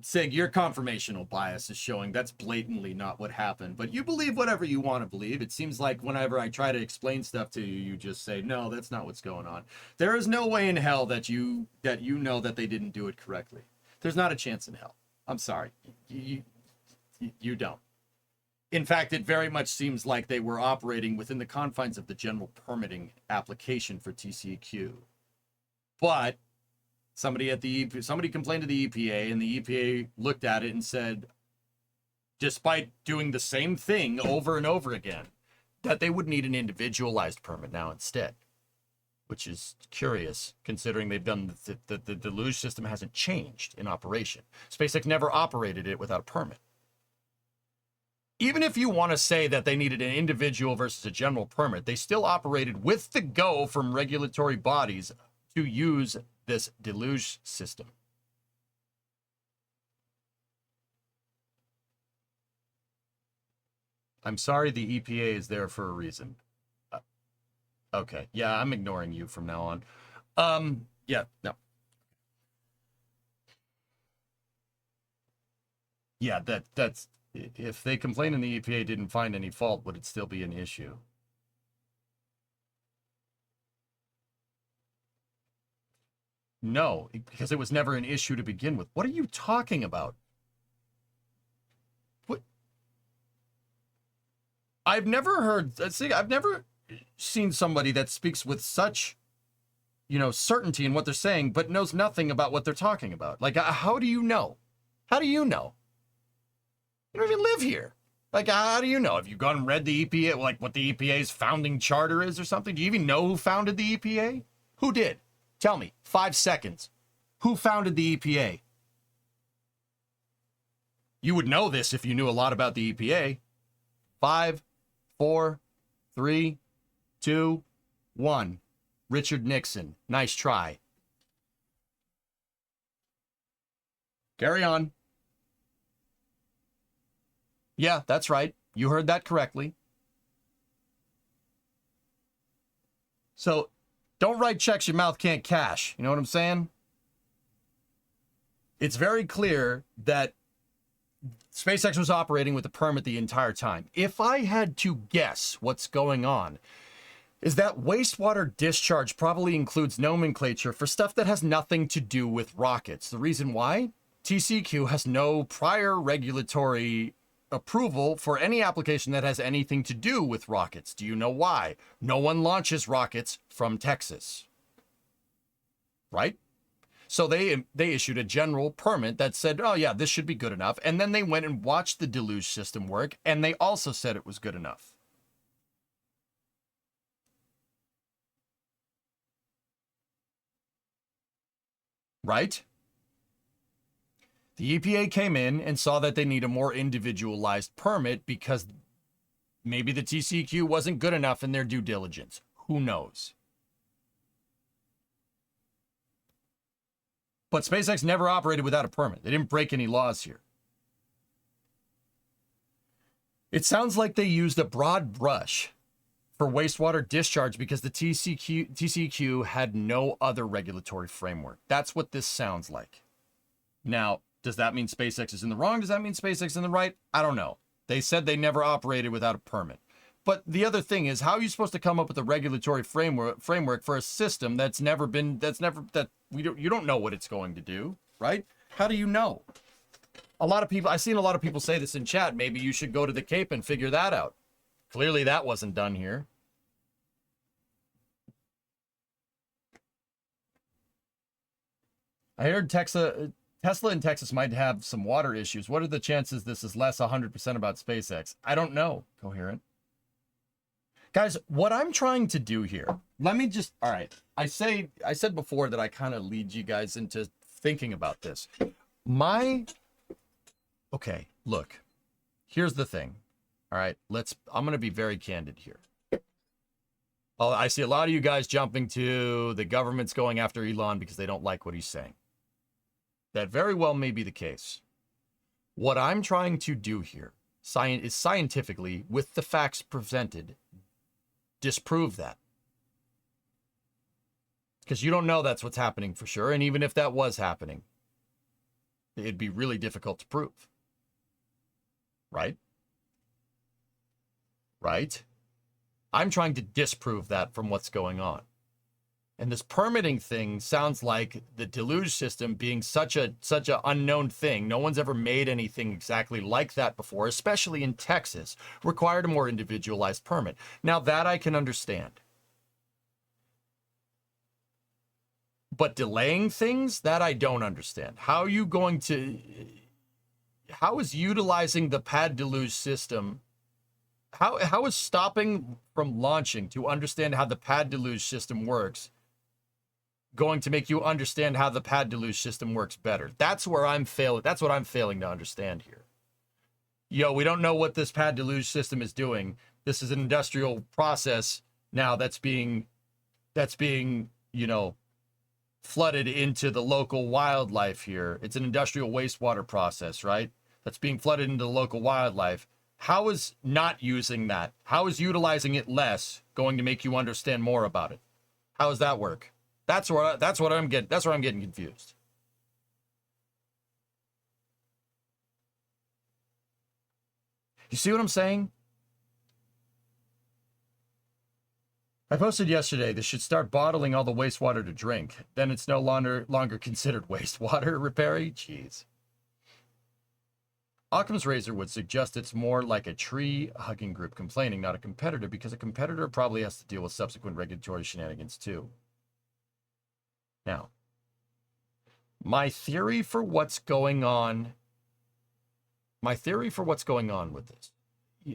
Sig, your confirmational bias is showing that's blatantly not what happened, but you believe whatever you want to believe. It seems like whenever I try to explain stuff to you, you just say, no, that's not what's going on. There is no way in hell that you know that they didn't do it correctly. There's not a chance in hell. I'm sorry. You don't. In fact, it very much seems like they were operating within the confines of the general permitting application for TCEQ. But somebody complained to the EPA, and the EPA looked at it and said, despite doing the same thing over and over again, that they would need an individualized permit now instead, which is curious considering they've done the deluge system hasn't changed in operation. SpaceX never operated it without a permit. Even if you want to say that they needed an individual versus a general permit, they still operated with the go from regulatory bodies to use this deluge system. I'm sorry, the EPA is there for a reason. Okay, yeah, I'm ignoring you from now on. Yeah, no. Yeah, that's if they complain and the EPA didn't find any fault, would it still be an issue? No, because it was never an issue to begin with. What are you talking about? What? I've never heard, see, I've never seen somebody that speaks with such, certainty in what they're saying, but knows nothing about what they're talking about. Like, how do you know? How do you know? You don't even live here. Like, how do you know? Have you gone and read the EPA, like what the EPA's founding charter is or something? Do you even know who founded the EPA? Who did? Tell me, 5 seconds. Who founded the EPA? You would know this if you knew a lot about the EPA. 5, 4, 3, 2, 1. Richard Nixon. Nice try. Carry on. Yeah, that's right. You heard that correctly. So, don't write checks your mouth can't cash. You know what I'm saying? It's very clear that SpaceX was operating with a permit the entire time. If I had to guess what's going on, is that wastewater discharge probably includes nomenclature for stuff that has nothing to do with rockets. The reason why? TCQ has no prior regulatory approval for any application that has anything to do with rockets. Do you know why? No one launches rockets from Texas. Right? So they issued a general permit that said, oh yeah, this should be good enough. And then they went and watched the deluge system work, and they also said it was good enough. Right? The EPA came in and saw that they need a more individualized permit because maybe the TCQ wasn't good enough in their due diligence. Who knows? But SpaceX never operated without a permit. They didn't break any laws here. It sounds like they used a broad brush for wastewater discharge because the TCQ had no other regulatory framework. That's what this sounds like. Now, does that mean SpaceX is in the wrong? Does that mean SpaceX is in the right? I don't know. They said they never operated without a permit. But the other thing is, how are you supposed to come up with a regulatory framework for a system you don't know what it's going to do, right? How do you know? I've seen a lot of people say this in chat. Maybe you should go to the Cape and figure that out. Clearly that wasn't done here. I heard Tesla in Texas might have some water issues. What are the chances this is less 100% about SpaceX? I don't know, Coherent. Guys, what I'm trying to do here, all right, I said before that I kind of lead you guys into thinking about this. Okay, look, here's the thing. All right, I'm going to be very candid here. Oh, I see a lot of you guys jumping to the government's going after Elon because they don't like what he's saying. That very well may be the case. What I'm trying to do here is scientifically, with the facts presented, disprove that. Because you don't know that's what's happening for sure. And even if that was happening, it'd be really difficult to prove. Right? Right? I'm trying to disprove that from what's going on. And this permitting thing sounds like the deluge system being such a unknown thing. No one's ever made anything exactly like that before, especially in Texas, required a more individualized permit. Now that I can understand. But delaying things, that I don't understand. How is utilizing the pad deluge system, how is stopping from launching to understand how the pad deluge system works going to make you understand how the pad deluge system works better? That's where I'm failing. That's what I'm failing to understand here. We don't know what this pad deluge system is doing. This is an industrial process now that's being, flooded into the local wildlife here. It's an industrial wastewater process, right? That's being flooded into the local wildlife. How is not using that? How is utilizing it less going to make you understand more about it? How does that work? That's where I'm getting confused. You see what I'm saying? I posted yesterday, they should start bottling all the wastewater to drink. Then it's no longer considered wastewater, Repairy. Jeez. Occam's razor would suggest it's more like a tree-hugging group complaining, not a competitor, because a competitor probably has to deal with subsequent regulatory shenanigans too. Now, my theory for what's going on with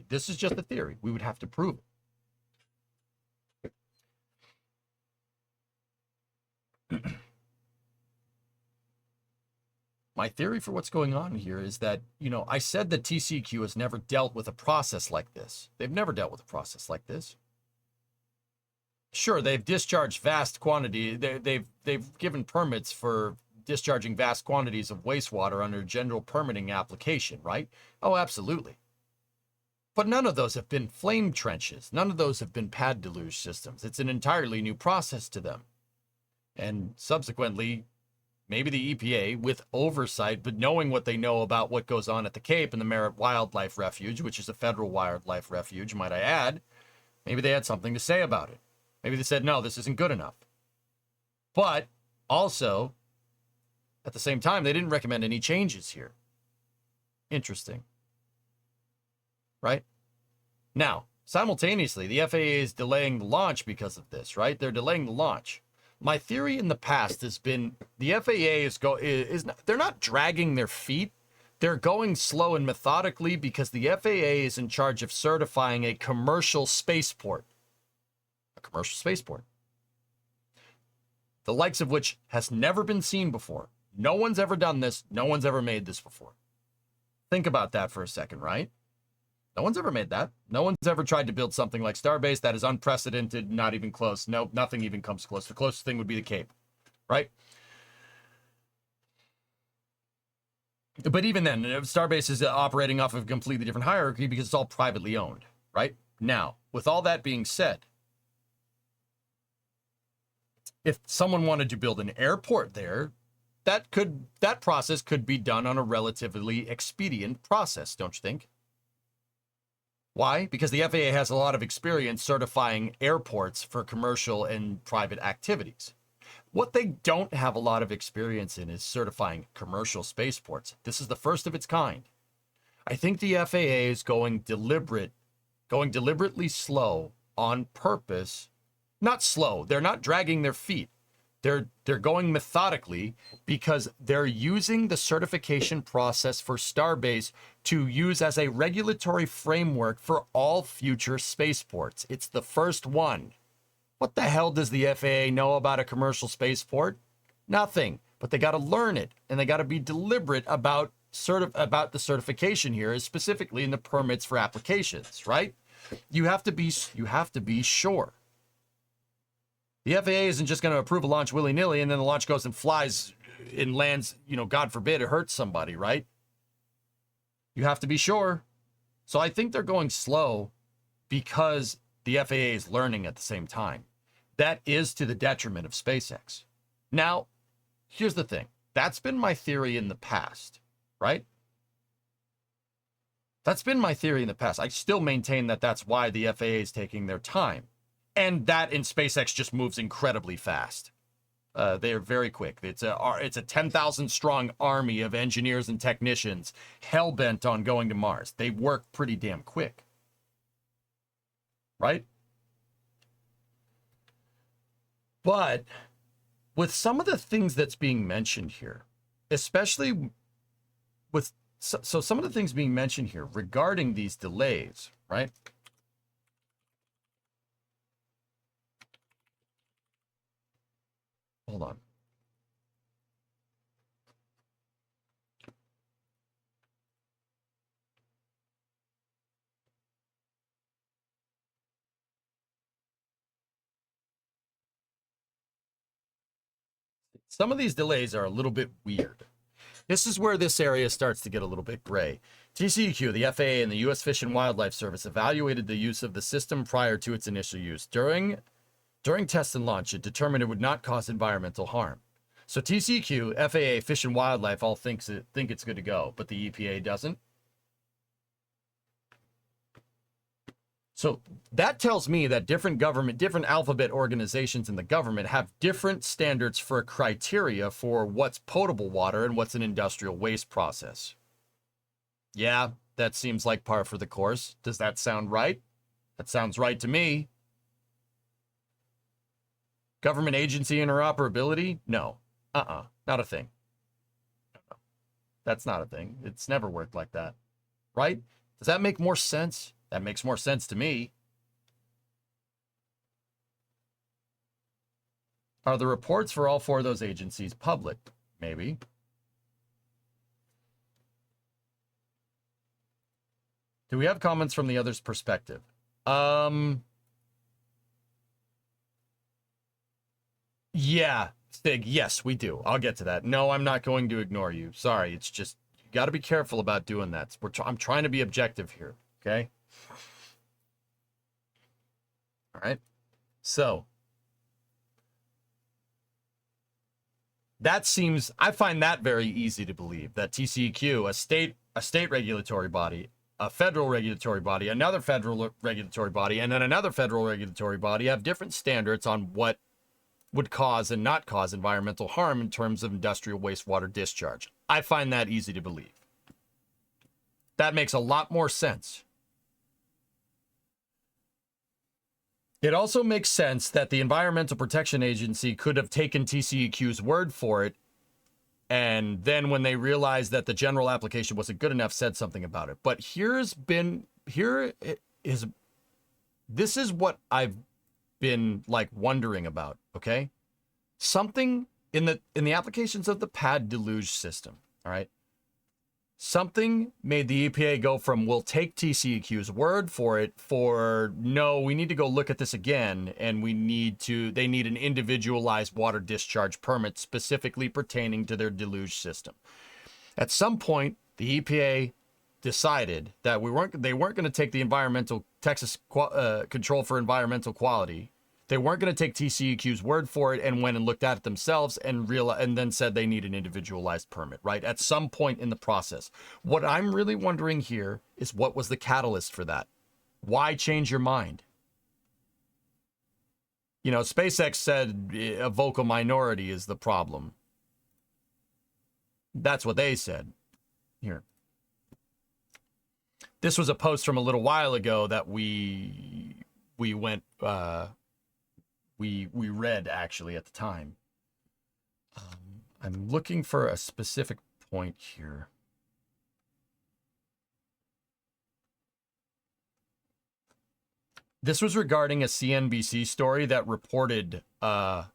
this is just a theory. We would have to prove it. My theory for what's going on here is that, I said that TCEQ has never dealt with a process like this. They've never dealt with a process like this. Sure, they've discharged vast quantity. They've given permits for discharging vast quantities of wastewater under general permitting application, right? Oh, absolutely. But none of those have been flame trenches. None of those have been pad deluge systems. It's an entirely new process to them. And subsequently, maybe the EPA, with oversight, but knowing what they know about what goes on at the Cape and the Merritt Wildlife Refuge, which is a federal wildlife refuge, might I add, maybe they had something to say about it. Maybe they said, no, this isn't good enough. But also, at the same time, they didn't recommend any changes here. Interesting. Right? Now, simultaneously, the FAA is delaying the launch because of this, right? They're delaying the launch. My theory in the past has been the FAA they're not dragging their feet. They're going slow and methodically because the FAA is in charge of certifying a commercial spaceport. A commercial spaceport. The likes of which has never been seen before. No one's ever done this. No one's ever made this before. Think about that for a second, right? No one's ever made that. No one's ever tried to build something like Starbase. That is unprecedented, not even close. No, nothing even comes close. The closest thing would be the Cape, right? But even then, Starbase is operating off of a completely different hierarchy because it's all privately owned, right? Now, with all that being said, if someone wanted to build an airport there, that process could be done on a relatively expedient process, don't you think? Why? Because the FAA has a lot of experience certifying airports for commercial and private activities. What they don't have a lot of experience in is certifying commercial spaceports. This is the first of its kind. I think the FAA is going deliberately slow on purpose. Not slow. They're not dragging their feet. They're going methodically because they're using the certification process for Starbase to use as a regulatory framework for all future spaceports. It's the first one. What the hell does the FAA know about a commercial spaceport? Nothing. But they got to learn it, and they got to be deliberate about the certification here, specifically in the permits for applications, right? You have to be sure. The FAA isn't just going to approve a launch willy-nilly and then the launch goes and flies and lands, God forbid it hurts somebody, right? You have to be sure. So I think they're going slow because the FAA is learning at the same time. That is to the detriment of SpaceX. Now, here's the thing. That's been my theory in the past, right? That's been my theory in the past. I still maintain that that's why the FAA is taking their time. And that in SpaceX just moves incredibly fast. They are very quick. It's a 10,000 strong army of engineers and technicians hell-bent on going to Mars. They work pretty damn quick. Right? But with some of the things that's being mentioned here, especially with some of the things being mentioned here regarding these delays, right? Hold on. Some of these delays are a little bit weird. This is where this area starts to get a little bit gray. TCEQ, the FAA, and the U.S. Fish and Wildlife Service evaluated the use of the system prior to its initial use. During test and launch, it determined it would not cause environmental harm. So TCEQ, FAA, Fish and Wildlife all think it's good to go, but the EPA doesn't. So that tells me that different alphabet organizations in the government have different standards for criteria for what's potable water and what's an industrial waste process. Yeah, that seems like par for the course. Does that sound right? That sounds right to me. Government agency interoperability? No. Not a thing. That's not a thing. It's never worked like that. Right? Does that make more sense? That makes more sense to me. Are the reports for all four of those agencies public? Maybe. Do we have comments from the other's perspective? Yeah, Stig, yes, we do. I'll get to that. No, I'm not going to ignore you. Sorry, it's just, you got to be careful about doing that. I'm trying to be objective here, okay? All right. So, I find that very easy to believe, that TCEQ, a state regulatory body, a federal regulatory body, another federal regulatory body, and then another federal regulatory body have different standards on what would cause and not cause environmental harm in terms of industrial wastewater discharge. I find that easy to believe. That makes a lot more sense. It also makes sense that the Environmental Protection Agency could have taken TCEQ's word for it, and then when they realized that the general application wasn't good enough, said something about it. But this is what I've been like wondering about, okay? Something in the applications of the pad deluge system, all right? Something made the EPA go from, we'll take TCEQ's word for it, for no, we need to go look at this again, and they need an individualized water discharge permit specifically pertaining to their deluge system. At some point, the EPA decided that they weren't going to take the Texas Control for Environmental Quality. They weren't going to take TCEQ's word for it, and went and looked at it themselves and then said they need an individualized permit, right? At some point in the process. What I'm really wondering here is, what was the catalyst for that? Why change your mind? You know, SpaceX said a vocal minority is the problem. That's what they said. Here. This was a post from a little while ago that we read actually at the time. I'm looking for a specific point here. This was regarding a CNBC story that reported that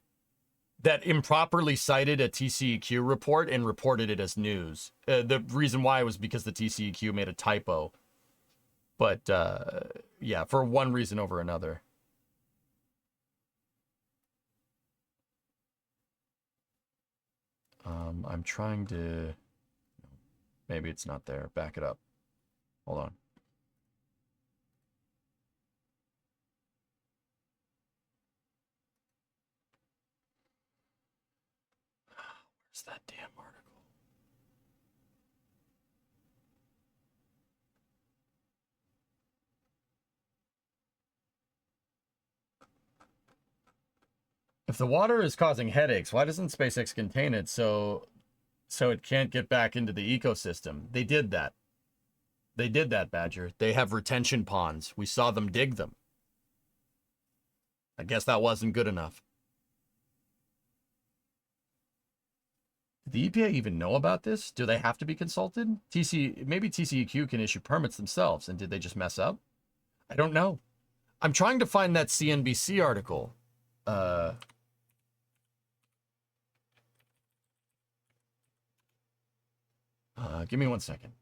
improperly cited a TCEQ report and reported it as news. The reason why was because the TCEQ made a typo. But yeah, for one reason over another. I'm trying to, maybe it's not there. Back it up. Hold on. Where's that damn article? If the water is causing headaches, why doesn't SpaceX contain it so it can't get back into the ecosystem? They did that. They did that, Badger. They have retention ponds. We saw them dig them. I guess that wasn't good enough. Did the EPA even know about this? Do they have to be consulted? Maybe TCEQ can issue permits themselves, and did they just mess up? I don't know. I'm trying to find that CNBC article. Give me 1 second.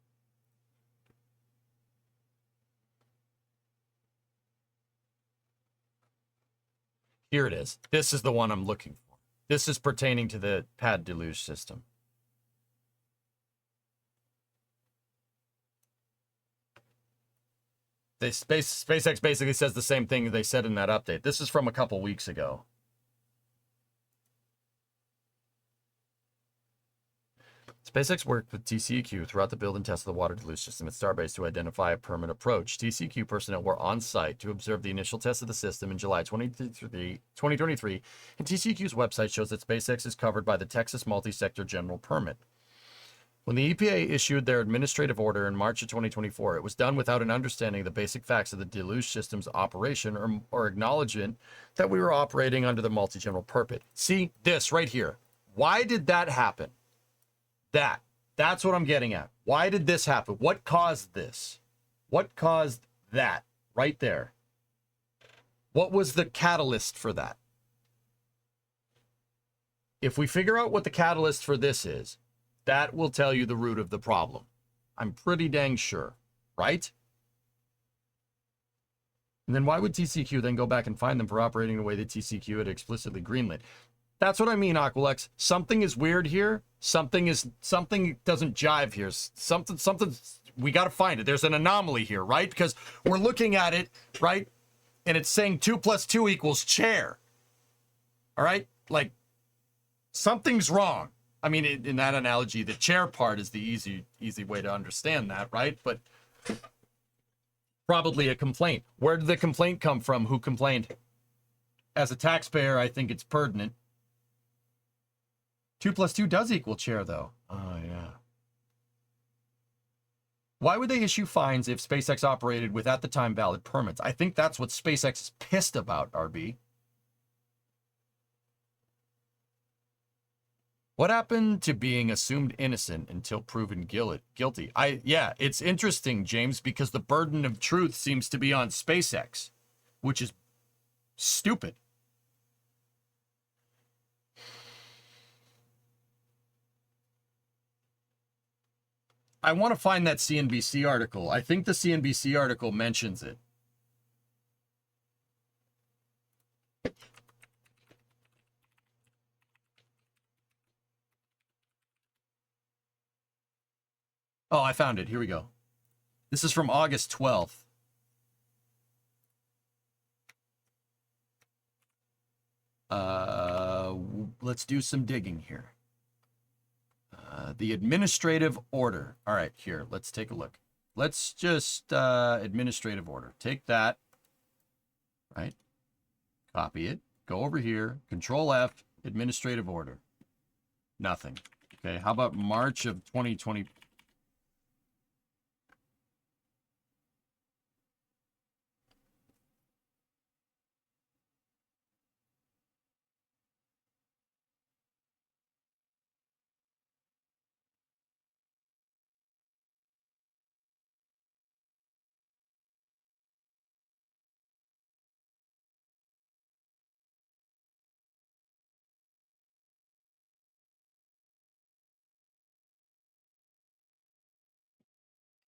Here it is. This is the one I'm looking for. This is pertaining to the pad deluge system. SpaceX basically says the same thing they said in that update. This is from a couple weeks ago. SpaceX worked with TCEQ throughout the build and test of the water deluge system at Starbase to identify a permit approach. TCEQ personnel were on site to observe the initial test of the system in July 2023, and TCEQ's website shows that SpaceX is covered by the Texas Multi-Sector General Permit. When the EPA issued their administrative order in March of 2024, it was done without an understanding of the basic facts of the deluge system's operation or acknowledgement that we were operating under the multi-general permit. See this right here. Why did that happen? That's what I'm getting at. Why did this happen? What caused this? What caused that right there? What was the catalyst for that? If we figure out what the catalyst for this is, that will tell you the root of the problem. I'm pretty dang sure, right? And then why would TCQ then go back and find them for operating the way that TCQ had explicitly greenlit? That's what I mean, Aqualex. Something is weird here. Something doesn't jive here. Something, we got to find it. There's an anomaly here, right? Because we're looking at it, right? And it's saying 2 + 2 = chair. All right? Like, something's wrong. I mean, in that analogy, the chair part is the easy way to understand that, right? But probably a complaint. Where did the complaint come from? Who complained? As a taxpayer, I think it's pertinent. 2 + 2 does equal chair, though. Oh, yeah. Why would they issue fines if SpaceX operated with, at the time, valid permits? I think that's what SpaceX is pissed about, RB. What happened to being assumed innocent until proven guilty? Yeah, it's interesting, James, because the burden of truth seems to be on SpaceX, which is stupid. I want to find that CNBC article. I think the CNBC article mentions it. Oh, I found it. Here we go. This is from August 12th. Let's do some digging here. The administrative order. All right, here, let's take a look. Let's just, administrative order. Take that, right? Copy it. Go over here. Control F, administrative order. Nothing. Okay, how about March of 2020?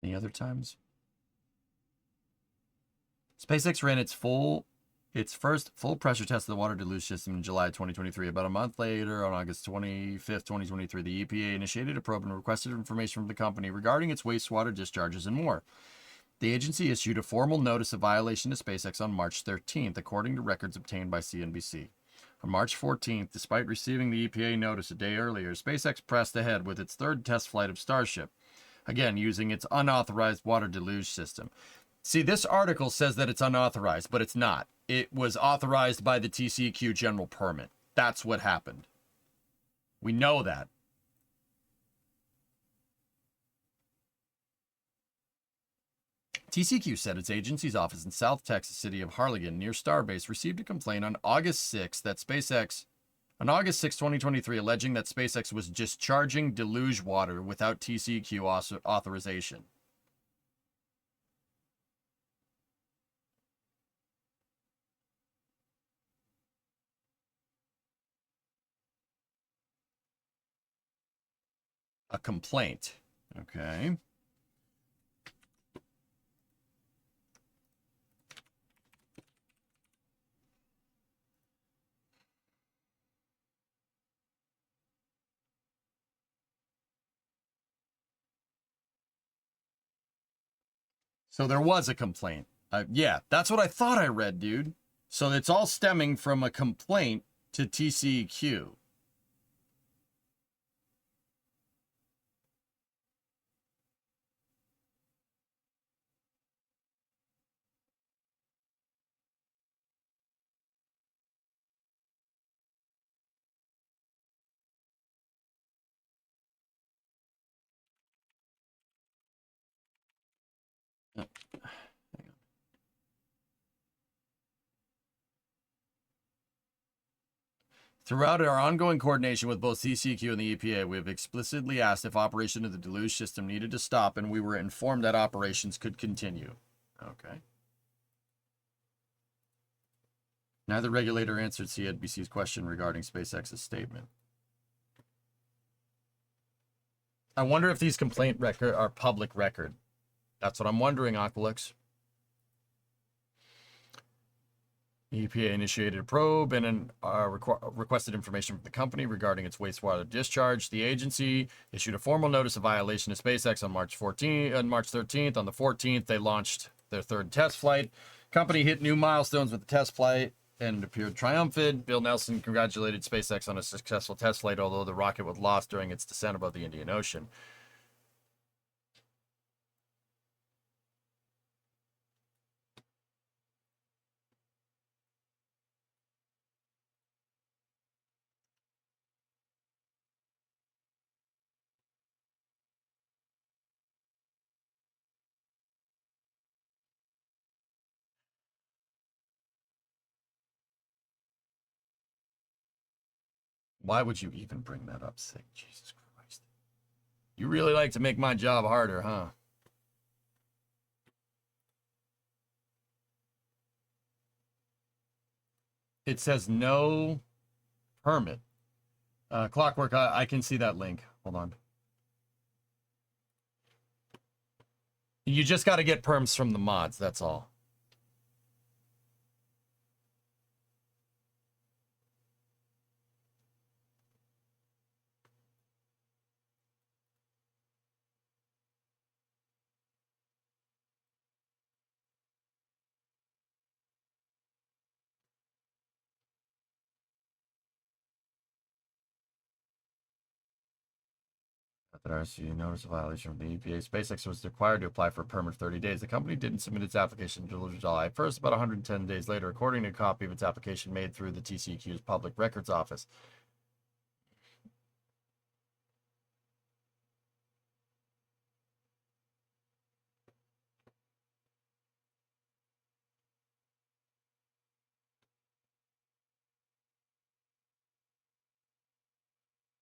Any other times? SpaceX ran its first full pressure test of the water deluge system in July 2023. About a month later, on August 25th, 2023, the EPA initiated a probe and requested information from the company regarding its wastewater discharges and more. The agency issued a formal notice of violation to SpaceX on March 13th, according to records obtained by CNBC. On March 14th, despite receiving the EPA notice a day earlier, SpaceX pressed ahead with its third test flight of Starship, again using its unauthorized water deluge system. See, this article says that it's unauthorized, but it's not. It was authorized by the TCEQ general permit. That's what happened. We know that. TCEQ said its agency's office in South Texas city of Harlingen, near Starbase, received a complaint on August 6, 2023, alleging that SpaceX was discharging deluge water without TCEQ authorization. A complaint. Okay. So there was a complaint. Yeah, that's what I thought I read, dude. So it's all stemming from a complaint to TCEQ. Throughout our ongoing coordination with both CCQ and the EPA, we have explicitly asked if operation of the deluge system needed to stop, and we were informed that operations could continue. Okay. Neither regulator answered CNBC's question regarding SpaceX's statement. I wonder if these complaint record are public record. That's what I'm wondering, Aqualix. EPA initiated a probe and requested information from the company regarding its wastewater discharge. The agency issued a formal notice of violation to SpaceX on March 13th. On the 14th, they launched their third test flight. Company hit new milestones with the test flight and appeared triumphant. Bill Nelson congratulated SpaceX on a successful test flight, although the rocket was lost during its descent above the Indian Ocean. Why would you even bring that up, Sig? Jesus Christ. You really like to make my job harder, huh? It says no permit. Clockwork, I can see that link. Hold on. You just got to get perms from the mods, that's all. That RC notice of violation from the EPA. SpaceX was required to apply for a permit 30 days. The company didn't submit its application until July 1st, about 110 days later, according to a copy of its application made through the TCQ's Public Records Office.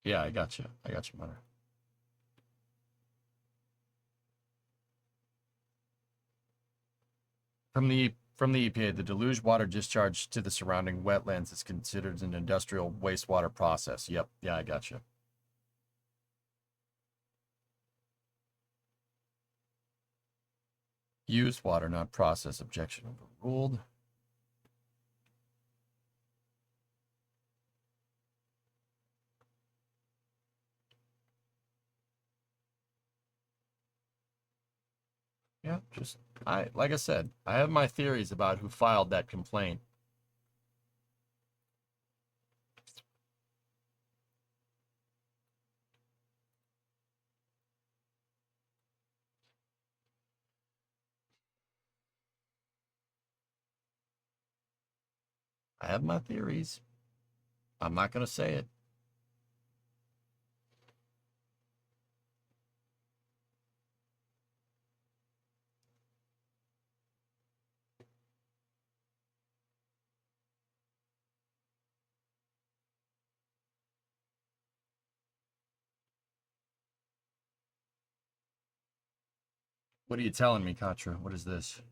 Yeah, I got you. I got you, Mother. From the EPA, the deluge water discharge to the surrounding wetlands is considered an industrial wastewater process. Yep. Yeah, I got you. Used water, not process. Objection overruled. Yeah, just like I said, I have my theories about who filed that complaint. I have my theories. I'm not going to say it. What are you telling me, Katra? What is this?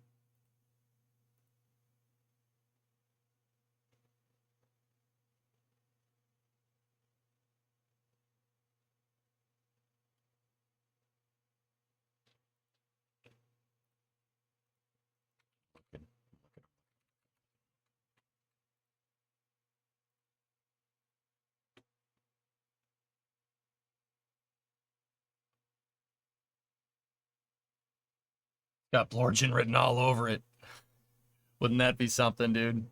Got Blorgen written all over it. Wouldn't that be something, dude?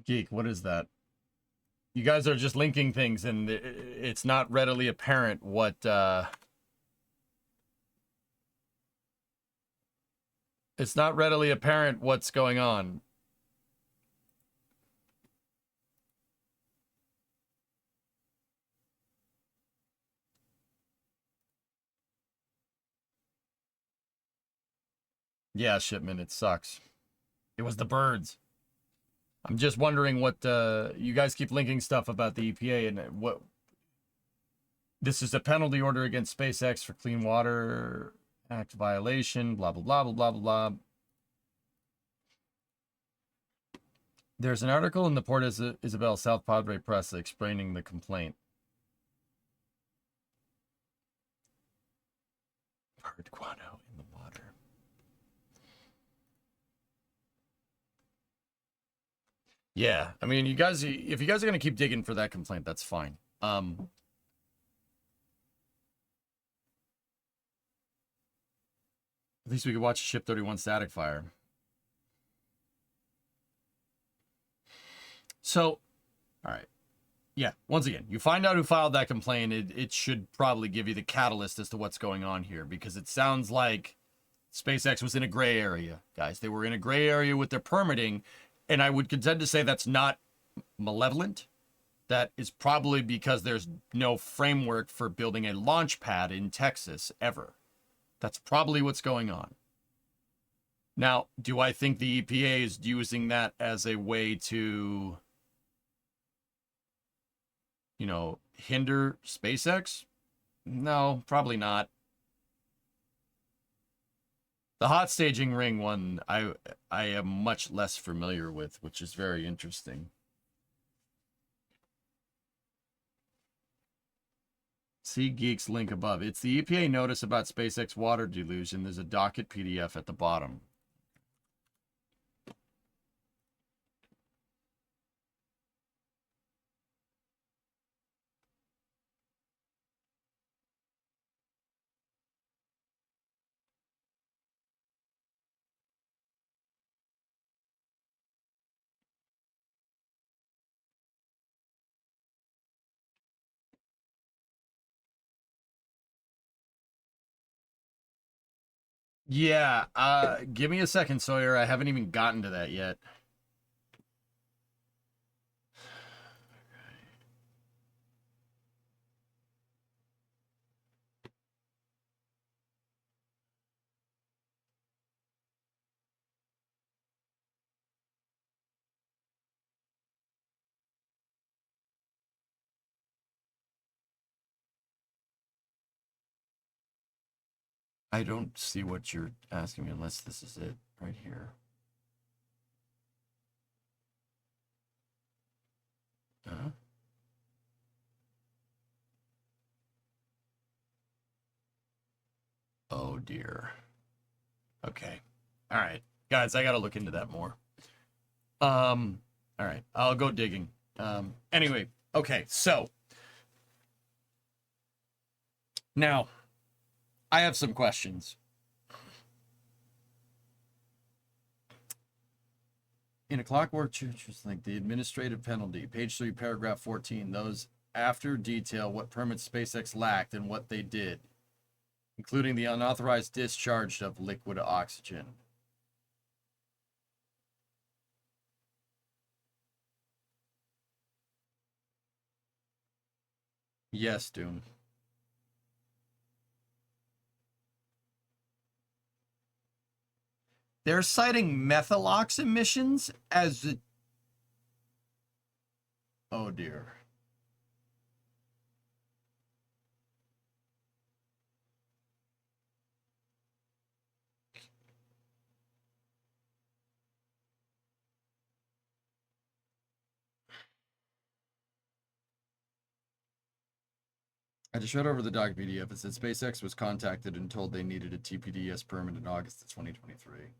Geek, what is that? You guys are just linking things, and it's not readily apparent what It's not readily apparent what's going on. Yeah, Shipman, it sucks. It was the birds. I'm just wondering what you guys keep linking stuff about the EPA and what this is a penalty order against SpaceX for Clean Water Act violation, blah blah blah blah blah blah. There's an article in the Port Isabel South Padre Press explaining the complaint. Bird guano in the water. Yeah, I mean, you guys, if you guys are gonna keep digging for that complaint, that's fine. At least we could watch Ship 31 static fire. So, all right. Yeah, once again, you find out who filed that complaint. It should probably give you the catalyst as to what's going on here, because it sounds like SpaceX was in a gray area, guys. They were in a gray area with their permitting, and I would contend to say that's not malevolent. That is probably because there's no framework for building a launch pad in Texas ever. That's probably what's going on. Now, do I think the EPA is using that as a way to, you know, hinder SpaceX? No, probably not. The hot staging ring one, I am much less familiar with, which is very interesting. See Geeks link above. It's the EPA notice about SpaceX water deluge, and there's a docket PDF at the bottom. Yeah, give me a second, Sawyer. I haven't even gotten to that yet. I don't see what you're asking me unless this is it right here. Huh? Oh dear. Okay. All right. Guys, I got to look into that more. All right. I'll go digging. Anyway, okay. So now I have some questions. In a clockwork church, like the administrative penalty, page 3, paragraph 14, those after detail what permits SpaceX lacked and what they did, including the unauthorized discharge of liquid oxygen. Yes, Doom. They're citing methalox emissions as a... Oh dear. I just read over the doc PDF. It said SpaceX was contacted and told they needed a TPDS permit in August of 2023.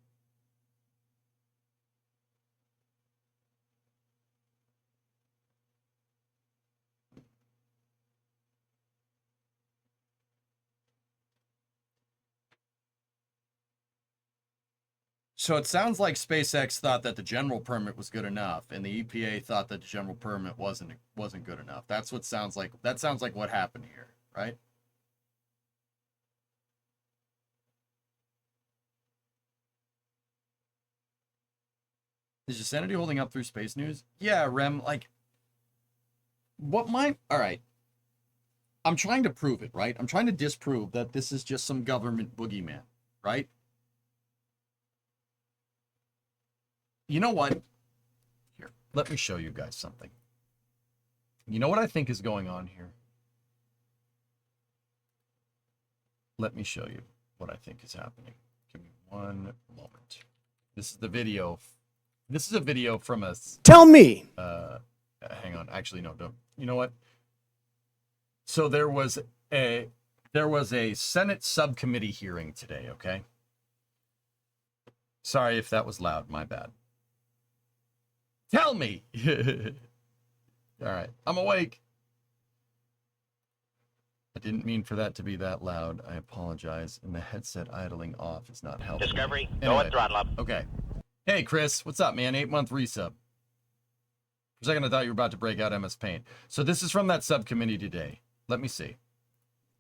So it sounds like SpaceX thought that the general permit was good enough, and the EPA thought that the general permit wasn't good enough. That's what sounds like. That sounds like what happened here, right? Is your sanity holding up through space news? Yeah, Rem, like, all right. I'm trying to prove it, right? I'm trying to disprove that this is just some government boogeyman, right? You know what? Here, let me show you guys something. You know what I think is going on here? Let me show you what I think is happening. Give me one moment. This is the video. This is a video from a...
Tell me!
Hang on. Actually, no, don't. You know what? So there was a Senate subcommittee hearing today, okay? Sorry if that was loud, my bad. Tell me! All right, I'm awake. I didn't mean for that to be that loud. I apologize. And the headset idling off is not helping.
Discovery,
Anyway,
go and throttle up.
Okay. Hey, Chris, what's up, man? 8-month resub. For a second, I thought you were about to break out MS Paint. So this is from that subcommittee today. Let me see.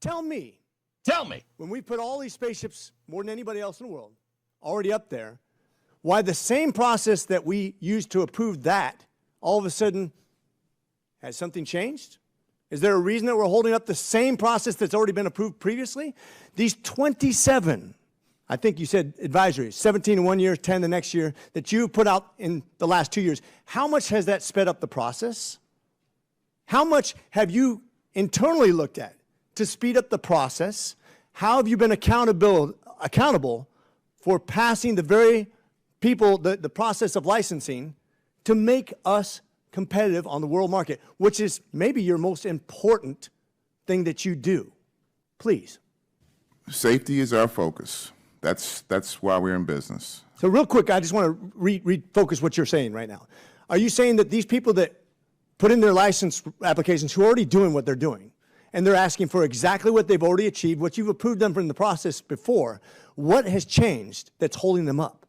Tell me.
Tell me.
When we put all these spaceships, more than anybody else in the world, already up there, why the same process that we used to approve that, all of a sudden, has something changed? Is there a reason that we're holding up the same process that's already been approved previously? These 27, I think you said advisories, 17 in 1 year, 10 the next year, that you put out in the last 2 years, how much has that sped up the process? How much have you internally looked at to speed up the process? How have you been accountable for passing the very people, the process of licensing to make us competitive on the world market, which is maybe your most important thing that you do? Please.
Safety is our focus. That's why we're in business.
So real quick, I just want to refocus what you're saying right now. Are you saying that these people that put in their license applications who are already doing what they're doing, and they're asking for exactly what they've already achieved, what you've approved them from the process before, what has changed that's holding them up?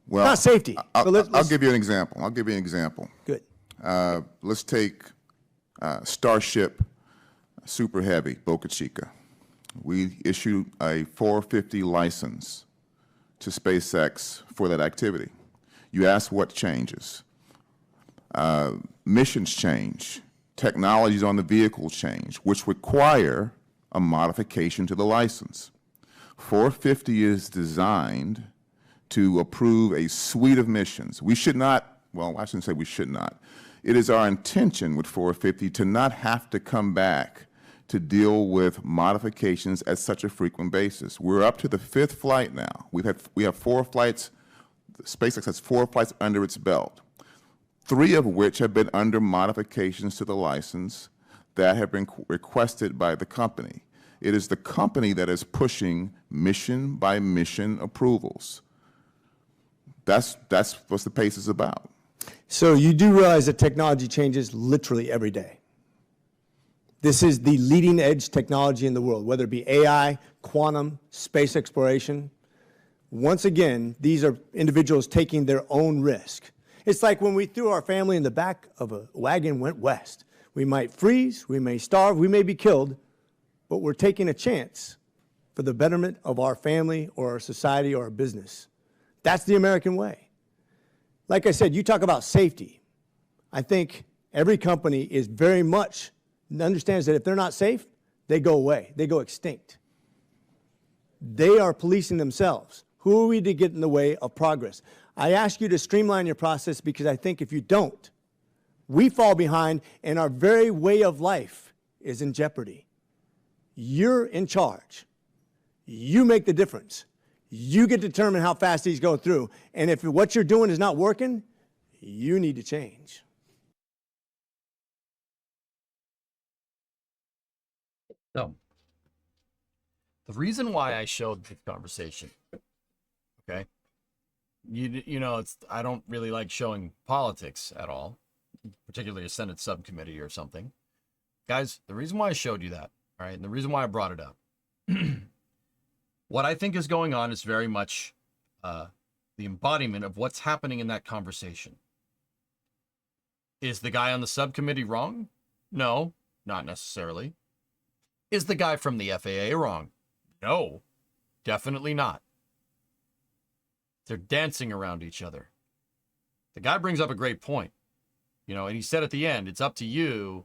Well,
not safety.
I'll give you an example.
Good.
Let's take Starship Super Heavy, Boca Chica. We issued a 450 license to SpaceX for that activity. You ask what changes. Missions change. Technologies on the vehicle change, which require a modification to the license. 450 is designed to approve a suite of missions. We should not, well, I shouldn't say we should not. It is our intention with 450 to not have to come back to deal with modifications at such a frequent basis. We're up to the 5th flight now. We have 4 flights. SpaceX has 4 flights under its belt, 3 of which have been under modifications to the license that have been requested by the company. It is the company that is pushing mission by mission approvals. That's what the pace is about.
So you do realize that technology changes literally every day. This is the leading edge technology in the world, whether it be AI, quantum, space exploration. Once again, these are individuals taking their own risk. It's like when we threw our family in the back of a wagon and went west. We might freeze, we may starve, we may be killed, but we're taking a chance for the betterment of our family or our society or our business. That's the American way. Like I said, you talk about safety. I think every company is very much understands that if they're not safe, they go away. They go extinct. They are policing themselves. Who are we to get in the way of progress? I ask you to streamline your process because I think if you don't, we fall behind and our very way of life is in jeopardy. You're in charge. You make the difference. You get to determine how fast these go through. And if what you're doing is not working, you need to change.
So, the reason why I showed this conversation, okay, you know, I don't really like showing politics at all, particularly a Senate subcommittee or something. Guys, the reason why I showed you that, all right, and the reason why I brought it up, what I think is going on is very much the embodiment of what's happening in that conversation. Is the guy on the subcommittee wrong? No, not necessarily. Is the guy from the FAA wrong? No, definitely not. They're dancing around each other. The guy brings up a great point, you know, and he said at the end, it's up to you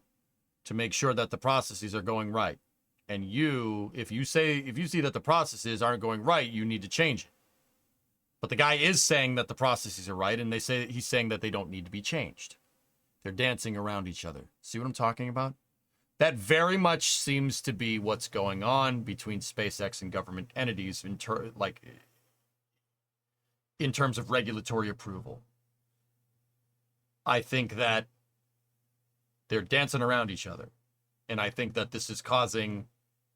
to make sure that the processes are going right. And you, if you see that the processes aren't going right, you need to change it. But the guy is saying that the processes are right, and he's saying that they don't need to be changed. They're dancing around each other. See what I'm talking about? That very much seems to be what's going on between SpaceX and government entities in terms of regulatory approval. I think that they're dancing around each other. And I think that this is causing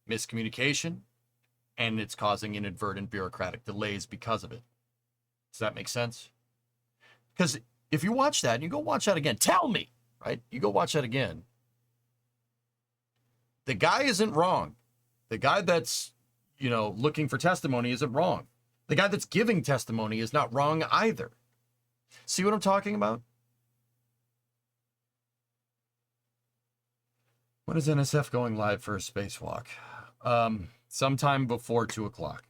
miscommunication, and it's causing inadvertent bureaucratic delays because of it. Does that make sense? Because if you watch that and you go watch that again, tell me, right? You go watch that again. The guy isn't wrong. The guy that's, you know, looking for testimony isn't wrong. The guy that's giving testimony is not wrong either. See what I'm talking about? When is NSF going live for a spacewalk? Sometime before 2 o'clock.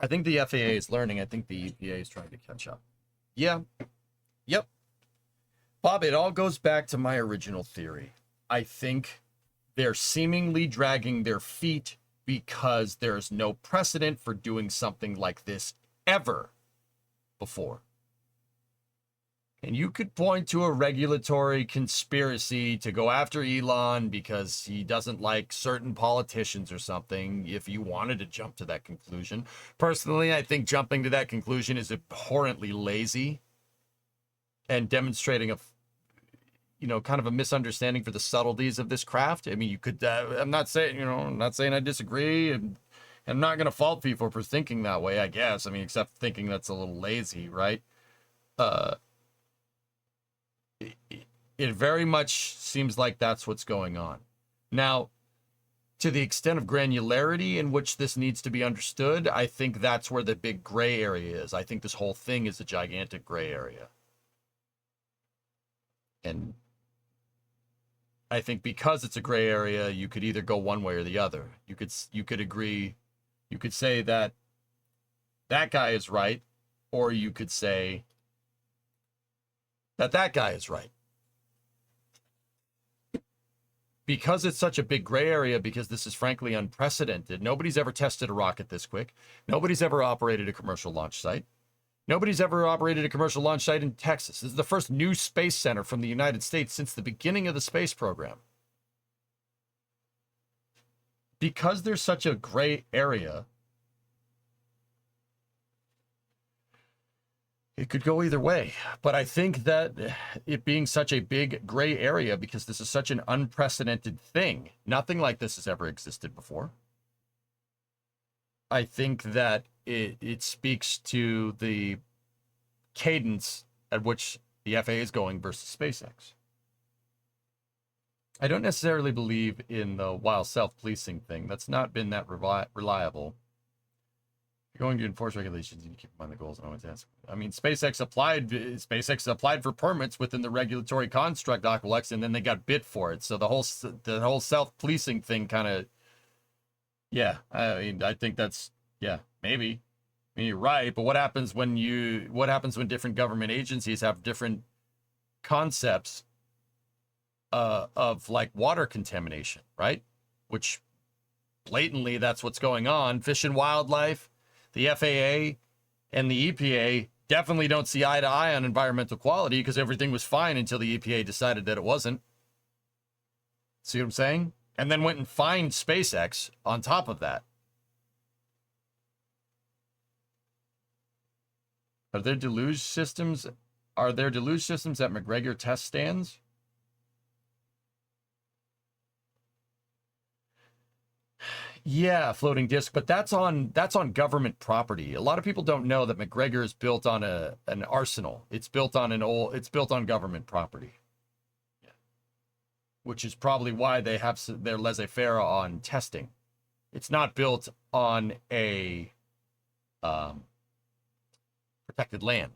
I think the FAA is learning. I think the EPA is trying to catch up. Yeah. Yep. Bob, it all goes back to my original theory. I think they're seemingly dragging their feet because there's no precedent for doing something like this ever before. And you could point to a regulatory conspiracy to go after Elon because he doesn't like certain politicians or something, if you wanted to jump to that conclusion. Personally, I think jumping to that conclusion is abhorrently lazy and demonstrating kind of a misunderstanding for the subtleties of this craft. I mean, you could, I'm not saying I disagree, and I'm not going to fault people for thinking that way, I guess. I mean, except thinking that's a little lazy, right? It very much seems like that's what's going on. Now, to the extent of granularity in which this needs to be understood, I think that's where the big gray area is. I think this whole thing is a gigantic gray area. And I think because it's a gray area, you could either go one way or the other. You could agree, you could say that that guy is right, or you could say that that guy is right. Because it's such a big gray area, because this is frankly unprecedented. Nobody's ever tested a rocket this quick. Nobody's ever operated a commercial launch site. Nobody's ever operated a commercial launch site in Texas. This is the first new space center from the United States since the beginning of the space program. Because there's such a gray area, it could go either way. But I think that it being such a big gray area, because this is such an unprecedented thing, nothing like this has ever existed before. I think that it speaks to the cadence at which the FAA is going versus SpaceX. I don't necessarily believe in the wild self-policing thing. That's not been that reliable. You're going to enforce regulations, and you keep in mind the goals and always ask. I mean, SpaceX applied for permits within the regulatory construct, Aqualex, and then they got bit for it. So the whole self-policing thing kind of, yeah. I mean, I think that's, yeah, maybe. I mean, you're right, but what happens when different government agencies have different concepts of like water contamination, right? Which blatantly that's what's going on. Fish and Wildlife, the FAA, and the EPA definitely don't see eye to eye on environmental quality, because everything was fine until the EPA decided that it wasn't. See what I'm saying? And then went and fined SpaceX on top of that. Are there deluge systems at McGregor test stands? Yeah, floating disc, but that's on government property. A lot of people don't know that McGregor is built on an arsenal. It's built on government property. Yeah. Which is probably why they have their laissez-faire on testing. It's not built on a protected land.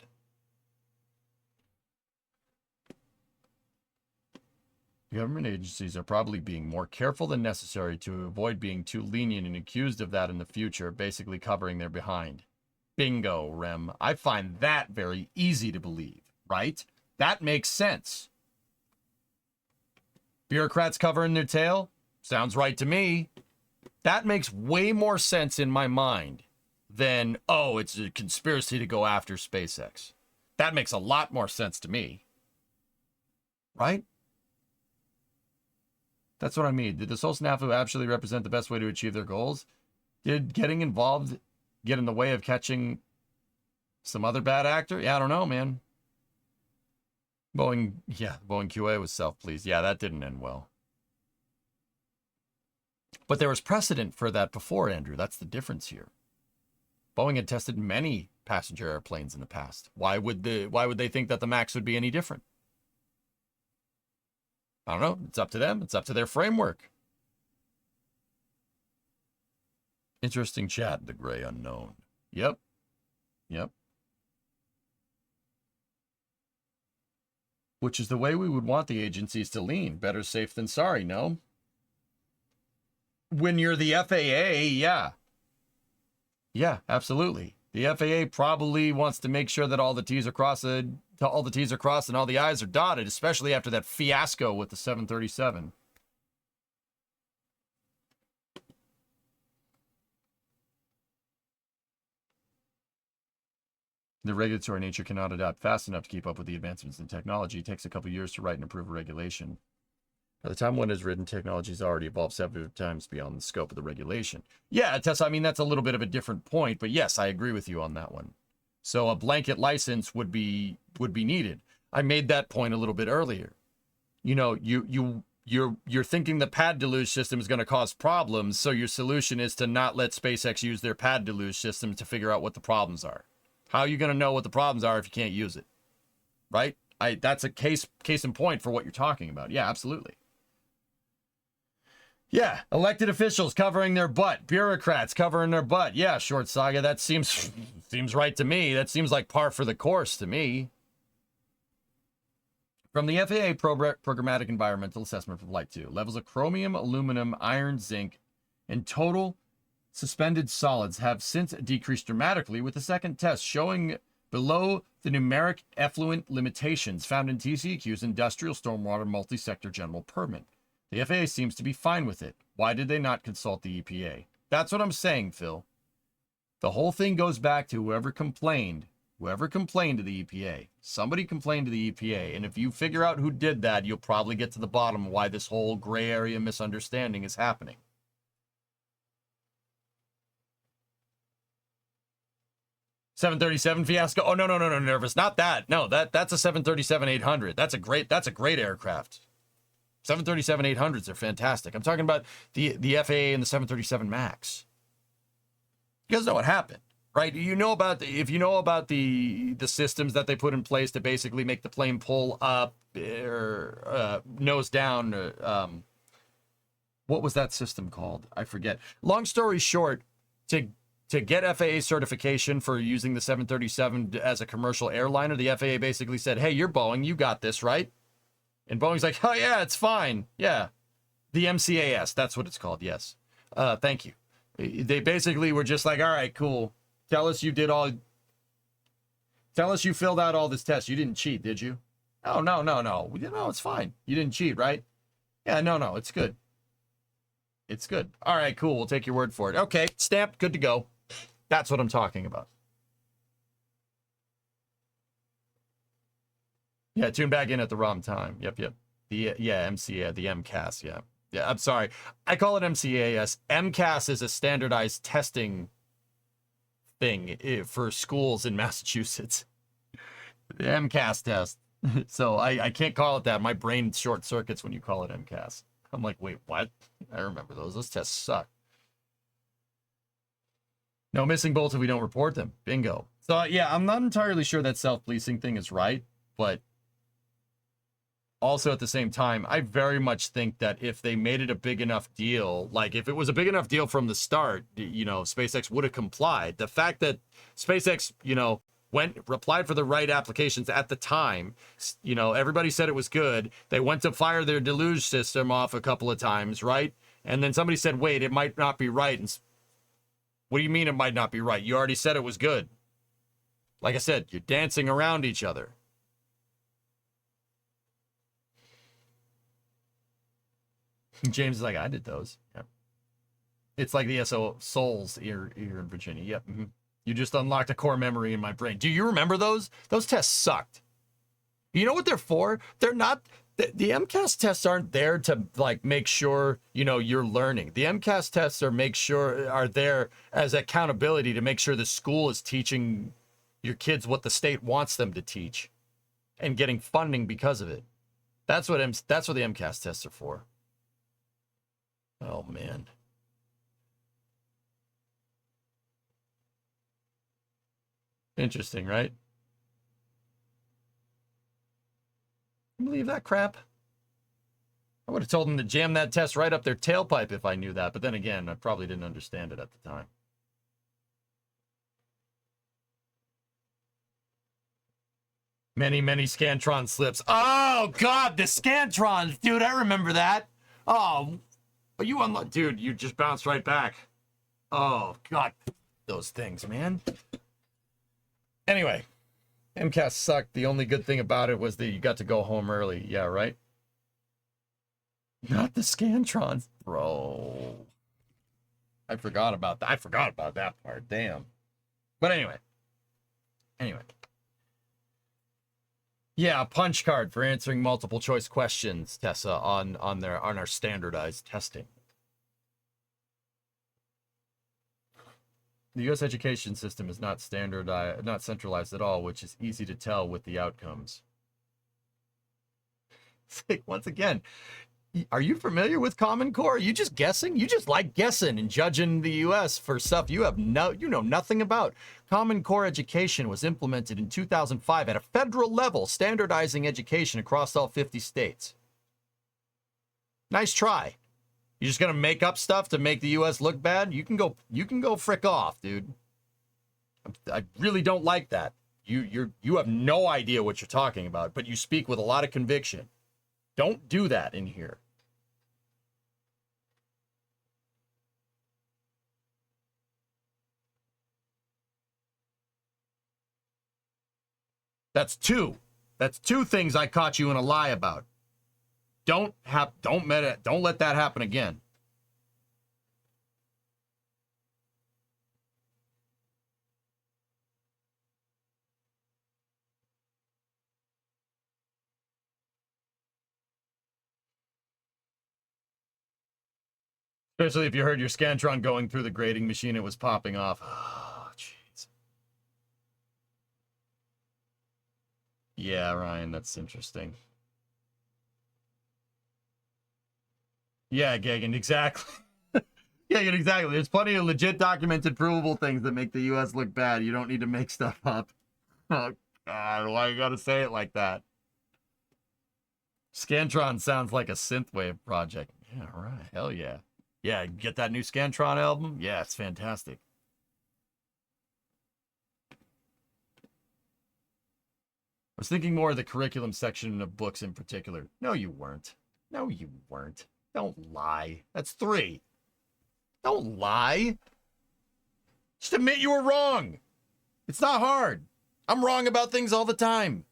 Government agencies are probably being more careful than necessary to avoid being too lenient and accused of that in the future, basically covering their behind. Bingo, Rem. I find that very easy to believe, right? That makes sense. Bureaucrats covering their tail? Sounds right to me. That makes way more sense in my mind than, oh, it's a conspiracy to go after SpaceX. That makes a lot more sense to me. Right? That's what I mean. Did the Sol Snafu actually represent the best way to achieve their goals? Did getting involved get in the way of catching some other bad actor? Yeah, I don't know, man. Boeing QA was self-pleased. Yeah, that didn't end well. But there was precedent for that before, Andrew. That's the difference here. Boeing had tested many passenger airplanes in the past. Why would they think that the MAX would be any different? I don't know. It's up to them. It's up to their framework. Interesting chat, the gray unknown. Yep. Which is the way we would want the agencies to lean. Better safe than sorry, no? When you're the FAA, yeah. Yeah, absolutely. The FAA probably wants to make sure that all the T's are crossed, and all the I's are dotted, especially after that fiasco with the 737. The regulatory nature cannot adapt fast enough to keep up with the advancements in technology. It takes a couple years to write and approve a regulation. By the time one is written, technology has already evolved several times beyond the scope of the regulation. Yeah, Tessa, I mean, that's a little bit of a different point, but yes, I agree with you on that one. So a blanket license would be needed. I made that point a little bit earlier. You know, you're thinking the pad deluge system is going to cause problems, so your solution is to not let SpaceX use their pad deluge system to figure out what the problems are. How are you going to know what the problems are if you can't use it? Right? That's a case in point for what you're talking about. Yeah, absolutely. Yeah, elected officials covering their butt, bureaucrats covering their butt. Yeah, short saga, that seems right to me. That seems like par for the course to me. From the FAA Programmatic Environmental Assessment for Flight 2, levels of chromium, aluminum, iron, zinc, and total suspended solids have since decreased dramatically, with the second test showing below the numeric effluent limitations found in TCEQ's Industrial Stormwater Multi-Sector General Permit. The FAA seems to be fine with it. Why did they not consult the EPA? That's what I'm saying, Phil. The whole thing goes back to whoever complained to the EPA. Somebody complained to the EPA, and if you figure out who did that, you'll probably get to the bottom of why this whole gray area misunderstanding is happening. $737 fiasco. Oh, no, nervous. Not that. No, that's a 737-800. That's a great aircraft. 737-800s are fantastic. I'm talking about the FAA and the 737 MAX. You guys know what happened, right? If you know about the systems that they put in place to basically make the plane pull up or nose down. What was that system called? I forget. Long story short, to get FAA certification for using the 737 as a commercial airliner, the FAA basically said, hey, you're Boeing, you got this, right? And Boeing's like, oh, yeah, it's fine. Yeah. The MCAS, that's what it's called, yes. Thank you. They basically were just like, all right, cool. Tell us you filled out all this test. You didn't cheat, did you? Oh, no. No, it's fine. You didn't cheat, right? Yeah, no, it's good. It's good. All right, cool. We'll take your word for it. Okay, stamped, good to go. That's what I'm talking about. Yeah, tune back in at the wrong time. Yep. The MCA, the MCAS, yeah. Yeah, I'm sorry. I call it MCAS. MCAS is a standardized testing thing for schools in Massachusetts. The MCAS test. So I can't call it that. My brain short circuits when you call it MCAS. I'm like, wait, what? I remember those. Those tests suck. No missing bolts if we don't report them. Bingo. So yeah, I'm not entirely sure that self-policing thing is right, but also at the same time, I very much think that if they made it a big enough deal, like if it was a big enough deal from the start, SpaceX would have complied. The fact that SpaceX, replied for the right applications at the time. You know, everybody said it was good. They went to fire their deluge system off a couple of times, right? And then somebody said, wait, it might not be right. And what do you mean it might not be right? You already said it was good. Like I said, you're dancing around each other. James is like, I did those. Yep. It's like the SO Souls here in Virginia. Yep. Mm-hmm. You just unlocked a core memory in my brain. Do you remember those? Those tests sucked. You know what they're for? They're not. The MCAS tests aren't there to like make sure, you know, you're learning. The MCAS tests are there as accountability to make sure the school is teaching your kids what the state wants them to teach and getting funding because of it. That's what the MCAS tests are for. Oh man. Interesting, right? Can you believe that crap? I would have told them to jam that test right up their tailpipe if I knew that, but then again, I probably didn't understand it at the time. Many Scantron slips. Oh, God, the Scantrons. Dude, I remember that. Oh, you unlocked. Dude, you just bounced right back. Oh, God. Those things, man. Anyway, MCAS sucked. The only good thing about it was that you got to go home early. Yeah, right? Not the Scantrons. Bro. I forgot about that. I forgot about that part. Damn. But anyway. Yeah, a punch card for answering multiple choice questions, Tessa, on our standardized testing. The U.S. education system is not standardized, not centralized at all, which is easy to tell with the outcomes. Once again, are you familiar with Common Core? Are you just guessing? You just like guessing and judging the U.S. for stuff you know nothing about. Common Core education was implemented in 2005 at a federal level, standardizing education across all 50 states. Nice try. You're just gonna make up stuff to make the U.S. look bad? You can go frick off, dude. I really don't like that. You have no idea what you're talking about, but you speak with a lot of conviction. Don't do that in here. That's two. That's two things I caught you in a lie about. Don't let that happen again. Especially if you heard your Scantron going through the grading machine, it was popping off. Oh, jeez. Yeah, Ryan, that's interesting. Yeah, Gagan, exactly. Gagan, exactly. There's plenty of legit documented provable things that make the U.S. look bad. You don't need to make stuff up. Oh, God, why you gotta say it like that? Scantron sounds like a synthwave project. Yeah, right. Hell yeah. Yeah, get that new Scantron album? Yeah, it's fantastic. I was thinking more of the curriculum section of books in particular. No, you weren't. No, you weren't. Don't lie. That's 3. Don't lie. Just admit you were wrong. It's not hard. I'm wrong about things all the time.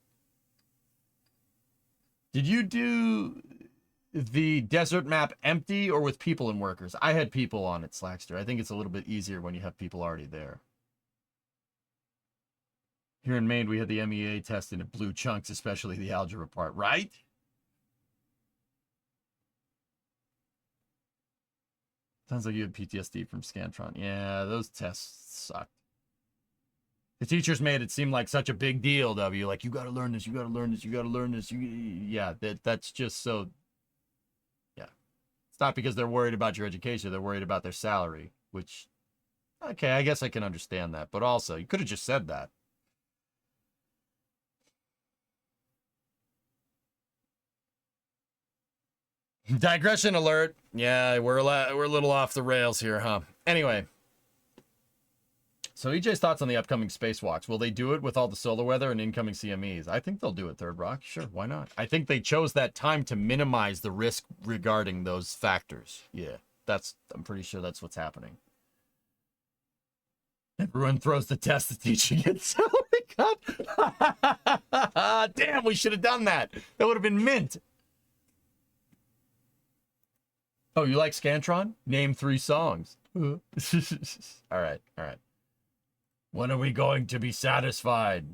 Did you do the desert map empty or with people and workers? I had people on it, Slackster. I think it's a little bit easier when you have people already there. Here in Maine, we had the MEA test and it blew chunks, especially the algebra part, right? Sounds like you had PTSD from Scantron. Yeah, those tests sucked. The teachers made it seem like such a big deal, W. Like, you got to learn this, you got to learn this, you got to learn this. Yeah, that's just so... Yeah. It's not because they're worried about your education. They're worried about their salary, which... Okay, I guess I can understand that. But also, you could have just said that. Digression alert. Yeah, we're a little off the rails here, huh? Anyway. So EJ's thoughts on the upcoming spacewalks. Will they do it with all the solar weather and incoming CMEs? I think they'll do it, Third Rock. Sure, why not? I think they chose that time to minimize the risk regarding those factors. Yeah, I'm pretty sure that's what's happening. Everyone throws the test, the teacher gets Damn, we should have done that. That would have been mint. Oh, you like Scantron? Name 3 songs. All right. When are we going to be satisfied?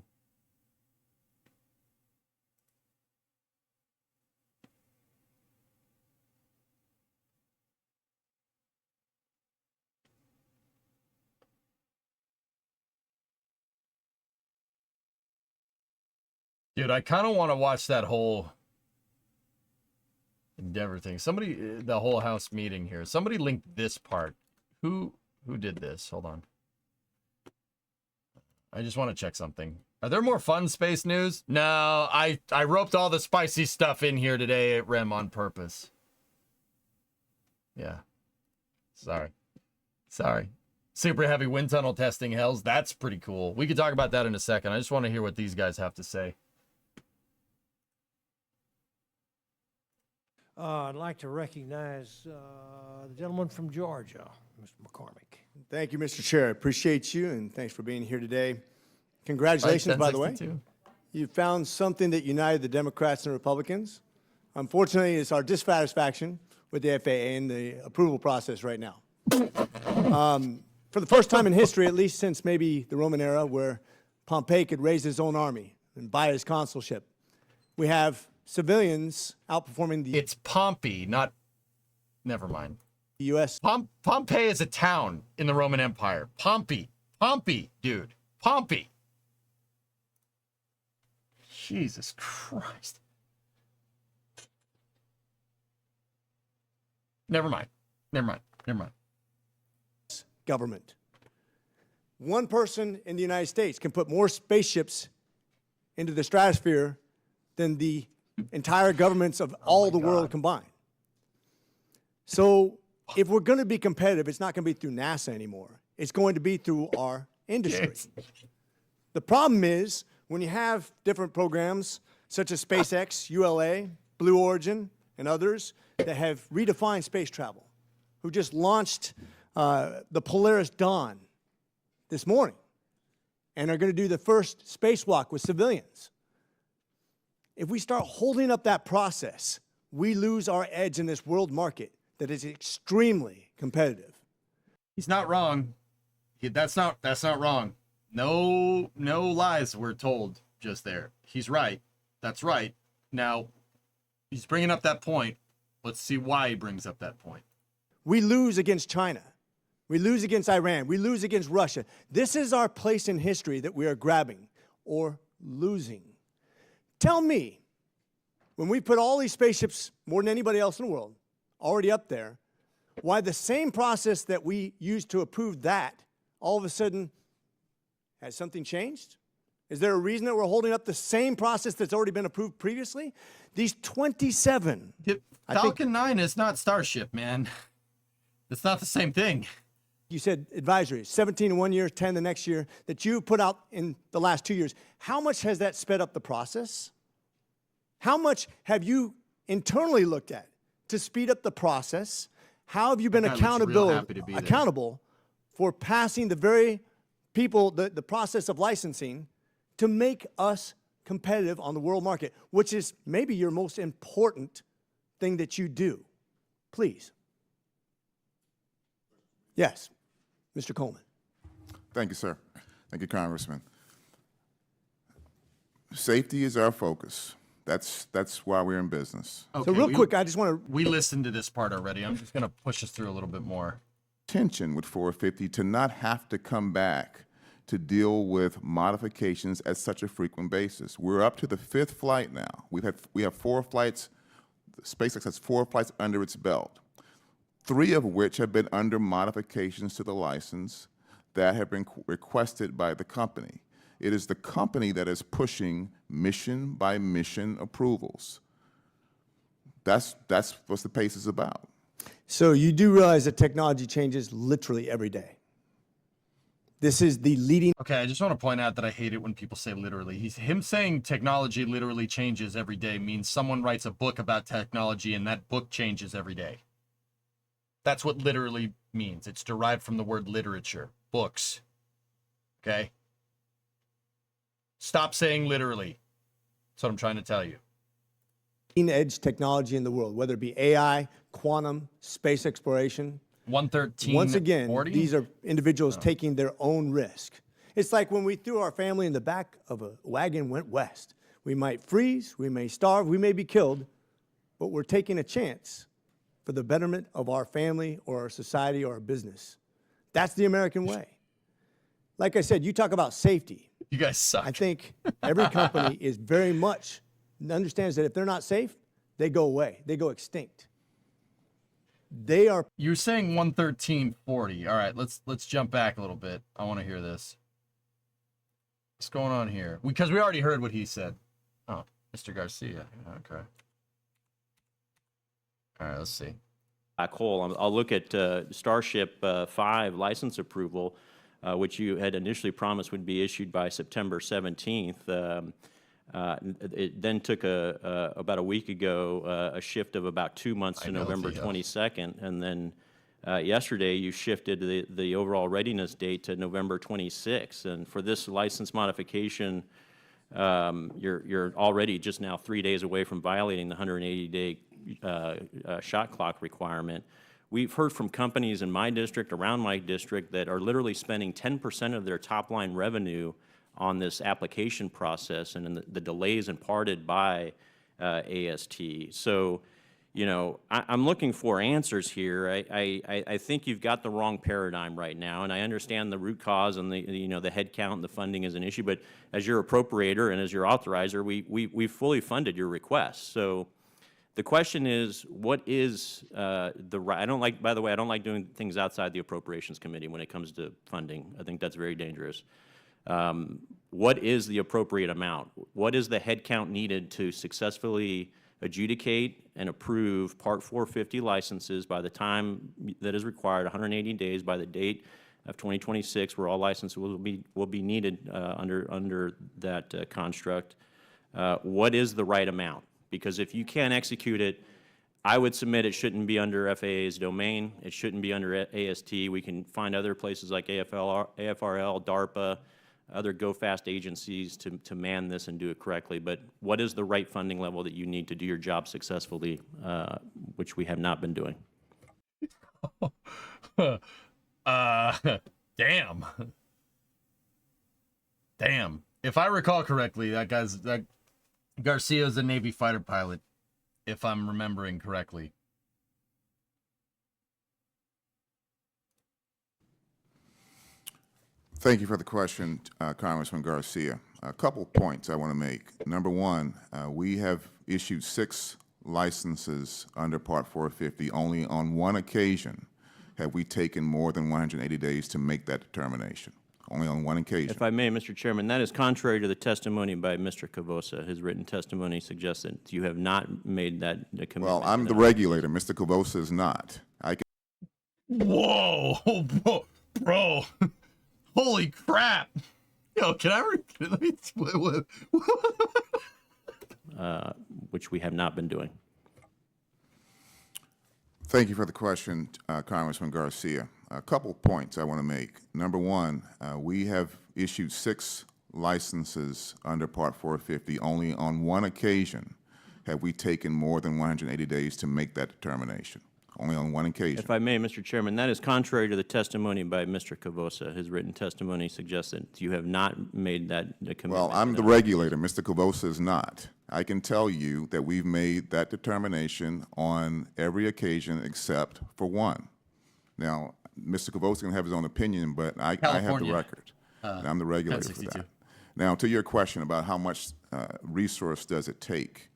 Dude, I kind of want to watch that whole Endeavor thing. Somebody, the whole house meeting here. Somebody linked this part. Who did this? Hold on. I just want to check something. Are there more fun space news? No, I roped all the spicy stuff in here today at REM on purpose. Yeah. Sorry. Super heavy wind tunnel testing hells. That's pretty cool. We could talk about that in a second. I just want to hear what these guys have to say.
I'd like to recognize the gentleman from Georgia, Mr. McCormick.
Thank you, Mr. Chair. I appreciate you, and thanks for being here today. Congratulations, by the way. You found something that united the Democrats and Republicans. Unfortunately, it's our dissatisfaction with the FAA and the approval process right now. For the first time in history, at least since maybe the Roman era, where Pompey could raise his own army and buy his consulship, we have civilians outperforming the...
It's Pompey, not... Never mind.
The U.S.
Pompeii is a town in the Roman Empire. Pompey, dude. Pompey. Jesus Christ. Never mind.
Government. One person in the United States can put more spaceships into the stratosphere than the entire governments of all the world combined. So if we're going to be competitive, it's not going to be through NASA anymore. It's going to be through our industry. Yes. The problem is when you have different programs such as SpaceX, ULA, Blue Origin, and others that have redefined space travel, who just launched the Polaris Dawn this morning and are going to do the first spacewalk with civilians. If we start holding up that process, we lose our edge in this world market that is extremely competitive.
He's not wrong. That's not wrong. No lies were told just there. He's right. That's right. Now, he's bringing up that point. Let's see why he brings up that point.
We lose against China. We lose against Iran. We lose against Russia. This is our place in history that we are grabbing or losing. Tell me, when we put all these spaceships, more than anybody else in the world, already up there, why the same process that we used to approve that, all of a sudden, has something changed? Is there a reason that we're holding up the same process that's already been approved previously? These 27.
Falcon 9 is not Starship, man. It's not the same thing.
You said advisories, 17 in 1 year, 10 the next year, that you put out in the last 2 years. How much has that sped up the process? How much have you internally looked at to speed up the process? How have you been accountable for passing the very people, the process of licensing to make us competitive on the world market, which is maybe your most important thing that you do? Please. Yes, Mr. Coleman.
Thank you, sir. Thank you, Congressman. Safety is our focus. That's why we're in business.
Okay,
so real quick, I just want to...
We listened to this part already. I'm just going to push us through a little bit more.
Tension with 450 to not have to come back to deal with modifications at such a frequent basis. We're up to the 5th flight now. We have 4 flights. SpaceX has 4 flights under its belt, 3 of which have been under modifications to the license that have been requested by the company. It is the company that is pushing mission by mission approvals. That's what the pace is about.
So you do realize that technology changes literally every day. This is the leading.
Okay, I just want to point out that I hate it when people say literally. Him saying technology literally changes every day means someone writes a book about technology and that book changes every day. That's what literally means. It's derived from the word literature, books. Okay? Stop saying literally. That's what I'm trying to tell you.
Edge technology in the world, whether it be AI, quantum, space exploration.
113.
Once again,
40?
these are individuals taking their own risk. It's like when we threw our family in the back of a wagon and went west. We might freeze, we may starve, we may be killed, but we're taking a chance for the betterment of our family or our society or our business. That's the American way. Like I said, you talk about safety.
You guys suck.
I think every company is very much understands that if they're not safe, they go away. They go extinct. They are.
You're saying 113.40. All right, let's jump back a little bit. I want to hear this. What's going on here? Because we already heard what he said. Oh, Mr. Garcia. Okay. All right, let's see.
Black hole. I'll look at Starship 5 license approval, which you had initially promised would be issued by September 17th. It then took about a week ago a shift of about 2 months to November 22nd, and then yesterday you shifted the overall readiness date to November 26th. And for this license modification, you're already just now 3 days away from violating the 180-day shot clock requirement. We've heard from companies in my district, around my district, that are literally spending 10% of their top-line revenue on this application process and the delays imparted by AST. So, you know, I'm looking for answers here. I think you've got the wrong paradigm right now, and I understand the root cause and the head count and the funding is an issue, but as your appropriator and as your authorizer, we fully funded your request. So the question is, what is the right? I don't like, by the way, I don't like doing things outside the Appropriations Committee when it comes to funding. I think that's very dangerous. What is the appropriate amount? What is the head count needed to successfully adjudicate and approve Part 450 licenses by the time that is required, 180 days by the date of 2026, where all licenses will be needed under that construct? What is the right amount? Because if you can't execute it, I would submit it shouldn't be under FAA's domain. It shouldn't be under AST. We can find other places like AFRL, DARPA, other go-fast agencies to man this and do it correctly. But what is the right funding level that you need to do your job successfully, which we have not been doing?
Damn. Damn. If I recall correctly, that Garcia's a Navy fighter pilot, if I'm remembering correctly.
Thank you for the question, Congressman Garcia. A couple points I want to make. Number one, we have issued 6 licenses under Part 450. Only on one occasion have we taken more than 180 days to make that determination. Only on one occasion.
If I may, Mr. Chairman, that is contrary to the testimony by Mr. Cavosa. His written testimony suggests that you have not made that commitment.
Well, I'm the regulator. Mr. Cavosa is not.
Whoa, bro. Holy crap. Yo, can I let me
which we have not been doing.
Thank you for the question, Congressman Garcia. A couple points I want to make. Number one, we have issued 6 licenses under Part 450. Only on one occasion have we taken more than 180 days to make that determination. Only on one occasion.
If I may, Mr. Chairman, that is contrary to the testimony by Mr. Cavosa. His written testimony suggests that you have not made that commitment.
Well, I'm the regulator. Mr. Cavosa is not. I can tell you that we've made that determination on every occasion except for one. Now, Mr. Cavosa can have his own opinion, but I have the record. And I'm the regulator for that. Now, to your question about how much resource does it take,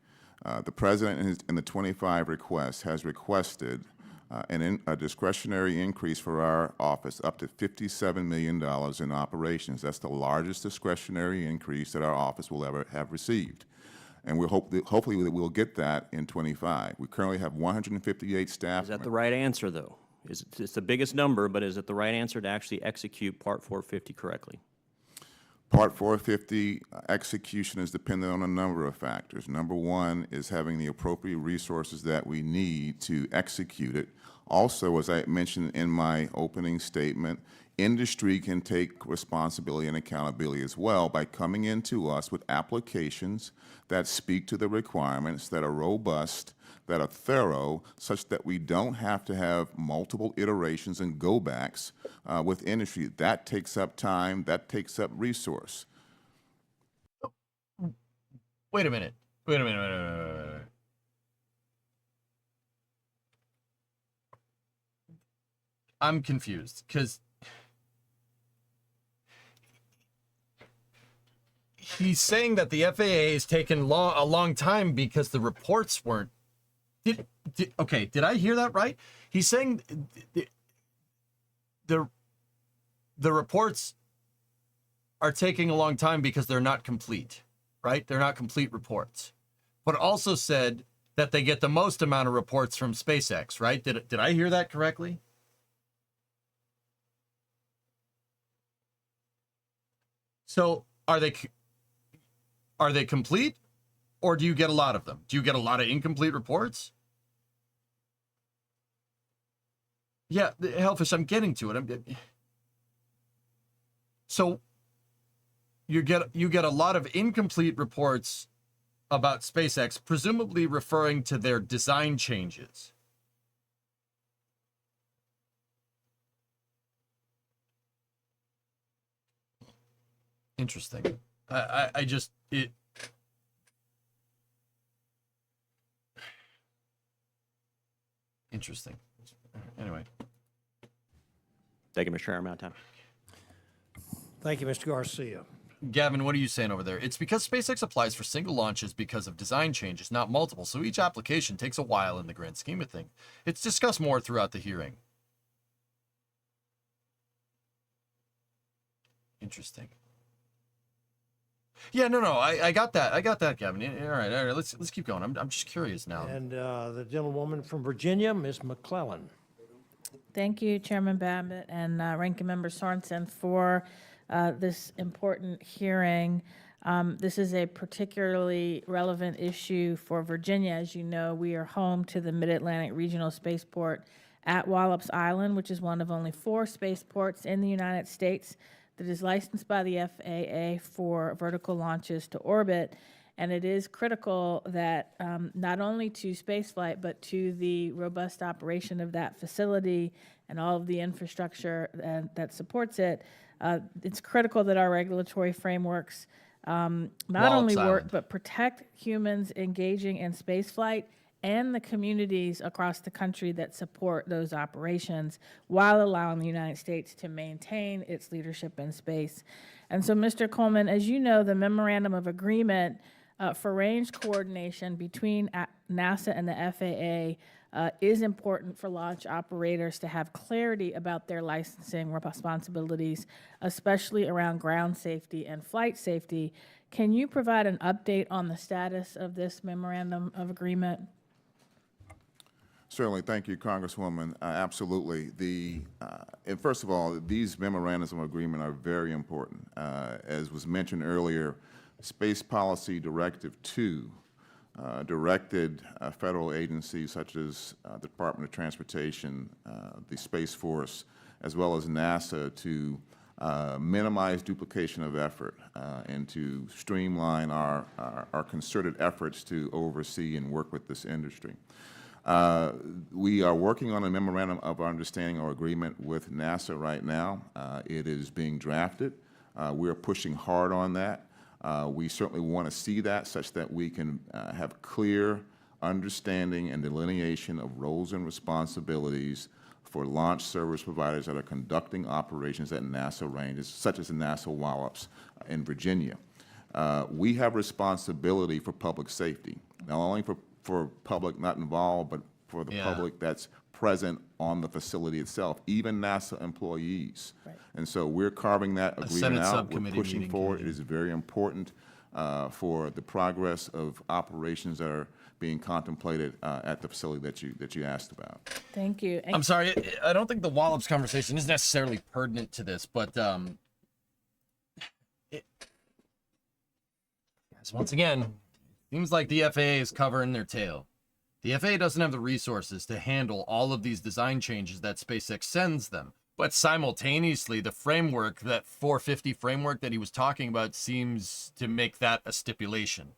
the President in the 25 requests has requested a discretionary increase for our office up to $57 million in operations. That's the largest discretionary increase that our office will ever have received. And we hopefully we'll get that in 25. We currently have 158 staff.
Is that the right answer, though? It's the biggest number, but is it the right answer to actually execute Part 450 correctly?
Part 450 execution is dependent on a number of factors. Number one is having the appropriate resources that we need to execute it. Also, as I mentioned in my opening statement, industry can take responsibility and accountability as well by coming into us with applications that speak to the requirements, that are robust, that are thorough, such that we don't have to have multiple iterations and go-backs with industry. That takes up time, that takes up resource.
Wait a minute. Wait a minute. Wait a minute. Wait a minute. I'm confused because he's saying that the FAA has taken a long time because the reports weren't. Did I hear that right? He's saying the reports are taking a long time because they're not complete, right? They're not complete reports. But also said that they get the most amount of reports from SpaceX, right? Did I hear that correctly? So are they complete, or do you get a lot of them? Do you get a lot of incomplete reports? Yeah, Hellfish, I'm getting to it. So you get a lot of incomplete reports about SpaceX, presumably referring to their design changes. Interesting. Interesting. Anyway.
Thank you, Mr. Chair. I'm out of time.
Thank you, Mr. Garcia.
Gavin, what are you saying over there? It's because SpaceX applies for single launches because of design changes, not multiple, so each application takes a while in the grand scheme of things. It's discussed more throughout the hearing. Interesting. Yeah, no, I got that. I got that, Gavin. All right. Let's keep going. I'm just curious now.
And the gentlewoman from Virginia, Ms. McClellan.
Thank you, Chairman Babbitt and Ranking Member Sorensen, for this important hearing. This is a particularly relevant issue for Virginia. As you know, we are home to the Mid-Atlantic Regional Spaceport at Wallops Island, which is one of only 4 spaceports in the United States that is licensed by the FAA for vertical launches to orbit. And it is critical that not only to spaceflight, but to the robust operation of that facility and all of the infrastructure that supports it, it's critical that our regulatory frameworks not only work, but protect humans engaging in spaceflight and the communities across the country that support those operations while allowing the United States to maintain its leadership in space. And so, Mr. Coleman, as you know, the Memorandum of Agreement for range coordination between NASA and the FAA is important for launch operators to have clarity about their licensing responsibilities, especially around ground safety and flight safety. Can you provide an update on the status of this Memorandum of Agreement?
Certainly. Thank you, Congresswoman. Absolutely. And first of all, these memorandums of agreement are very important. As was mentioned earlier, Space Policy Directive 2 directed federal agencies such as the Department of Transportation, the Space Force, as well as NASA to minimize duplication of effort and to streamline our concerted efforts to oversee and work with this industry. We are working on a memorandum of understanding or agreement with NASA right now. It is being drafted. We are pushing hard on that. We certainly want to see that such that we can have clear understanding and delineation of roles and responsibilities for launch service providers that are conducting operations at NASA ranges, such as the NASA Wallops in Virginia. We have responsibility for public safety, not only for public not involved, but for the public that's present on the facility itself, even NASA employees. Right. And so we're carving that agreement out. We're pushing forward. It is very important for the progress of operations that are being contemplated at the facility that you asked about.
Thank you.
I'm sorry, I don't think the Wallops conversation is necessarily pertinent to this, but once again, seems like the FAA is covering their tail. The FAA doesn't have the resources to handle all of these design changes that SpaceX sends them. But simultaneously, the framework, that 450 framework that he was talking about, seems to make that a stipulation.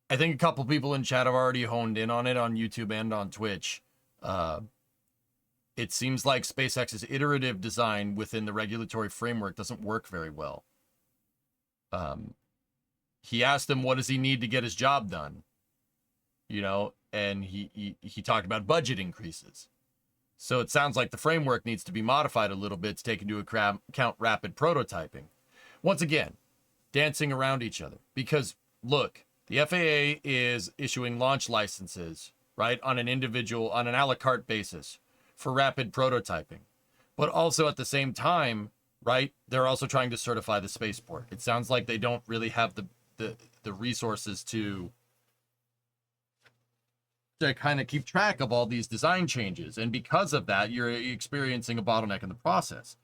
I think a couple people in chat have already honed in on it on YouTube and on Twitch. It seems like SpaceX's iterative design within the regulatory framework doesn't work very well. He asked him, what does he need to get his job done? You know, and he talked about budget increases. So it sounds like the framework needs to be modified a little bit to take into account rapid prototyping. Once again, dancing around each other. Because, look, the FAA is issuing launch licenses, right, on an a la carte basis for rapid prototyping. But also at the same time, right, they're also trying to certify the spaceport. It sounds like they don't really have the resources to kind of keep track of all these design changes. And because of that, you're experiencing a bottleneck in the process.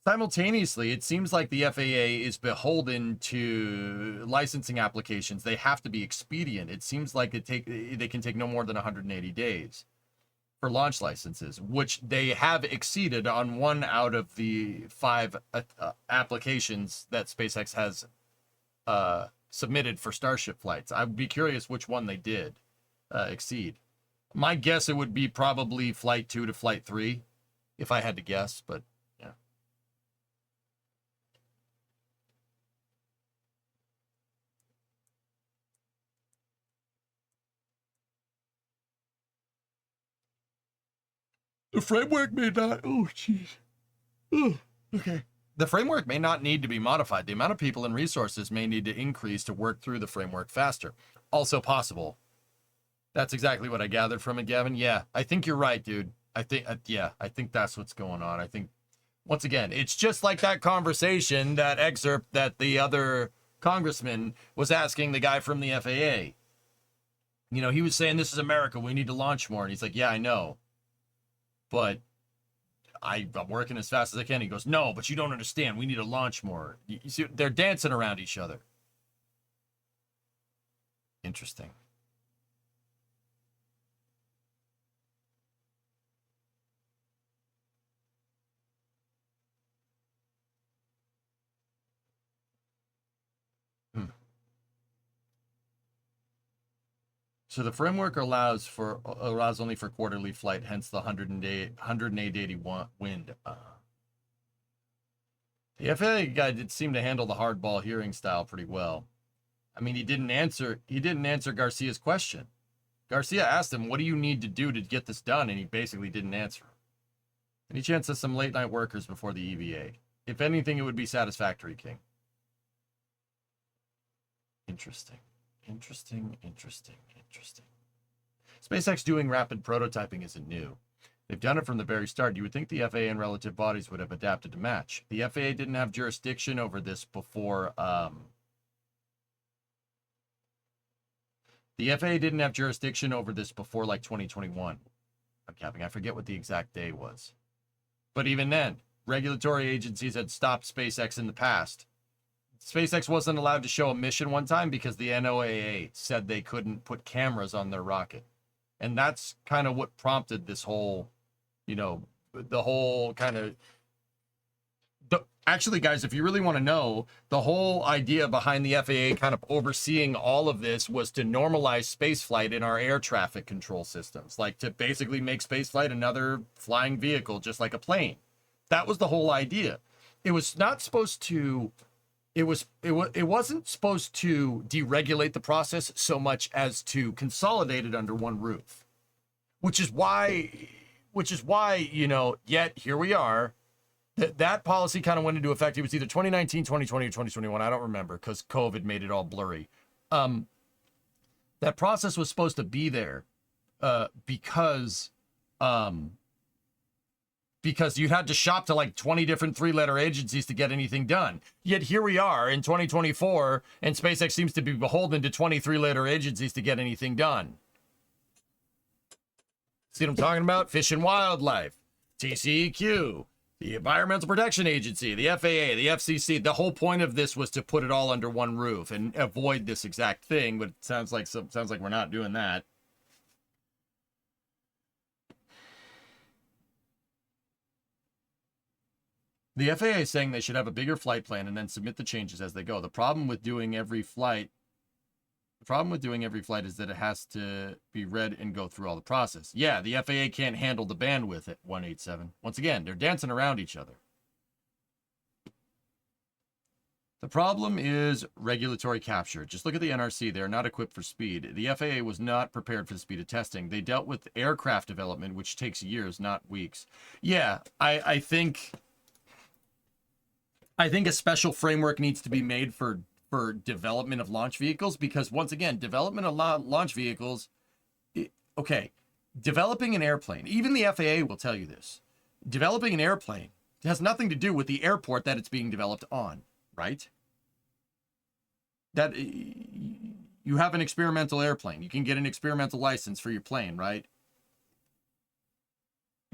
Simultaneously, it seems like the FAA is beholden to licensing applications. They have to be expedient. It seems like they can take no more than 180 days for launch licenses, which they have exceeded on 1 out of the 5 applications that SpaceX has submitted for Starship flights. I would be curious which one they did exceed. My guess, it would be probably flight 2 to flight 3, if I had to guess, but yeah. The framework may not, okay. The framework may not need to be modified. The amount of people and resources may need to increase to work through the framework faster. Also possible. That's exactly what I gathered from it, Gavin. Yeah, I think you're right, dude. I think that's what's going on. I think, once again, it's just like that conversation, that excerpt that the other congressman was asking the guy from the FAA. You know, he was saying, this is America, we need to launch more. And he's like, yeah, I know. But I'm working as fast as I can. He goes, no, but you don't understand. We need to launch more. You see, they're dancing around each other. Interesting. So the framework allows only for quarterly flight, hence the 180 wind. The FAA guy did seem to handle the hardball hearing style pretty well. I mean, he didn't answer Garcia's question. Garcia asked him, what do you need to do to get this done? And he basically didn't answer him. Any chance of some late night workers before the EVA? If anything, it would be satisfactory, King. Interesting. SpaceX doing rapid prototyping isn't new. They've done it from the very start. You would think the FAA and relative bodies would have adapted to match. The FAA didn't have jurisdiction over this before. The FAA didn't have jurisdiction over this before like 2021. I'm capping. I forget what the exact day was. But even then, regulatory agencies had stopped SpaceX in the past. SpaceX wasn't allowed to show a mission one time because the NOAA said they couldn't put cameras on their rocket. And that's kind of what prompted this whole, you know, the whole kind of... Actually, guys, if you really want to know, the whole idea behind the FAA kind of overseeing all of this was to normalize spaceflight in our air traffic control systems. Like to basically make spaceflight another flying vehicle, just like a plane. That was the whole idea. It was not supposed to... It wasn't supposed to deregulate the process so much as to consolidate it under one roof, which is why, you know, yet here we are. That policy kind of went into effect. It was either 2019, 2020, or 2021. I don't remember because COVID made it all blurry. That process was supposed to be there because because you had to shop to like 20 different 3-letter agencies to get anything done. Yet here we are in 2024, and SpaceX seems to be beholden to 23-letter agencies to get anything done. See what I'm talking about? Fish and Wildlife, TCEQ, the Environmental Protection Agency, the FAA, the FCC. The whole point of this was to put it all under one roof and avoid this exact thing, but it sounds like we're not doing that. The FAA is saying they should have a bigger flight plan and then submit the changes as they go. The problem with doing every flight is that it has to be read and go through all the process. Yeah, the FAA can't handle the bandwidth at 187. Once again, they're dancing around each other. The problem is regulatory capture. Just look at the NRC. They're not equipped for speed. The FAA was not prepared for the speed of testing. They dealt with aircraft development, which takes years, not weeks. Yeah, I think a special framework needs to be made for development of launch vehicles, because once again, development of launch vehicles, okay, developing an airplane, even the FAA will tell you this, developing an airplane has nothing to do with the airport that it's being developed on, right? That you have an experimental airplane, you can get an experimental license for your plane, right?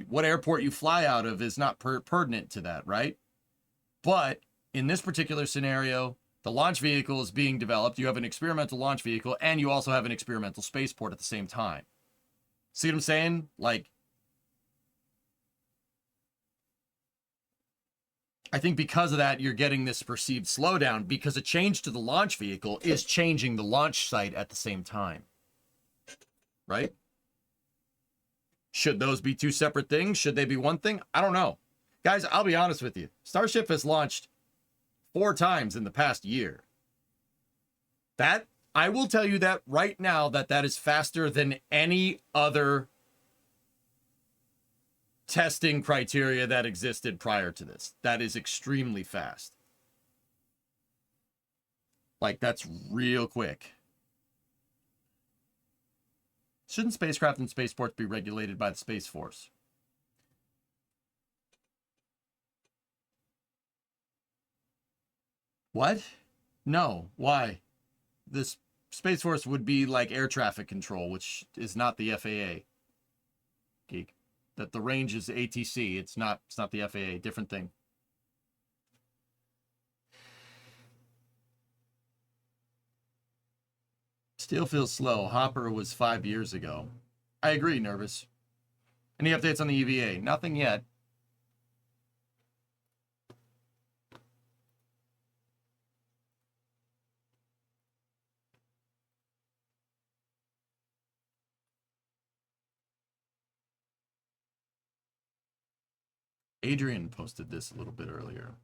What airport you fly out of is not pertinent to that, right? But in this particular scenario, the launch vehicle is being developed. You have an experimental launch vehicle, and you also have an experimental spaceport at the same time. See what I'm saying? Like, I think because of that, you're getting this perceived slowdown, because a change to the launch vehicle is changing the launch site at the same time. Right? Should those be two separate things? Should they be one thing? I don't know. Guys, I'll be honest with you. Starship has launched 4 times in the past year. That, I will tell you that right now, that is faster than any other testing criteria that existed prior to this. That is extremely fast. Like, that's real quick. Shouldn't spacecraft and spaceports be regulated by the Space Force? What? No. Why? This Space Force would be like air traffic control, which is not the FAA. Geek. That the range is ATC. It's not the FAA. Different thing. Still feels slow. Hopper was 5 years ago. I agree, Nervous. Any updates on the EVA? Nothing yet. Adrian posted this a little bit earlier.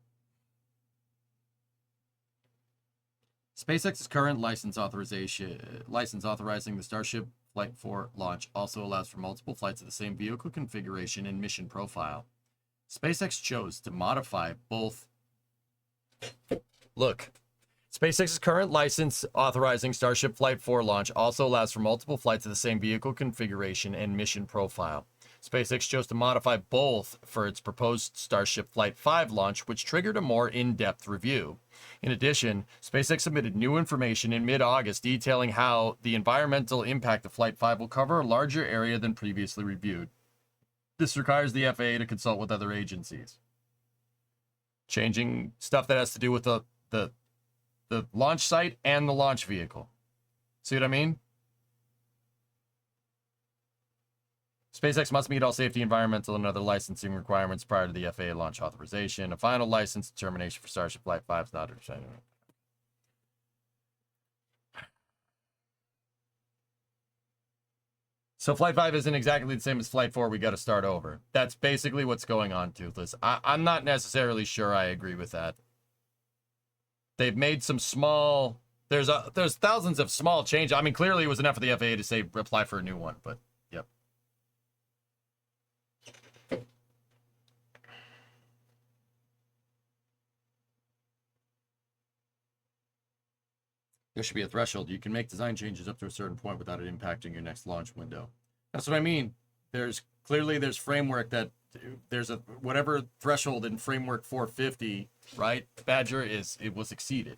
SpaceX's current license authorizing the Starship Flight 4 launch also allows for multiple flights of the same vehicle configuration and mission profile. SpaceX chose to modify both. Look, SpaceX's current license authorizing Starship Flight 4 launch also allows for multiple flights of the same vehicle configuration and mission profile. SpaceX chose to modify both for its proposed Starship Flight 5 launch, which triggered a more in-depth review. In addition, SpaceX submitted new information in mid-August detailing how the environmental impact of Flight 5 will cover a larger area than previously reviewed. This requires the FAA to consult with other agencies. Changing stuff that has to do with the launch site and the launch vehicle. See what I mean? SpaceX must meet all safety, environmental, and other licensing requirements prior to the FAA launch authorization. A final license determination for Starship Flight 5 is not determined. So Flight 5 isn't exactly the same as Flight 4. We got to start over. That's basically what's going on, Toothless. I'm not necessarily sure I agree with that. They've made some small... There's thousands of small changes. I mean, clearly it was enough for the FAA to say apply for a new one, but yep. There should be a threshold. You can make design changes up to a certain point without it impacting your next launch window. That's what I mean. There's framework that there's a whatever threshold in framework 450, right? Badger it was exceeded.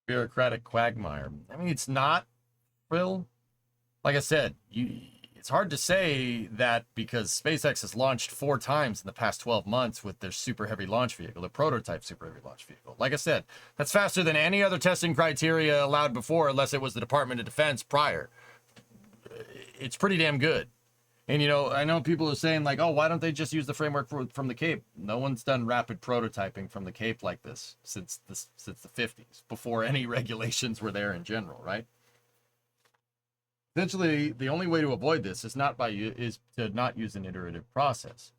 Bureaucratic quagmire. I mean, it's not, Phil. Like I said, it's hard to say that because SpaceX has launched 4 times in the past 12 months with their super heavy launch vehicle, the prototype super heavy launch vehicle. Like I said, that's faster than any other testing criteria allowed before, unless it was the Department of Defense prior. It's pretty damn good. And, you know, I know people are saying, like, oh, why don't they just use the framework from the Cape? No one's done rapid prototyping from the Cape like this since the 50s, before any regulations were there in general, right? Essentially, the only way to avoid this is to not use an iterative process.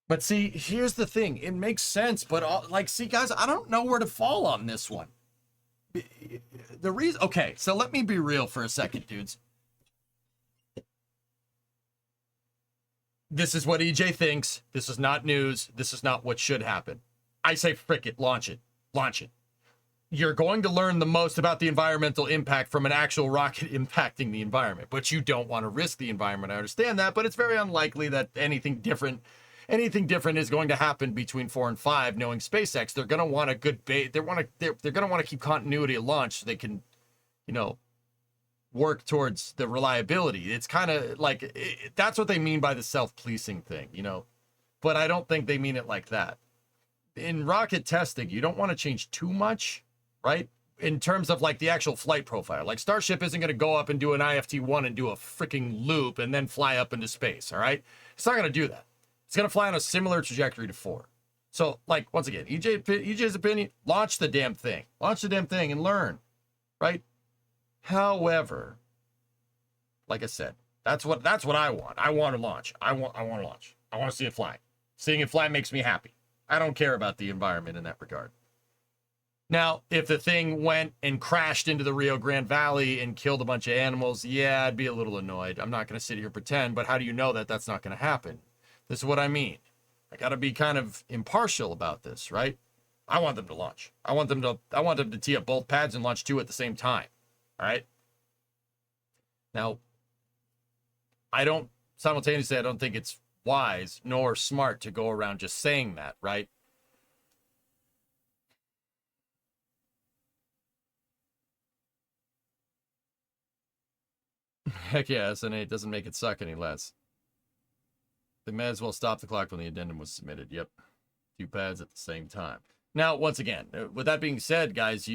But see, here's the thing. It makes sense, but like, see, guys, I don't know where to fall on this one. The reason, okay, so let me be real for a second, dudes. This is what EJ thinks. This is not news. This is not what should happen. I say, frick it, launch it. Launch it. You're going to learn the most about the environmental impact from an actual rocket impacting the environment, but you don't want to risk the environment. I understand that, but it's very unlikely that anything different is going to happen between 4 and 5. Knowing SpaceX, they're going to want a good bait. They're going to want to keep continuity of launch so they can, you know, work towards the reliability. It's kind of like that's what they mean by the self-policing thing, you know. But I don't think they mean it like that. In rocket testing, you don't want to change too much, right? In terms of like the actual flight profile. Like Starship isn't going to go up and do an IFT-1 and do a freaking loop and then fly up into space, all right? It's not going to do that. It's going to fly on a similar trajectory to 4. So, like, once again, EJ's opinion, launch the damn thing. Launch the damn thing and learn, right? However, like I said, that's what I want. I want to launch. I want to launch. I want to see it fly. Seeing it fly makes me happy. I don't care about the environment in that regard. Now, if the thing went and crashed into the Rio Grande Valley and killed a bunch of animals, yeah, I'd be a little annoyed. I'm not going to sit here and pretend, but how do you know that that's not going to happen? This is what I mean. I got to be kind of impartial about this, right? I want them to launch. I want them to tee up both pads and launch 2 at the same time. All right? Now, I don't think it's wise nor smart to go around just saying that, right? Heck yeah, SNA doesn't make it suck any less. They may as well stop the clock when the addendum was submitted. Yep. 2 pads at the same time. Now, once again, with that being said, guys,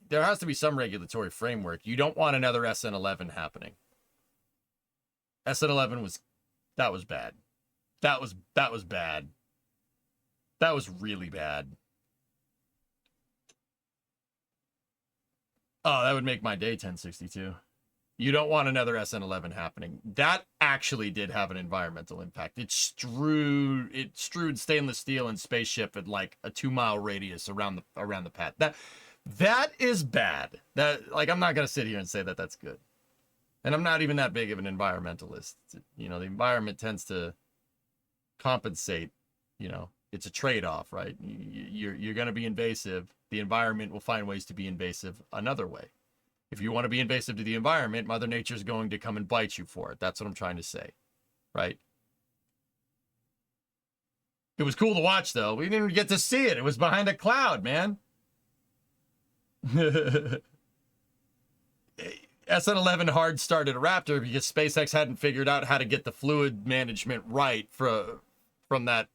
there has to be some regulatory framework. You don't want another SN11 happening. SN11 was bad. That was bad. That was really bad. Oh, that would make my day 1062. You don't want another SN11 happening. That actually did have an environmental impact. It strewed stainless steel and spaceship at like a 2-mile radius around the pad. That is bad. That, like, I'm not gonna sit here and say that that's good. And I'm not even that big of an environmentalist. You know, the environment tends to compensate. You know, it's a trade-off, right? You're gonna be invasive. The environment will find ways to be invasive another way. If you want to be invasive to the environment, Mother Nature's going to come and bite you for it. That's what I'm trying to say, right? It was cool to watch, though. We didn't even get to see it. It was behind a cloud, man. SN11 hard started a Raptor because SpaceX hadn't figured out how to get the fluid management right from that,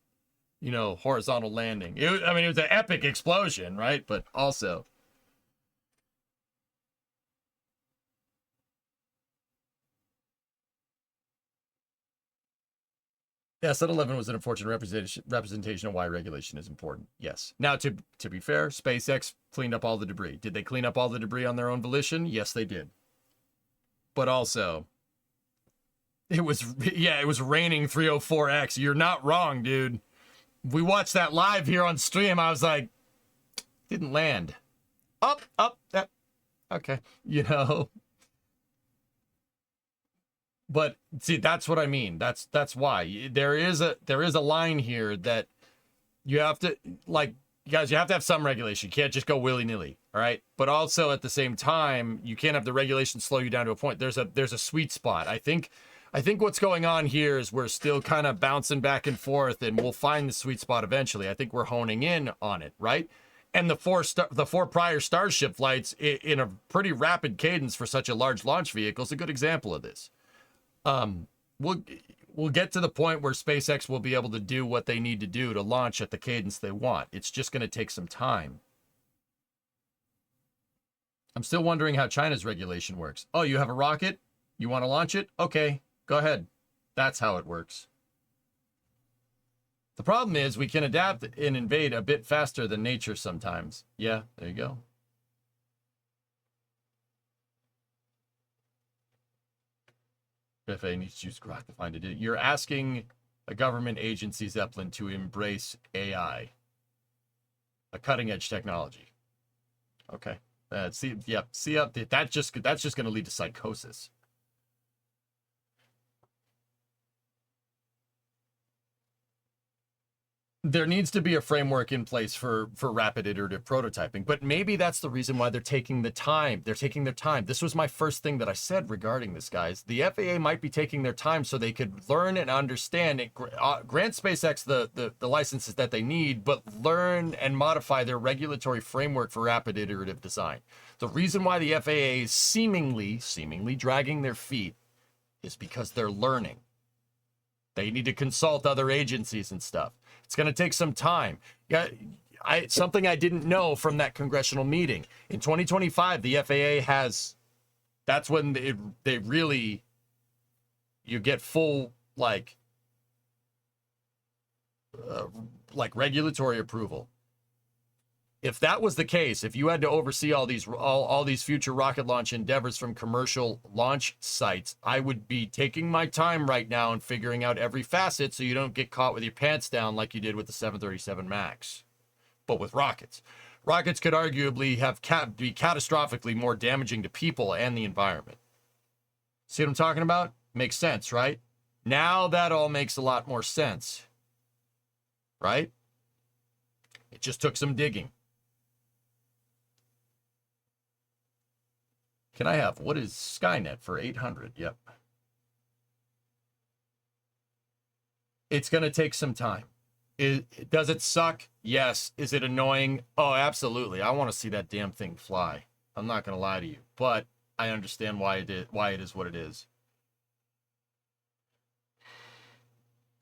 you know, horizontal landing. It was an epic explosion, right? But also... Yeah, SN11 was an unfortunate representation of why regulation is important. Yes. Now, to be fair, SpaceX cleaned up all the debris. Did they clean up all the debris on their own volition? Yes, they did. But also, It was raining 304X. You're not wrong, dude. We watched that live here on stream. I was like, didn't land. Up, that. Okay, you know. But see, that's what I mean. That's why there is a line here that you have to, like, guys, you have to have some regulation. You can't just go willy-nilly, all right? But also at the same time, you can't have the regulation slow you down to a point. There's a sweet spot. I think what's going on here is we're still kind of bouncing back and forth, and we'll find the sweet spot eventually. I think we're honing in on it, right? And the four prior Starship flights in a pretty rapid cadence for such a large launch vehicle is a good example of this. We'll get to the point where SpaceX will be able to do what they need to do to launch at the cadence they want. It's just going to take some time. I'm still wondering how China's regulation works. Oh, you have a rocket? You want to launch it? Okay, go ahead. That's how it works. The problem is we can adapt and invade a bit faster than nature sometimes. Yeah, there you go. FAA needs to use Grok to find it. You're asking a government agency, Zeppelin, to embrace AI, a cutting-edge technology. Okay. That's just going to lead to psychosis. There needs to be a framework in place for rapid iterative prototyping, but maybe that's the reason why they're taking the time. They're taking their time. This was my first thing that I said regarding this, guys. The FAA might be taking their time so they could learn and understand it, grant SpaceX the licenses that they need, but learn and modify their regulatory framework for rapid iterative design. The reason why the FAA is seemingly dragging their feet is because they're learning. They need to consult other agencies and stuff. It's going to take some time. Yeah, something I didn't know from that congressional meeting. In 2025, the FAA has, that's when they really, you get full, like regulatory approval. If that was the case, if you had to oversee all these future rocket launch endeavors from commercial launch sites, I would be taking my time right now and figuring out every facet so you don't get caught with your pants down like you did with the 737 MAX. But with rockets. Rockets could arguably be catastrophically more damaging to people and the environment. See what I'm talking about? Makes sense, right? Now that all makes a lot more sense. Right? It just took some digging. Can I have, what is Skynet for 800? Yep. It's going to take some time. Does it suck? Yes. Is it annoying? Oh, absolutely. I want to see that damn thing fly. I'm not going to lie to you, but I understand why it is what it is.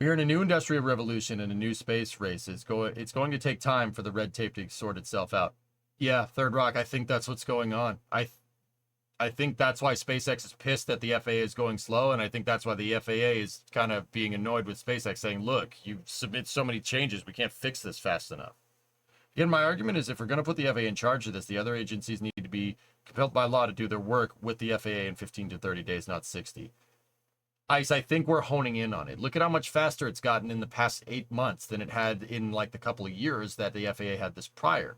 We're in a new industrial revolution and a new space race. It's going to take time for the red tape to sort itself out. Yeah, Third Rock, I think that's what's going on. I think that's why SpaceX is pissed that the FAA is going slow, and I think that's why the FAA is kind of being annoyed with SpaceX, saying, look, you submit so many changes, we can't fix this fast enough. Again, my argument is if we're going to put the FAA in charge of this, the other agencies need to be compelled by law to do their work with the FAA in 15 to 30 days, not 60. ICE, I think we're honing in on it. Look at how much faster it's gotten in the past 8 months than it had in like the couple of years that the FAA had this prior.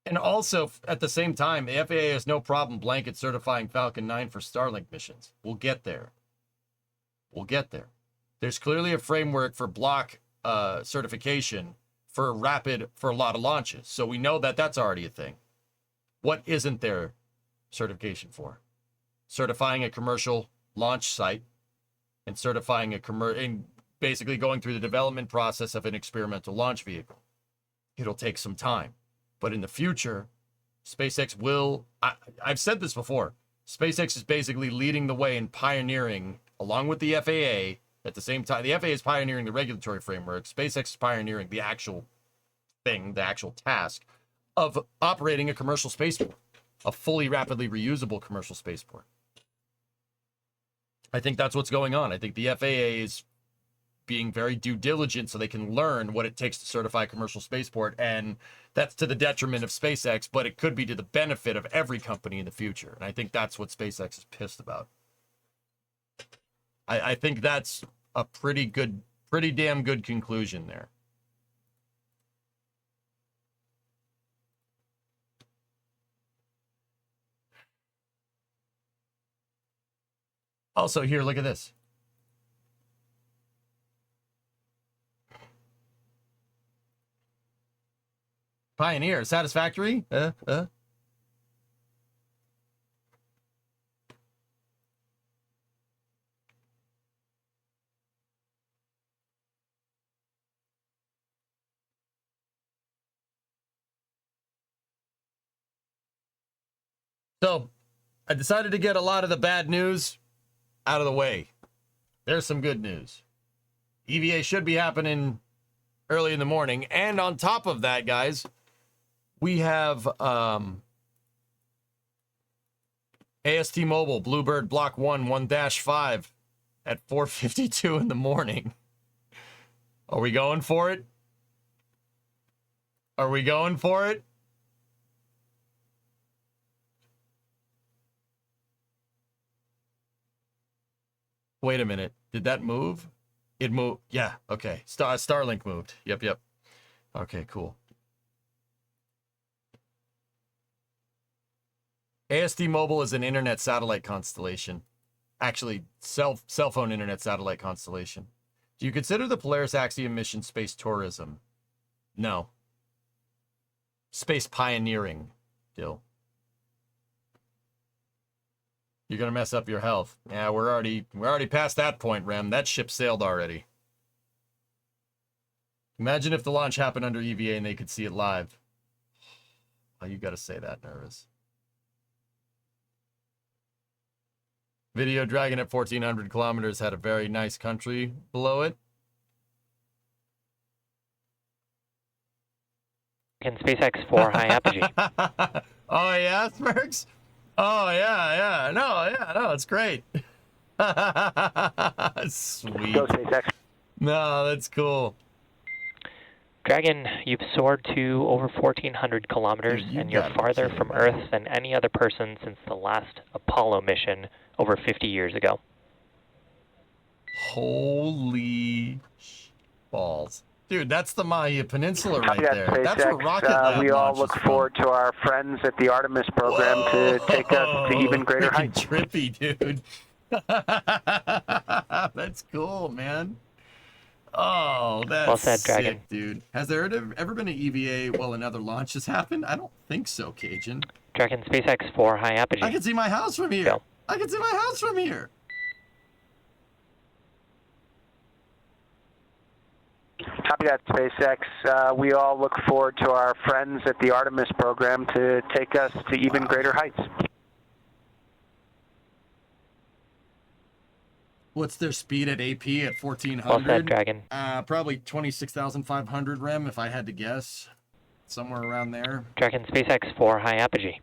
And also, at the same time, the FAA has no problem blanket certifying Falcon 9 for Starlink missions. We'll get there. We'll get there. There's clearly a framework for block certification for a lot of launches. So we know that that's already a thing. What isn't there certification for? Certifying a commercial launch site and certifying and basically going through the development process of an experimental launch vehicle. It'll take some time. But in the future, SpaceX will, I've said this before, SpaceX is basically leading the way in pioneering, along with the FAA, at the same time. The FAA is pioneering the regulatory framework. SpaceX is pioneering the actual thing, the actual task of operating a commercial spaceport, a fully rapidly reusable commercial spaceport. I think that's what's going on. I think the FAA is being very due diligent so they can learn what it takes to certify a commercial spaceport, and that's to the detriment of SpaceX, but it could be to the benefit of every company in the future. And I think that's what SpaceX is pissed about. I think that's a pretty damn good conclusion there. Also, here, look at this. Pioneer, satisfactory? So, I decided to get a lot of the bad news out of the way. There's some good news. EVA should be happening early in the morning. And on top of that, guys, we have AST Mobile, Bluebird Block 1, 1-5 at 4:52 in the morning. Are we going for it? Are we going for it? Wait a minute. Did that move? It moved. Yeah. Okay. Starlink moved. Yep. Okay, cool. AST Mobile is an internet satellite constellation. Actually, cell phone internet satellite constellation. Do you consider the Polaris Axiom mission space tourism? No. Space pioneering, Dill. You're gonna mess up your health. Yeah, we're already past that point, Rem. That ship sailed already. Imagine if the launch happened under EVA and they could see it live. Oh, you gotta say that, Nervous. Video Dragon at 1,400 kilometers had a very nice country below it.
In SpaceX 4 high apogee.
Oh yeah, Smirks? Oh yeah. No, it's great. Sweet.
Go SpaceX.
No, that's cool.
Dragon, you've soared to over 1,400 kilometers,
Dude,
and you're farther from Earth than any other person since the last Apollo mission over 50 years ago.
Holy balls. Dude, that's the Maya Peninsula right there.
SpaceX,
That's where Rocket Lab
we all
launches
look
from.
forward to our friends at the Artemis program to take us to even greater
Freaking
heights.
trippy, dude. That's cool, man. Oh, that's
Well said, Dragon.
sick, dude. Has there ever been an EVA while another launch has happened? I don't think so, Cajun.
Dragon, SpaceX 4 high apogee.
I can see my house from here.
Go.
I can see my house from here.
Copy that, SpaceX. We all look forward to our friends at the Artemis program to take us to even greater heights.
What's their speed at AP at 1,400?
Well said, Dragon.
Probably 26,500 rem, if I had to guess. Somewhere around there.
Dragon, SpaceX 4 high apogee.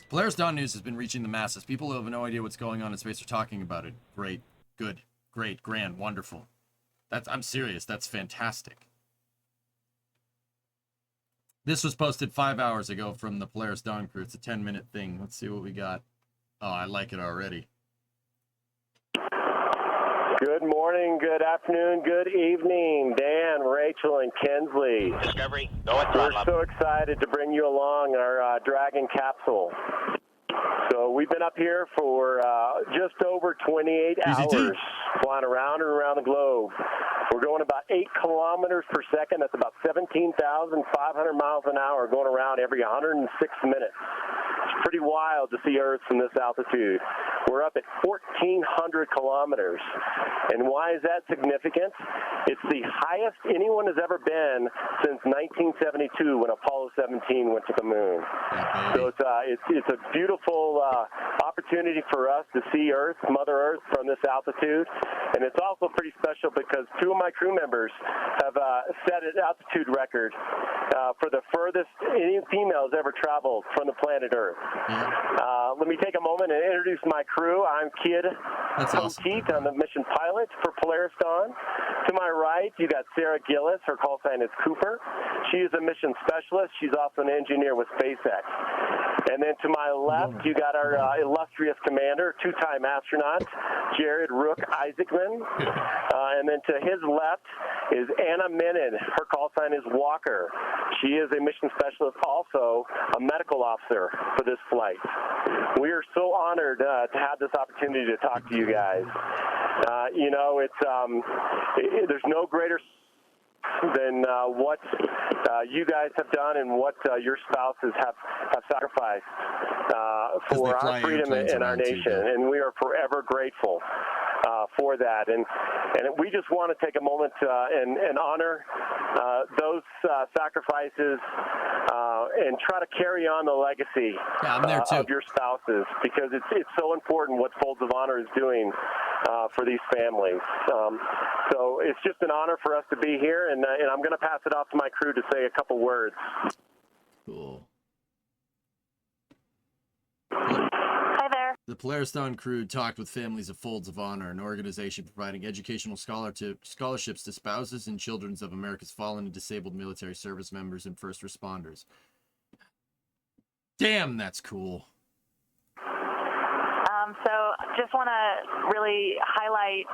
Polaris Dawn News has been reaching the masses. People who have no idea what's going on in space are talking about it. Great, good, great, grand, wonderful. I'm serious. That's fantastic. This was posted 5 hours ago from the Polaris Dawn crew. It's a 10-minute thing. Let's see what we got. Oh, I like it already.
Good morning, good afternoon, good evening, Dan, Rachel, and Kensley.
Discovery, go at
We're
throttle up.
so excited to bring you along our Dragon capsule. So we've been up here for just over 28 hours, flying around and around the globe. We're going about 8 kilometers per second. That's about 17,500 miles an hour, going around every 106 minutes. It's pretty wild to see Earth from this altitude. We're up at 1,400 kilometers. And why is that significant? It's the highest anyone has ever been since 1972 when Apollo 17 went to the moon. So it's a beautiful opportunity for us to see Earth, Mother Earth, from this altitude. And it's also pretty special because 2 of my crew members have set an altitude record for the furthest any female has ever traveled from the planet Earth. Let me take a moment and introduce my crew. I'm Kid Poteet. I'm the mission pilot for Polaris Dawn. To my right, you got Sarah Gillis. Her call sign is Cooper. She is a mission specialist. She's also an engineer with SpaceX. And then to my left, you got our illustrious commander, two-time astronaut, Jared Rook Isaacman. And then to his left is Anna Menon. Her call sign is Walker. She is a mission specialist, also a medical officer for this flight. We are so honored to have this opportunity to talk to you guys. You know, there's no greater than what you guys have done and what your spouses have sacrificed for our freedom and our nation, and we are forever grateful for that. And we just want to take a moment and honor those sacrifices and try to carry on the legacy of your spouses, because it's so important what Folds of Honor is doing for these families. So it's just an honor for us to be here, and I'm going to pass it off to my crew to say a couple words.
Cool.
Hi there.
The Polariston crew talked with families of Folds of Honor, an organization providing educational scholarships to spouses and children of America's fallen and disabled military service members and first responders. Damn, that's cool.
So just want to really highlight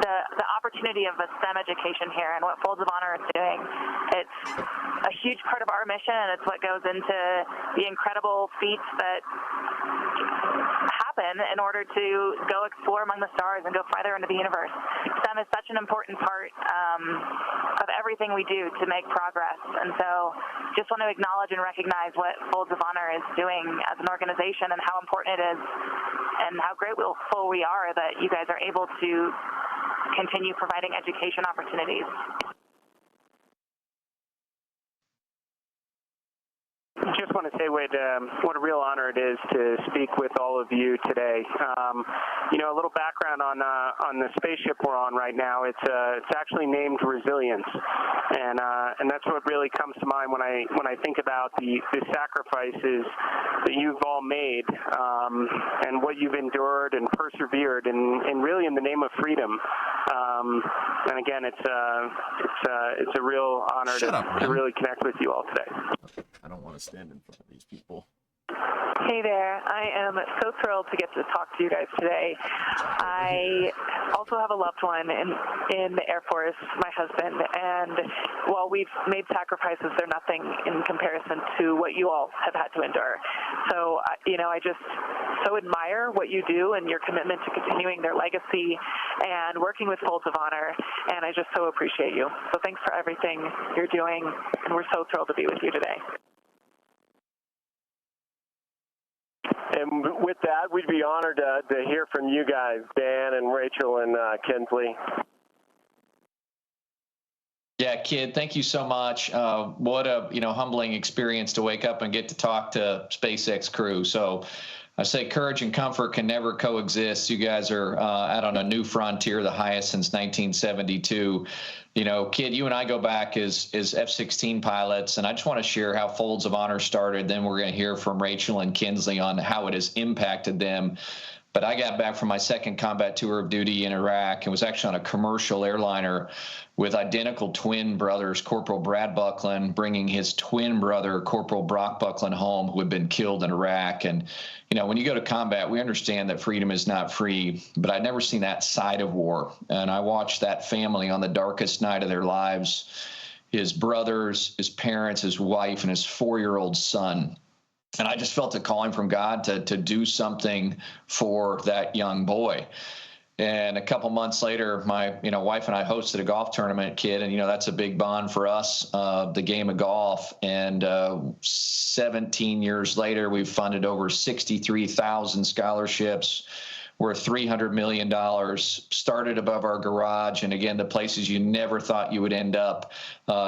the opportunity of a STEM education here and what Folds of Honor is doing. It's a huge part of our mission, and it's what goes into the incredible feats that happen in order to go explore among the stars and go farther into the universe. STEM is such an important part of everything we do to make progress. And so just want to acknowledge and recognize what Folds of Honor is doing as an organization and how important it is and how grateful we are that you guys are able to continue providing education opportunities.
Just want to say what a real honor it is to speak with all of you today. You know, a little background on the spaceship we're on right now. It's actually named Resilience, and that's what really comes to mind when I think about the sacrifices that you've all made, and what you've endured and persevered, and really in the name of freedom. And again, it's a real honor to really connect with you all today.
I don't want to stand in front of these people.
Hey there. I am so thrilled to get to talk to you guys today. I also have a loved one in the Air Force, my husband, and while we've made sacrifices, they're nothing in comparison to what you all have had to endure. So, you know, I just so admire what you do and your commitment to continuing their legacy and working with Folds of Honor, and I just so appreciate you. So thanks for everything you're doing, and we're so thrilled to be with you today.
And with that, we'd be honored to hear from you guys, Dan and Rachel and Kinsley.
Yeah, kid, thank you so much. What a humbling experience to wake up and get to talk to SpaceX crew. So I say courage and comfort can never coexist. You guys are out on a new frontier, the highest since 1972. You know, kid, you and I go back as F-16 pilots, and I just want to share how Folds of Honor started. Then we're going to hear from Rachel and Kinsley on how it has impacted them. But I got back from my second combat tour of duty in Iraq and was actually on a commercial airliner with identical twin brothers, Corporal Brad Buckland bringing his twin brother, Corporal Brock Buckland, home, who had been killed in Iraq. And, you know, when you go to combat, we understand that freedom is not free, but I'd never seen that side of war. And I watched that family on the darkest night of their lives, his brothers, his parents, his wife, and his 4-year-old son. And I just felt a calling from God to do something for that young boy. And a couple months later, my wife and I hosted a golf tournament, kid, and that's a big bond for us, the game of golf. And 17 years later, we've funded over 63,000 scholarships worth $300 million, started above our garage. And again, the places you never thought you would end up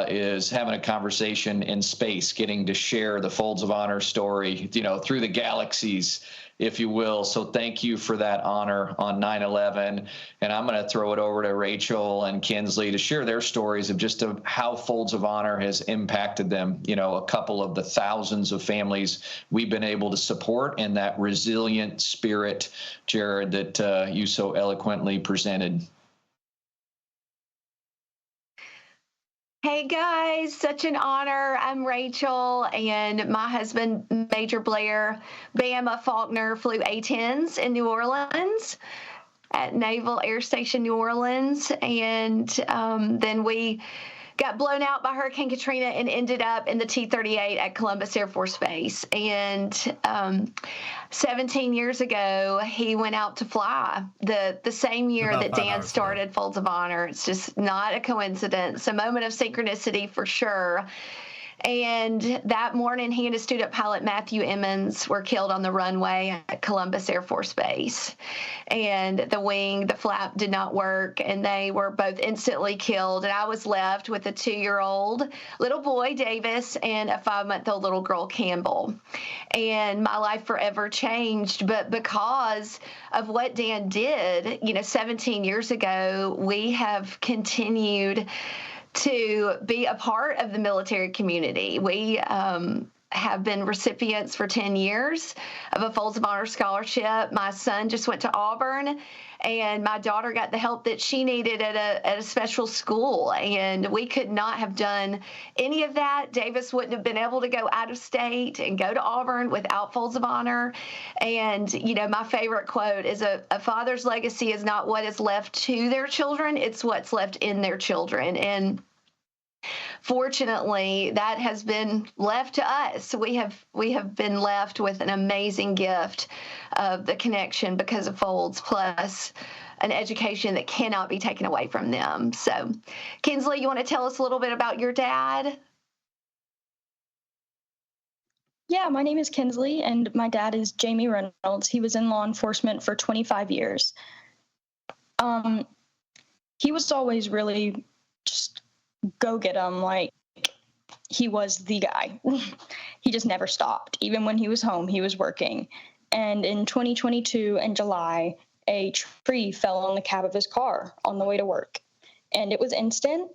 is having a conversation in space, getting to share the Folds of Honor story, through the galaxies, if you will. So thank you for that honor on 9/11. And I'm going to throw it over to Rachel and Kinsley to share their stories of just how Folds of Honor has impacted them, a couple of the thousands of families we've been able to support, and that resilient spirit, Jared, that you so eloquently presented.
Hey guys, such an honor. I'm Rachel, and my husband, Major Blair Bama Faulkner, flew A-10s in New Orleans at Naval Air Station New Orleans, and then we got blown out by Hurricane Katrina and ended up in the T-38 at Columbus Air Force Base. And 17 years ago, he went out to fly the same year
About
that
5
Dan
hours
started Folds of Honor. It's just not a coincidence, a moment of synchronicity for sure. And that morning, he and his student pilot, Matthew Emmons, were killed on the runway at Columbus Air Force Base. And the flap did not work, and they were both instantly killed. And I was left with a 2-year-old little boy, Davis, and a 5-month-old little girl, Campbell. And my life forever changed. But because of what Dan did, 17 years ago, we have continued to be a part of the military community. We have been recipients for 10 years of a Folds of Honor scholarship. My son just went to Auburn, and my daughter got the help that she needed at a special school. And we could not have done any of that. Davis wouldn't have been able to go out of state and go to Auburn without Folds of Honor. And, my favorite quote is a father's legacy is not what is left to their children, it's what's left in their children. And fortunately, that has been left to us. We have been left with an amazing gift of the connection because of Folds, plus an education that cannot be taken away from them. So, Kinsley, you want to tell us a little bit about your dad?
Yeah, my name is Kinsley, and my dad is Jamie Reynolds. He was in law enforcement for 25 years. He was always really just go get 'em, like he was the guy. He just never stopped. Even when he was home, he was working. And in 2022, in July, a tree fell on the cab of his car on the way to work. And it was instant.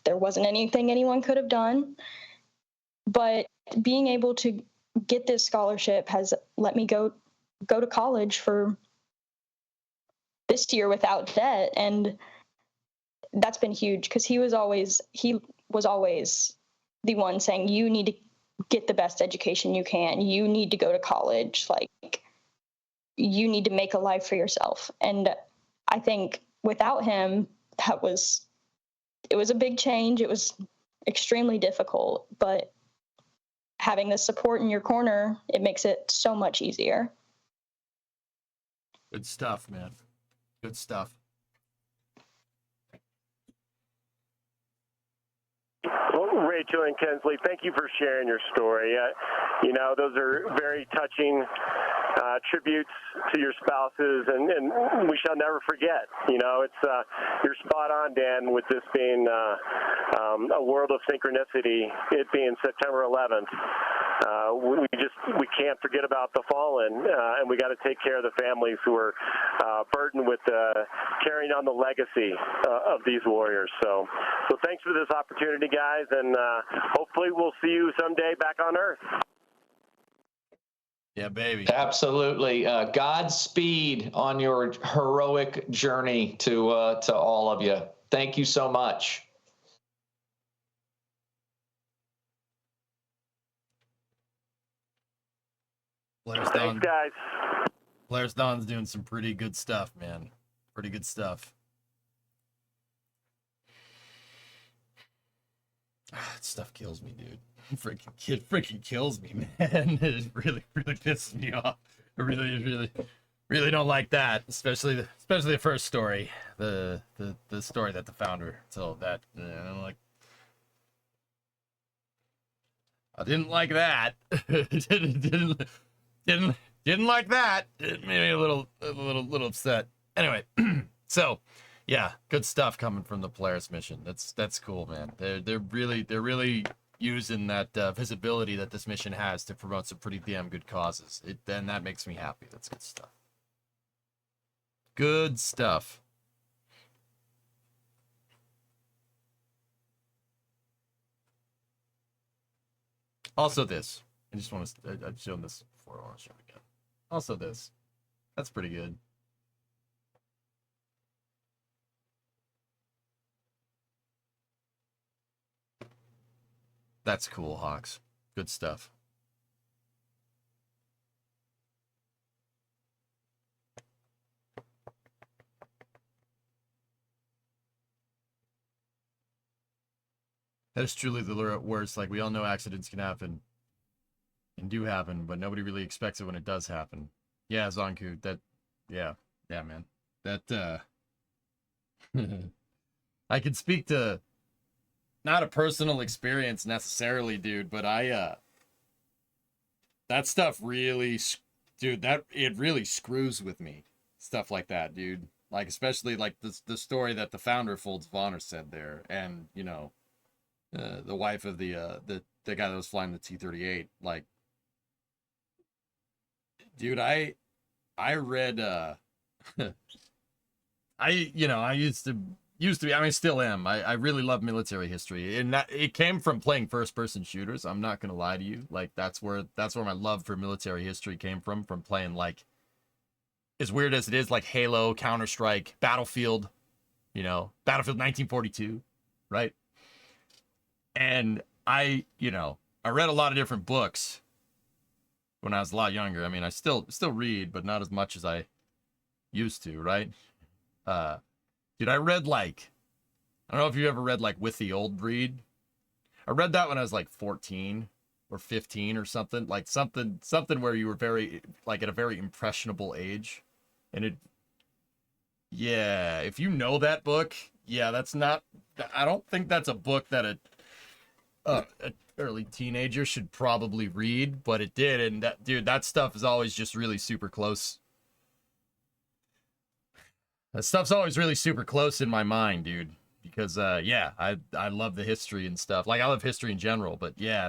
There wasn't anything anyone could have done. But being able to get this scholarship has let me go to college for this year without debt. And that's been huge because he was always the one saying, you need to get the best education you can. You need to go to college. Like, you need to make a life for yourself. And I think without him, it was a big change. It was extremely difficult, but having the support in your corner, it makes it so much easier.
Good stuff, man. Good stuff.
Well, Rachel and Kinsley, thank you for sharing your story. Those are very touching tributes to your spouses, and we shall never forget. You're spot on, Dan, with this being a world of synchronicity, it being September 11th. We can't forget about the fallen, and we got to take care of the families who are burdened with carrying on the legacy of these warriors. So thanks for this opportunity, guys, and hopefully we'll see you someday back on Earth.
Yeah, baby.
Absolutely. Godspeed on your heroic journey to all of you. Thank you so much.
Thanks, guys.
Blair's Don's doing some pretty good stuff, man. Pretty good stuff. That stuff kills me, dude. Freaking kills me, man. It really pisses me off. I really don't like that. Especially the first story, the story that the founder told. That I'm like, I didn't like that. didn't like that. It made me a little upset. Anyway, so yeah, good stuff coming from the Polaris mission. That's cool, man. They're really using that visibility that this mission has to promote some pretty damn good causes. Then that makes me happy. That's good stuff. Good stuff. Also this. I just want to, I've shown this before, I want to show it again. Also this. That's pretty good. That's cool, Hawks. Good stuff. That is truly the worst. Like, we all know accidents can happen and do happen, but nobody really expects it when it does happen. Yeah, Zonku, yeah, man. That, I can speak to, not a personal experience necessarily, dude, but that stuff really, dude, it really screws with me. Stuff like that, dude. Like, especially, like, the story that the founder of Folds of Honor said there, and, you know, the wife of the guy that was flying the T-38, like, dude, I read, I used to be, I mean, still am. I really love military history, and it came from playing first-person shooters. I'm not gonna lie to you. Like, that's where my love for military history came from playing, like, as weird as it is, like Halo, Counter-Strike, Battlefield, Battlefield 1942, right? And I read a lot of different books when I was a lot younger. I mean, I still read, but not as much as I used to, right? Dude, I read, like, I don't know if you ever read, like, With the Old Breed. I read that when I was, like, 14 or 15 or something. Like, something where you were very, like, at a very impressionable age. And yeah, if you know that book, yeah, I don't think that's a book that an early teenager should probably read, but it did. And that stuff is always just really super close. That stuff's always really super close in my mind, dude. Because, yeah, I love the history and stuff. Like, I love history in general, but yeah,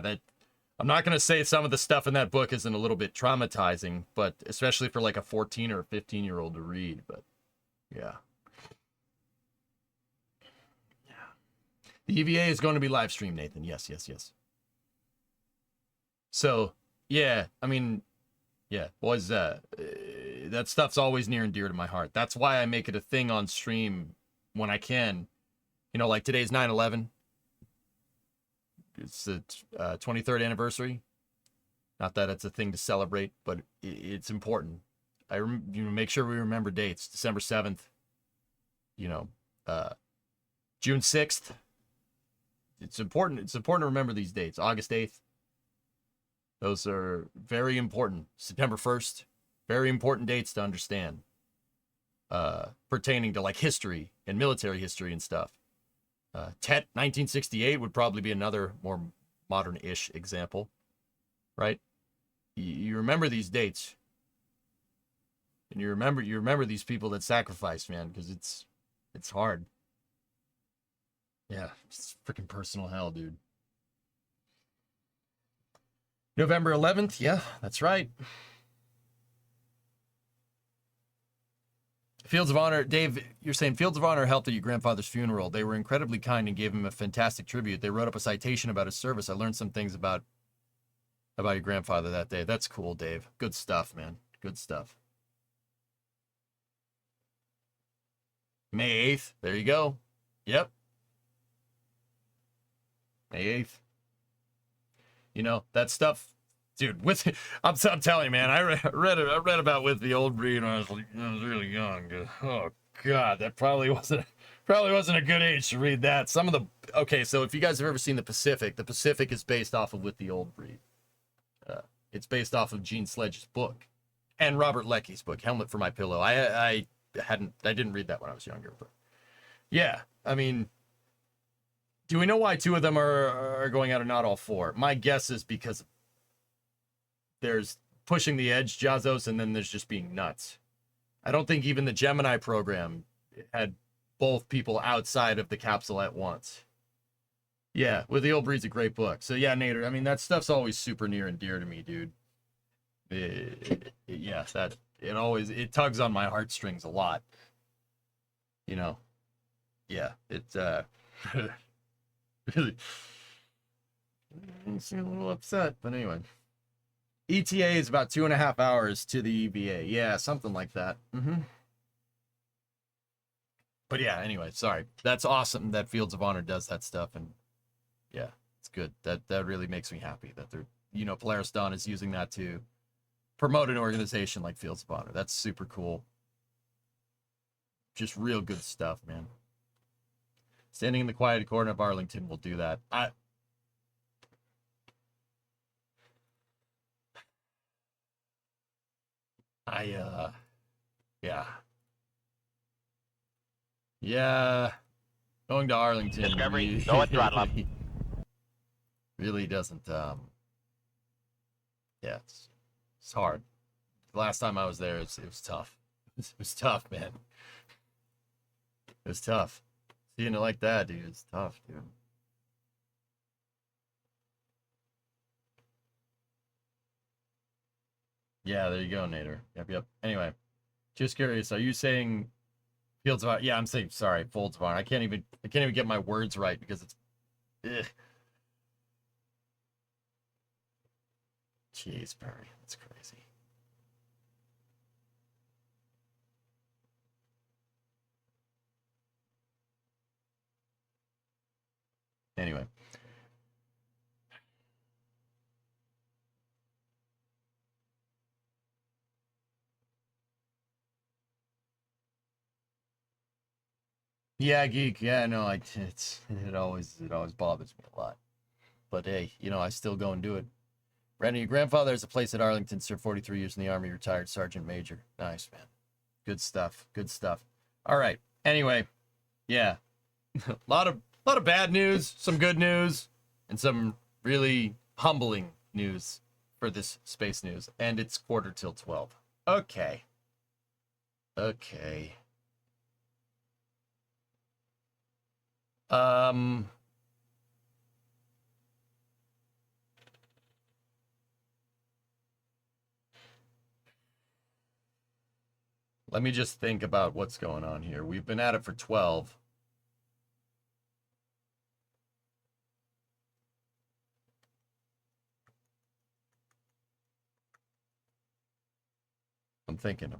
I'm not going to say some of the stuff in that book isn't a little bit traumatizing, but especially for, like, a 14 or a 15-year-old to read, but yeah. The EVA is going to be live streamed, Nathan. Yes. So, yeah, I mean, yeah, boys, that stuff's always near and dear to my heart. That's why I make it a thing on stream when I can. Like today's 9/11. It's the 23rd anniversary. Not that it's a thing to celebrate, but it's important. Make sure we remember dates. December 7th. June 6th. It's important. It's important to remember these dates. August 8th. Those are very important. September 1st. Very important dates to understand. Pertaining to, like, history and military history and stuff. Tet 1968 would probably be another more modern-ish example, right? You remember these dates, and you remember these people that sacrificed, man, because it's hard. Yeah, it's freaking personal hell, dude. November 11th, yeah, that's right. Fields of Honor, Dave, you're saying Fields of Honor helped at your grandfather's funeral. They were incredibly kind and gave him a fantastic tribute. They wrote up a citation about his service. I learned some things about your grandfather that day. That's cool, Dave. Good stuff, man. Good stuff. May 8th. There you go. Yep. May 8th. That stuff, dude, I'm telling you, man, I read about With the Old Breed when I was really young. Oh God, that probably wasn't a good age to read that. Okay, so if you guys have ever seen The Pacific is based off of With the Old Breed. It's based off of Gene Sledge's book and Robert Leckie's book, Helmet for My Pillow. I didn't read that when I was younger, but yeah, I mean, do we know why two of them are going out and not all four? My guess is because there's pushing the edge, Jazos, and then there's just being nuts. I don't think even the Gemini program had both people outside of the capsule at once. Yeah, With the Old Breed's a great book. So yeah, Nader, I mean, that stuff's always super near and dear to me, dude. It tugs on my heartstrings a lot. Yeah, it's really makes me a little upset, but anyway. ETA is about 2.5 hours to the EVA. Yeah, something like that. But yeah, anyway, sorry. That's awesome that Fields of Honor does that stuff, and yeah, That's good. That really makes me happy that they're, Polaris Dawn is using that to promote an organization like Fields of Honor. That's super cool. Just real good stuff, man. Standing in the quiet corner of Arlington will do that. Yeah. Yeah. Going to Arlington.
Discovery, go at throttle up.
Really doesn't, yeah, it's hard. The last time I was there, it was tough. It was tough, man. It was tough. Seeing it like that, dude, it's tough, dude. Yeah, there you go, Nader. Yep. Anyway, just curious, are you saying Fields of Honor? Yeah, I'm saying, sorry, Folds of Honor. I can't even get my words right because it's, ugh. Jeez, Barry, that's crazy. Anyway. Yeah, geek. Yeah, no, it always bothers me a lot. But hey, I still go and do it. Brandon, your grandfather has a place at Arlington, served 43 years in the Army, retired Sergeant Major. Nice, man. Good stuff. Good stuff. All right. Anyway, yeah. a lot of bad news, some good news, and some really humbling news for this space news. And it's 11:45. Okay. Let me just think about what's going on here. We've been at it for 12. I'm thinking.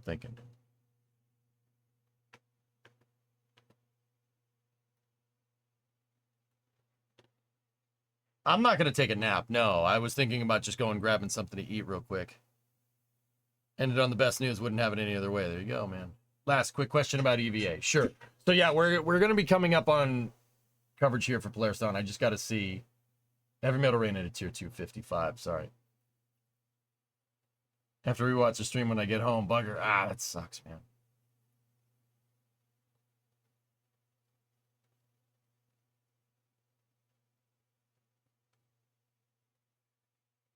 I'm not going to take a nap. No, I was thinking about just going grabbing something to eat real quick. Ended on the best news. Wouldn't have it any other way. There you go, man. Last quick question about EVA. Sure. So yeah, we're going to be coming up on coverage here for Polaris Dawn. I just got to see Heavy Metal Rain at a tier 255. Sorry. Have to rewatch the stream when I get home. Bugger. That sucks, man.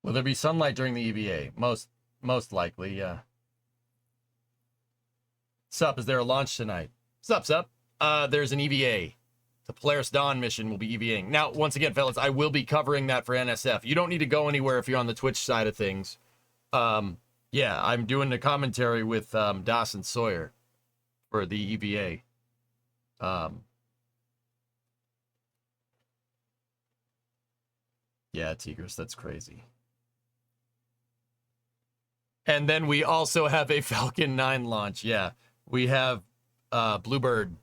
Will there be sunlight during the EVA? Most likely, yeah. Sup, is there a launch tonight? Sup. There's an EVA. The Polaris Dawn mission will be EVAing. Now, once again, fellas, I will be covering that for NSF. You don't need to go anywhere if you're on the Twitch side of things. Yeah, I'm doing the commentary with Dawson Sawyer for the EVA. Yeah, Tigris, that's crazy. And then we also have a Falcon 9 launch. Yeah, we have Bluebird,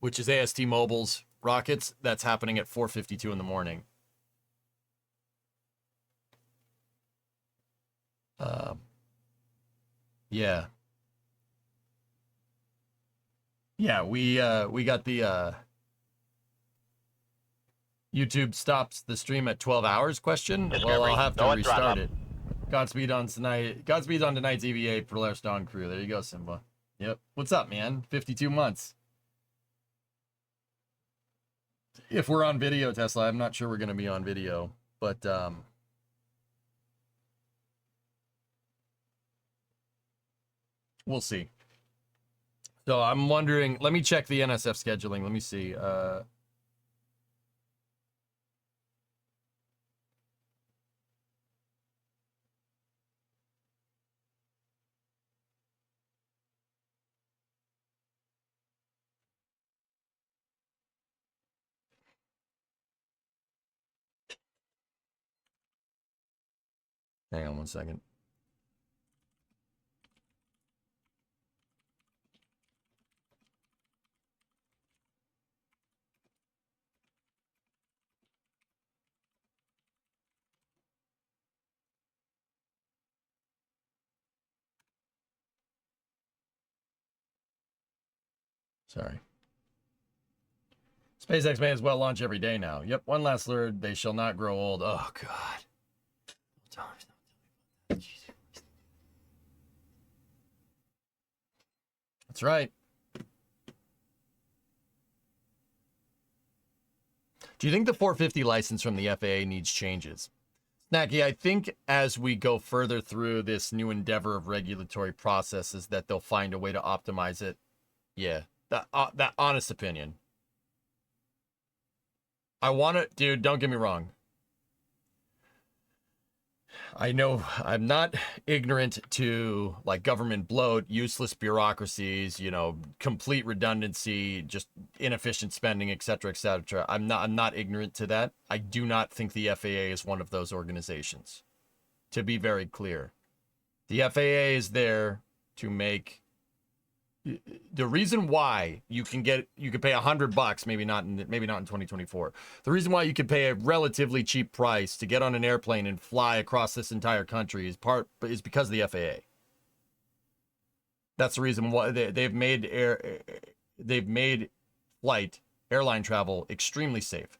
which is AST Mobile's rockets. That's happening at 4:52 in the morning. Yeah. Yeah, we got the YouTube stops the stream at 12 hours question. Well, I'll have to restart it. Godspeed on tonight's EVA Polaris Dawn crew. There you go, Simba. Yep. What's up, man? 52 months. If we're on video, Tesla, I'm not sure we're going to be on video, but we'll see. So I'm wondering, let me check the NSF scheduling. Let me see. Hang on one second. Sorry. SpaceX may as well launch every day now. Yep, one last word. They shall not grow old. Oh, God. That's right. Do you think the 450 license from the FAA needs changes? Snacky, I think as we go further through this new endeavor of regulatory processes that they'll find a way to optimize it. Yeah, that honest opinion. I want to, dude, don't get me wrong. I know I'm not ignorant to like government bloat, useless bureaucracies, you know, complete redundancy, just inefficient spending, et cetera, et cetera. I'm not ignorant to that. I do not think the FAA is one of those organizations. To be very clear, the FAA is there to make the reason why you can pay $100, maybe not in 2024. The reason why you can pay a relatively cheap price to get on an airplane and fly across this entire country is because of the FAA. That's the reason why they've made airline travel extremely safe.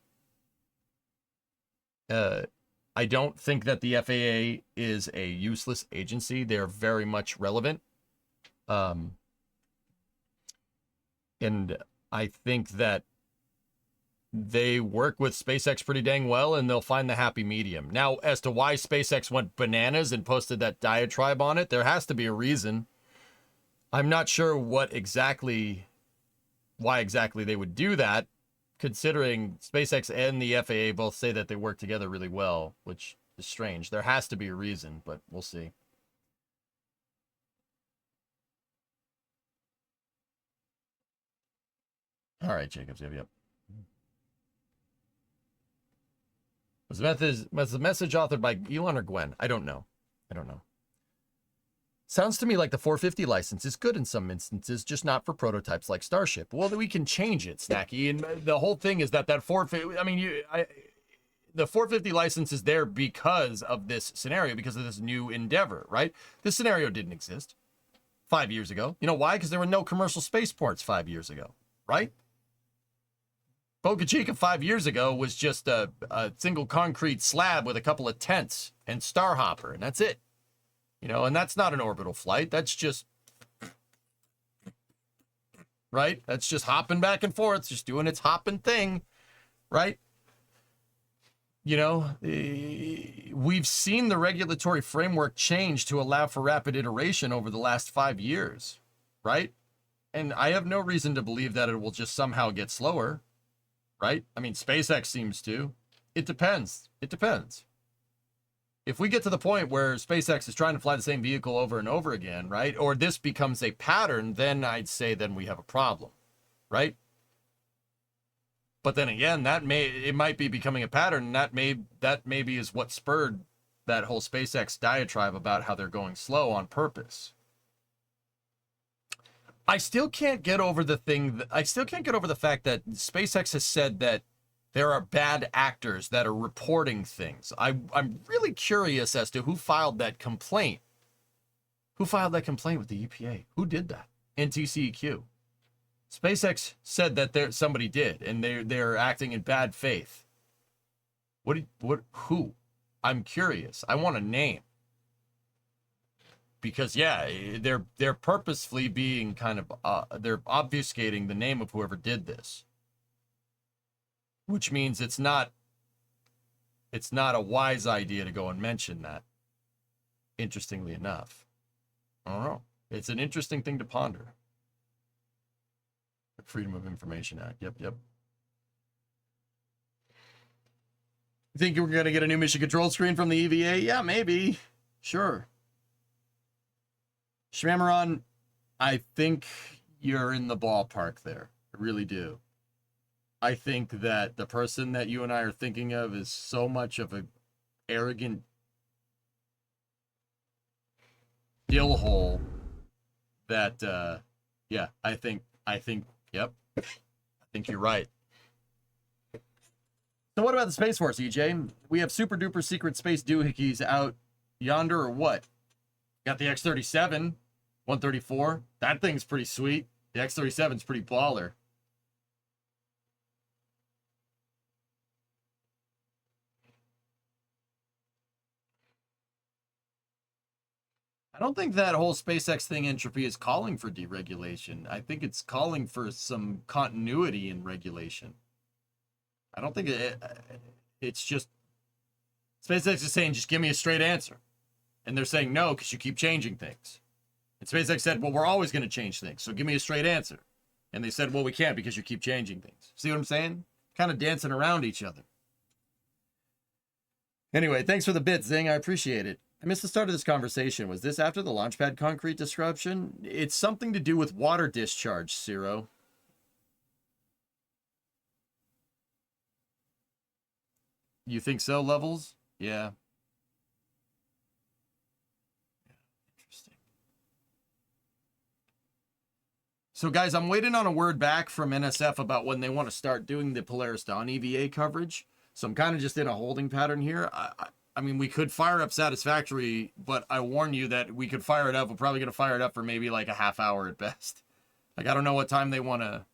I don't think that the FAA is a useless agency. They're very much relevant. And I think that they work with SpaceX pretty dang well, and they'll find the happy medium. Now, as to why SpaceX went bananas and posted that diatribe on it, there has to be a reason. I'm not sure why exactly they would do that, considering SpaceX and the FAA both say that they work together really well, which is strange. There has to be a reason, but we'll see. All right, Jacobs, yep. Was the message authored by Elon or Gwen? I don't know. Sounds to me like the 450 license is good in some instances, just not for prototypes like Starship. Well, then we can change it, Snacky. And the whole thing is that 450, the 450 license is there because of this scenario, because of this new endeavor, right? This scenario didn't exist 5 years ago. You know why? Because there were no commercial spaceports 5 years ago, right? Boca Chica 5 years ago was just a single concrete slab with a couple of tents and Starhopper, and that's it. You know, and that's not an orbital flight. That's just, right? That's just hopping back and forth, just doing its hopping thing, right? You know, we've seen the regulatory framework change to allow for rapid iteration over the last 5 years, right? And I have no reason to believe that it will just somehow get slower. Right? I mean, SpaceX seems to. It depends. If we get to the point where SpaceX is trying to fly the same vehicle over and over again, right? Or this becomes a pattern, then I'd say then we have a problem, right? But then again, it might be becoming a pattern, and that maybe is what spurred that whole SpaceX diatribe about how they're going slow on purpose. I still can't get over the fact that SpaceX has said that there are bad actors that are reporting things. I'm really curious as to who filed that complaint. Who filed that complaint with the EPA? Who did that? NTCEQ. SpaceX said that somebody did, and they're acting in bad faith. Who? I'm curious. I want a name. Because yeah, they're purposefully being kind of they're obfuscating the name of whoever did this, which means it's not a wise idea to go and mention that. Interestingly enough, I don't know. It's an interesting thing to ponder. The Freedom of Information Act. Yep. You think we're gonna get a new mission control screen from the EVA? Yeah, maybe. Sure. Shmamaron, I think you're in the ballpark there. I really do. I think that the person that you and I are thinking of is so much of an arrogant dillhole that, yeah, I think, yep, I think you're right. So what about the Space Force, EJ? We have super duper secret space doohickeys out yonder or what? Got the X-37. 134. That thing's pretty sweet. The X-37's pretty baller. I don't think that whole SpaceX thing, Entropy, is calling for deregulation. I think it's calling for some continuity in regulation. I don't think it's just SpaceX is saying, just give me a straight answer. And they're saying no, because you keep changing things. And SpaceX said, well, we're always going to change things, so give me a straight answer. And they said, well, we can't because you keep changing things. See what I'm saying? Kind of dancing around each other. Anyway, thanks for the bit, Zing. I appreciate it. I missed the start of this conversation. Was this after the launchpad concrete disruption? It's something to do with water discharge, Ciro. You think so, Levels? Yeah. Interesting. So, guys, I'm waiting on a word back from NSF about when they want to start doing the Polaris Dawn EVA coverage. So I'm kind of just in a holding pattern here. I mean, we could fire up Satisfactory, but I warn you that we could fire it up. We're probably going to fire it up for maybe like a half hour at best. Like, I don't know what time they want to...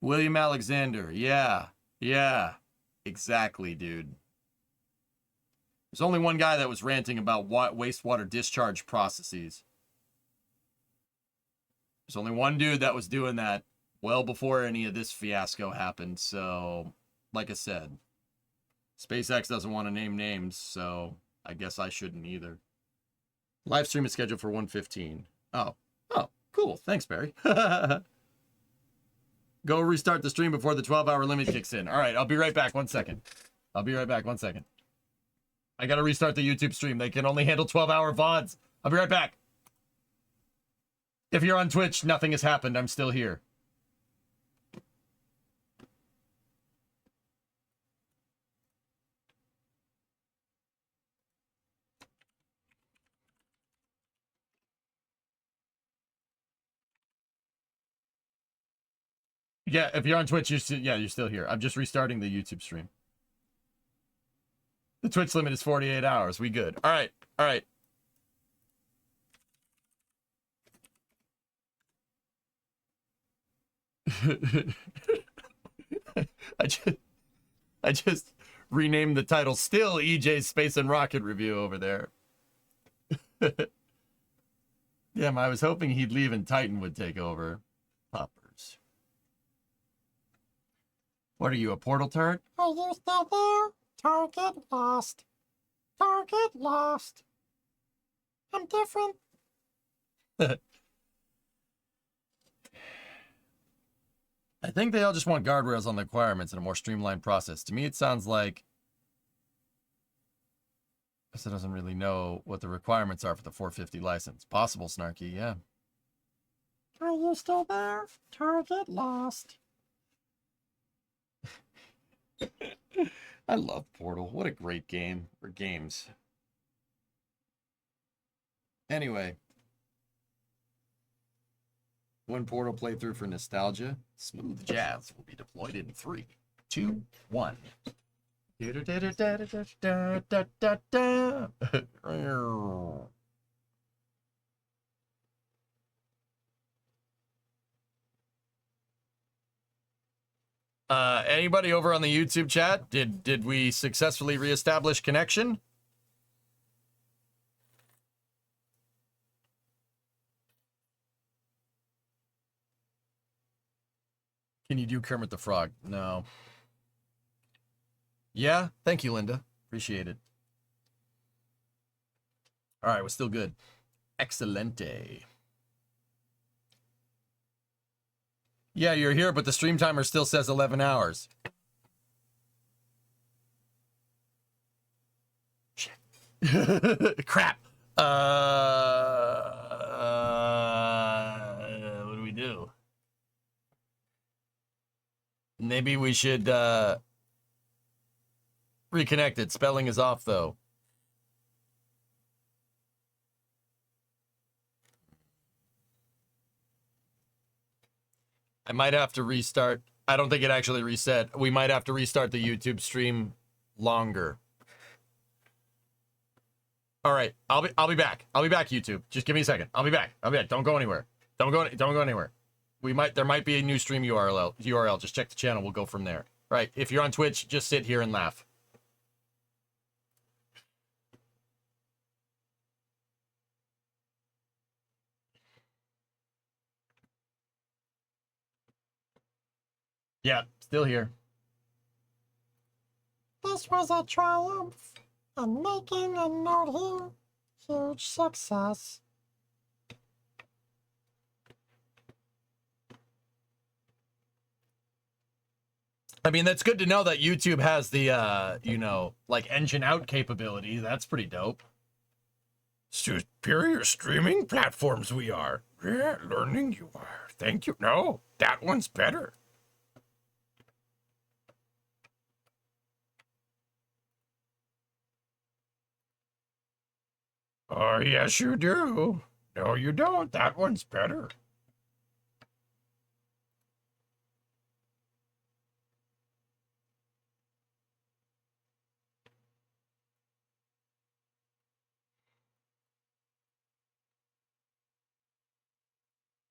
William Alexander. Yeah. Yeah. Exactly, dude. There's only one guy that was ranting about wastewater discharge processes. There's only one dude that was doing that well before any of this fiasco happened. So, like I said, SpaceX doesn't want to name names, so I guess I shouldn't either. Live stream is scheduled for 1:15. Oh, cool. Thanks, Barry. Go restart the stream before the 12-hour limit kicks in. All right, I'll be right back. 1 second. I'll be right back. 1 second. I got to restart the YouTube stream. They can only handle 12-hour VODs. I'll be right back. If you're on Twitch, nothing has happened. I'm still here. Yeah, if you're on Twitch, you're still here. I'm just restarting the YouTube stream. The Twitch limit is 48 hours. We good. All right. All right. I just renamed the title. Still EJ's Space and Rocket Review over there. Damn, I was hoping he'd leave and Titan would take over. Poppers. What are you, a portal turret? Are you still there? Target lost. Target lost. I'm different. I think they all just want guardrails on the requirements and a more streamlined process. To me, it sounds like it doesn't really know what the requirements are for the 450 license. Possible, Snarky, yeah. Are you still there? Target lost. I love Portal. What a great game. Or games. Anyway. One Portal playthrough for nostalgia. Smooth Jazz will be deployed in 3, 2, 1. Anybody over on the YouTube chat? Did we successfully reestablish connection? Can you do Kermit the Frog? No. Yeah, thank you, Linda. Appreciate it. All right, we're still good. Excelente. Yeah, you're here, but the stream timer still says 11 hours. Shit. Crap. What do we do? Maybe we should reconnect it. Spelling is off, though. I might have to restart. I don't think it actually reset. We might have to restart the YouTube stream longer. All right, I'll be back. I'll be back, YouTube. Just give me a second. I'll be back. Don't go anywhere. Don't go anywhere. There might be a new stream URL. Just check the channel. We'll go from there. Right. If you're on Twitch, just sit here and laugh. Yeah, still here.
This was a triumph. I'm making a note here. Huge success.
I mean, that's good to know that YouTube has the, you know, like engine out capability. That's pretty dope. Superior streaming platforms we are. Yeah, learning you are. Thank you. No, that one's better. Oh, yes, you do. No, you don't. That one's better.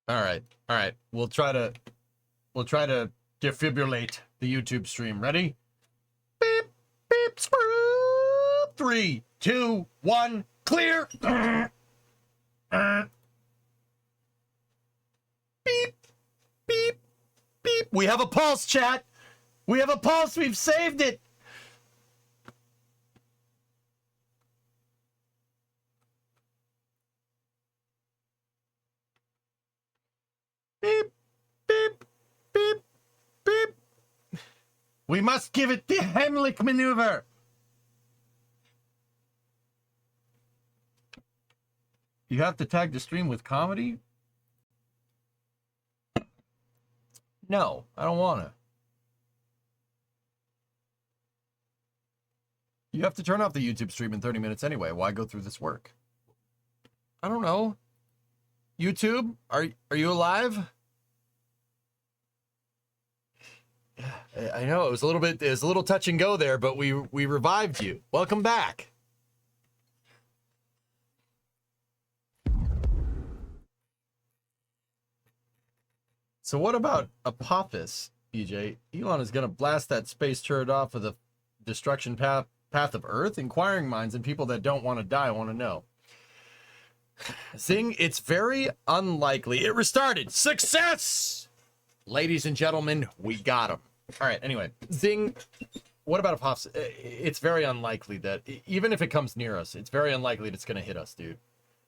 All right. All right. We'll try to defibrillate the YouTube stream. Ready? Beep, beep, swoop. 3, 2, 1, clear. Beep, beep, beep. We have a pulse, chat. We have a pulse. We've saved it. Beep, beep, beep, beep. We must give it the Heimlich maneuver. You have to tag the stream with comedy? No, I don't want to. You have to turn off the YouTube stream in 30 minutes anyway. Why go through this work? I don't know. YouTube, are you alive? I know it was a little touch and go there, but we revived you. Welcome back. So what about Apophis, EJ? Elon is going to blast that space turret off of the destruction path of Earth. Inquiring minds and people that don't want to die want to know. Zing, it's very unlikely. It restarted. Success! Ladies and gentlemen, we got him. All right, anyway. Zing, what about Apophis? It's very unlikely that, even if it comes near us, it's very unlikely that it's going to hit us, dude.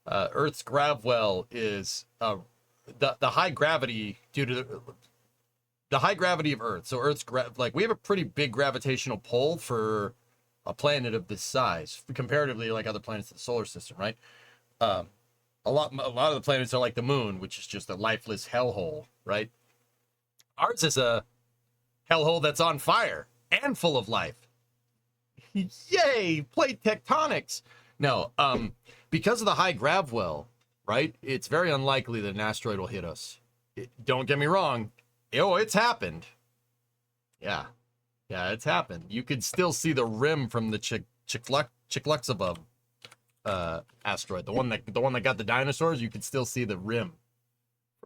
Earth's gravwell is... the high gravity due to the high gravity of Earth. So Earth's we have a pretty big gravitational pull for a planet of this size, comparatively like other planets in the solar system, right? A lot of the planets are like the moon, which is just a lifeless hellhole, right? Ours is a hellhole that's on fire and full of life. Yay! Plate tectonics. No, because of the high gravwell, right? It's very unlikely that an asteroid will hit us. Don't get me wrong. Oh, it's happened. Yeah, it's happened. You could still see the rim from the Chicxulub asteroid, the one that got the dinosaurs. You could still see the rim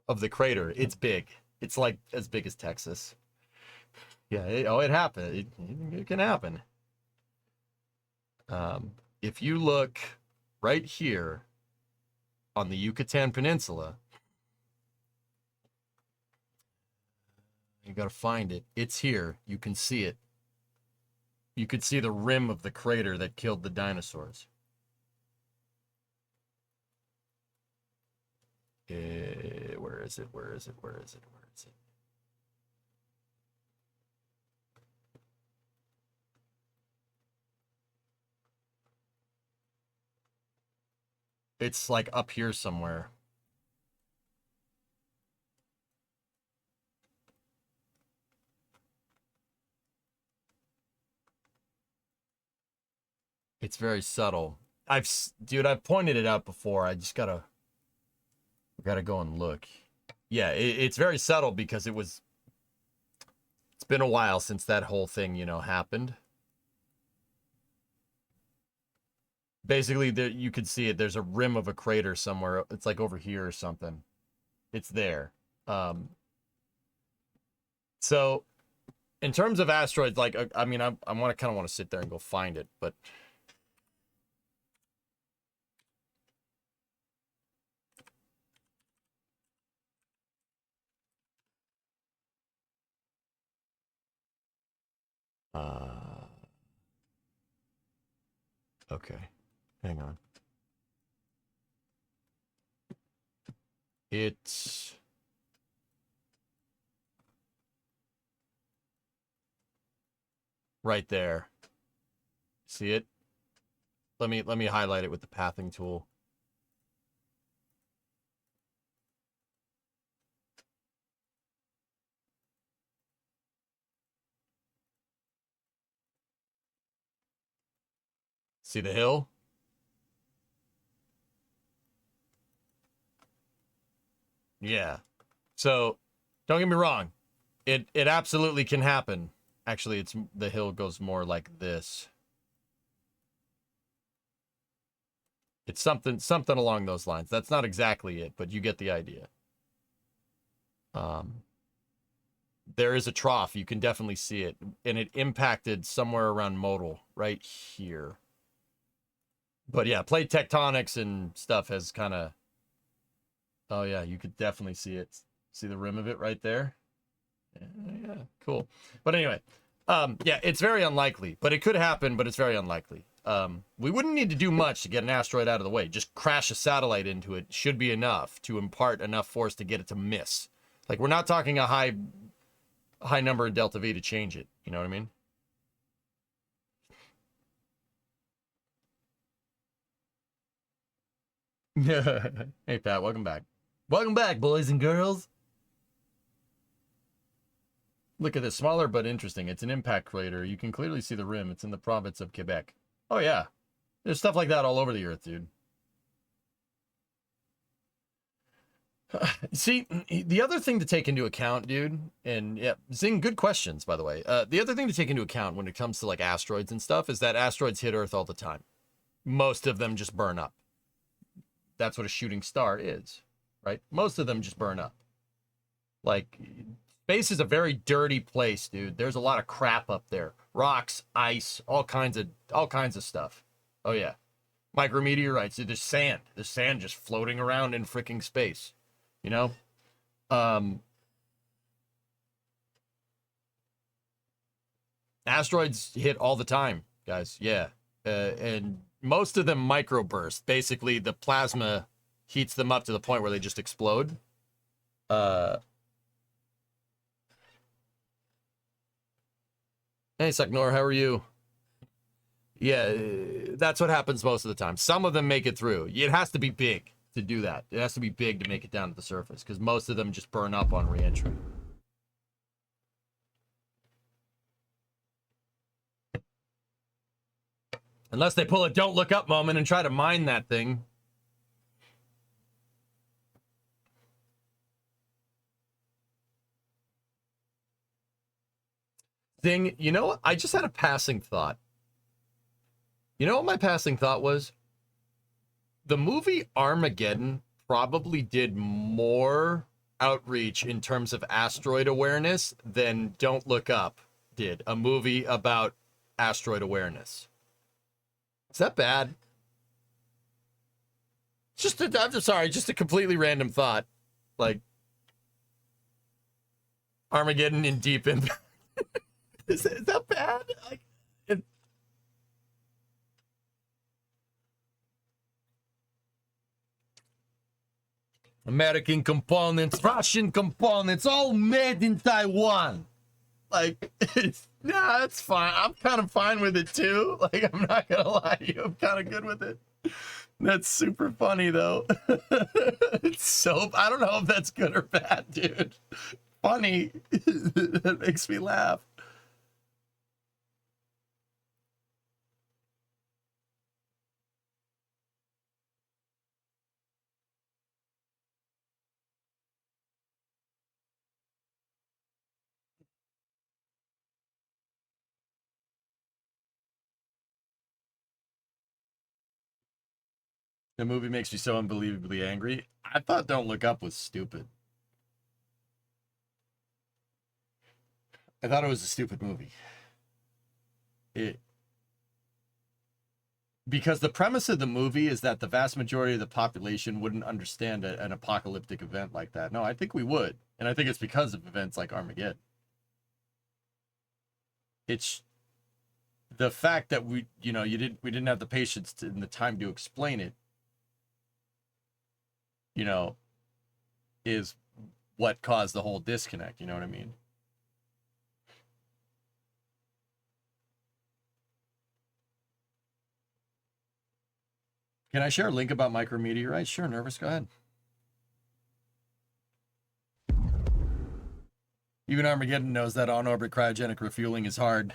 of the crater. It's big. It's like as big as Texas. Yeah. It happened. It can happen. If you look right here on the Yucatan Peninsula, you gotta find it. It's here. You can see it. You could see the rim of the crater that killed the dinosaurs. Where is it? Where is it? Where is it? Where is it? It's like up here somewhere. It's very subtle. Dude, I've pointed it out before. I just gotta go and look. Yeah, it's very subtle because it's been a while since that whole thing, happened. Basically, there you could see it. There's a rim of a crater somewhere. It's like over here or something. It's there. So, in terms of asteroids, like I mean, I want to kind of want to sit there and go find it, but. Okay, hang on. It's right there. See it? Let me highlight it with the pathing tool. See the hill? Yeah. So, don't get me wrong. It absolutely can happen. Actually, it's the hill goes more like this. It's something along those lines. That's not exactly it, but you get the idea. There is a trough. You can definitely see it. And it impacted somewhere around modal, right here. But yeah, plate tectonics and stuff has kind of... Oh yeah, you could definitely see it. See the rim of it right there? Yeah, cool. But anyway, yeah, it's very unlikely. But it could happen, but it's very unlikely. We wouldn't need to do much to get an asteroid out of the way. Just crash a satellite into it should be enough to impart enough force to get it to miss. Like, we're not talking a high number in delta V to change it. You know what I mean? Hey, Pat, welcome back. Welcome back, boys and girls. Look at this, smaller but interesting. It's an impact crater. You can clearly see the rim. It's in the province of Quebec. Oh, yeah. There's stuff like that all over the Earth, dude. See, the other thing to take into account, dude, and yeah, Zing, good questions, by the way. The other thing to take into account when it comes to like asteroids and stuff is that asteroids hit Earth all the time. Most of them just burn up. That's what a shooting star is, right? Most of them just burn up. Like, space is a very dirty place, dude. There's a lot of crap up there. Rocks, ice, all kinds of stuff. Oh yeah. Micrometeorites, there's sand. There's sand just floating around in freaking space. You know? Asteroids hit all the time, guys. Yeah. And most of them microburst. Basically, the plasma heats them up to the point where they just explode. Hey, Saknor, how are you? Yeah, that's what happens most of the time. Some of them make it through. It has to be big to do that. It has to be big to make it down to the surface, because most of them just burn up on re-entry. Unless they pull a don't look up moment and try to mine that thing. Thing, you know what? I just had a passing thought. You know what my passing thought was? The movie Armageddon probably did more outreach in terms of asteroid awareness than Don't Look Up did. A movie about asteroid awareness. Is that bad? I'm sorry, just a completely random thought. Like, Armageddon in Deep Impact. Is that bad? Like, American components, Russian components, all made in Taiwan. Like, nah, that's fine. I'm kind of fine with it too. Like, I'm not gonna lie to you, I'm kind of good with it. That's super funny though. It's so, I don't know if that's good or bad, dude. Funny. That makes me laugh. The movie makes me so unbelievably angry. I thought Don't Look Up was stupid. I thought it was a stupid movie. Because the premise of the movie is that the vast majority of the population wouldn't understand an apocalyptic event like that. No, I think we would. And I think it's because of events like Armageddon. It's the fact that we didn't have the patience and the time to explain it, is what caused the whole disconnect. You know what I mean? Can I share a link about micrometeorites? Sure, Nervous, go ahead. Even Armageddon knows that on-orbit cryogenic refueling is hard.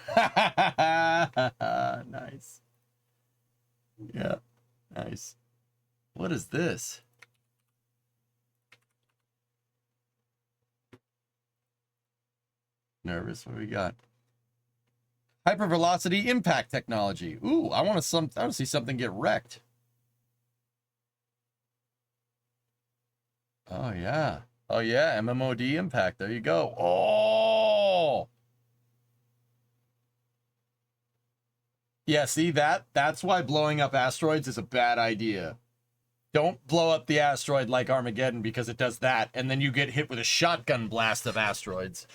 Nice. Yeah, nice. What is this? Nervous, what do we got? Hypervelocity impact technology. Ooh, I want to see something get wrecked. Oh yeah. Oh yeah, MMOD impact. There you go. Oh. Yeah, see that's why blowing up asteroids is a bad idea. Don't blow up the asteroid like Armageddon because it does that, and then you get hit with a shotgun blast of asteroids.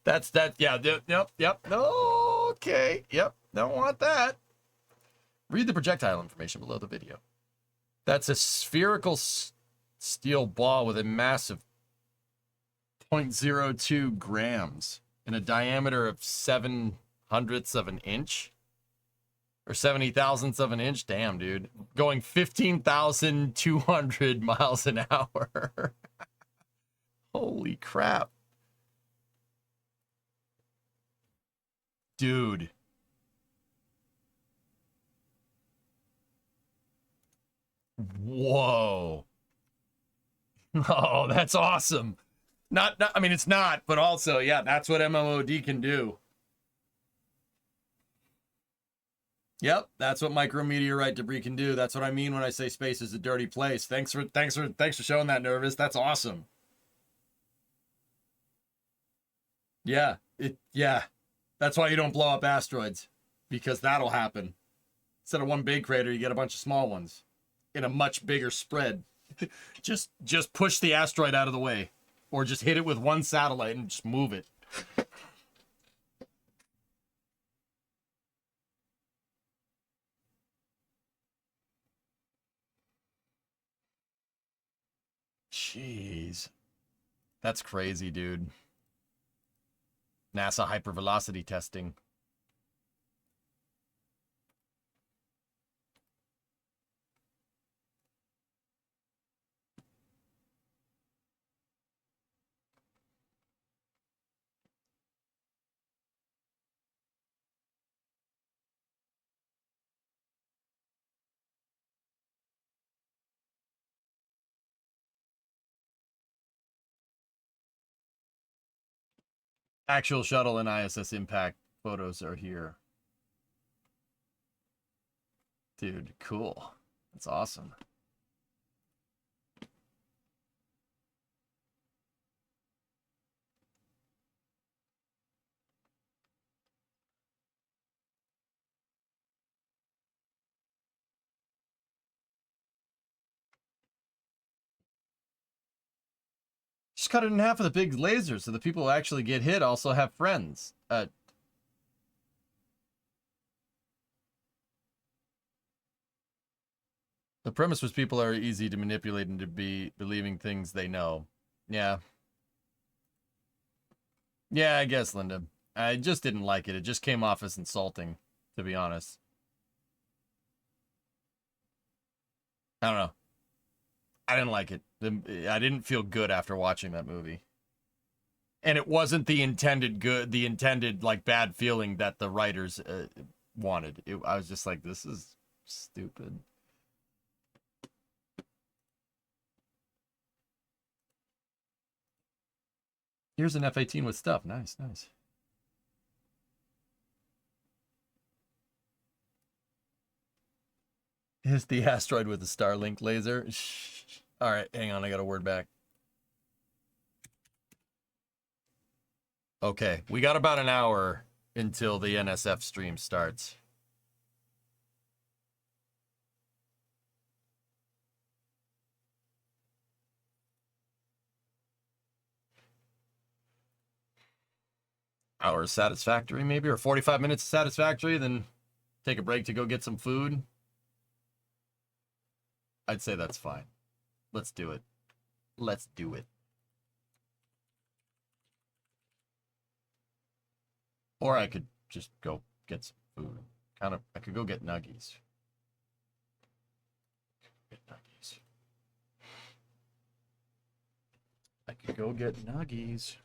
That's that. Yeah. Yep. Okay. Yep. Don't want that. Read the projectile information below the video. That's a spherical steel ball with a massive 0.02 grams and a diameter of 0.07 of an inch or 70 thousandths of an inch. Damn, dude. Going 15,200 miles an hour. Holy crap. Dude. Whoa. Oh, that's awesome. I mean, it's not, but also, yeah, that's what MMOD can do. Yep, that's what micrometeorite debris can do. That's what I mean when I say space is a dirty place. Thanks for showing that, Nervous. That's awesome. Yeah, that's why you don't blow up asteroids, because that'll happen. Instead of one big crater, you get a bunch of small ones in a much bigger spread. just push the asteroid out of the way, or just hit it with one satellite and just move it. Jeez. That's crazy, dude. NASA hypervelocity testing. Actual shuttle and ISS impact photos are here. Dude, cool. That's awesome. Just cut it in half with a big laser so the people who actually get hit also have friends. The premise was people are easy to manipulate into believing things they know. Yeah. Yeah, I guess, Linda. I just didn't like it. It just came off as insulting, to be honest. I don't know. I didn't like it. I didn't feel good after watching that movie. And it wasn't the intended like bad feeling that the writers wanted. I was just like, this is stupid. Here's an F-18 with stuff. Nice, nice. Is the asteroid with the Starlink laser? All right, hang on. I got a word back. Okay, we got about an hour until the NSF stream starts. Hour satisfactory, maybe, or 45 minutes satisfactory, then take a break to go get some food. I'd say that's fine. Let's do it. Let's do it. Or I could just go get some food. I could go get nuggies. I could go get nuggies.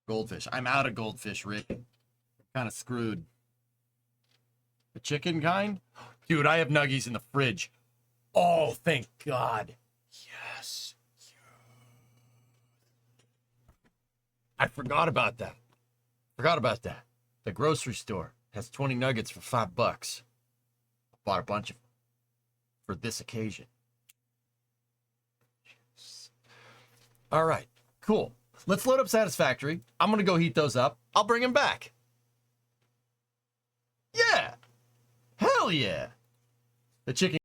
Goldfish. I'm out of goldfish, Rick. Kind of screwed. The chicken kind? Dude, I have nuggies in the fridge. Oh, thank God. Yes. I forgot about that. The grocery store has 20 nuggets for $5. Bought a bunch of them for this occasion. All right, cool. Let's load up Satisfactory. I'm going to go heat those up. I'll bring them back. Yeah. Hell yeah. The chicken